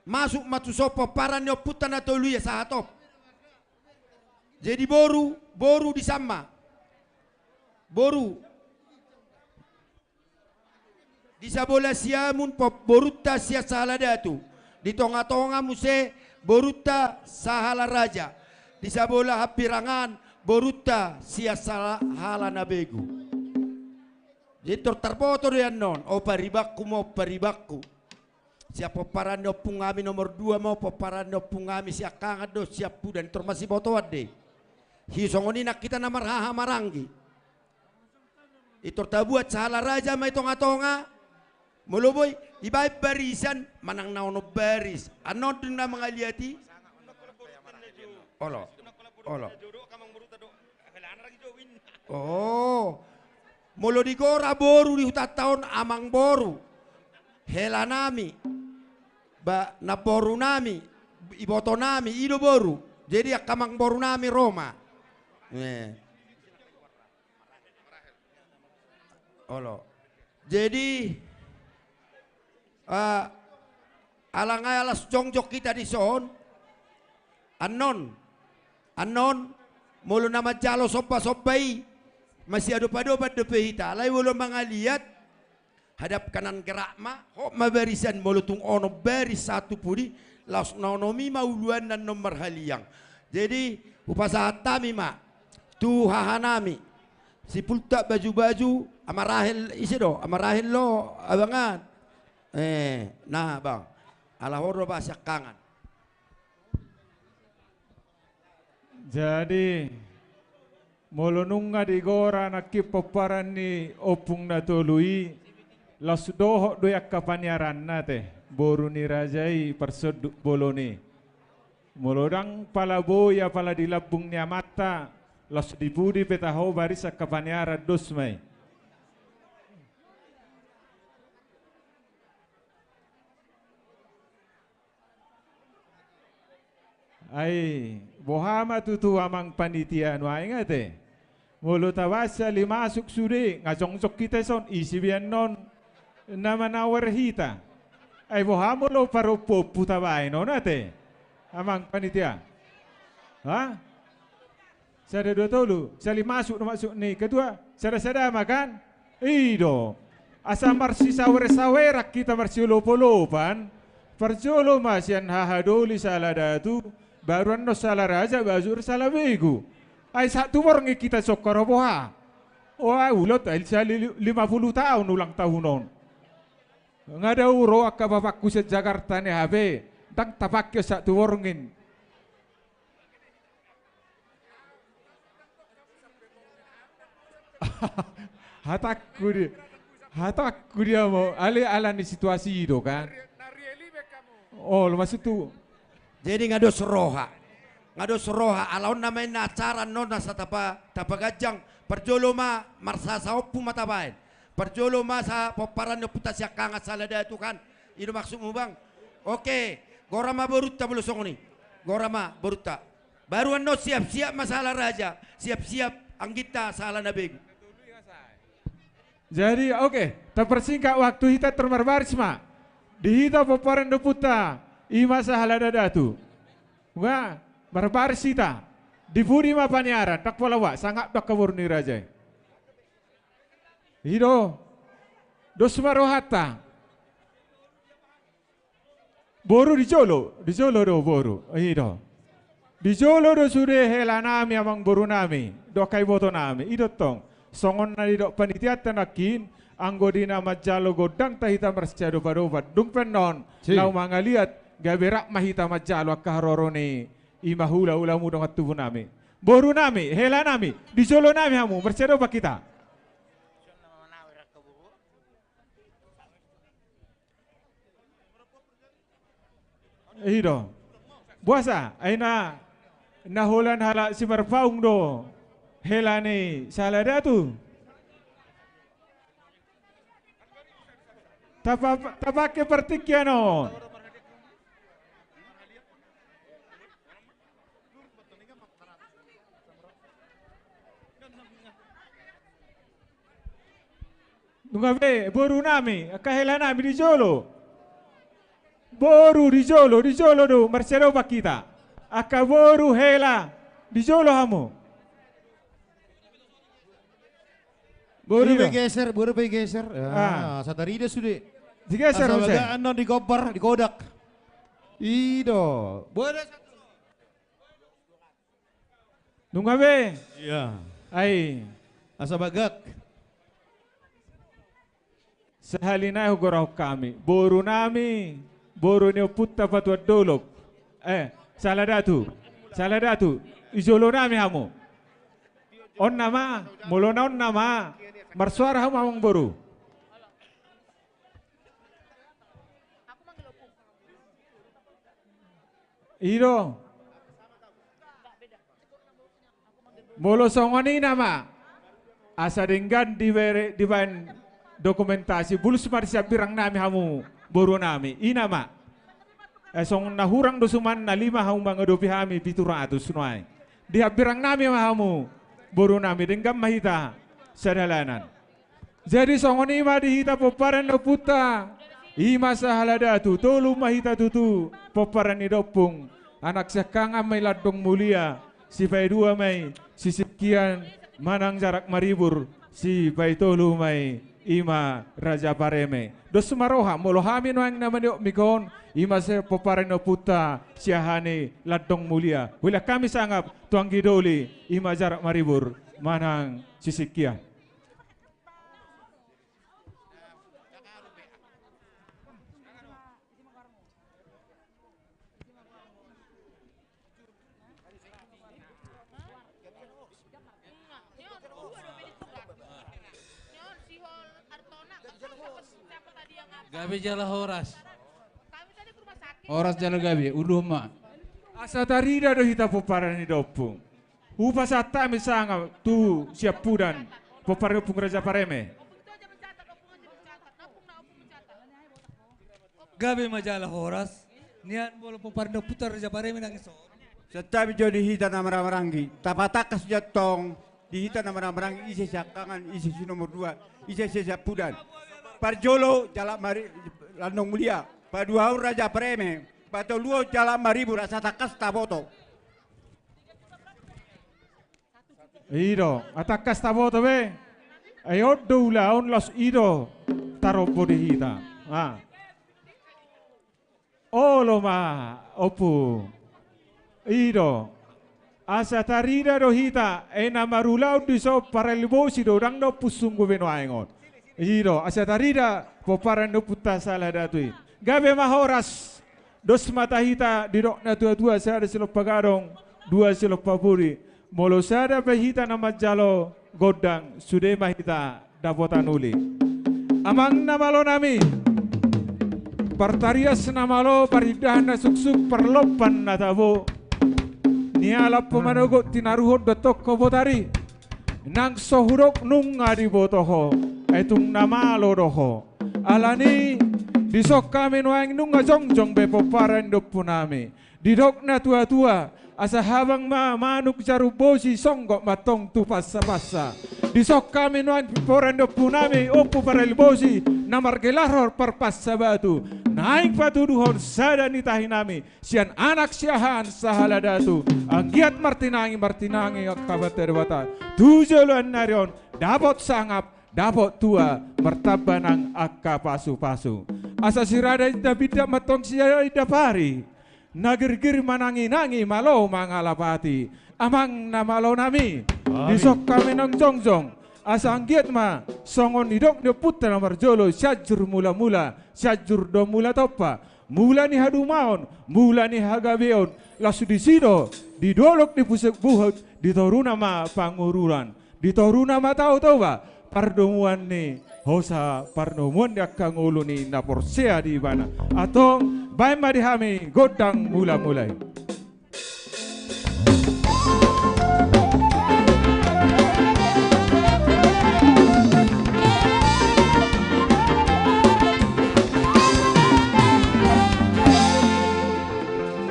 masuk matusopo paranyo putan atau luya sahatop. Jadi boru di sama. Boru di sabola siamun pop boruta sia sahaladatu. Di tonga-tonga muse boruta sahala raja. Di sabola hapirangan boruta sia sahala nabegu. Jadi terbotor ya non. O paribaku mau paribaku. Siapa paran nopung kami nomor 2 mau paparan nopung kami siap kangat do siap dan termasih botoat deh. Hisongoni nak kita namar haha marangi. Itu terbuat salah raja mai tonga-tonga. Muluboy ibai barisan manang naono baris. Ano dun na mga liati? Olo. Oh. Mulo di gora boru di hutat tahun amang boru. Hela nami. Ba na boru nami, iboto nami, ido boru. Jadi kamang boru nami Roma. Olo. Jadi alangay alas jongjok kita di son. Anon mulu nama jalo sopa sopai masih adopa-adopa depehita. Alay wala mga liat hadap kanan gerak ma, hok ma barisan molutung ono baris satu pudi, laus nonomi mauluan dan nomor haliang. Jadi upasahat tami ma, tu hahanami, si pulta baju-baju, amarahil isi do, amarahil lo abangan. Nah bang, ala horo bahasa kangen. Jadi molonunga di gora nakip paparan ni opung na tului las dohok doyak kapanyaran nate boru ni rajai persod boloni molodang pala boya pala di labung ni mata las dibudi petaho baris kapanyaran dosmai ai bohama tutu amang panitia no ay ngate mulu tawasa limasuk suri ngajongsok kita son isibian non nama nawar hita ay bohamo lo paropo putabay no nate amang panitia ha sada dua tolu sali masuk no masuk ni kedua sada makan ido asa marsi sawer kita marsi lopo-lopan perjolo masian hahadoli saladatu baruan no salah raja bazur salah begu. Ay satu orang kita sokor boha. Wah ulot ay 50 tahun ulang tahun non. Ngada uro akka bapakku sa Jakarta ni habe. Dang tapakyo satu orangin. Hatakku dia mau ala ni situasi itu kan. Oh maksud tu. Jadi ngado seroha alaun namanya acara nona sa tapa gajang perjolo ma marsa sa opu matabain perjolo ma sa paparan no puta siya kangat salada itu kan itu maksudmu bang. Oke gorama borutta belusong ni gorama borutta baruan no siap-siap masalah raja siap-siap anggita salah nabeg. Jadi oke terpersingkat waktu kita termarbaris ma dihita paparan no puta ima sahalada datu. Wah, barbaris kita. Dibudi ma panyaran tak palawa sangat tak kawurni raja. Hido. Dosmarohata. Boru dijolo do boru. Hido. Dijolo do sude hela nami amang boru nami. Dokai boto nami. Hido tong. Songon na didok panitia tanakin anggodina majalo godang tahita marscado badobat. Dumpen non. Lau mangaliat gaberak mahita majalo akaharorone imahula ulamu dong atubu nami boru nami hela nami di Solo nami hamu bercedo pak kita ido buasa aina naholan hala si marpaung do hela ni salada tu tapake partikiano Nungabe, boru nami, kahela nami di Jolo. Boru di Jolo do, Marcelo Bakita. Aka boru hela di Jolo hamu. Boru begeser. Satarida sudah. Digeser Asa anon di koper, di kodak. Ido. Boru satu. Nungabe. Iya. Ai. Asa bagak. Sahalina hugorah kami, boru nami, boru ni putta patwa dolok, saladatu, izolo nami hamu, on nama, molona on nama, marsuara hamu amang boru. Iro, molo songoni nama, asa denggan di ban dokumentasi bulus marsia birang nami hamu boru nami inama esong nahurang dosuman na 5 hamu mangodopi hami 700 nuai dia birang nami hamu boru nami denggam mahita sadalanan jadi songon ima dihita poparan no puta ima sahaladatu tolu mahita tutu poparan ni dopung anak sekanga may ladong mulia si pay dua may si sipkian manang jarak maribur si pay tolu may ima Raja Pareme. Dos maroha molo hami no ang naman yung mikon ima se popareno puta siahane ladong mulia. Wala kami sangap tuang gidoli ima jarak maribur manang sisikian. Gabi jala horas. Horas jala gabi, udah ma. Asa tarida do hita poparani dopung. Upa sata misanga tu siap pudan poparani pung Raja Pareme. Gabi majala horas. Niat bolo poparani putar Raja Pareme nangis. Setabi jadi hita nama ramaranggi. Tapatakas jatong di hita nama ramaranggi isi syakangan isi nomor 2 isi siap pudan. Parjolo jalak mari landong mulia. Paduhau Raja Pareme. Patoluo jalak maribu rasa takas taboto. Ido, atakas taboto be. Ayo doula on los ido taropo di hita. Ah. Olo ma opu. Ido. Asa tarida do hita ena marulau di so parelbosi do rang do pusunggu beno aingot. Iro asa tarida poparan do puta sala datui. Gabe mahoras dos mata hita didok na tua sada silop pagarong dua silop papuri. Molo sada pehita nama jalo godang sude mahita dapotan uli. Amang namalo nami partarias namalo paridahna suksuk perlopan natabo. Nialap pemanogot tinaruhot dotok kobotari. Nang sohurok nung ngadi botoho. Etung nama lodoho alani disok kami nuang nunga jongjong bepo paran dopunami didok na tua asa habang manuk jarubosi songgok matong tu passa disok kami nuang paran dopunami opu parelbosi namar gelaror perpassa batu naik patu duhon sada nitahinami sian anak siahan sahaladatu anggiat martinangi akabater bata tujuan narion dapat sangap dapat tua mertabanang akka pasu-pasu. Asa sirada David matong siya dapari. Nagirgir manangi-nangi malo mangalapati. Amang na malo nami. Disok kami ng jongjong. Asa anggiat ma songon idok ni putra na marjolo syajur mula-mula. Syajur do mula topa. Mula ni hadumaon. Mula ni hagabeon. Lasu di sino. Didolok di pusek buhut. Ditoruna ma pangururan. Ditoruna ma tau-tau ba. Pardomuan ni hosa pardomuan dia kangulu ni naporsea di mana atau bayi madihami godang mula-mulai.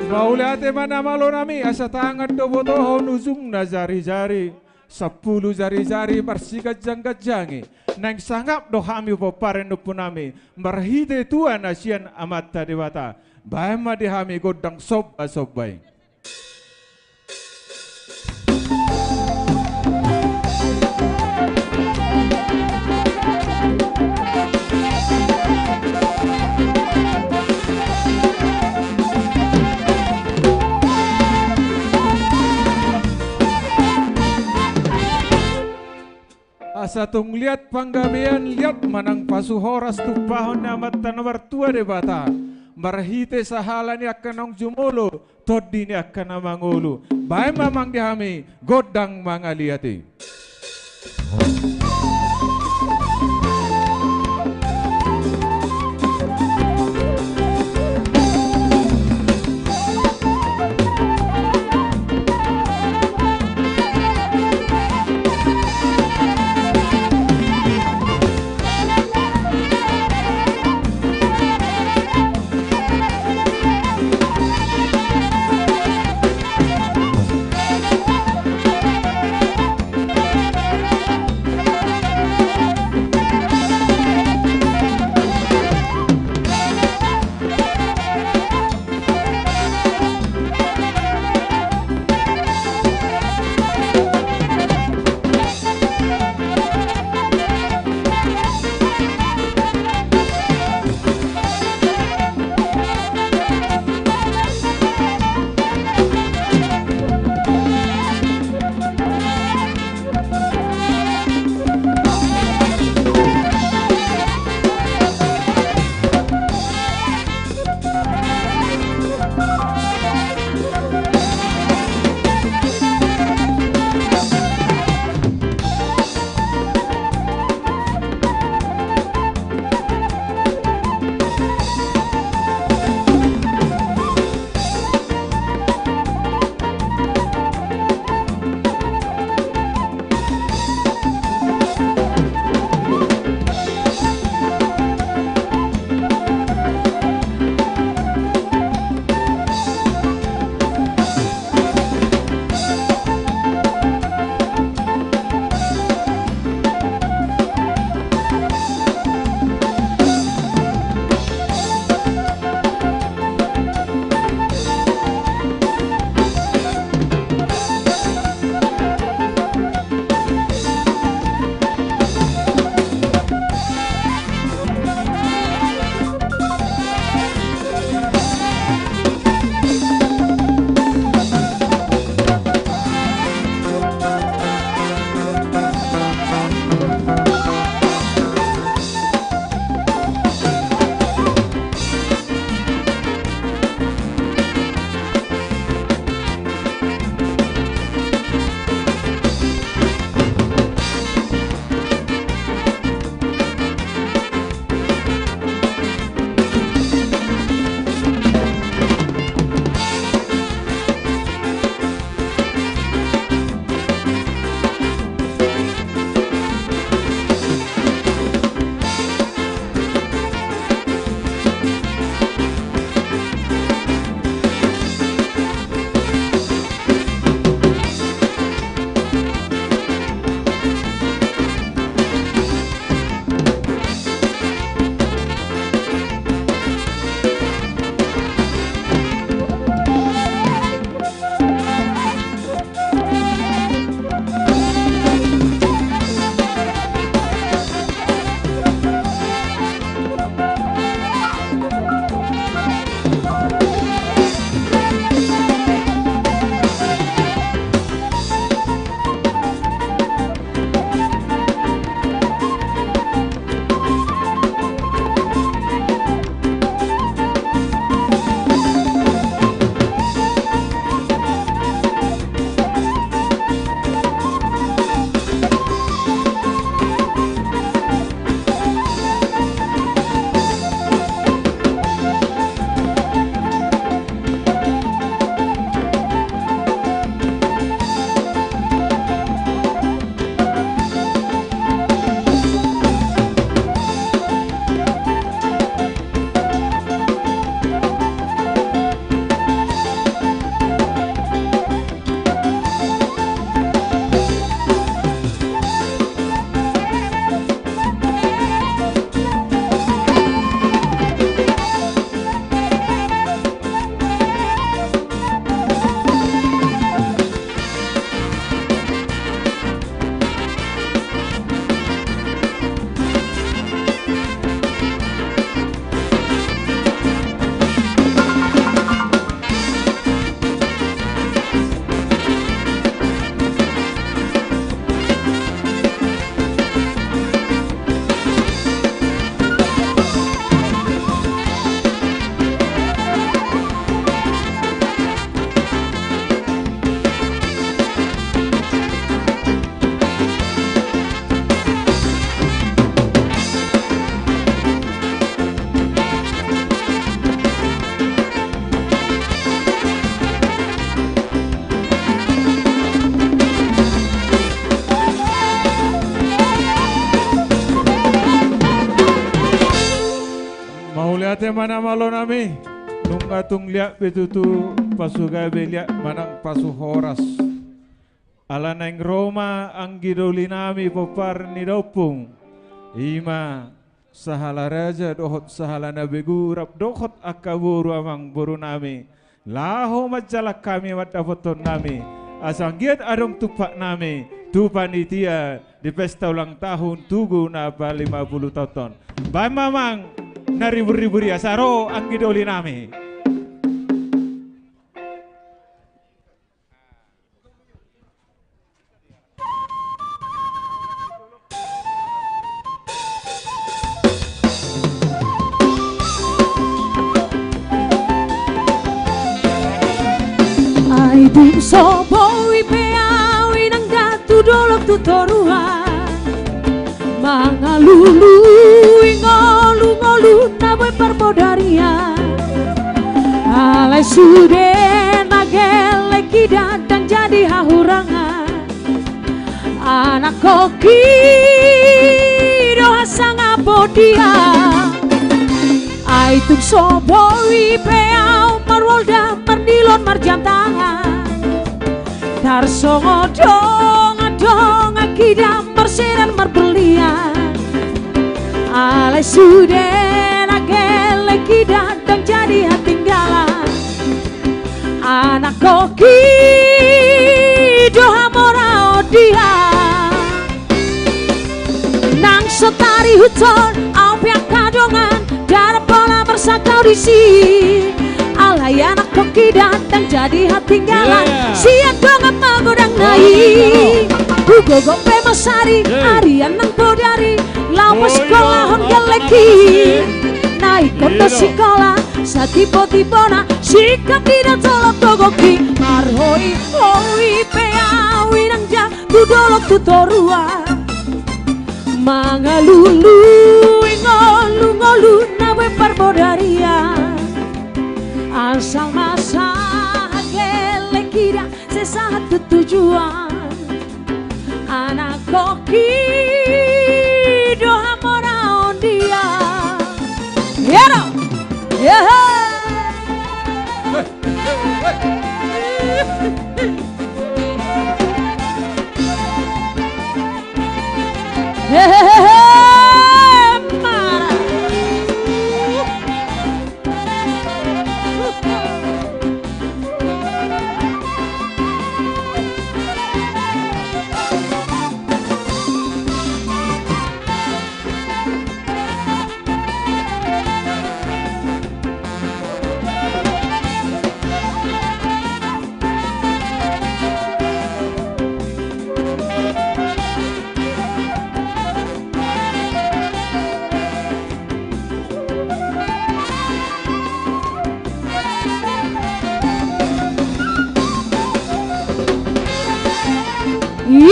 Maulate mana malo nami asa tangan do botoho nuzung na jari-jari. 10 jari-jari bersih-gajang-gajangi nang sangap dohami poparen punami marhide tuan asian amat dewata baima dihami godang sobai. Asa tung lihat panggabean lihat manang pasu horas tupahon na mata nomor tua de bata marhite sahala ni akan ng jumolo todi ni akan mangulu bay mamang dihami godang mangaliati. mana malo nami nung atung liak betutu pasugabe liak manang pasu horas ala nang Roma ang gidoli nami popar ni dopung ima sahala raja dohot sahala na begurap dohot akaburu amang buru nami laho majalak kami wadapoton nami asang giat adong tupak nami tu panitia di pesta ulang tahun tugu napa 50 tahun ba mamang na ribu-ribu ya saro ang gidoli nami. Ai bung sobo ipeawi nang datu dolok tutoruan mangalulu ngolu-ngolu nawe permodaria alai sude nagele kidadang jadi hahurangan anak koki doa sang abodia ai tung sobo ipeau marwolda mernilon marjam tangan tarsongo dong akidam merseran merbelian alai sudah nagele kidadang jadi hatinggalan anak koki doha morao dia nang setari huton aupiak kadongan darah pola bersakau di si alai anak koki datang jadi hatinggalan siap dongan magodang naik Hugo pemasari Arian nang podari Lawas sekolah hon galeki naik kota sekolah sa tiba-tibana sikap tidak tolok togoki marhoi hoi peawi nang ja tudolok tutorua mangalulu ngolu-ngolu nawe parbodaria asal masa gele kira sesaat tujuan anak koki doha morao dia yero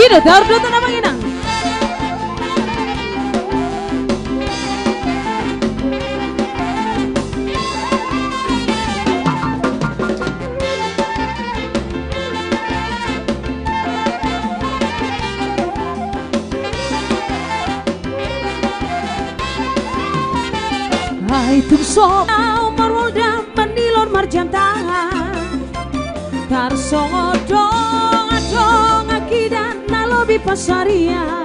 Ida dardo na naman inang. Hai tung sopau marwolda menilon marjam tangan tarsongo dong akidan nalobi pasaria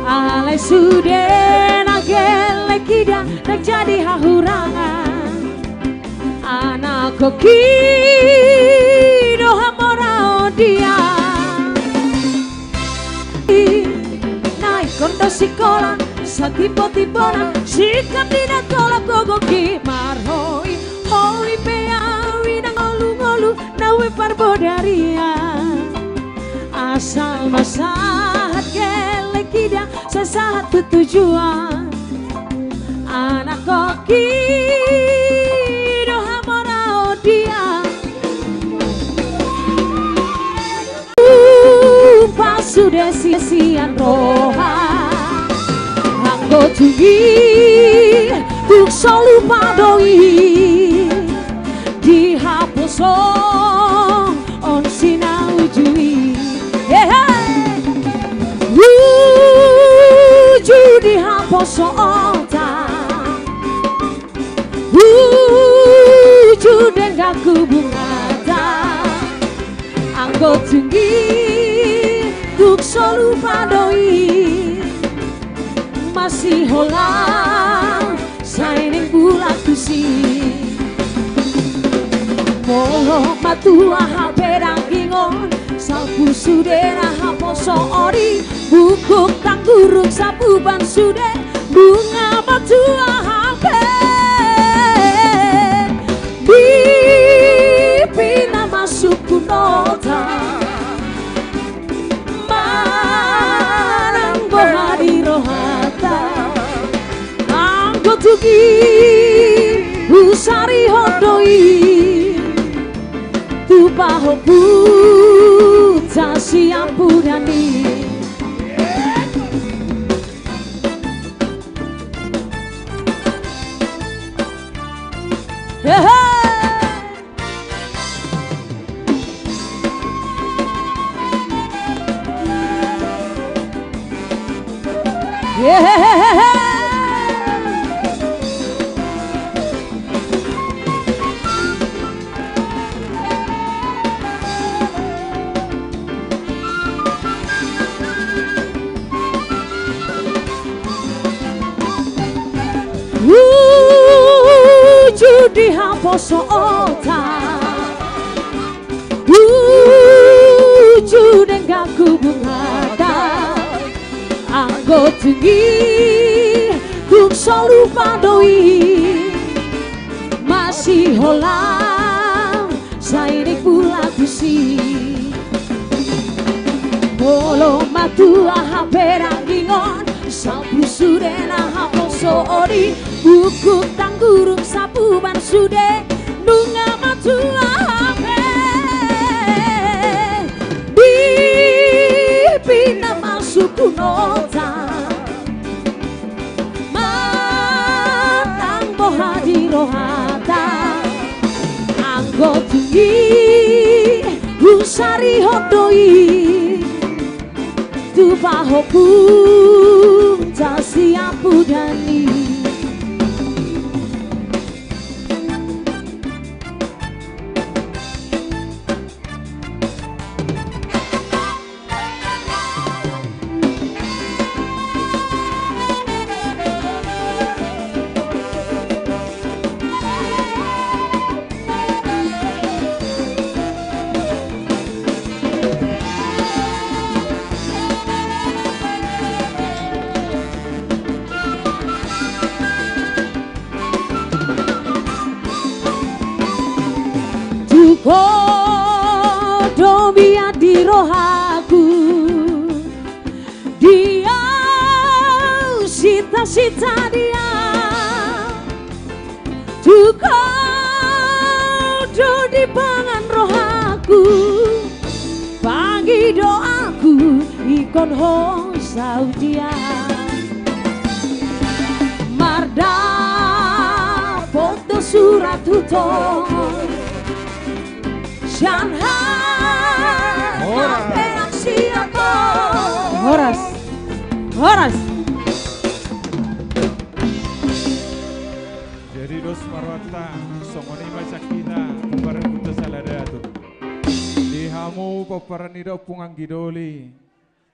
alai sude nagele kida nak jadi hahurangan anak koki doha morao dia naik kota sekolah sa tiba-tibana sikap tidak tolak gogoki marhoi hoi peawi nang ngolu-ngolu nawe parbodaria asal masahat gele kida sesaat tujuan anak koki doha morao dia pas sudah sia-sian roha anggo tinggi tuk solu padoi dihapus on sinau jui wujud dihapus ota wujud enggaku bungata anggo tinggi tuk solu padoi masih holang saining bulat kusi molo matua haperang ingon sapu sudera haposo ori bukuk tang gurung sapu ban sude bunga matua hape dipina masuk kunota marang bohari rohata anggo tugi usari hodoi tupaho puta siampurani di haposo ota wujud enggaku bungata anggo tinggi kung solu padoi masih holang sairing pula kusi bolo matua haperang ingon sapu sudena haposo ori buku tanggurung sapu ban sude bunga matua hape dipina masuk kunota matang bohadi rohata anggo tinggi usari hodoi tupaho pun siapu dani Kodo biar di rohaku dia sita-sita dia kodo di pangan rohaku pagi doaku ikon ho saudia marda foto surat hutong Shanghai, Horas. Jadi dos marwata, songoni masakina, kumparan kuta saladatu. Dihamu paparan ida pungang gidoli.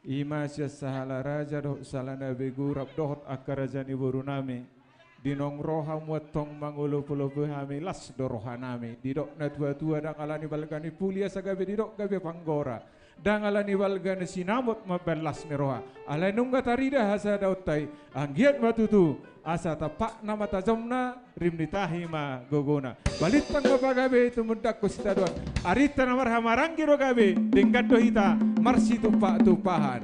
Ima siya sahala raja doh salana begu rap dohot akarajani burunami. Dinong roha muatong mangulo pulo hami las dorohanami didok na tua-tua dang alani balgani pulia sagabe didok gabe panggora dang alani balgani sinamot mabelas ni roha alai nungga tarida hasa dautai anggiat matutu asa tapak nama tajomna rimnitahi ma gogona balitang mapagabe itu mundak kustadon arita namar hamarangi rogabe dingkat dohita marsi tupak tupahan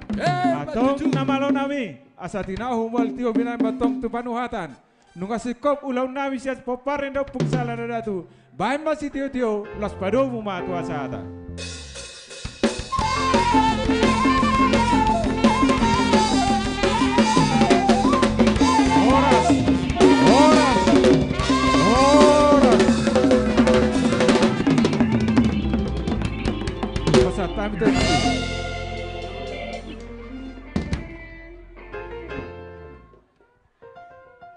atong namalo nami asa tinahu wal tio binan batong tupanuhatan nunga sikop ulau nami sias poparen do puksala datu bain masih tio las padomu ma tua sata Horas pasatami tadi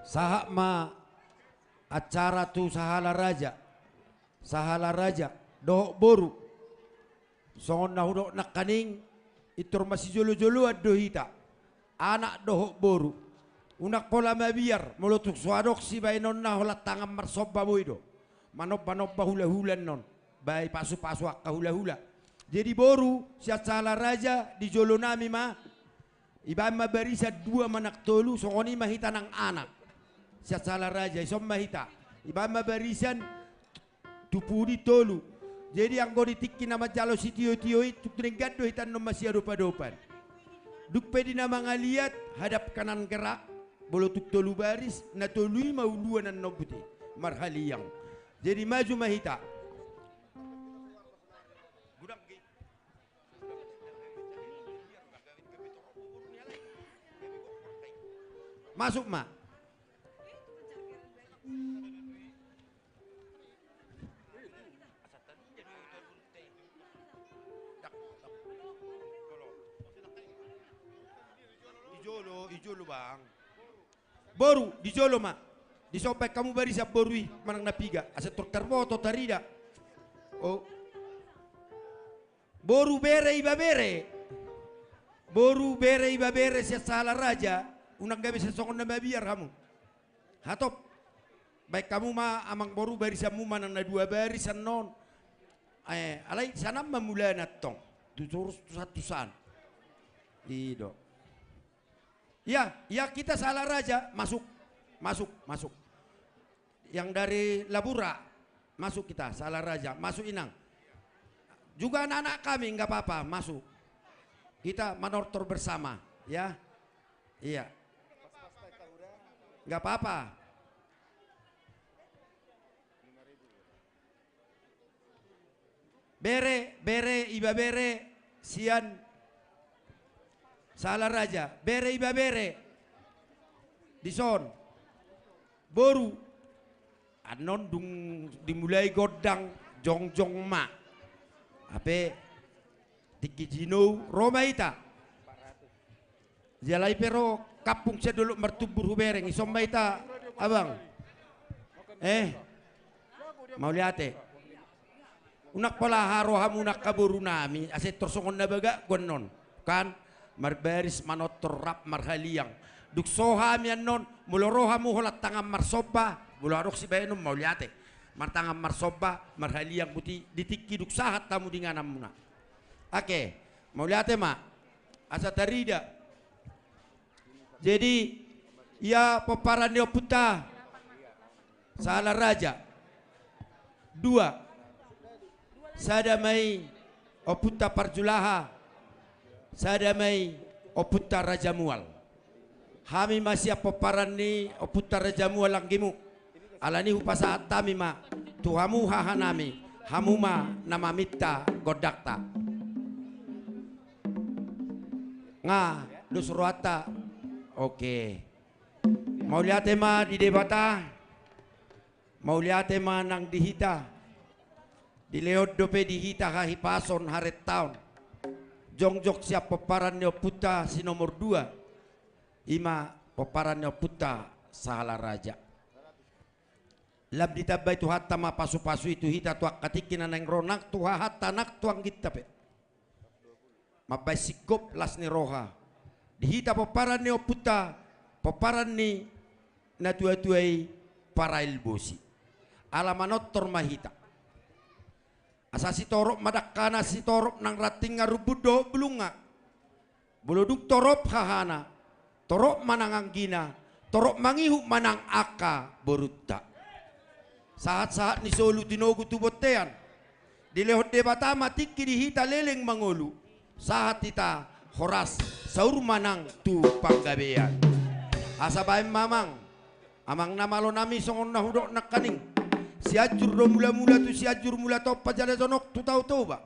Sahak ma acara tu Sahala Raja dohok boru songon na hudok nak kaning itur masih jolo-jolo ado hita anak dohok boru unak pola mabiar mulutuk suadok si bay non na holat tangan marsoba boido manop hula-hulan non bay pasu-pasu akka hula-hula jadi boru si Sahala Raja di jolo nami ma iba mabarisa dua manak tolu songoni mahita nang anak si Sahala Raja isom mahita iba mabarisan tupudi tolu jadi yang go ditikki nama jalo si tio-tio itu gado hitan no masih adopa-dopan duk pedi nama ngaliat hadap kanan gerak bolo tuk tolu baris na tolui mau dua nan no putih marhaliyang jadi maju mahita masuk ma Ijolo bang boru di jolo ma di sobek kamu barisa borui manang napiga asa termoto tarida oh boru bere iba bere si Sahala Raja unang gabe sesongon na mabiar kamu hatop baik kamu ma amang boru barisamu manang na dua barisan non alai sana mamula natong tuturus satusan ido ya kita Sahala Raja masuk yang dari Labura masuk kita Sahala Raja masuk Inang juga anak-anak kami nggak apa-apa masuk kita manortor bersama ya iya nggak apa-apa bere iba bere sian Sahala Raja bere iba bere dison boru anon dung dimulai godang jong ma ape tikijino Roma ita jalai pero kapung saya dulu mertubur hubereng isomba ita abang mau lihat unak pala haro hamunak kaburu nami aset tersongon na baga gonon kan marbaris manotor rap marhaliyang duk soham yan non muloroha mu holat tangan marsoba bularok si bayanum mau liate martangan marsoba marhaliyang buti ditikki duk sahat tamu dinganam muna oke mau liate ma asa tarida jadi ya peparan dia puta Sahala Raja dua sadamai oputa parjulaha sadamai oputa Raja Mual hami masih peparan ni oputa Raja Mual langgimu alani upasa atami ma tuhamu hahanami hamuma nama mita godakta nga dusruata oke mau lihat ma di debata mau lihat ma nang dihita di leod dope dihita hahipason haret tahun jongjok siap peparan puta si nomor 2 ima peparan puta Sahala Raja lab ditabay tu hatta ma pasu-pasu itu hita tuak katikin nang ronak tu hatta nak tuang kita pe mabay sikop las ni roha dihita peparan puta peparan ni na tua-tuai para ilbosi alamanot tormahita asa si torop madakana si torop nang rating ngarubudo belunga buluduk torop hahana torop manang gina torop mangihu manang aka borutta saat-saat ni solu tinogu tubotean dilehot debata matiki dihita leleng mangolu saat ita horas saur manang tu panggabean asa baim mamang amang namalo nami songon nahudok nakaning siajur do mula-mula tu siajur mula topa jala zonok tu tahu ba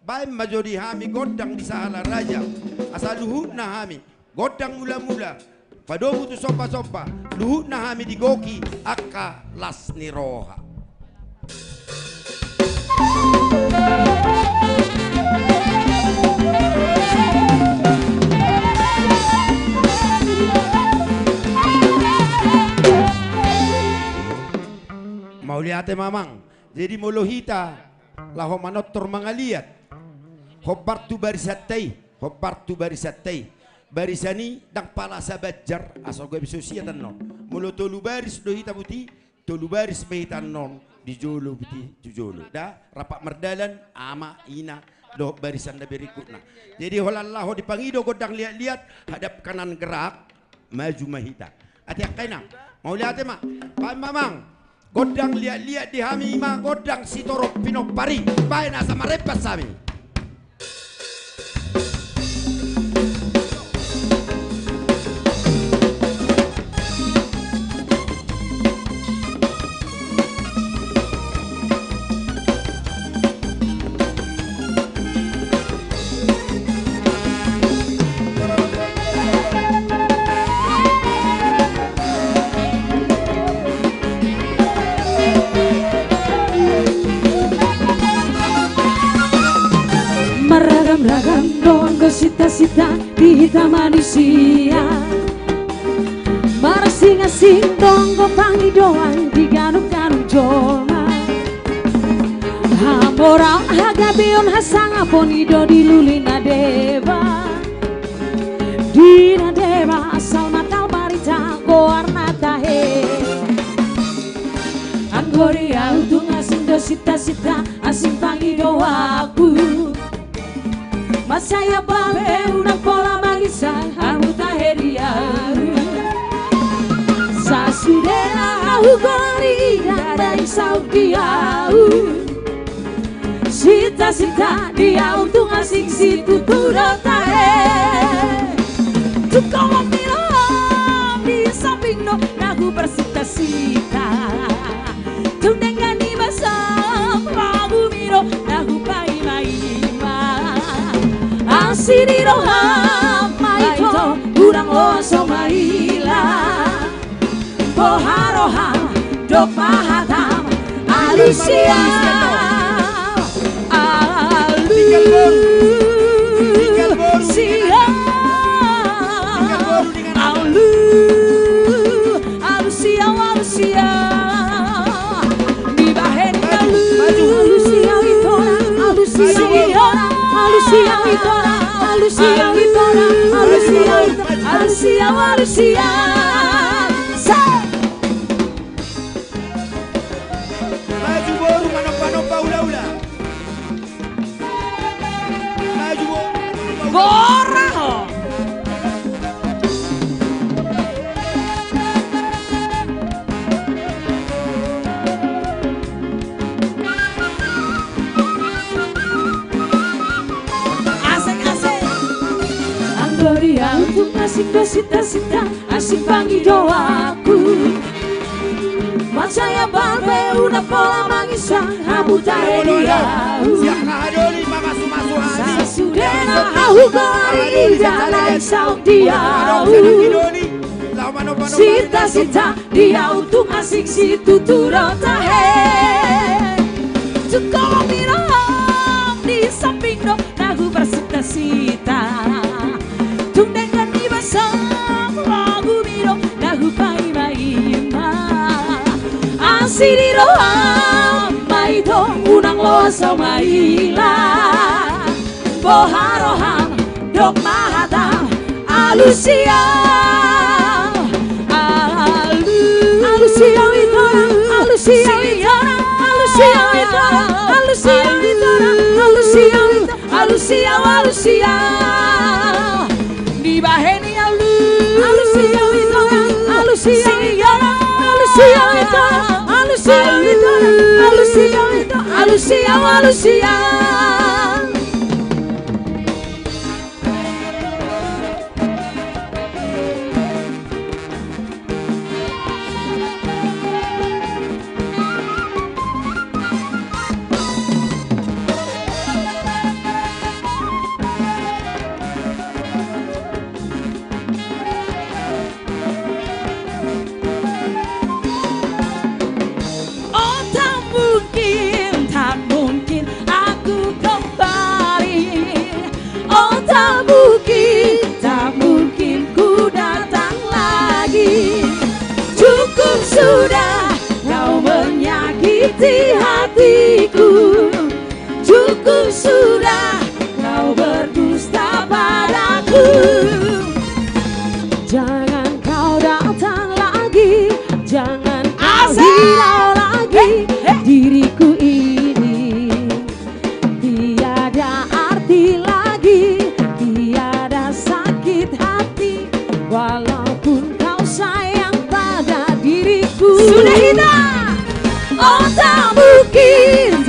baim majodi hami godang di Sahala Raja asal luhut na hami godang mula-mula padomu tu sopa-sopa luhut na hami digoki akka las ni roha mau lihat mamang. Jadi molohita laho manotor mangaliat. Hobbartu barisatay, hobbartu barisatay. Barisani dang pala sa badjar asal gue bisa siatan non. Mulu tolu baris do hita buti, tolu baris behitan non di jolo buti jujolo. Da rapak merdalan ama ina do barisan da berikutna. Jadi holallah dipangido godang lihat-lihat hadap kanan gerak maju mahita. Atiak kaina mau lihat ma, pak mamang godang lihat-lihat di hami ma godang sitoro pinopari bae na sama repas sami. Ragam doang gosita-sita di hitam manusia Marasing-asing doang gopangi doang di ganung-ganung jolma Hamorang hagabion hasanga ponido di lulina deba Dina deba asal matal barita goarna tahe Anggoria untung asing dosita-sita asing pangi doaku Masaya babe una pola magisa hamuta heriaru Sasudena hugori dada isaukiau Sita-sita dia untuk asing situ turotahe Tukau milam di samping no naku bersita-sita Tundengani basam lagu miro naku pai-mai-mai Siriro hamaito urang oso maila Boharoha dok mahadam alusia Alusia Dibaheni alusia itora Alusia itora Alusia, Alusia, Alusia, Maju boru manopa-nopa ula-ula. Maju boru Boraho. Gloria untuk asing dosita-sita asing pangi doaku Macaya balbe una pola mangisa hamuta heriau Sasudena hugori dada isauk diau Sita-sita dia untuk asing situ turotahe Tukau miram di samping dok nagu bersita-sita Tundengan di basam lagu miro nahu pai-mai-ma Asiriro maito unang loso maila Boharoham dok mahatam alusia Alusia itora Alusia itora Alusia itora Alusia itora Alusia Alusia Alusia Dibaheni alusia itora Alusia itora Alusia itora Alusia itora Alusia itora Alusia Alusia tak mungkin aku kau Sudah hitam. Oh tak mungkin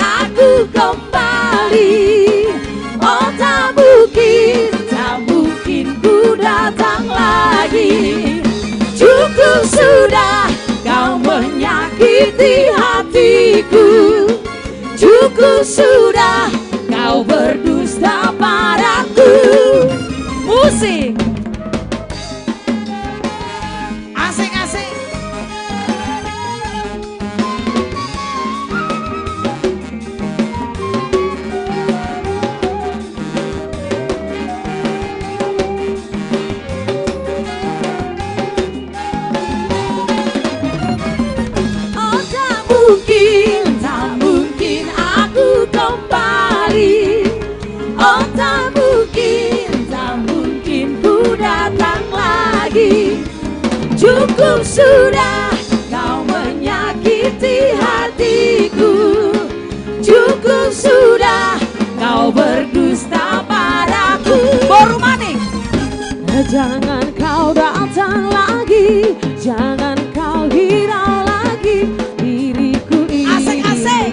aku kembali. Oh tak mungkin ku datang lagi. Cukup sudah kau menyakiti hatiku. Cukup sudah kau berdusta padaku. Musik. Asik-asik. Oh tak mungkin aku kembali. Oh tak mungkin ku datang lagi. Cukup sudah kau menyakiti hatiku. Cukup sudah kau berdusta padaku. Boru maning. Jangan kau datang lagi. Jangan kau hirau lagi. Diriku ini asik-asik.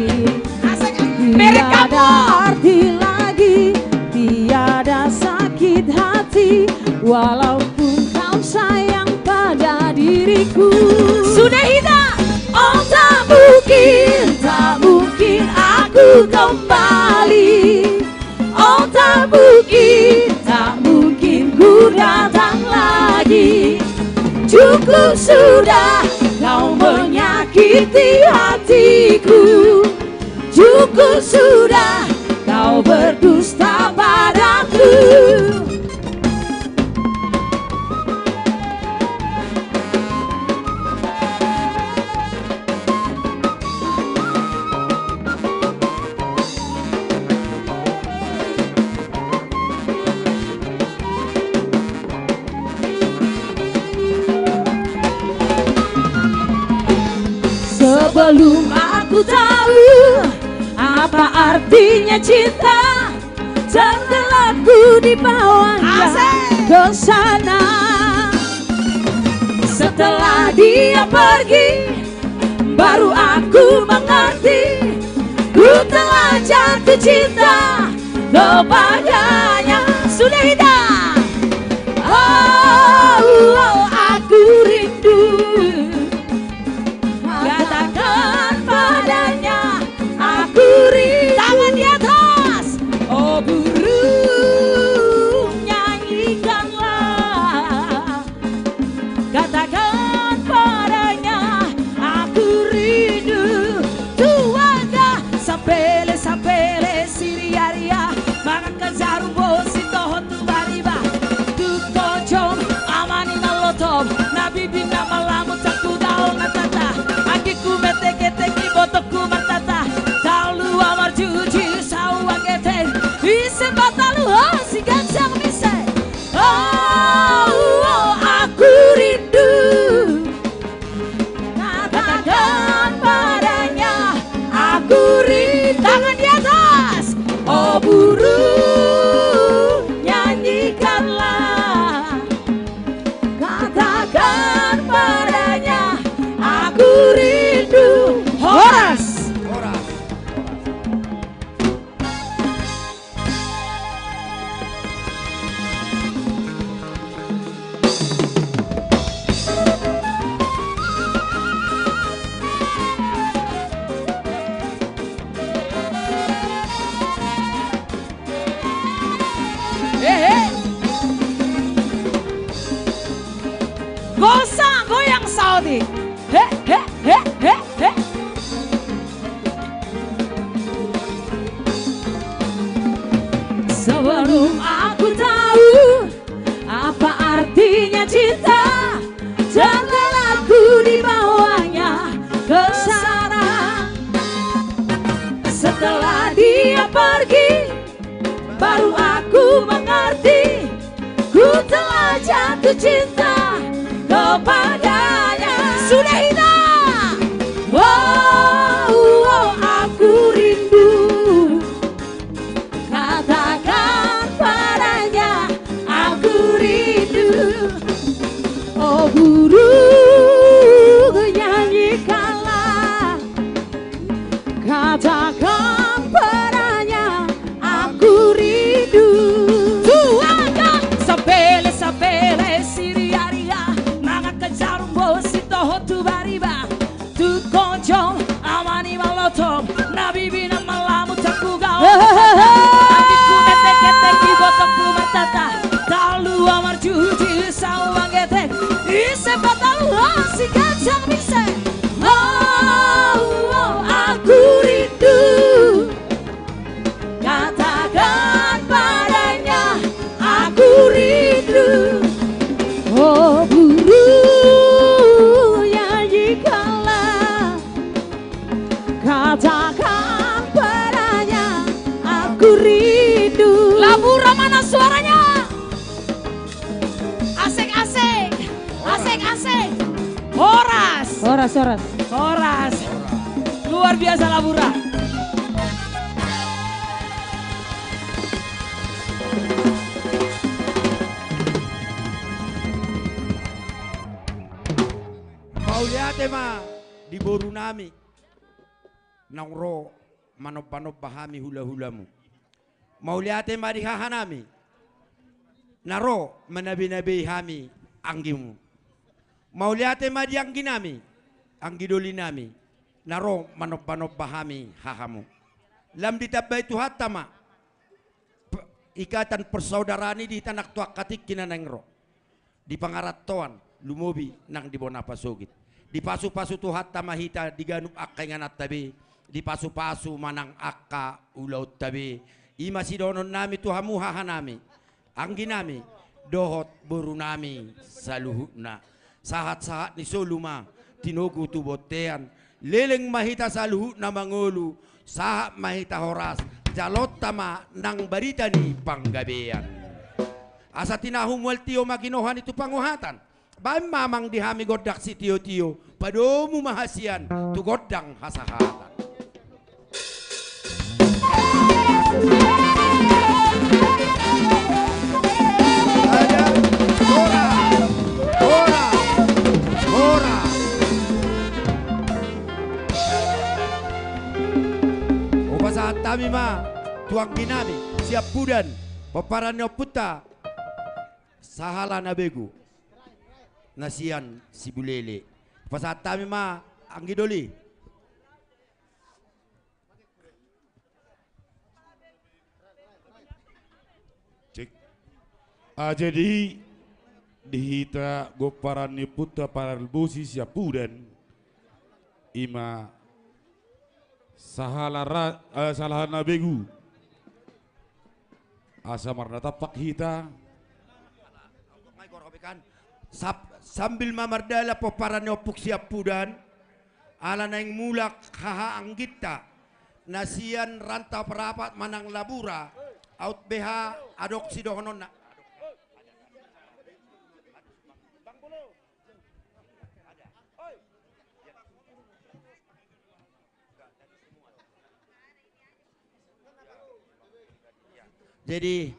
Tiada arti lagi. Tiada sakit hati. Walaupun kau sayang pada diriku. Sudah hitam. Oh tak mungkin aku kembali. Oh tak mungkin ku datang lagi. Cukup sudah kau menyakiti hatiku. Cukup sudah kau berdusta padaku. Sebelum aku tahu apa artinya cinta, tenggelamku di bawahnya ke sana. Setelah dia pergi, baru aku mengerti, ku telah jatuh cinta kepadanya. Sudah hitam. Oh, aku rindu. Katakan padanya, aku rindu. Tangan di atas. Oh burung, nyanyikanlah. Katakan padanya, aku rindu. Tuaga sapele siriaria. Makan kazarubo sitohon tu bariba. Tuko jom amani nalotom. Nabi bina malamu takudao natata. Akiku meteke-teki botoku matata. Talu amar juji sawa geten. Ise batalu si gancang mise. Oh, aku rindu. Katakan padanya, aku rindu. Tangan di atas. Oh burung, nyanyikanlah. Katakan padanya, aku rindu. Horas. Goyang Saudi. He. Sebelum aku tahu apa artinya cinta, tenggelamku di bawahnya ke sana. Setelah dia pergi, baru aku mengerti, ku telah jatuh cinta kepadanya. Sudah hitam. Oh, aku rindu. Katakan padanya, aku rindu. Oh burung, Horas. Horas. Luar biasa Labura. Mauliate ma di boru nami nangro manop-manop bahami hula-hulamu. Mauliate ma di hahanami naro manabi-nabi hami anggimu. Mauliate ma di angginami anggidoli nami naro manop-manop bahami hahamu. Lam ditabay tuhat tama ikatan persaudaraan di tanak tuak katik kinanangro di pangaratoan lumobi nang di Bonapasogit. Di pasu-pasu tuhat tamahita di ganup akka nganat tabi di pasu-pasu manang akka ulaut tabi ima sidonon nami tuhamu hahanami anggi nami dohot boru nami saluhuna sahat-sahat ni soluma tinogu tubotean leleng mahita saluhuna mangolu sahat mahita horas jalot tama nang barita ni panggabean asa tinahum wal tiyo maginohan itu panguhatan. Baim mamang dihami godak si tiyo-tiyo padomu mahasian tu godang hasahatan. Ada Tora, Tora, Tora. Upasahan tami ma tuang ginami siap pudan peparannya puta sahala nabegu. Nasian si bulele. Pasat tami ma anggidoli. Cek. Jadi dihita goparan ni puta paral bosi siapudan ima salah begu asa marna tapak hita sambil mamardala poparan opuk siap pudan ala naing mulak haha anggita nasian rantau perapat manang labura out beha adok sidohonon na jadi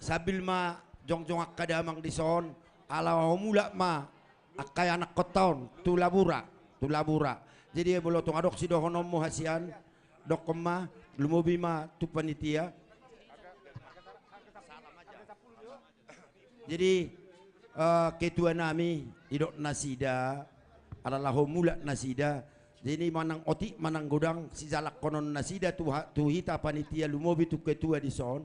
sambil ma jong-jong akadamang di son ala mula ma akay anak kotaon tu labura jadi bolotong adok si dohonom mo hasian dok ma lumobi ma tu panitia jadi ketua nami idok nasida adalah mula nasida jadi manang otik manang godang si jalak konon nasida tu hita panitia lumobi tu ketua di son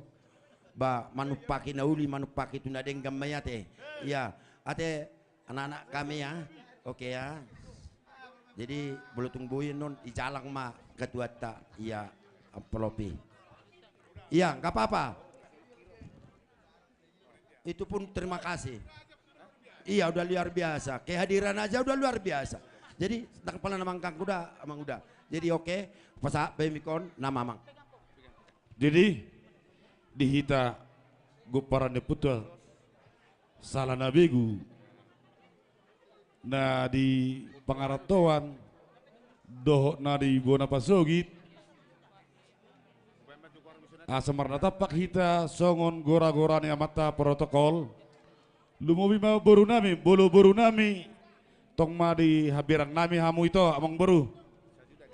ba manupaki nauli manupaki tunadeng gamayate ya ate anak-anak kami ya oke ya jadi bulutung buin non ijalang ma ketua ta ya ampelopi iya nggak apa-apa itu pun terima kasih iya udah luar biasa kehadiran aja udah luar biasa jadi tak kepala namang kang udah emang udah jadi oke pasak pemikon nama mang jadi dihita goparan ni puta salah nabegu na di pangaratoan dohok na di Bonapasogit asamar na tapak hita songon gora-gora ni amata protokol lumobi ma boru nami bolo boru nami tong ma di habirang nami hamu ito amang boru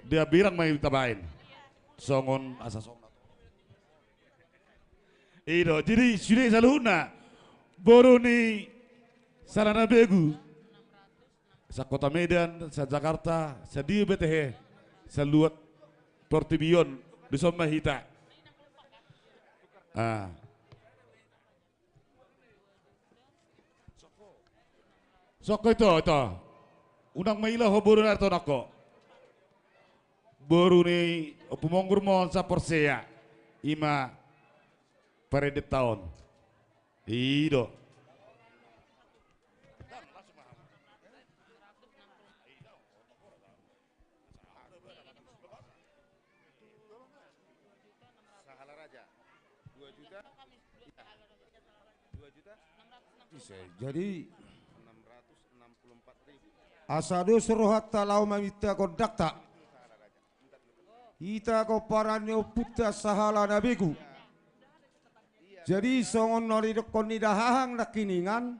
dia birang may tabain songon asa songon Ido, jadi sudah saluhuna boru ni sarana begu sa kota Medan, sa Jakarta, sa Dio BTH, sa luat Portibion, di Somma Hita. Soko itu, unang mailah ho boru na ito nako. Boru ni pumonggur mo sa Porsea, ima Parede tahun, ido. Sahala Raja, 2 juta. 2 juta. Jadi 664.000. Asado suruhat talau mamita kodakta. Ita ko paranyo puta sahala nabiku. Jadi songon nori dokon nidahahang nakiningan.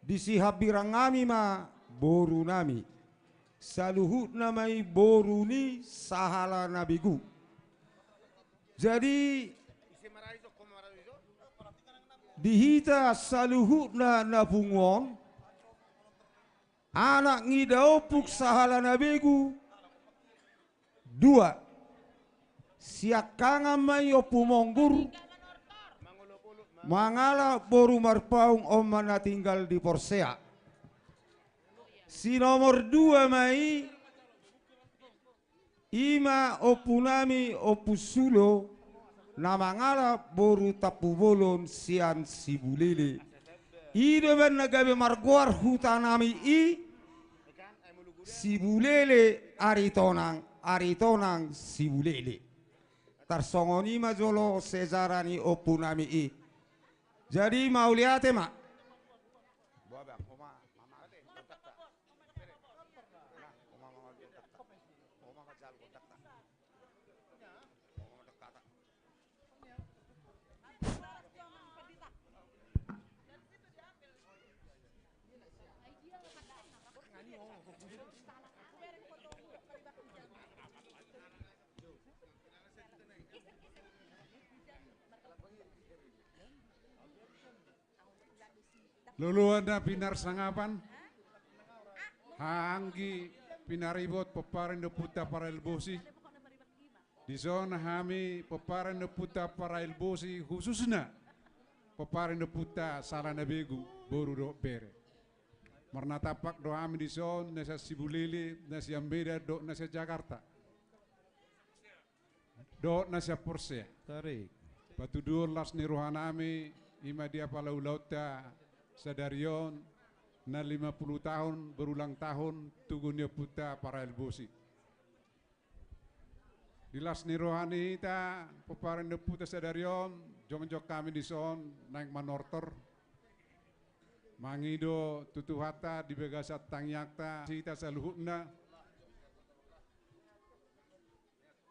Disihabirang ngami ma boru nami. Saluhut namai boru ni sahala nabiku. Jadi dihita saluhut na nabungon. Anak ngidaupuk sahala nabiku. 2. Siakanga mai opu monggur. Mangala boru marpaung omana tinggal di Porsea. Si nomor 2 mai ima opunami opusulo namangala boru tapu bolon sian sibulele. Ide ben nagabe marguar hutanami i sibulele aritonang sibulele. Tarsongoni majolo sezarani opunami i. Jadi mau lihat mak. Luluan na pinar sangapan, haanggi pinaribot peparin de puta para elbosi. Di zona kami peparin de puta para elbosi khususnya peparin de puta salah nabegu boru do bere. Marna tapak do kami di zona nasa Sibulele, nasa Ambeda, do nasa Jakarta, do nasa Porsche. Tarik. Batu dur las ni rohanami ima dia palau lauta. Sadarion na 50 tahun berulang tahun tugunya puta para elbosi. Dilas ni rohani ita peparan de puta sadarion jong kami di son naik manortor. Mangido tutuhata di begasat tangyakta sita saluhutna.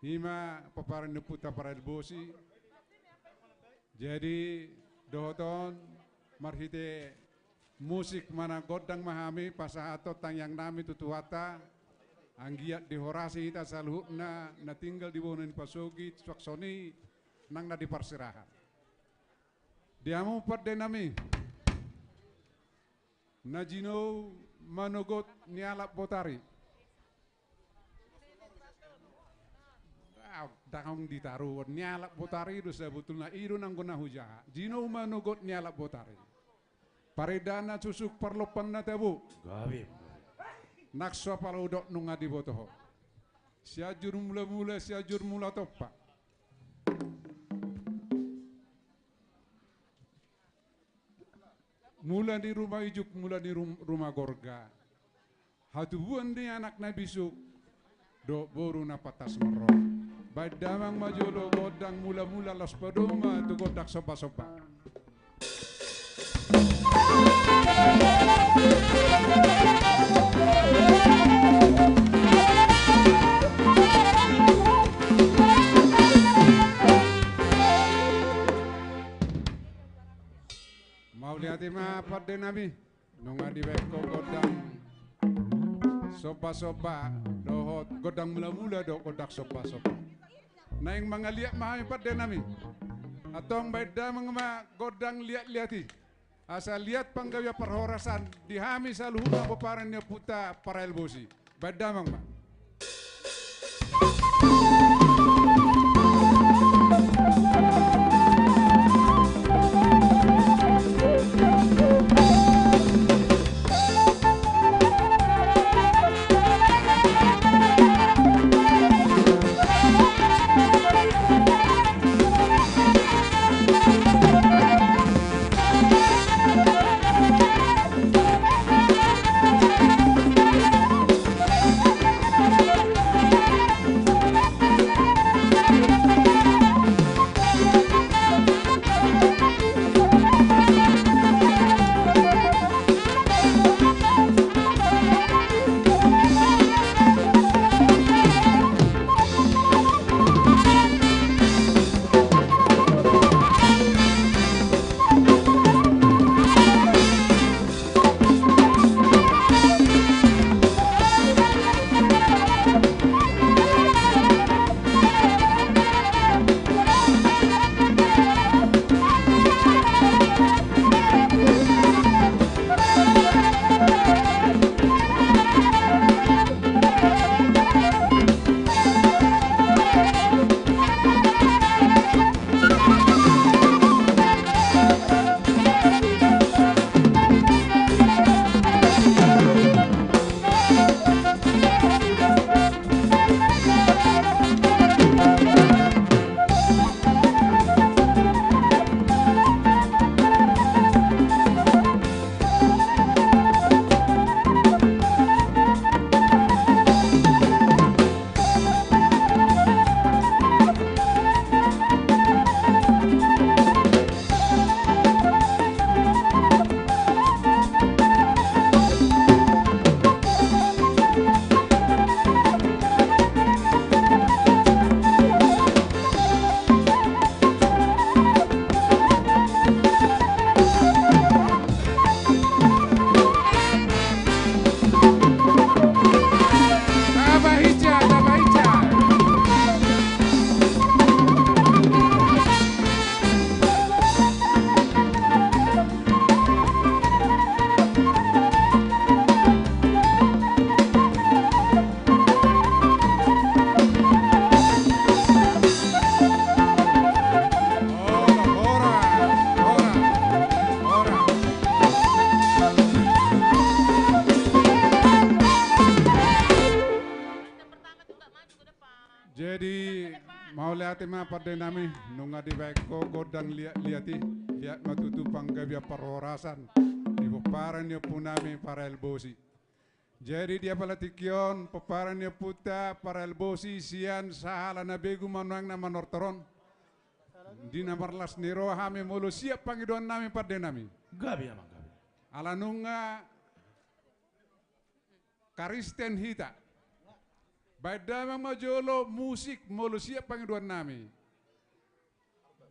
Hima peparan de puta para elbosi. Jadi dohoton marhite musik mana godang mahami pasahato tangyang nami tutuhata anggiat di horasi ita saluhna na tinggal di bonen pasogi swaksoni nang na di parsirahan diamu padde nami najino manogot nialap botari dahong ditaruh nialap botari itu sebetulnya iru nang guna hujaha jino manogot nialap botari paredana susuk perlopan na tebu gabi nakso palau dok nunga di botoho siajur mula siajur mula topa mula di rumah ijuk mula di rumah gorga hatubuan di anak nabi suk do boru na patas mero badamang majolo godang mula las padoma tu godak sopa mau lihat ima pada nabi nunga di beko godang sopa dohot godang mula do godak sopa na yang mangaliak mahami pada nabi atong baida mangma godang liati asal lihat panggawya perhorasan dihami saluhuna peparannya puta para elbosi badamang ma Mau lihat ma pada nami nunga di baik gogo dan lihat matutu panggabia perhorasan di peparan ya punami para elbosi. Jadi dia palatikion peparan ya puta para elbosi sian sahala na begu manuang na manortoron. Di namarlas niro hami mulu siap pangiduan nami pada nami. Gabi ama gabi. Ala nunga karisten hita. Baidamang majolo musik mulu siap pangiduan nami.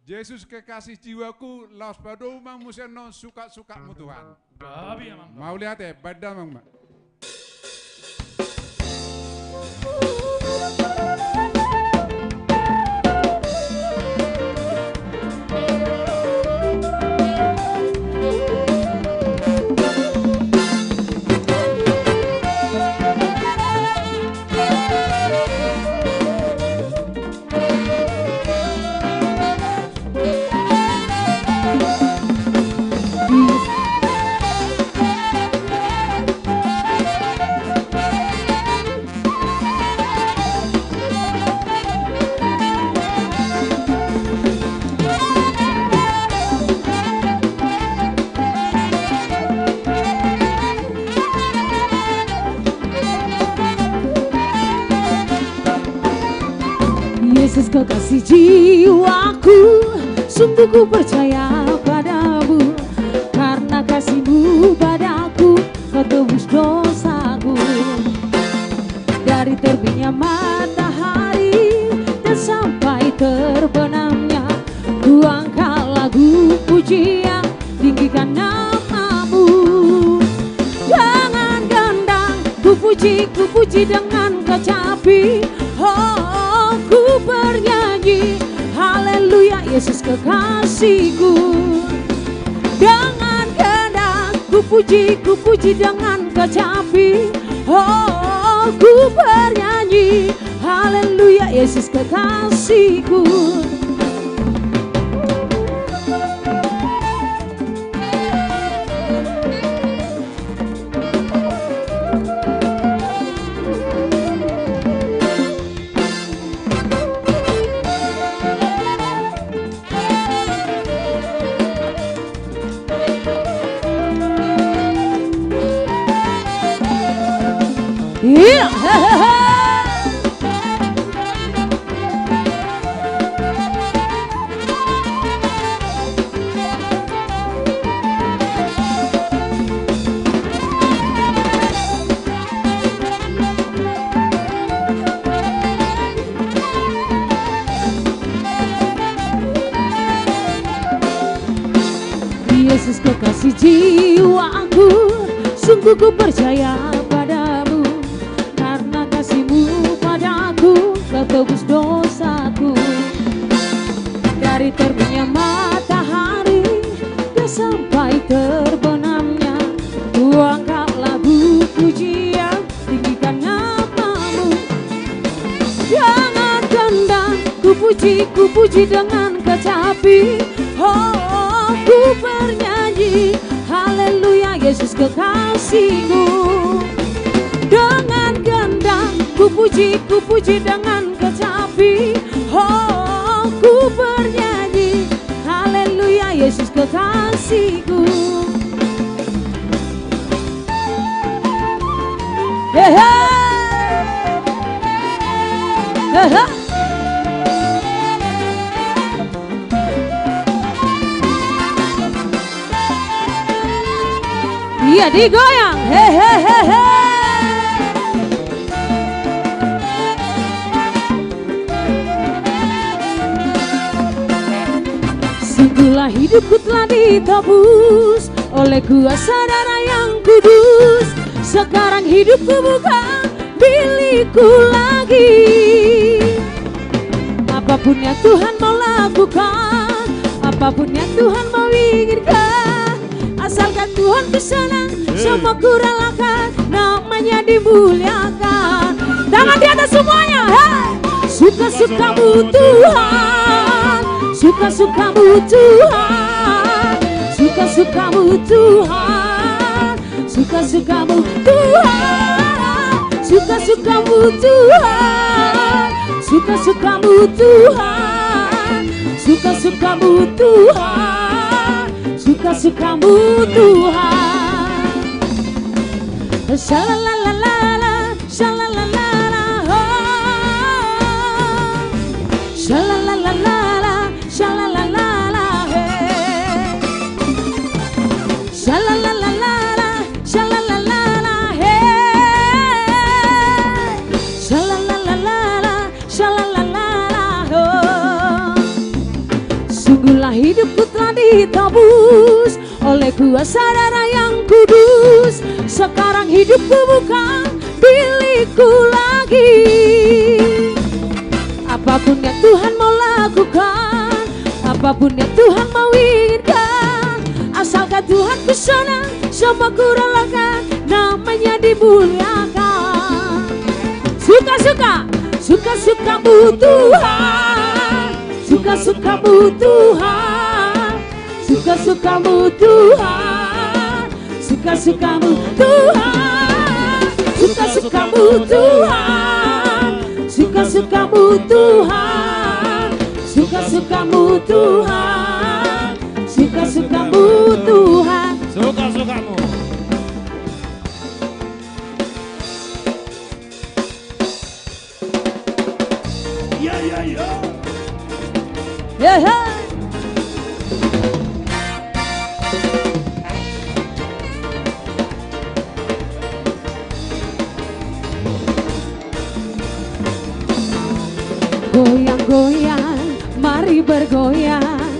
Yesus kekasih jiwaku laos padu mang museno suka-suka mu Tuhan. Gabi ama. Mau lihat ya baidamang ma. Yesus kekasih jiwaku, sungguh ku percaya padamu, karena kasih-Mu padaku kau tebus dosaku. Dari terbitnya matahari dan sampai terbenamnya, ku angkat lagu pujian, tinggikan nama-Mu. Dengan gendang ku puji dengan kecapi, oh ku bernyanyi haleluya Yesus kekasihku. Dengan gendang ku puji dengan kecapi, oh ku bernyanyi haleluya Yesus kekasihku. Yesus kekasih jiwaku, sungguh ku percaya padamu, karena kasih-Mu padaku kau tebus dosaku. Dari terbitnya matahari dan sampai terbenamnya, ku angkat lagu pujian, tinggikan nama-Mu. Jangan gendang ku puji dengan kecapi, oh ku bernyanyi haleluya Yesus kekasihku. Dengan gendang ku puji dengan kecapi, oh ku bernyanyi haleluya Yesus kekasihku. Hey, hey. Hey. Iya digoyang, hehehe. Sungguhlah hidupku telah ditebus oleh kuasa darah yang kudus. Sekarang hidupku bukan milikku lagi. Apapun yang Tuhan mau lakukan, apapun yang Tuhan mau inginkan, asalkan Tuhan kesenang, semua ku relakan, namanya dimuliakan. Tangan di atas semuanya, hey! Suka-sukamu Tuhan, suka-sukamu Tuhan, suka-sukamu Tuhan, suka-sukamu Tuhan, suka-sukamu Tuhan, suka-sukamu Tuhan, suka-sukamu Tuhan, suka-sukamu Tuhan. Shalalalala, shalalalala, oh. Shalalalala, shalalalala, hey. Shalalalala, shalalalala, hey. Shalalalala, shalalalala, oh. Sungguhlah hidupku telah ditebus oleh kuasa darah yang kudus. Sekarang hidupku bukan milikku lagi. Apapun yang Tuhan mau lakukan, apapun yang Tuhan mau inginkan, asalkan Tuhan ku senang, semua ku relakan, namanya dimuliakan. Suka-suka, suka-sukamu Tuhan, suka-sukamu Tuhan, suka-sukamu Tuhan, suka-sukamu Tuhan, suka-sukamu Tuhan, suka-sukamu Tuhan, suka-sukamu Tuhan, suka-sukamu Tuhan, suka-sukamu. Ya ya ya. Ya ya. Goyang-goyang, mari bergoyang,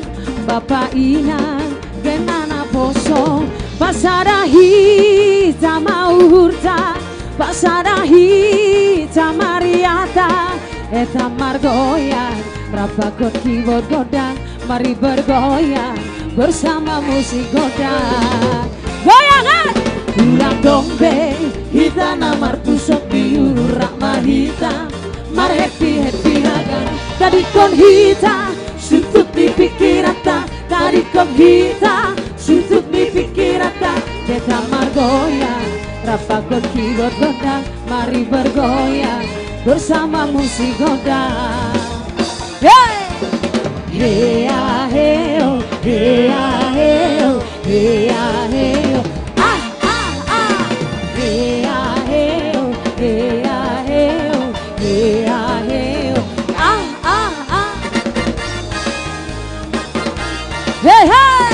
Bapak Inang, genana poso, pasada hita mau hurta, pasada hita mariata, eta margoyang, rapakot keyboard godang, mari bergoyang, bersama musik godang. Goyangan! Ulang dombe, hita namar pusok biur rakma hita, mar happy happy hagan, tadi kon hita, suntuk di pikirata, tadi kon hita, suntuk di pikirata, kita margoyang, rapakot keyboard godang, mari bergoyang, bersama musik godang. Hey! Hey ah hey oh, hey ah hey oh, hey ah hey oh, ah ah ah, hey ah hey oh, hey ah hey oh, hey ah hey oh, ah ah ah, hey hey.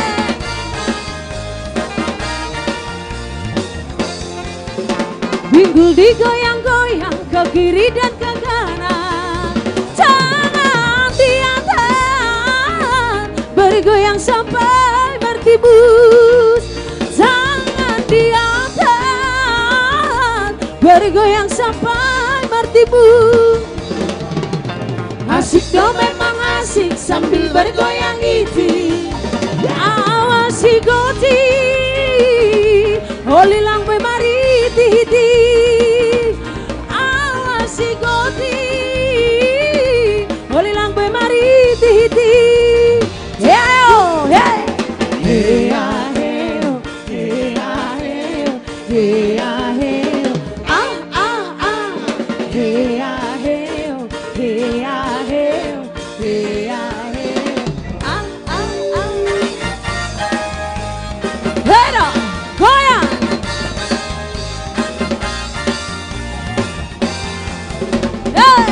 Binggul digoyang-goyang ke kiri dan ke kanan, jangan diantar, bergoyang sampai bertibus. Jangan diantar, bergoyang sampai bertibus. Asik dong memang asik sambil bergoyang itu. Awasi goti, holilang mari hiti. Awasi goti, holilang mari hiti. Hey oh hey, hey ah hey oh, hey ah hey oh, hey ah hey oh, ah ah ah, hey ah hey oh, hey ah hey oh, hey ah hey oh, ah ah ah. Hey dah, goyang. Hey.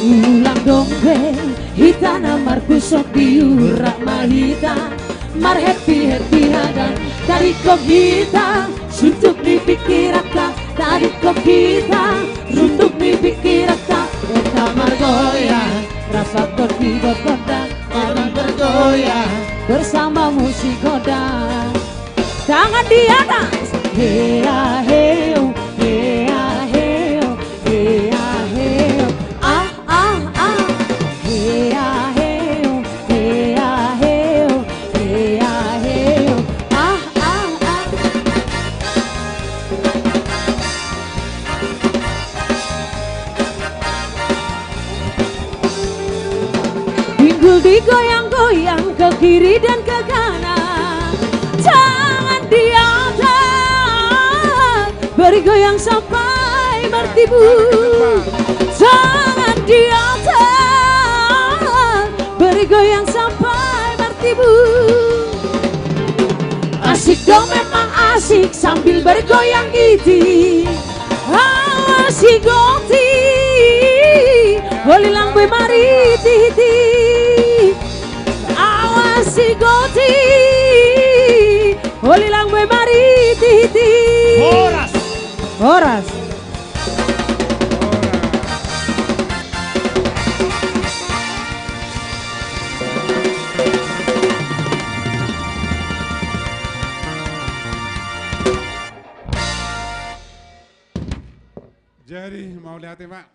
Ulang dombe, hita namar kusok diurak mahita, mar happy happy hagan, tadi kok hita, suntuk di pikirata, tadi kok hita, suntuk di pikirata, eta margoyang, rasa ketiga kodang, mari bergoyang, bersama musik godang, tangan di atas, hey ah hey oh, hey ah hey oh, hey ah hey oh. Hey ah hey oh, hey ah hey oh, hey ah hey oh, ah ah ah. beri goyang sampai bertibu. Tangan di atas, beri goyang sampai bertibu. Asik dong memang asik sambil bergoyang giti. Asik goti, golilang gue mari titi. Awasi goti, golilang gue mari titi. Horas, horas. Jadi mau lihat mak,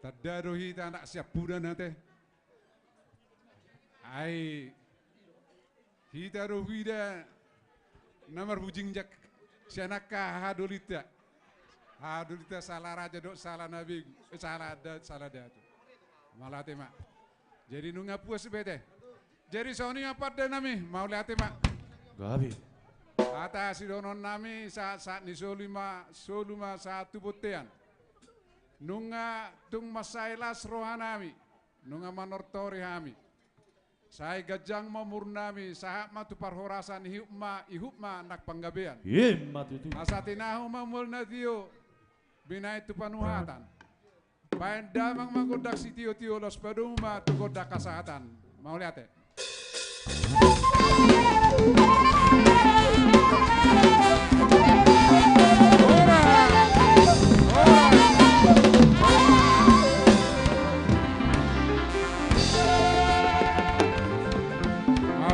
tadaruhi anak siap budan nanti. Ai, kita rohida, nomor bujing jak, sianaka hadolita salah raja dok salah nabi, salah ada tu. Malah mak. Jadi nunga puas bete. Jadi Sony apa dan nami mau lihat mak. Gabi. Atas donon nami saat ni soluma satu botean. Nunga tung masailas rohanami, nunga manortori hami. Saya gajang mamurnami, sahak matu parhorasan ihupma nak panggabean. Asatinahu mamul natio, binai tu panuhatan. Bayan damang manggodak si tio los paduma tu godak kasahatan. Mau lihat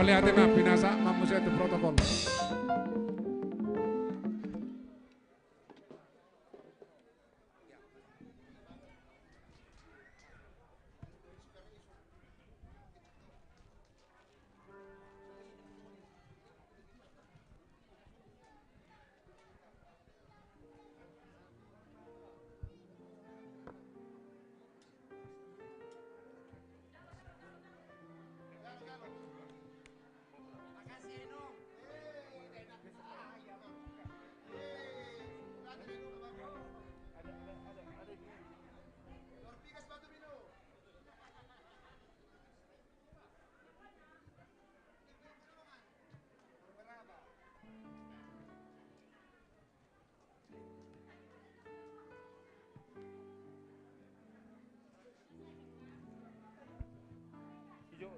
lihat na pinasa mamusia itu protokol.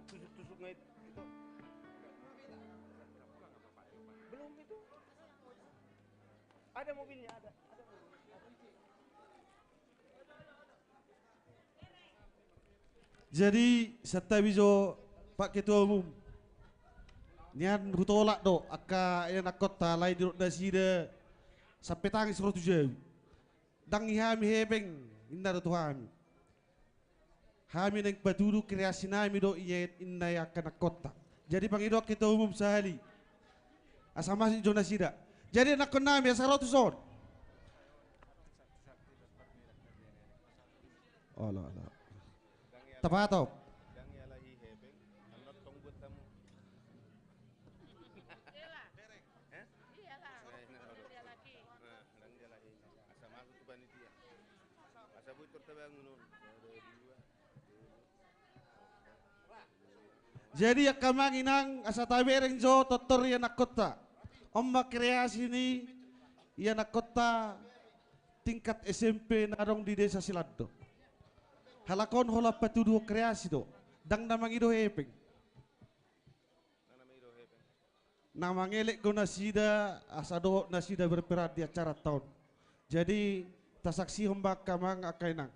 Tusuk-tusuk itu. Belum itu. Ada mobilnya, ada. Jadi serta bijo Pak Ketua Umum nian hutolak do aka yang kota lain di dasida sampai tangi suruh tujuh dang ihami hebeng indah do Tuhan hami neng batudu kreasi nami do iya indah ya kena kota jadi pangidok Ketua Umum sehali asama si Jonas Sida jadi nak nami asal rotuson Allah Tapato. Jadi akamanginang asa tabereng jo totor ya nakota. Omba kreasi ini ya nakota tingkat SMP narong di desa Silado. Halakon hola patuduh kreasi do. Dang namang ido hepeng. Namang elek ko nasida asado nasida berperan di acara tahun. Jadi tasaksi hombak kamang akainang.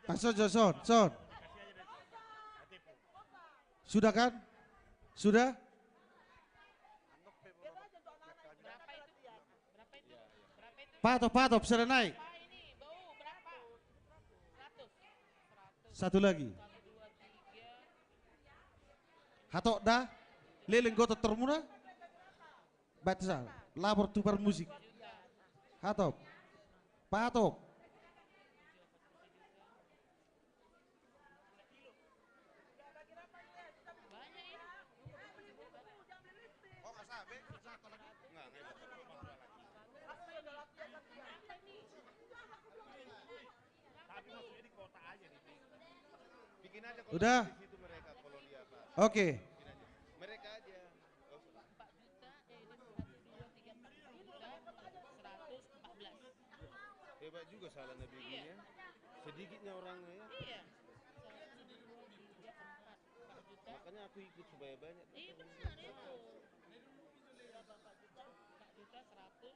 Son. Sudah kan? Sudah? Patop, sudah naik. Satu lagi. Hatok dah, leleng gotot termuna. Baca, labor tukar musik. Hatop, patop. Udah? Oke. Mereka aja. Hebat juga salah Nabi ya. Sedikitnya orangnya ya. Iya. Makanya aku ikut supaya banyak. Iya benar itu. Bapak juta 114.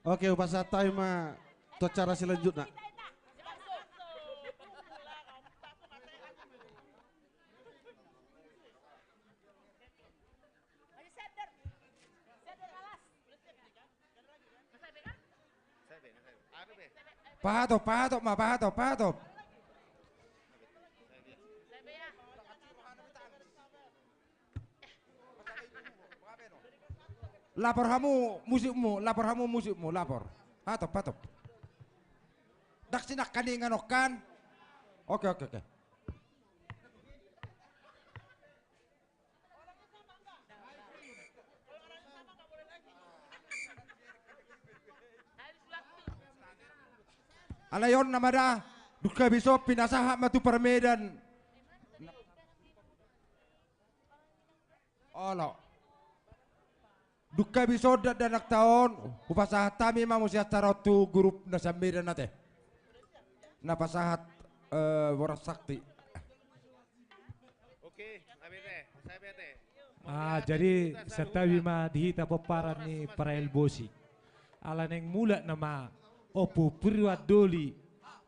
Oke, bahasa taima tu cara selanjutnya. Pahatop. Lapor hamu musikmu, lapor. Patop. Dak sinak kaningan okan. Oke. Alayon namada duka biso pinasaha matu permedan. Olo. Duka biso danak tahun upasahat tami mamusia tarotu grup nasamiran nate. Napasahat boras sakti. Oke, sabete. Jadi setawi ma dihita paparan ni para elbosi. Ala neng mula nama opo priwat doli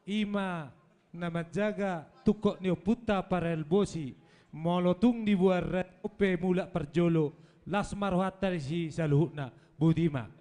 ima nama jaga tukok ni puta para elbosi molotung di buarat upe mula perjolo las marhat si saluhna budima.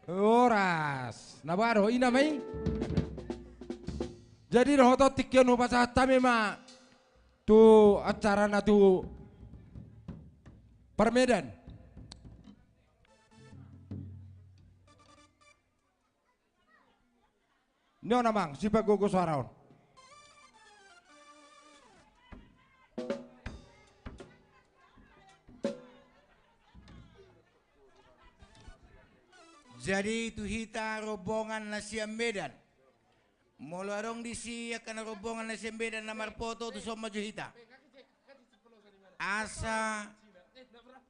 Oras, nabaro ina mai. Jadi rohoto tikyon upasa tami ma tu acara na tu Parmedan. Nyo namang si Pagogo Suaraon. Jadi itu hita rombongan nasi Medan. Molo arong disi akan rombongan nasi Medan namar foto tu so maju hita. Asa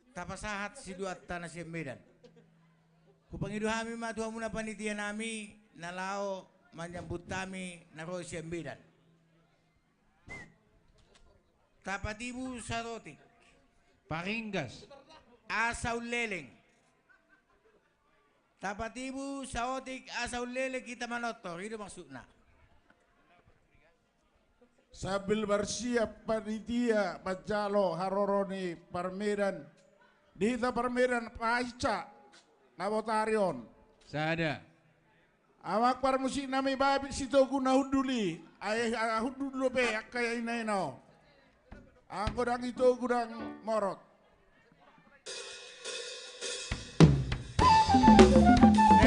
tapasahat si dua tanah nasi Medan. Kupangidu kami ma tuha muna panitia nami nalao menyambut kami naro si Medan. Tapatibu sarotik. Paringgas. Asa uleleng. Tapatibu saotik asal lele kita manotor itu maksudnya. Sambil bersiap panitia Pajalo Haroroni Parmedan Dihita Parmedan Paica Nabotarion Sada awak par musik nami babi sito guna huduli ayah hudulu be kaya inaino aku dang itu gudang morot.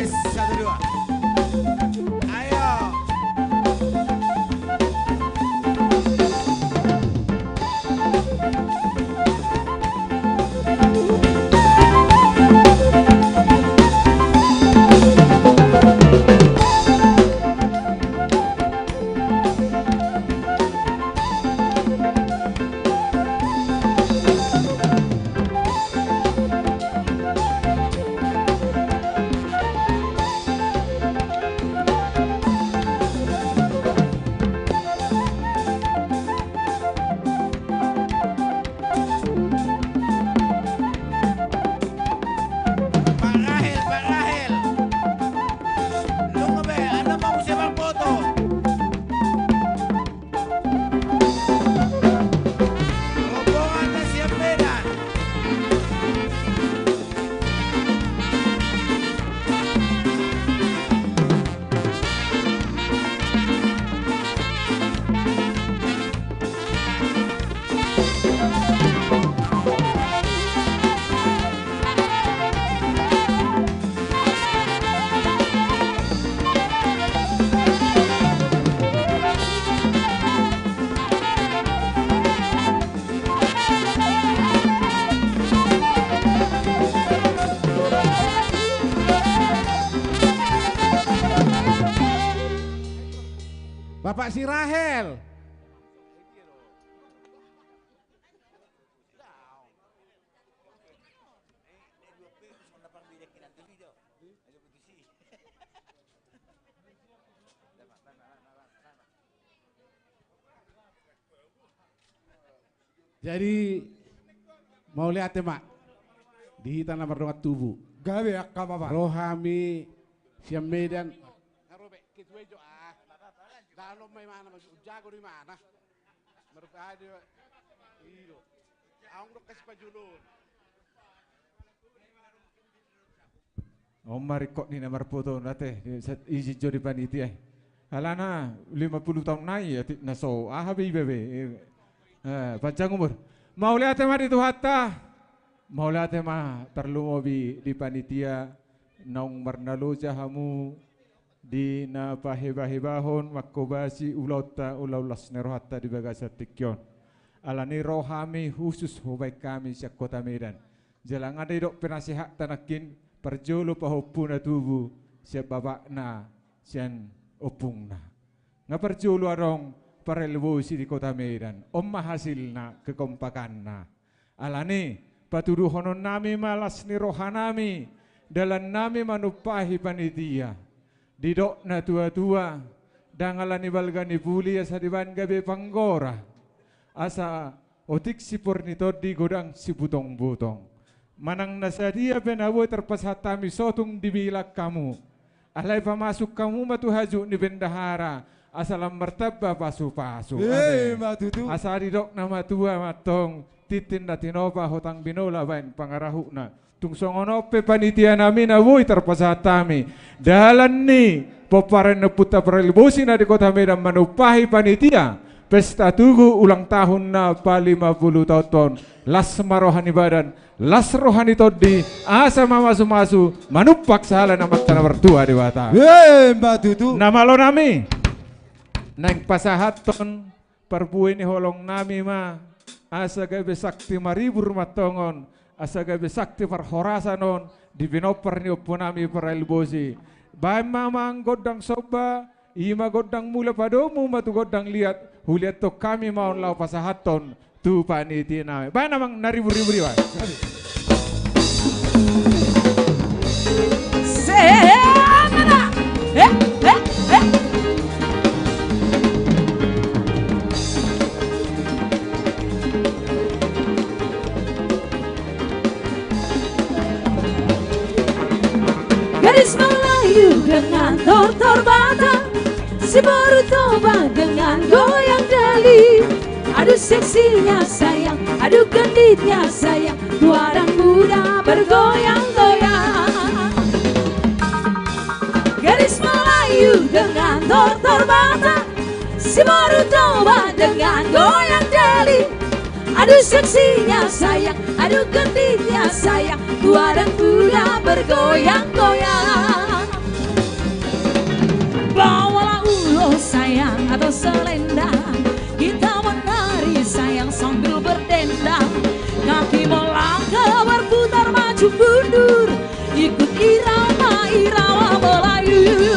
Satu dua. Ayo. Bapak si Rahel. Jadi mau lihat ya mak di tanah berdongat tubuh. Gawe akka bapak. Rohami siam Medan. Dalam may mana jago di mana? Merpadi iyo. Ang do kasi pajulun. Omar kok ni nomor foto nate isi jodi panitia. Alana 50 tahun nai ya naso habi bebe. Panjang umur. Mau lihat tema di hatta. Mau lihat tema perlu mobi di panitia nong marnalo jahamu di na pahibahibahon makobasi ulauta ulaulas nerohatta di bagasa tikyon alani rohami khusus hubai kami sa kota Medan jalang ada dok penasihat tanakin perjolo pahopuna tubuh siap babak na sian opung na ngaperjolo arong parelwosi di kota Medan omma hasil na kekompakan na alani patuduh honon nami malas ni rohanami dalam nami manupahi panitia didok na tua-tua dangalani balgani puli asa diban gabe panggora asa otik si pornitor di godang si butong-butong manang nasa dia penawo terpasatami sotung dibilak kamu alai pamasuk kamu matu haju ni bendahara asalam mertaba pasu-pasu asa didok nama tua matong titin datinopa hotang binola bain pangarahuna Tung songono pe panitia nami na woi terpasat kami. Dalan ni poparen na puta perelbosi na di kota Medan manupahi panitia. Pesta tugu ulang tahun na pa 50 tahun. Las marohani badan, las rohani todi, asa mamasu-masu, manupak sahala nama tanah bertua di wata. Mbak Tutu. Nama lo nami. Nang pasahaton perpui ni holong nami ma. Asa gabe sakti 1000 rumah tongon. Asa gabe sakti perhorasanon di binoper ni opunami perelbosi. Baik mamang godang soba, ima godang mula padomu matu godang lihat, huliat to kami mau lau pasahaton tu panitia nami. Baik namang naribu-ribu riwa. Semana, Gadis Melayu dengan tortor batang, si baru toba dengan goyang dali. Aduh seksinya sayang, aduh genditnya sayang, tua dan muda bergoyang-goyang. Gadis Melayu dengan tortor batang, si baru toba dengan goyang dali. Aduh seksinya sayang, aduh genditnya sayang, tua dan muda bergoyang-goyang. Bawalah ulo sayang atau selendang, kita menari sayang sambil berdendang. Kaki melangkah berputar maju mundur, ikut irama-irama Melayu.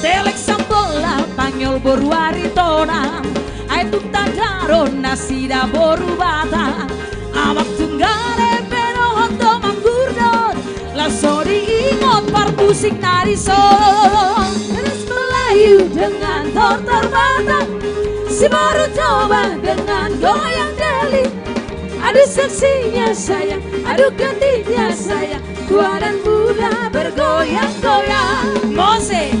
Telek sambola tanyol boruari tonang, aituk tadaron nasida boru batang. Amak tunggare pero honto manggurdon, laso diingot parpusik nari son. Gadis Melayu dengan tortor batang, si baru coba dengan goyang deli. Aduh seksinya sayang, aduh genditnya sayang, tua dan muda bergoyang-goyang. Mose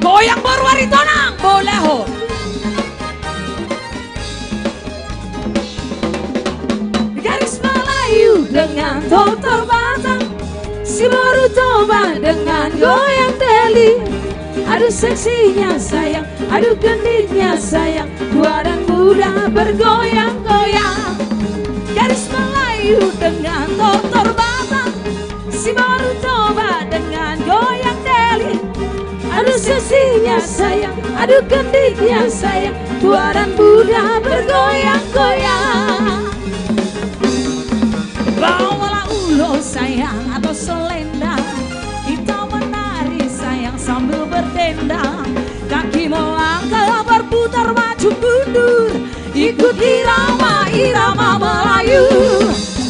goyang berwari tonang boleh ho. Gadis Melayu dengan tortor batang, si baru toba dengan goyang deli. Aduh seksinya sayang, aduh genditnya sayang, tua dan muda bergoyang-goyang. Gadis Melayu dengan tortor batang, si baru toba dengan goyang deli. Aduh seksinya sayang, aduh genditnya sayang, tua dan muda bergoyang-goyang. Bawalah ulo sayang atau selendang, kita menari sayang sambil berdendang. Kaki melangkah berputar maju mundur, ikut irama-irama Melayu.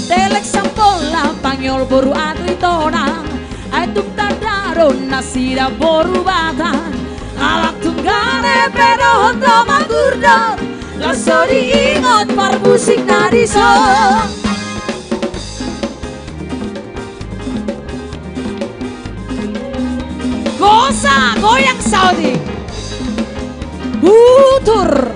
Telek sampola panggil boru atri tonang, aituk tadaron nasida boru batang. Alak tunggare pero honto manggurdon, laso diingot parpusik nadi song. Gosa, goyang Saudi Butur.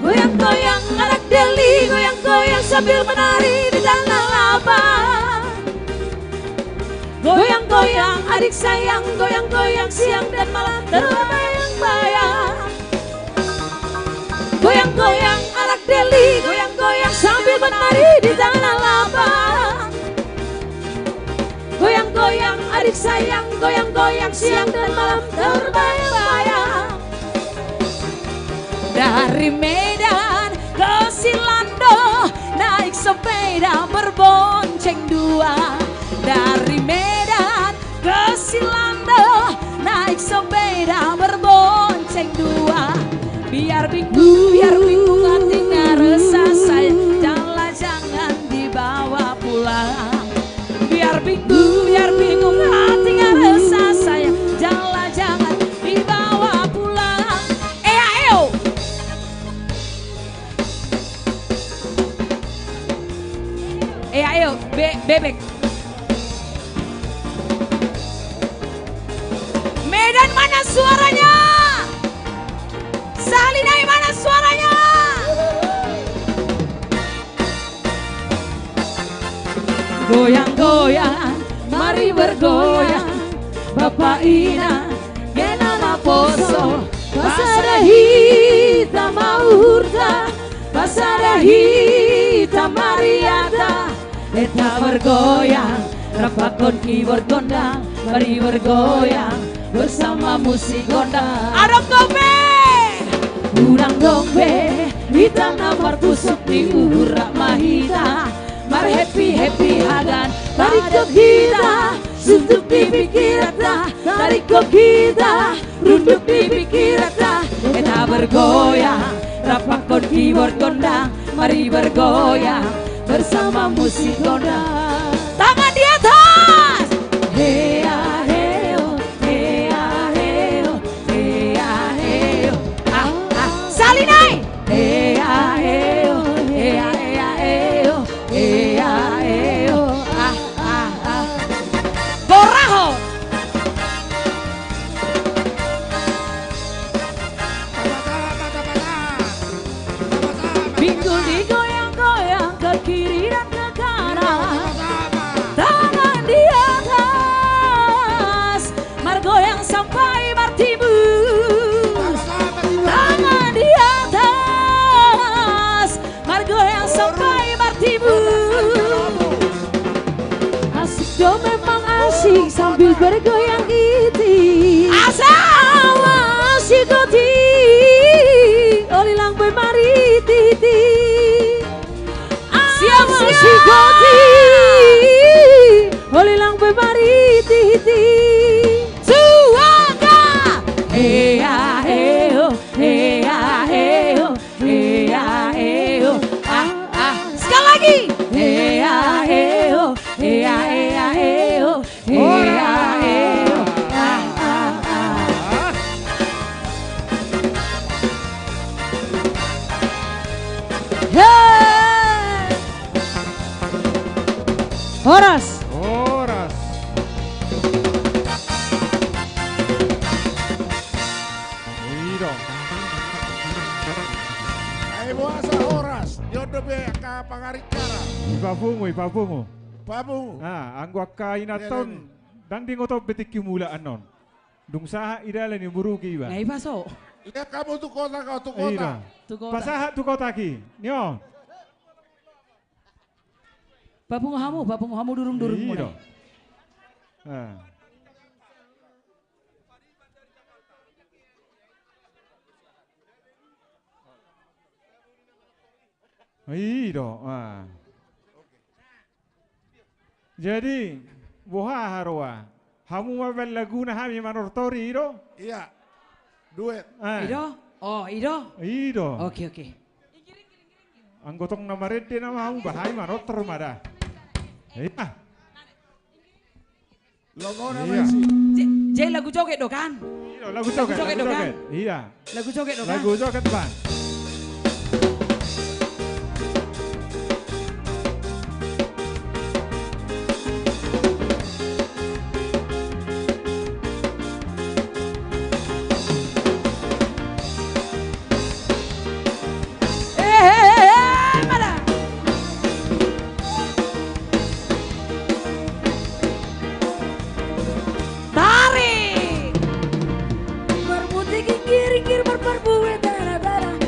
Goyang-goyang anak deli, goyang-goyang sambil menari di tanah lapang. Goyang-goyang adik sayang, goyang-goyang siang dan malam terbayang-bayang. Goyang-goyang anak deli, goyang-goyang sambil menari di tanah lapang. Goyang-goyang adik sayang, goyang-goyang siang dan malam terbayang-bayang. Dari Medan ke Silando, naik sepeda berbonceng dua. Dari Medan ke Silando, naik sepeda berbonceng dua. Biar bingung hati nggak resah saya, janganlah jangan dibawa pulang. Biar bingung hati nggak resah saya, janganlah jangan dibawa pulang. Ayo. Ayo, bebek. mana suaranya? Salinai mana suaranya? Goyang-goyang, mari bergoyang, Bapak Ina, genana poso, pasada hitam maurta, pasada hitam mariata, eta bergoyang, rapakon keyboard gondang, mari bergoyang, bersama musik gondang. Adong dombe, urang dombe, hitam namar tusuk di urak mahita. Mar happy hagan, tarik ke kita, suntuk di pikirata, tarik ke kita, runduk di pikirata, eta bergoyang, rapakon keyboard gondang, mari bergoyang, bersama musik gondang. Tangan di atas, hea heo, hea heo, hea heo, salinai, hea heo, hea hea heo. Goraho. Pinggul digoyang-goyang ke kiri dan ke kanan, tangan di atas, mar goyang sampai mar tibus, tangan di atas, mar goyang sampai mar tibus. Asik dong memang asik sambil bergoyang iti. Asal asik goti, olilang bermari titi. Siap asik goti, olilang bermari titi. Suaka, hea heo, hea heo, hea heo. Sekali lagi, hea heo, hea hea heo, hea heo. Hey! Horas. Horas. Iro. Ay buasa horas, jodoh be ka pangarikara. Ipapungo. Pamu. Anggo ka inaton dan di ngoto betik mula anon. Dung saha idalan yung burugi ba? Ngai paso. Lihat kamu tuh kota kau tuh kota. Pasaha tu kota ki. Nyo. Bapungo hamu durung-durung mulai. Iro. Jadi, boha harwa. Hamu mabel lagu na hami manortori iro? Iya. Duet. Iro? Oh, Iro? Iro. Oke. Anggotong namarete na hamu bahai marotor mada. Iya. Logo na Iya. Jay lagu joget do kan? Iro, lagu joget do kan? Iya. Lagu joget do kan? Lagu joget ban. Tarik berputih kikir-kikir berperbuet darah-darah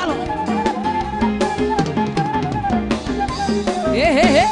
lo. Hehehe.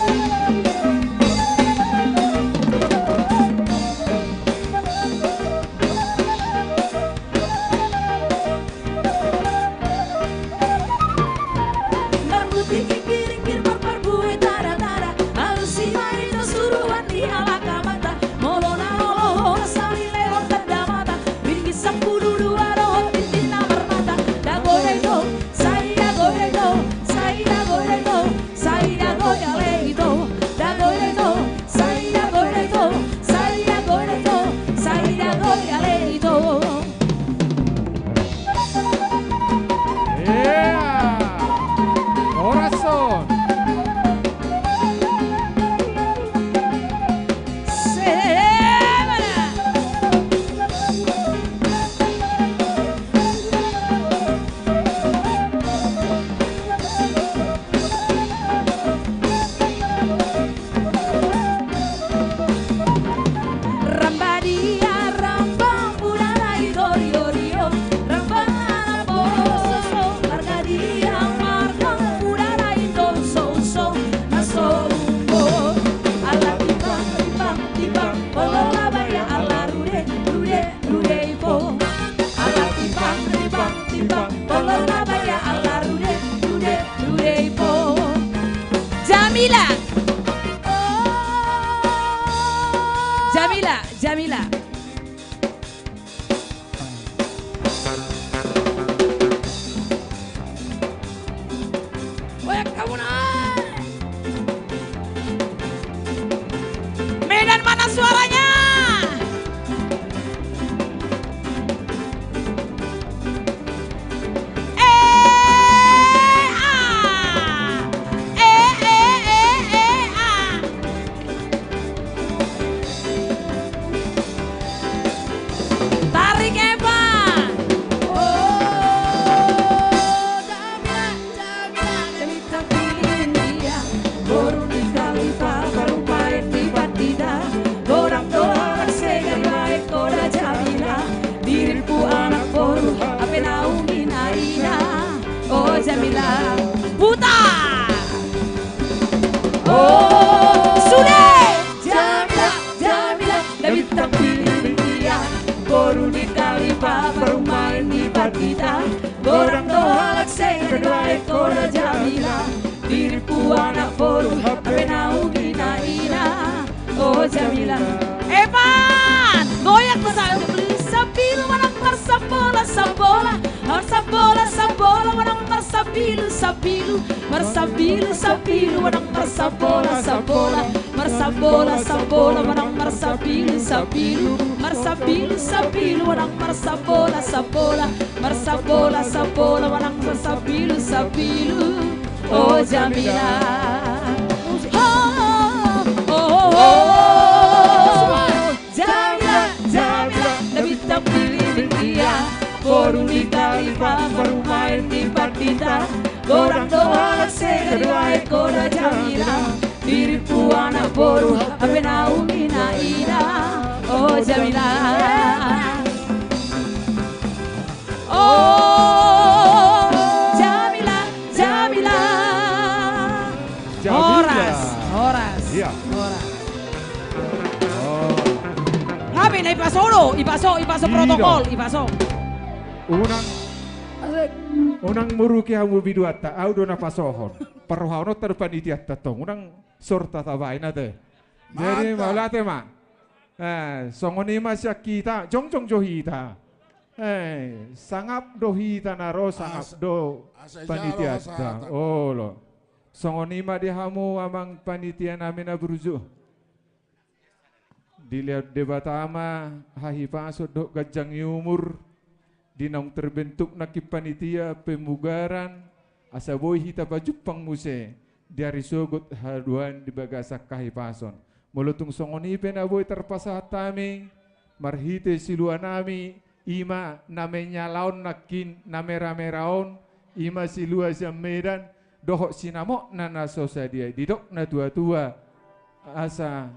Jamila. Wah, kamu naik. Medan mana suaranya? Jamila Buta. Oh, sudah Jamila lebih tak pilih dia. Baru di Kalipa baru main di Batita. Orang doa laksai kedua ekor Jamila. Diriku anak boru tapi naungi naina. Oh Jamila. Evan goyak besar beli sabil menang marsabola sabola. Marsabola sabola menang marsabilu sabilu. Marsabilu sabilu menang marsabola sabola. Marsabola sabola menang marsabilu sabilu. Marsabilu sabilu menang marsabola sabola. Marsabola sabola menang marsabilu sabilu. Oh Jamila. Jamila, Jamila lebih tak pilih dia. Baru di Kalipa baru main di Batita. Orang doa laksai kedua ekor Jamila. Diriku anak boru apa naungi naina. Oh Jamila. Oh Jamila, Jamila. Horas, Horas. Iya. Horas. Kami na ipaso protokol, ipaso. Unang muruki hamu biduata, audo na pasohon. Paruhano terpanitia tatong, unang sorta tabain ate. Jadi maulate ma. Songonima siya kita, jong johita. Sangap dohita naro, sangap do panitia ta. Oh lo. Songonima di hamu amang panitia namin na brujo. Dilihat debat ama hahipaso do gajang umur dinong terbentuk na kipanitia pemugaran asa boy hita bajupang muse dari sogot haduan di bagasak kahipason mulutung songoni penaboy terpasat tami marhite silua nami ima namanya laon nakin namera-meraon ima silua siam Medan dohok sinamok nana sosadia didok na tua-tua asa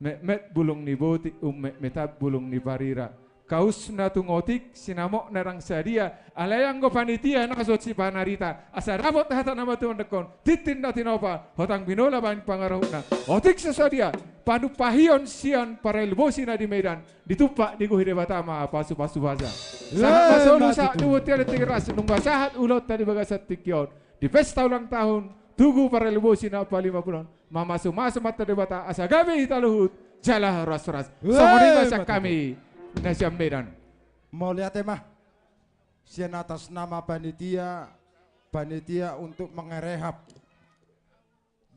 met bulung ni boti metab bulung ni parira kaus na tungotik sinamok narang sadia alayang go panitia nakasot si panarita asarabot hata nama tuan dekon titin na tinopa hotang binola ban pangarahuna otik sasadia panu pahion sian para ilbosi na di Medan ditupak di guhide batama pasu-pasu baza sahat masolu sa duwutian tigeras nung basahat ulot tadi bagasat tikyon di pesta ulang tahun tugu para ilbosi na pa 50 mamasu-masu mata debata asagabe hitaluhut jalah ras-ras samuding basak kami Nasiam Medan. Mau lihat mah, sian atas nama panitia untuk mengerehab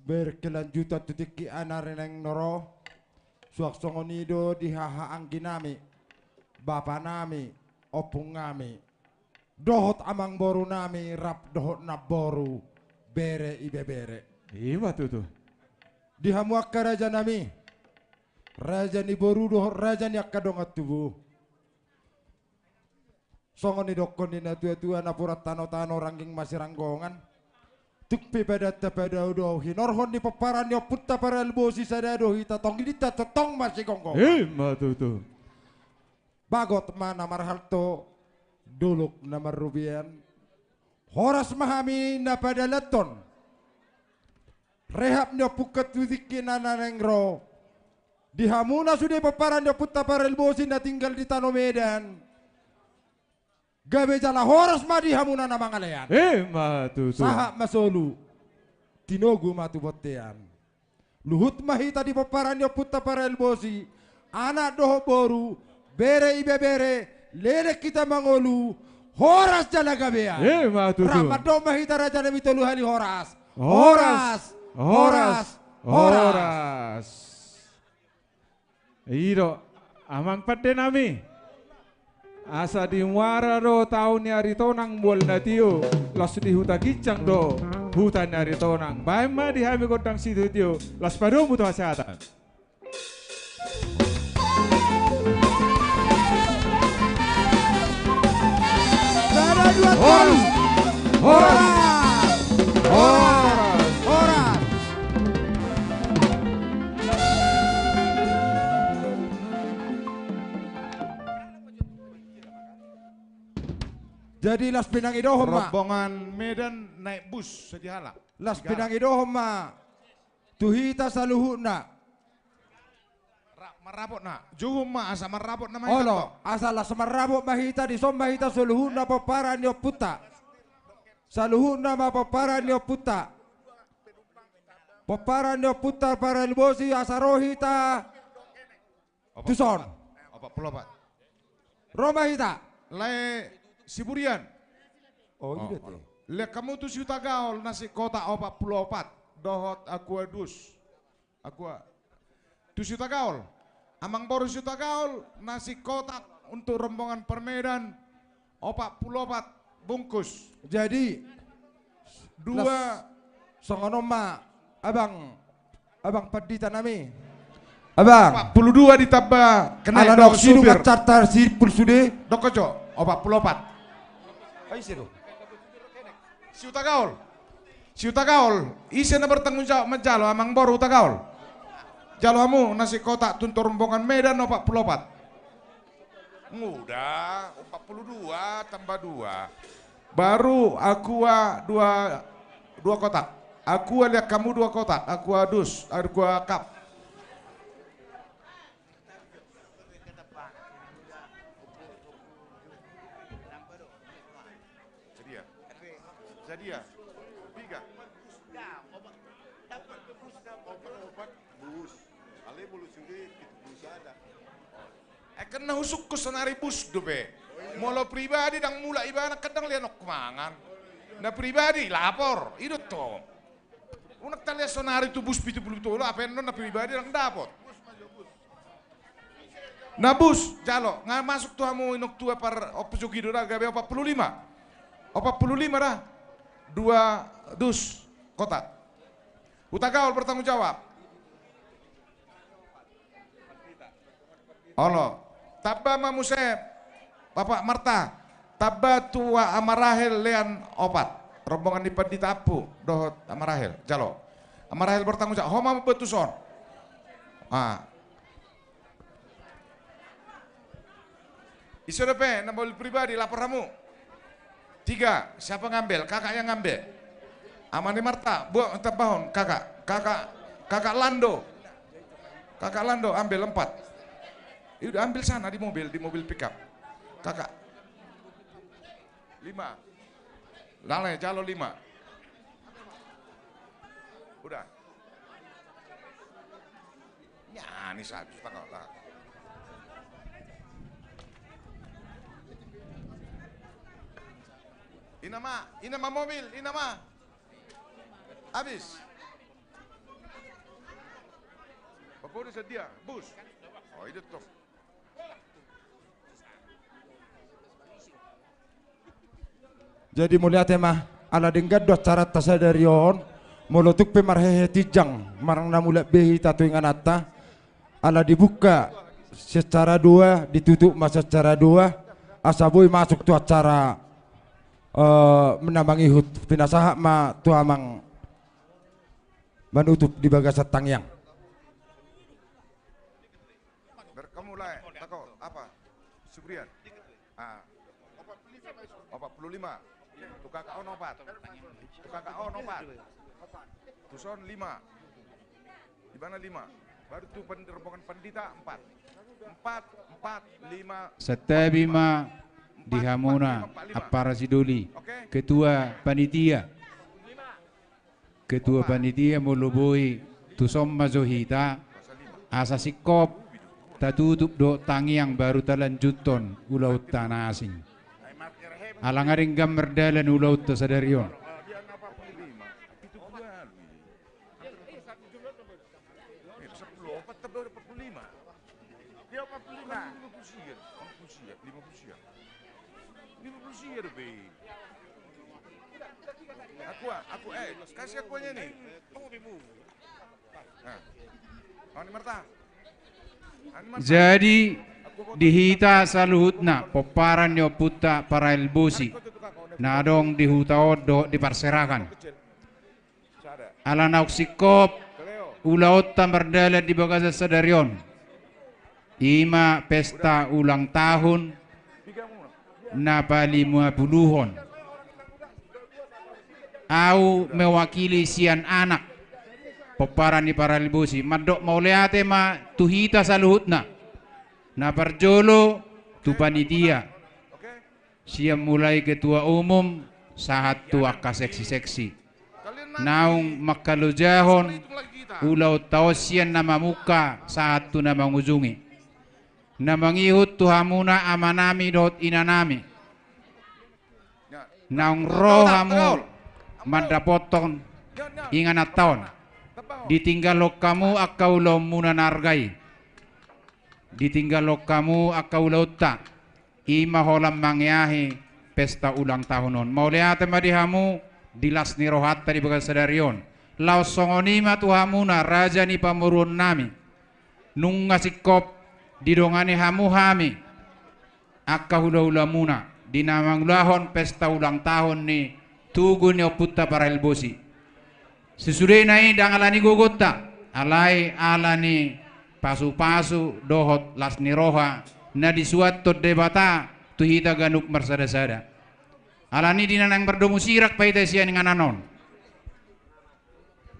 berkelanjutan tutiki anareneng noro suak songonido di haha angkinami bapa nami opung nami dohot amang boru nami rap dohot naboru bere ibe bere. Iya tuh. Di hamuak raja nami. Raja ni boru doh raja ni akadongat tubuh. Songon ni dokon ni na tua napurat tano rangging masih ranggongan. Tukpi pada udoh hinorhon ni peparan ni putta para elbosi sadado hita tong kita tong masih gonggong. Tuh. Bagot mana marhalto duluk nama rubian. Horas mahami na pada leton. Rehab ni pukat widikin nanengro. Di hamuna sudah peparan dia putta para elbosi na tinggal di Tanah Medan. Gabe jala horas ma di hamuna na mangalayan. Tuh. Sahak masolu. Tinogu matu botean. Luhut mahita di peparan dia putta para elbosi. Anak doho boru. Bere ibe bere. Lelek kita mangolu. Horas jala gabean. Tuh. Ramado mahita raja nabi tolu hali horas. Horas. Iro, amang pade nami. Asa di muara do tahun hari tonang bol natio, las di huta gicang do hutan hari tonang. Baima di hami kodang situ tio, las pado mutu kesehatan. Horas. Jadi Las Pinang Idohom rombongan Medan naik bus sedihala. Las Pinang Idohom tuhita saluhuna. Marabot na. Juhum asa marabot na mahita. Olo, asa las marabot mahita di som mahita saluhuna paparan yo puta. Saluhuna paparan yo puta. Paparan yo puta para elbosi asa rohita. Tuson. Apa pelobat. Romahita. Lai Siburian. Iya teh. Le kamu tu juta gaul nasi kota 44 dohot aqua dus. Aqua. Tu juta gaul. Amang baru juta gaul nasi kotak untuk rombongan Permedan 44 bungkus. Jadi dua songonoma abang Padita nami. Abang 42 ditambah kena dok supir. Cartar si pulsude dokojo 44. Ayo siru. Si utagaul, isi na bertanggung jawab menjalo amang baru utagaul. Jalo amu nasi kotak tuntur rombongan Medan 44. Mudah, 42 tambah 2. Baru aqua dua kotak. Aqua lihat kamu 2 kotak. Aqua dus, aqua cup. Jadi ya, tiga. Bus, ale bulu sudah itu bus ada. Kena usuk ke senari bus dobe. Molo pribadi dang mula ibana kadang lianok kemangan. Na pribadi lapor, itu toh. Unak talia senari tu bus pitu bulu tolo apa yang na pribadi dang dapot. Na bus jalo nggak masuk tuh kamu inok tua par opujogi dora gabe 45 dah. 2 dus kotak. Utagaul bertanggung jawab. Allah. Tabba mamuse Bapak Marta. Tabba tua amarahel lean opat. Rombongan di Tapu dohot amarahel. Jalo. Amarahel bertanggung jawab. Homa betuson. Isu DP, na mobil pribadi lapor kamu. 3, siapa ngambil? Kakak yang ngambil. Amani Marta, buat entah bahon, kakak Lando. Kakak Lando ambil 4. Udah ambil sana di mobil pickup. Kakak. 5. Lalai calo 5. Udah. Ya, ini satu setengah lah. Inama mobil, inama. Habis. Bapak udah sedia, bus. Oh, itu tuh. Jadi mulia tema ala denggad do cara tasadarion molotuk pemarhehe tijang marang namula behi tatu inganata ala dibuka secara 2 ditutup masa secara 2 asaboy masuk tu acara menambangi hut pinasaha ma tu amang menutup di bagasat tangyang. Berkamulai, tako apa? Subrian. 45. Tu kakak on 4. Tu kakak on 4. Tu son 5. Di mana 5? Baru tu rombongan pendeta 4. 5. Setabima di Hamuna Apara Sidoli. Ketua panitia. Ketua panitia mulubui tusom mazohita asa sikop tatutup do tangi yang baru talanjuton ulaut tanah asing. Alangaring gambar dalan ulaut tasadarion. Aku kasih akunya nih. Jadi dihita saluhutna poparan yo puta para elbosi nadong dihutaodo diparserakan ala nauksikop ulaut tambardala di bagasa sadarion ima pesta ulang tahun na pali 50-on au mewakili sian anak peparan di para elbosi madok mauleate ma tuhita saluhutna na parjolo tu panitia siap mulai ketua umum sahat tua seksi-seksi naung makalujahon ulau tausian nama muka saat tu nama ngujungi nama ngihut tu hamuna amanami dot inanami naung rohamu mandapotong inganat tahun ditinggal lo kamu akau lo munanargai ditinggal lo kamu akau lauta ima holam mangyahi pesta ulang tahunon mauleate madihamu dilas ni rohatta di bagas sadarion lau songonima tuhamuna raja ni pamurun nami nung ngasikop didongani hamu hami akau laulamuna dinamang lahon pesta ulang tahun ni tugu ni oputta para elbosi sesudah nai dangalani gogota alai alani pasu-pasu dohot lasni roha na disuat debata tuhita ganuk marsada-sada alani dinanang berdomu sirak paita siya dengan anon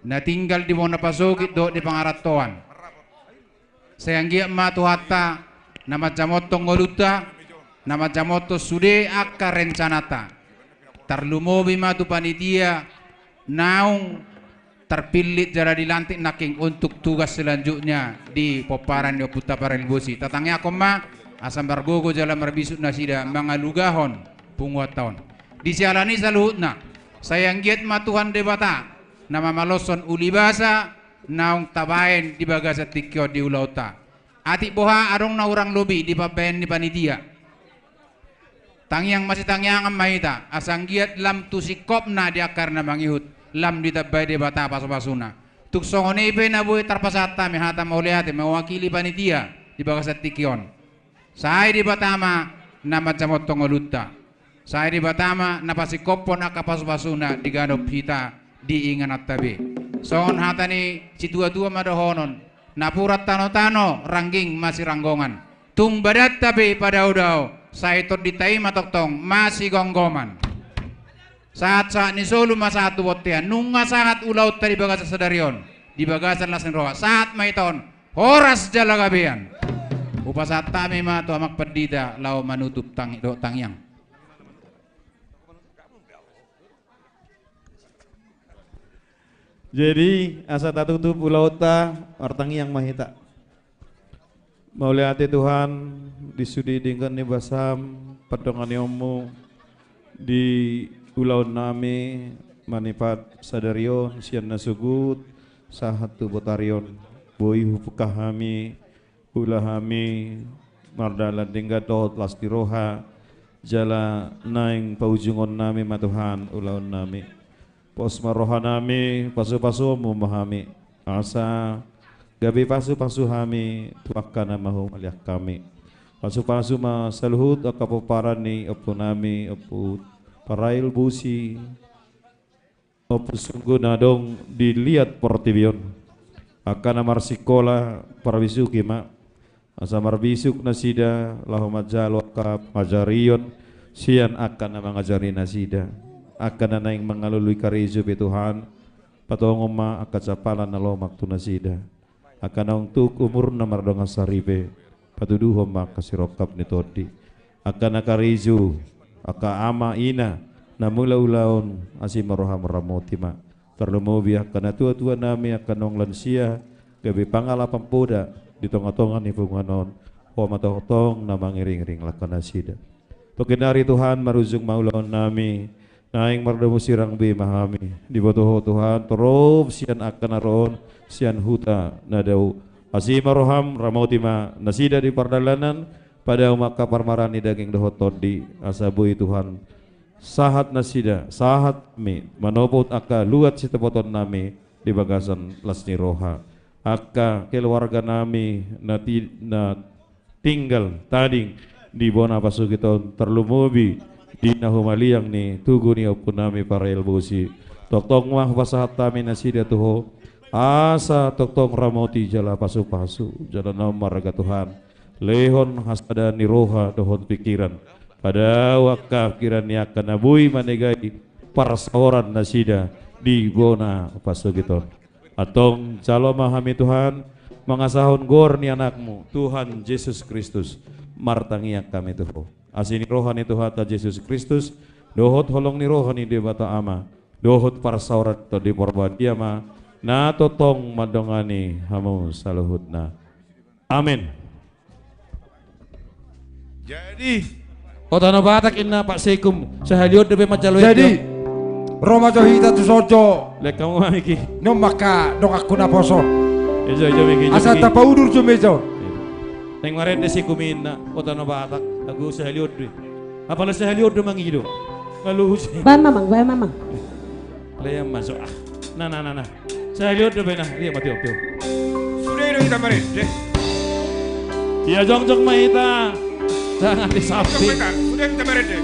na tinggal di mona pasukit do di pangaratoan sayanggia ma tuhatta nama jamoto ngoluta nama jamoto sude akka rencanata tarlumobi ma tu panitia naung terpilih jara dilantik naking untuk tugas selanjutnya di poparan yo puta para elbosi tatangnya ako ma asam bargogo jala marbisut nasida mangalugahon punguat tahun disialani saluhutna sayang giat ma Tuhan debata nama maloson ulibasa naung tabain di bagasa tikyo di ulauta ati boha arong na urang lobi di pabayan di panitia tangyang masih tangyang maita asang giat lam tusikop na di akar na mangihut lam ditabay de bata paso-pasuna tuk songone ipe na buhay tarpasata mi hata mauliate mewakili panitia di bagasat tikyon say di batama na macamot tongolutta say di batama na pasikopon na kapaso-pasuna di ganop hita di ingan at tabi songon hata ni si tua-tua madahonon na purat tano-tano rangging masih ranggongan tung badat tabi pada udaw Saitot ditai matoktong masih gonggoman. Saat ni solo masatu botian nunga saat ulau tadi bagasa sadarion di bagasan lasen roa saat maiton horas jalagabean. Upasat tami ma tu amak pedida lau manutup tangyang. Jadi asa tatutup ulau ta artangi yang mahita. Mauliati Tuhan disudi dengan ni basam padongan yomu di ulau nami manipat sadarion sian nasugut sahatu botarion boy hupukahami ulahami mardalan dingga dot lastiroha jala naing paujungon nami matuhan ulaun nami pos maroha nami pasu-pasu memahami asa gabi pasu-pasu hami tuakana mahu maliak kami pasu-pasu ma saluhut akapoparani opo nami opo parail busi opo sungguh nadong dilihat portibion akan amar sikola para bisuki ma asa marbisuk nasida lahu majalo ka majarion sian akan mengajari nasida akan naing mengalului karizu Tuhan patongom ma akacapalan nalo maktu nasida akan untuk umur namar dong asaribe patuduhom ma kasirokap ni todi akan akarizu aka ama ina namula ulaon asim maroha maramoti ma terlemo biak kana tua-tua nami akan nong lansia gabi pangala pampoda di tonga-tonga ni punganon wa matotong na mangiring-ring lakana sida tokenari Tuhan marujung maulaon nami naing mardamu sirang bi mahami di botoho Tuhan torob sian akan aron sian huta nadau asima roham ramautima nasida di pardalanan pada maka parmarani daging dohot todi asabui Tuhan sahat nasida sahat mi manopot aka luat sitepoton nami di bagasan lasni roha aka keluarga nami na tinggal tading di bona pasukiton terlumubi di nahumaliang ni tugu ni opun nami para ilbusi toktong mah pasahat tami nasida tuho asa toktong ramoti jala pasu-pasu jala nomar raga Tuhan lehon hasada ni roha dohon pikiran pada wakaf kirani akan nabui manegai parasaoran nasida di bona pasukiton atong calo mahami Tuhan mengasahon gor ni anakmu Tuhan Yesus Kristus martangiak kami tuho asini rohani Tuhan ta Yesus Kristus dohot holong ni rohani di bata ama dohot parasaoran to di porban diama na totong madongani hamu saluhutna amin. Jadi kota Batak inna Pak Sekum sahaliot debe macalo jadi Roma johita tu sojo lek kamu iki no maka dong aku na poso ejo miki asa ta paudur jo mejo teng maren de Sekumin na kota Batak aku sahaliot de apala sahaliot de mangido ngaluhus Bae mamang layam masuk nah sahaliot de bena dia mati opio sudah itu kita maren deh dia jong mahita jangan disapi sudah kita maren deh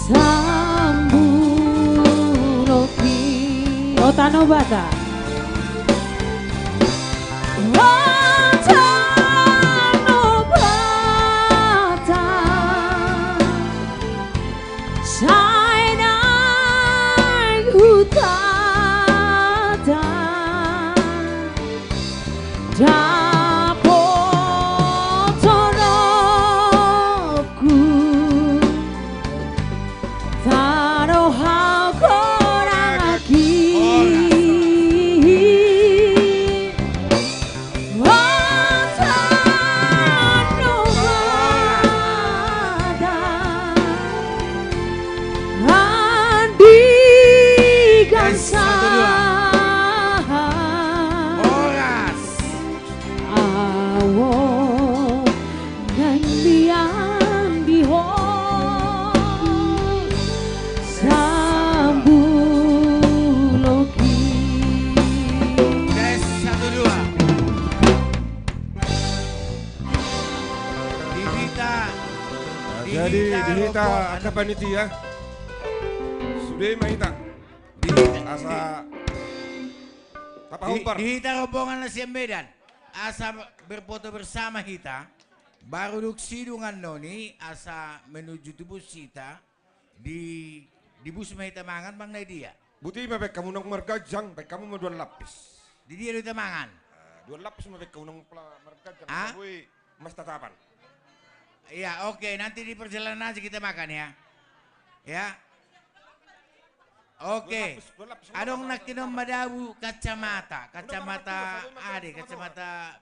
Sambuloki Otanobata Otanobata Sainai Utata Dapotoroku Taroha koraki Watanovada Andi Gansa Awo Nandian Bihon Sambuloki Tes 1 2. Jadi dihita ada panitia. Sudah mahita. Asa Tapa Humpar. Dihita rombongan nasi Medan. Asa berfoto bersama kita. Baru duk sidungan noni asa menuju tubuh kita di bus mahita mangan Bang Nadia. Buti mabek kamu nang margajang, baik kamu mau 2 lapis. Di dia di mangan. 2 lapis mabek kamu nang margajang. Ah? Boy, mas tatapan. Iya, oke, nanti di perjalanan aja kita makan ya. Ya. Oke. Adong nakinom madabu kacamata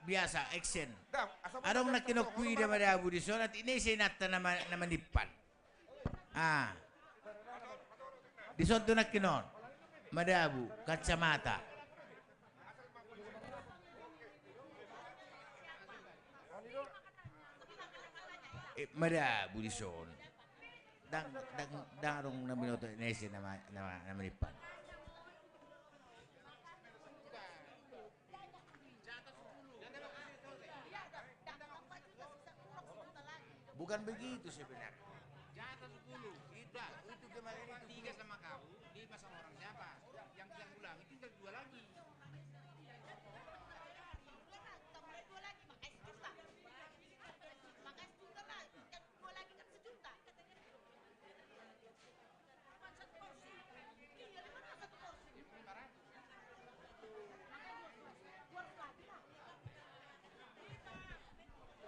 biasa action. Adong nakinom kuida madabu di sana ini senata nama nipan. Ah. Di sana nakinon madabu kacamata. Madabu di sana. Darong na minuto nesi nama nipan. Bukan begitu sebenarnya. Jatah 10. Itu kemarin 3 sama kamu, 5 sama orang siapa? Yang ulang itu tinggal 2 lagi.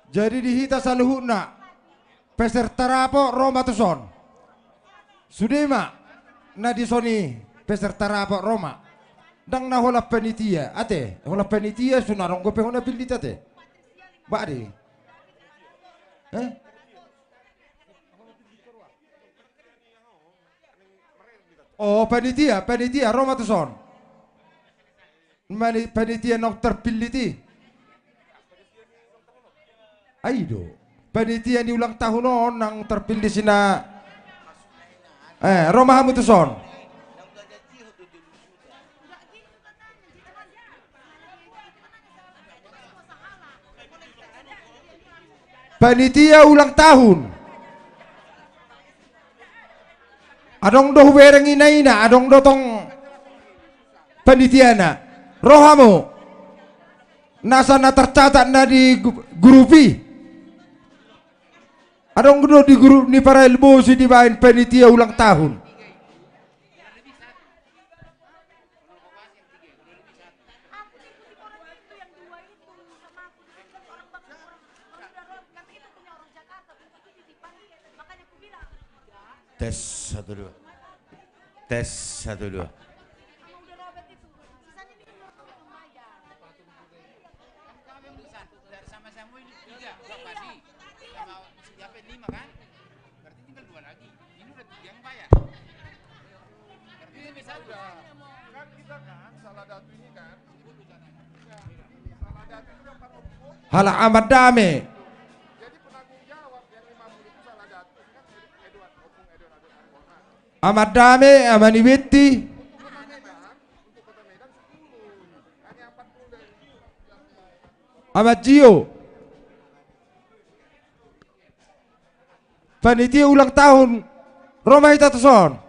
Jadi dihita saluhuna peserta rapo Roma tuson. Sudema na disoni peserta rapo Roma. Dang na hola panitia ate, hola panitia sunarong gope hona bildit ate. Badi. Oh panitia Roma tuson. Mani panitia nok terpilih. Aido, panitia ni ulang tahun on nang terpilih sina Roma Hamutuson. Panitia ulang tahun. Adong doh bereng ina adong dotong panitia na. Rohamu nasana tercatat na di grupi. Adong gede di grup ni para ilmu si dibain panitia ulang tahun. Tes 1 2. Tes 1 2. Hala Ahmad Dame. Ahmad Dame, Amani Witti. Ahmad Gio. Panitia ulang tahun Roma ita tuson.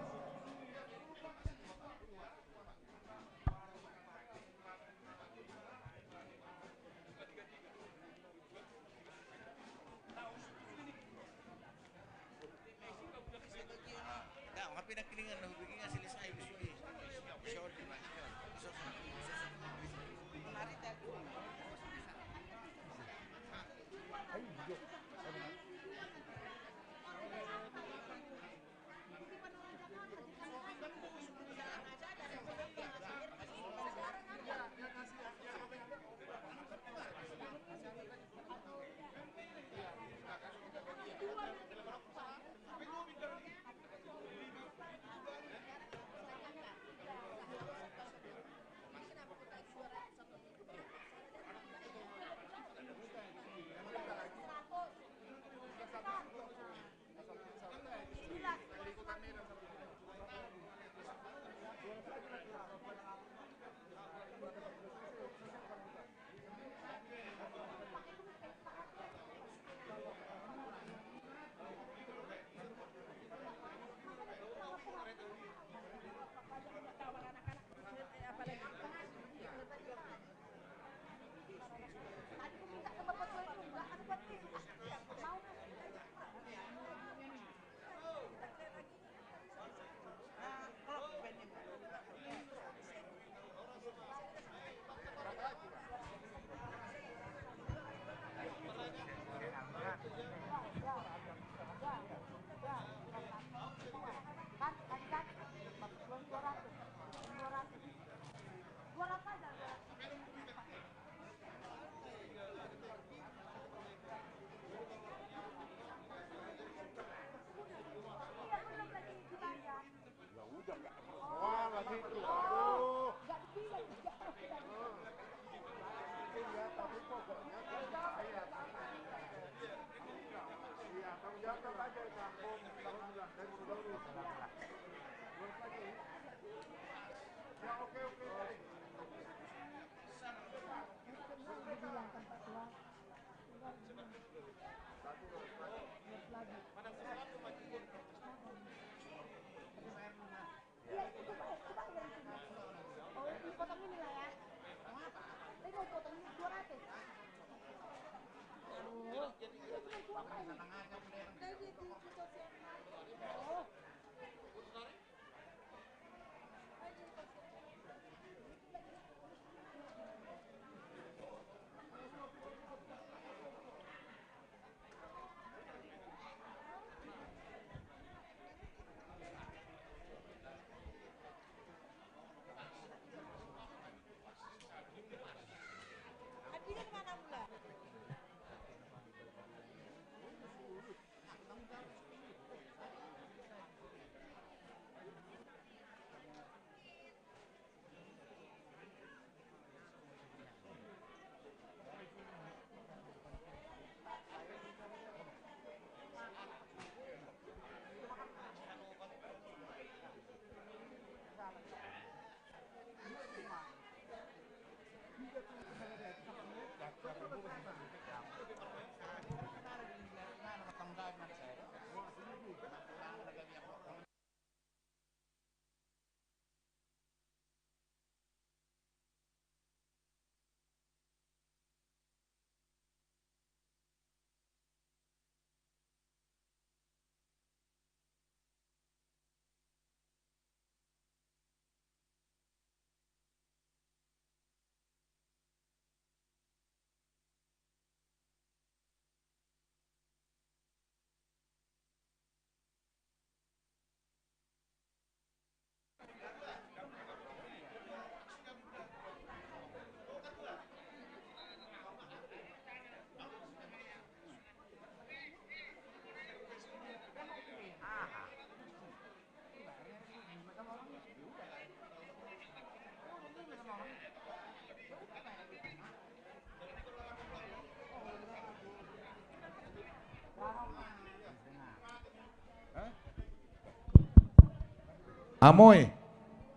Amoy,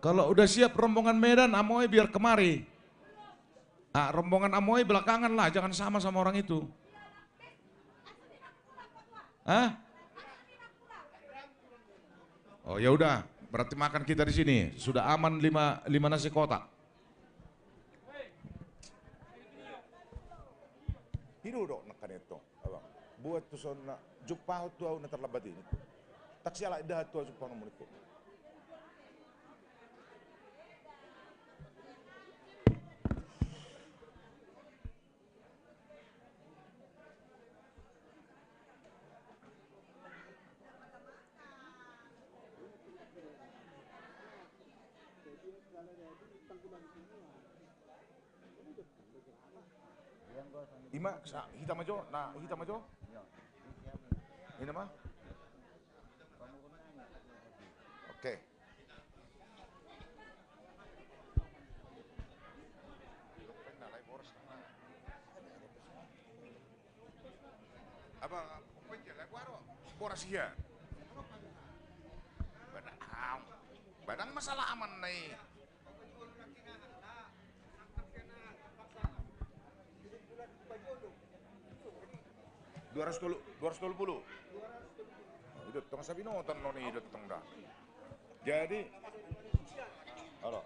kalau udah siap rombongan Medan, Amoy biar kemari. Ah, rombongan Amoy belakangan lah, jangan sama orang itu. Hah? Oh ya udah, berarti makan kita di sini sudah aman 5 nasi kotak. Hidup dong nakan itu, abang. Buat tuh sona jumpa tuh au terlambat ini. Tak siapa dah tuh jumpa nomor itu. Ima, hitam aja, nah hitam aja. Ini mah? Oke. Apa? Boras ya. Badang masalah aman nih. $220. Itu tengah sabi nonton noni itu tengah. Jadi, halo,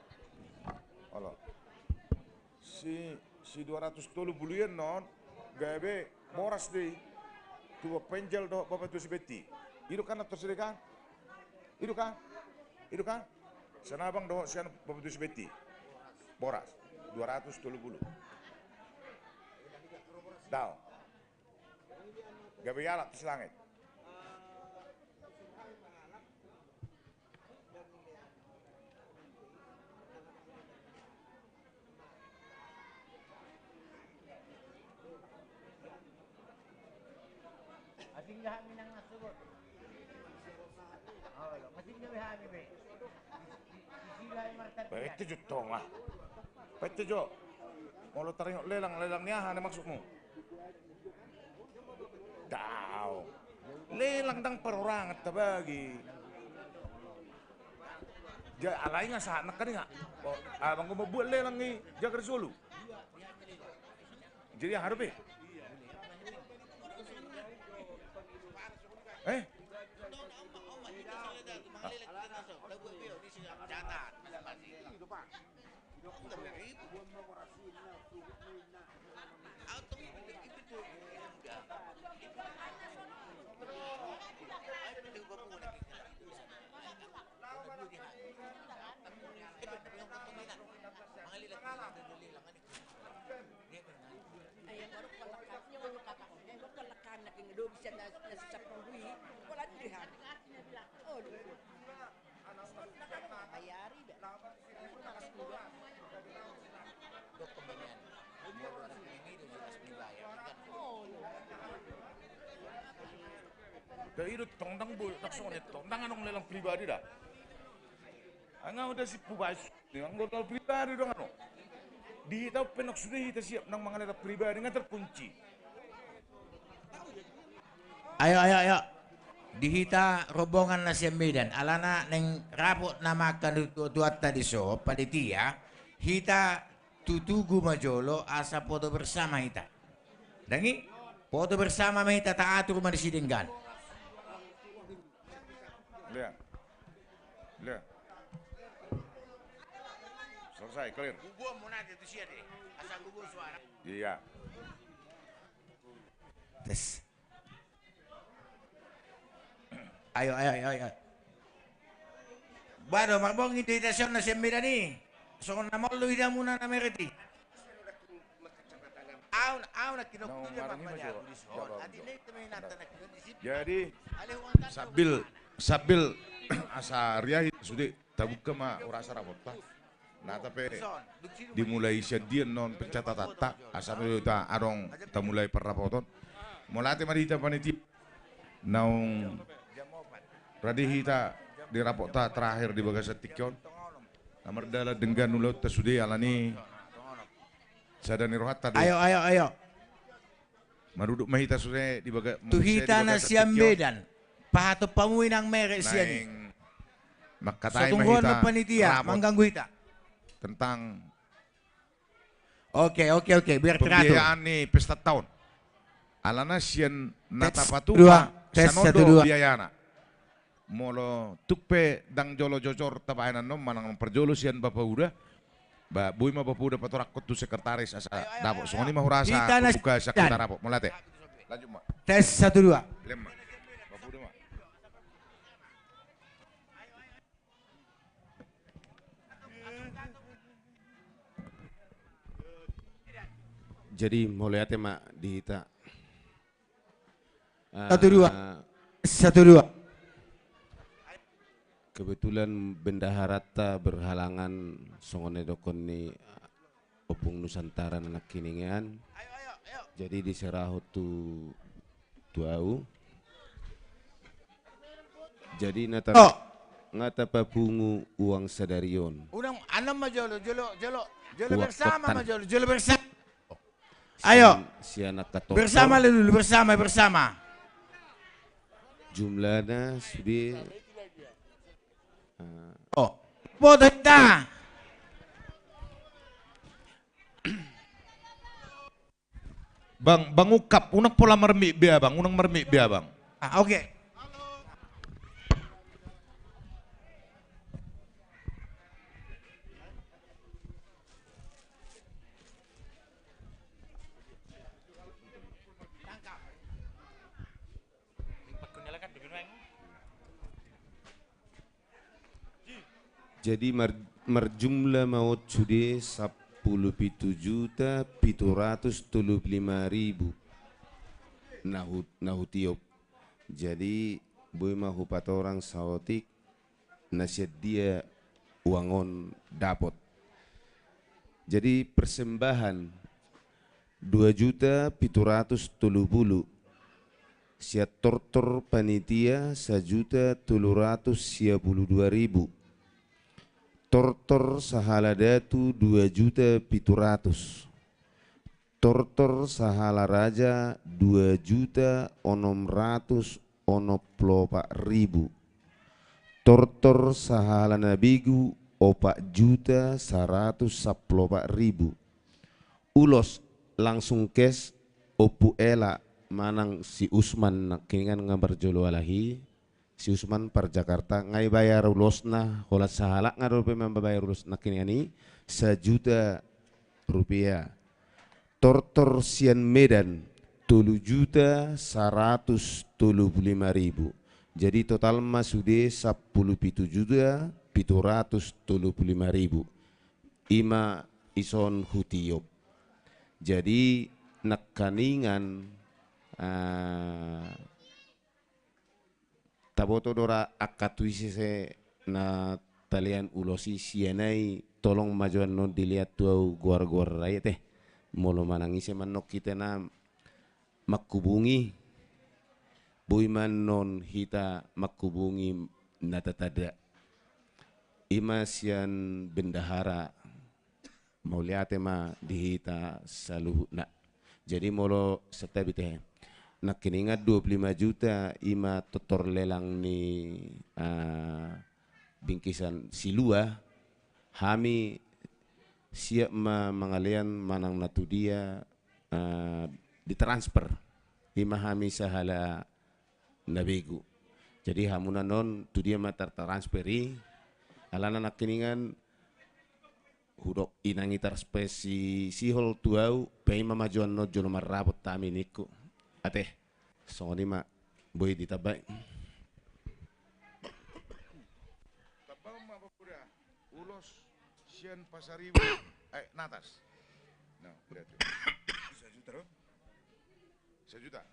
si 220 yen non, gabe boras deh, tuh penjel doh bapak tuh si Betty. Itu kan atau sedih kan? Itu kan? Sana abang doh sian bapak tuh si Betty. Boras 220. Dao. Gabi alat di langit. Masing gak minang nasubot. Oh, masing gak hami be. Baik itu tong lah. Baik itu jo. Mau lo tarik lelang niya hana maksudmu? Daw. Lelang dang perorangan tabagi. Ja alay nga sa anak ka nga. Abang gumabuat lelang ni Jagar Solo. Jadi harap eh. Dari itu tongdang bu, tak soalnya tongdang anong lelang pribadi dah. Angau udah si pubas, anggota pribadi dong ano. Di tahu penok sudah kita siap nang mga lelang pribadi nggak terkunci. Ayo. Dihita rombongan na siya Medan. Alana neng rapot na makan tuat tadi so, panitia, hita tutugu majolo asa foto bersama hita. Dangi, foto bersama hita taatur manisidinggan. Lihat. Selesai, clear. Gua mau nanti itu sih deh, asal gua suara. Iya. Tes. Ayo. Bado, magbong invitation na siya mira ni. So, namolo ida muna na meriti. Aw na kinoktuya mamaya. Jadi, sabil asa riahi sudah tabuk ke ma urasa rapota. Nah tapi dimulai sedian non pencatatan tak asal kita arong kita mulai perrapoton. Mulai marita panitia naung radi hita di rapota terakhir di bagas tikyon. Namar dala dengan nulut tasudi alani sadani rohat tadi. Ayo. Maruduk mahita sudah di bagas. Tuhita na siyang Medan. Pahato pamuin ang mere siya ni. Makatay tungguan mahita. Magpanitia, mangganggu hita. Tentang Oke, biar teratur. Pembiayaan nih pesta tahun. Alana sian natapatu tes sanodo biayana. molo tukpe dang jolo jojor tabayanan no manang perjolo sian Bapak Uda. Ba bui ma Bapak Uda patorakot tu sekretaris asa dapok. Songoni mah hurasa buka sekretar apa. Mulate. Lanjut mak. Tes 1 2. Lemma. Bapak Uda mak. Jadi mulai ate mak dihita. 1 2. 1 2. Kebetulan bendaharata berhalangan songone dokon ni opung Nusantara anak kiningan. Jadi diserah tu tuau. Jadi ngata papungu uang sadarion. Unang anam majolo jolo Uang bersama kotan. jolo bersama. Ayo. Si anak kator. Bersama dulu bersama. Jumlahnya sudah Bodoh dah. Bang ukap, unak pola mermik bia bang, unang mermik bia bang. Oke. jadi merjumlah maut sudah 10.735.000 nahutiop. Jadi boy mahu orang saotik nasihat dia uangon dapat. Jadi persembahan 2.730.000 siat tortor panitia 1.732.000. Tortor sahala datu 2.700.000. Tortor sahala raja 2.640.000. Tortor sahala nabigu 4.110.000. Ulos langsung kes opu ela manang si Usman kiningan ngabar jolo alahi. Si Usman par Jakarta ngai bayar ulosna holat sahalak ngado pe membayar ulosna kini 1.000.000 rupiah. Tortor sian Medan 7.135.000. Jadi total mas sudah 10.735.000. Ima ison hutiop. Jadi nakaningan taboto dora akatuisi se na talian ulosi sianai tolong majuan non dilihat tuau guar-guar raya teh molo manangise manok kita na makubungi buiman non hita makubungi natatada ima sian bendahara mau lihat ma dihita saluhna. Jadi molo setabi teh nak kiningat 25 juta ima totor lelang ni bingkisan silua hami siap mangalian manang natu dia ditransfer ima hami sahala nabegu. Jadi hamuna non tu dia ma tertransferi alana nak kiningan hudok inangi transfer si hol tuau pe ima majuan no jono marabot tami niku. Ate, songoni mak boy ditabay. Tabang mak Bapak ulos sian pasaribu natas. Nah, berarti 1 juta roh? 1 juta.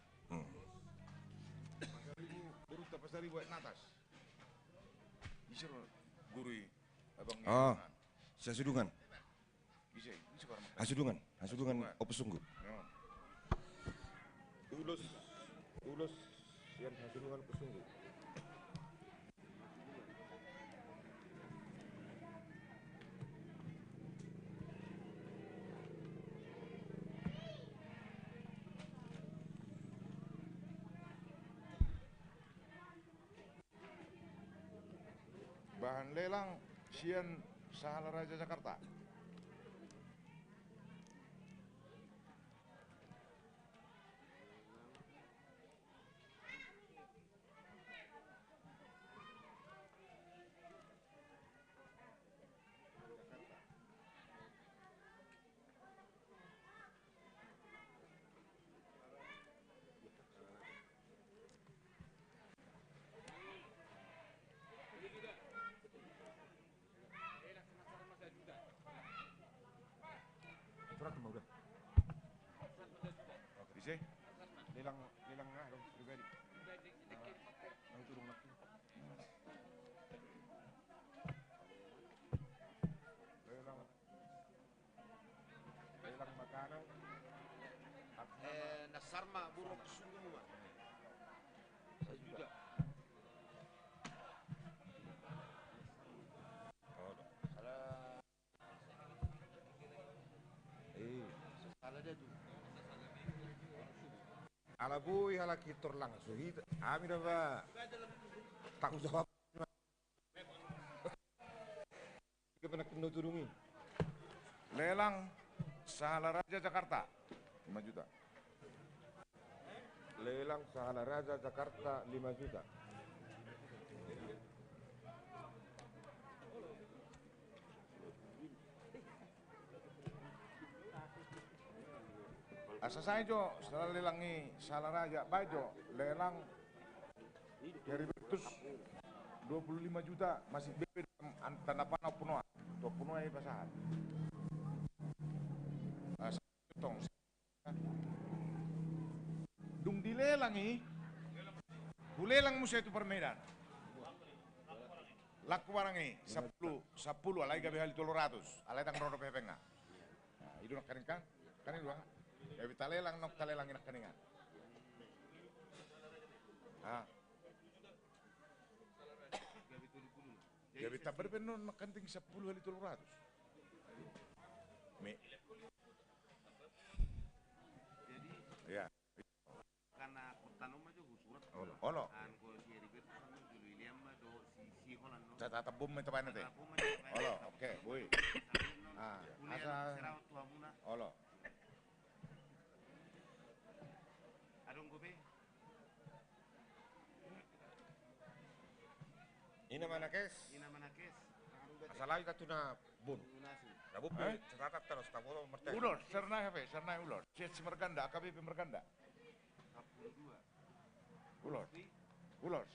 Pasaribu beruta pasaribu natas. Bisa gurui abang. Oh, saya sudungan. Bisa karena. Asudungan opusunggu. Ulos yang hasilkan pesunggu. Bahan lelang sian Sahala Raja Jakarta. surat mau udah. Bisa? Lelang pribadi. Mau turun lagi. Lelang makanan. Nasarma buruk sungguh mah. Saya juga. Salah dia tuh. Ala bui ala kitor langsung hit. Ami dah ba. Tanggung jawab. Kita pernah kena turungi. Lelang Sahala Raja Jakarta 5 juta. Lelang Sahala Raja Jakarta 5 juta. Asa saya jo, setelah lelangi Sahala Raja, bajo lelang Heribertus 25 juta masih BP tanda panau punua, to punua pasahan. Asa tong dung dilelangi, bulelang musa itu permedan. Laku barangi 10 alai gabe hal 300, alai tang rodo pepenga. Nah, itu nak kan? Kan itu ya kita lelang nok talelang inak kaningan. Ah. Ya kita berpenon nak kanting 10 kali 300. Me. Jadi ya. Karena pertanu mah juga surat. Olo. Kan ko si Ribet sama dulu William mah do si Holland no. Cata bum itu apa nanti? Olo, oke, boy. Ah, asa. Olo. Adong gobe. Ina mana kes? Asal lagi katuna bun. Rabu cerita terus tahu mereka. Ulor, serna apa? Serna ulor. Cek merganda, AKBP merganda. 42. Ulor. Ulor.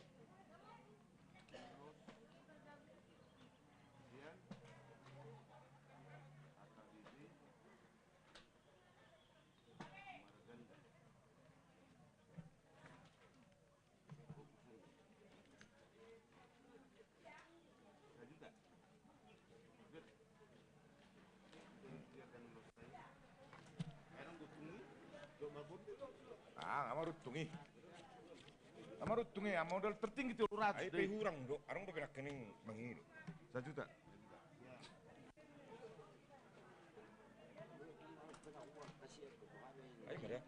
Amarut tungi, modal tertinggi 300. Ayo hurang dok, arang udah kena kening mangiru. 1 juta. Ayo mereka.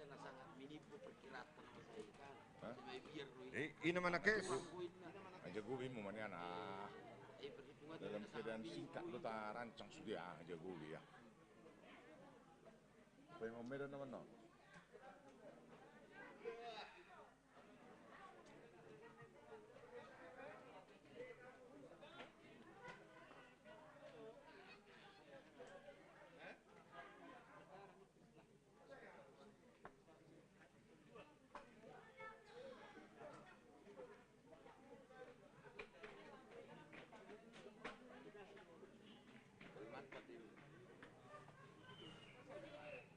Ini mana kes? Aja gue bingung mana anak. Dalam keadaan singkat lu tak rancang sudah aja gue ya. Apa yang ngomel dan mana?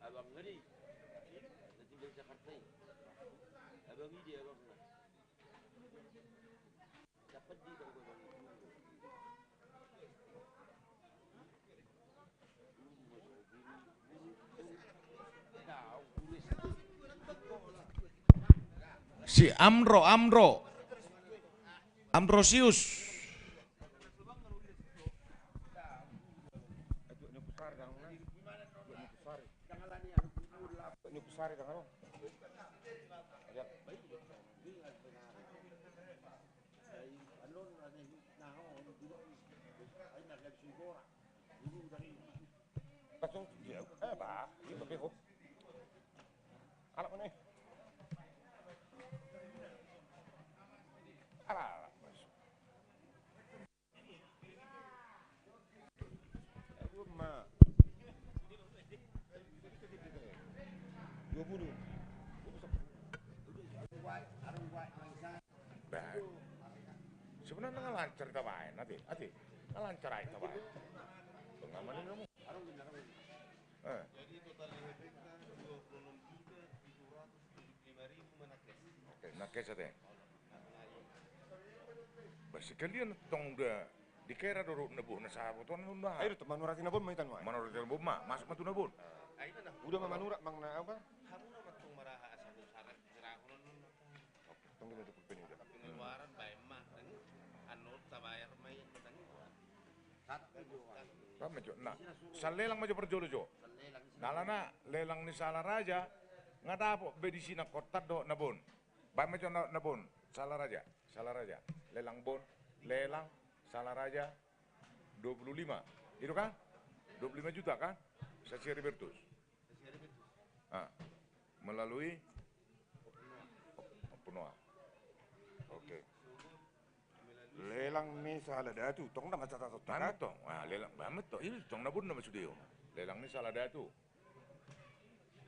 Abang ngeri, nanti dari Jakarta ini. Abang ini dia abang nak. Dapat di bang abang itu. Si Ambrosius. Sari dengan lo. Langsung dia, bah, itu bego. Anak mana? Alah, masuk. Aku mah 20. Sebenarnya lancar kita main, nanti, lancar aja kita main. Pengaman ini kamu. Jadi total efeknya 26.775.000 menakes. Oke, nakes ate. Sekalian tong udah dikira dulu nebu na sabu tuan nunda. Ayo tuh manurati nabon maitan mah. Manurati nabon mah masuk matu nabon. Ayo nah. Udah manura mang na apa? Haruna matung maraha asal syarat sirahun. Tong kita tuh penyu udah. Pengeluaran bae mah anu tabayar mai tang. Kami jo. Nah, salelang maju perjolo jo. Nalana lelang ni Salaraja ngadapo bedisina kota do nabon. Bae maju nabon Salaraja. Lelang bon, lelang Salaraja 25. Itu kan? 25 juta kan? Saksi Ribertus. Melalui Punoa. Oke. Lelang ni Saladatu, tong nama catatan Banget tong. Lelang banget tong. Ini tong nabun nama sudio. Lelang ni Saladatu.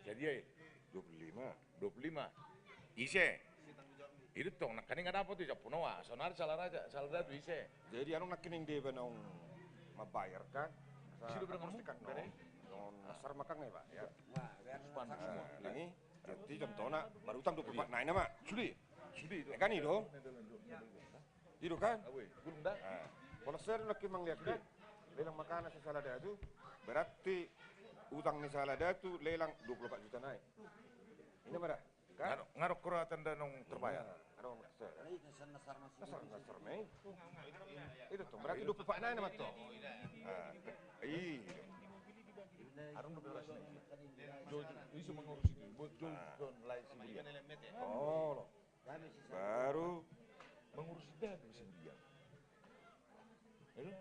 Jadi 25. Ise. Itu tong nakani nggak dapat tuh Punoa. Sonar Saladatu ise. Jadi anu nakining dia benong mabayar kan? Sudah berapa kamu? Non nasar makang nih Pak ya. Ini jadi contohnya baru utang 24 naik nama. Sudi itu. Kan itu. Itu kan? Gulung dah. Kalau saya lagi menglihat kan, lelang makanan si Saladatu berarti utang ni Saladatu lelang 24 juta naik. Ini mana? Kan? Ngarok kuratan dan nong terbayar. Ngarok nasar. Nasar nih. Itu tuh berarti 24 naik nama tuh. Iya. Arung 12 naik. Isu mengurus itu. Betul lain sendiri. Oh, baru mengurus dah bisa dia. Saya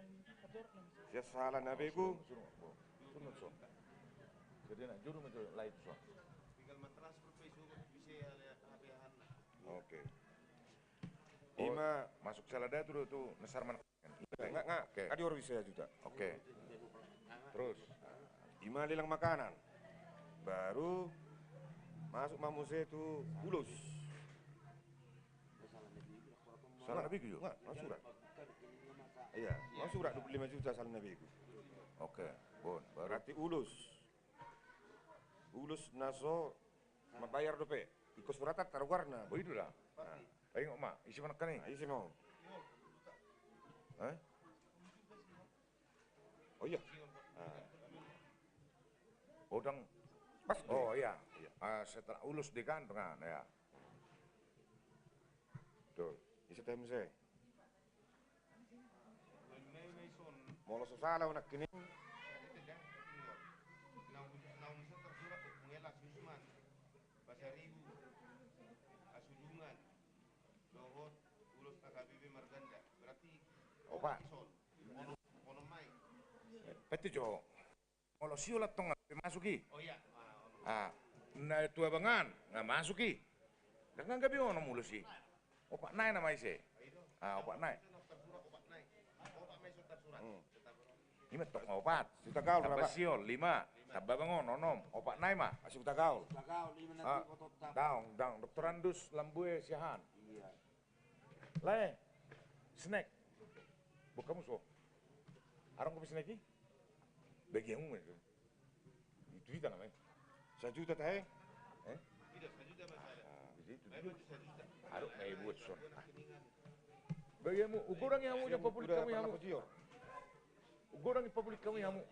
salah nabiku. Jadi nak juru macam lain so. Tinggal mentransfer Facebook bisa habihan. Oke. Ima masuk Salada tuh Nasarman. Enggak. Kadi orang bisa juga. Oke. Terus Ima lelang makanan. Baru masuk Mamuse itu Bulus. Salah Nabi ku Enggak, mau surat. Iya, mau surat 25 juta salah Nabi ku. Oke, bon. Berarti ulus naso mabayar dope. Iko suratan taruh warna. Begitu dah. Ayo mak, isi mana kan ni? Isi mau. Oh iya. Odang. Pas. Oh iya. Setelah ulus di kantongan ya. Tuh. Isi tem saya. Mau lo salah nak kini. Opa. Peti jo. Kalau siolat tong masuki. Oh iya. Na tua bangan, nggak masuki. Jangan gabi ono mulu sih. Opak naik nama ise. Opak naik. Ini tok opat. Sudah gaul berapa? Siol 5. Tabah bangun onom. Opak naik mah. Masih sudah gaul. Daung. Dokter Andus lambue siahan. Iya. Lae. Snack. Bukamu so. Arang kopi snack bagi yang umum itu. Itu kita namanya. 1 juta teh. Tidak, 1 juta masalah. Itu. Harus may buat son. Bagaimana? Ugurang yang kamu publik kamu yang kamu. Ugurang yang publik kamu yang kamu.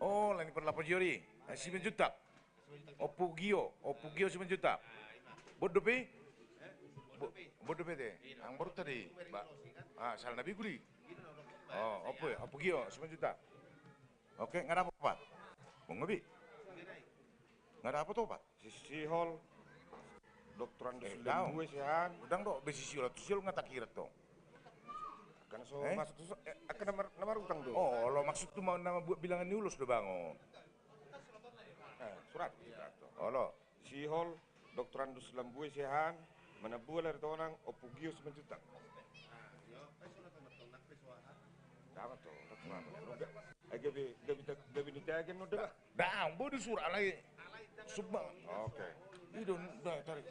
Oh, lain per 8 juri. 9 juta. Opugio 9 juta. Bodope? Bodope deh. Ang baru tadi. Salah Nabi guli. Oh, Opugio 9 juta. Oke, nggak ada apa-apa. Mau ngopi? Nggak ada apa tuh, Pak? Sihol. Dokteran daun. Gue sihan. Udang dok, besi siul nggak tak kira tuh. Karena so masuk tuh akan nomor utang tuh. Oh, lo maksud tuh mau nama buat bilangan niulus udah bangun. Surat. Olo. Sihol Doktorandus Lambue Sehan menabuh ler tonang opugius menjuta. Dapat tuh, gabi nitagem no daga. Dah, bodoh surah lagi. Subang. Oke. Itu dah tarik.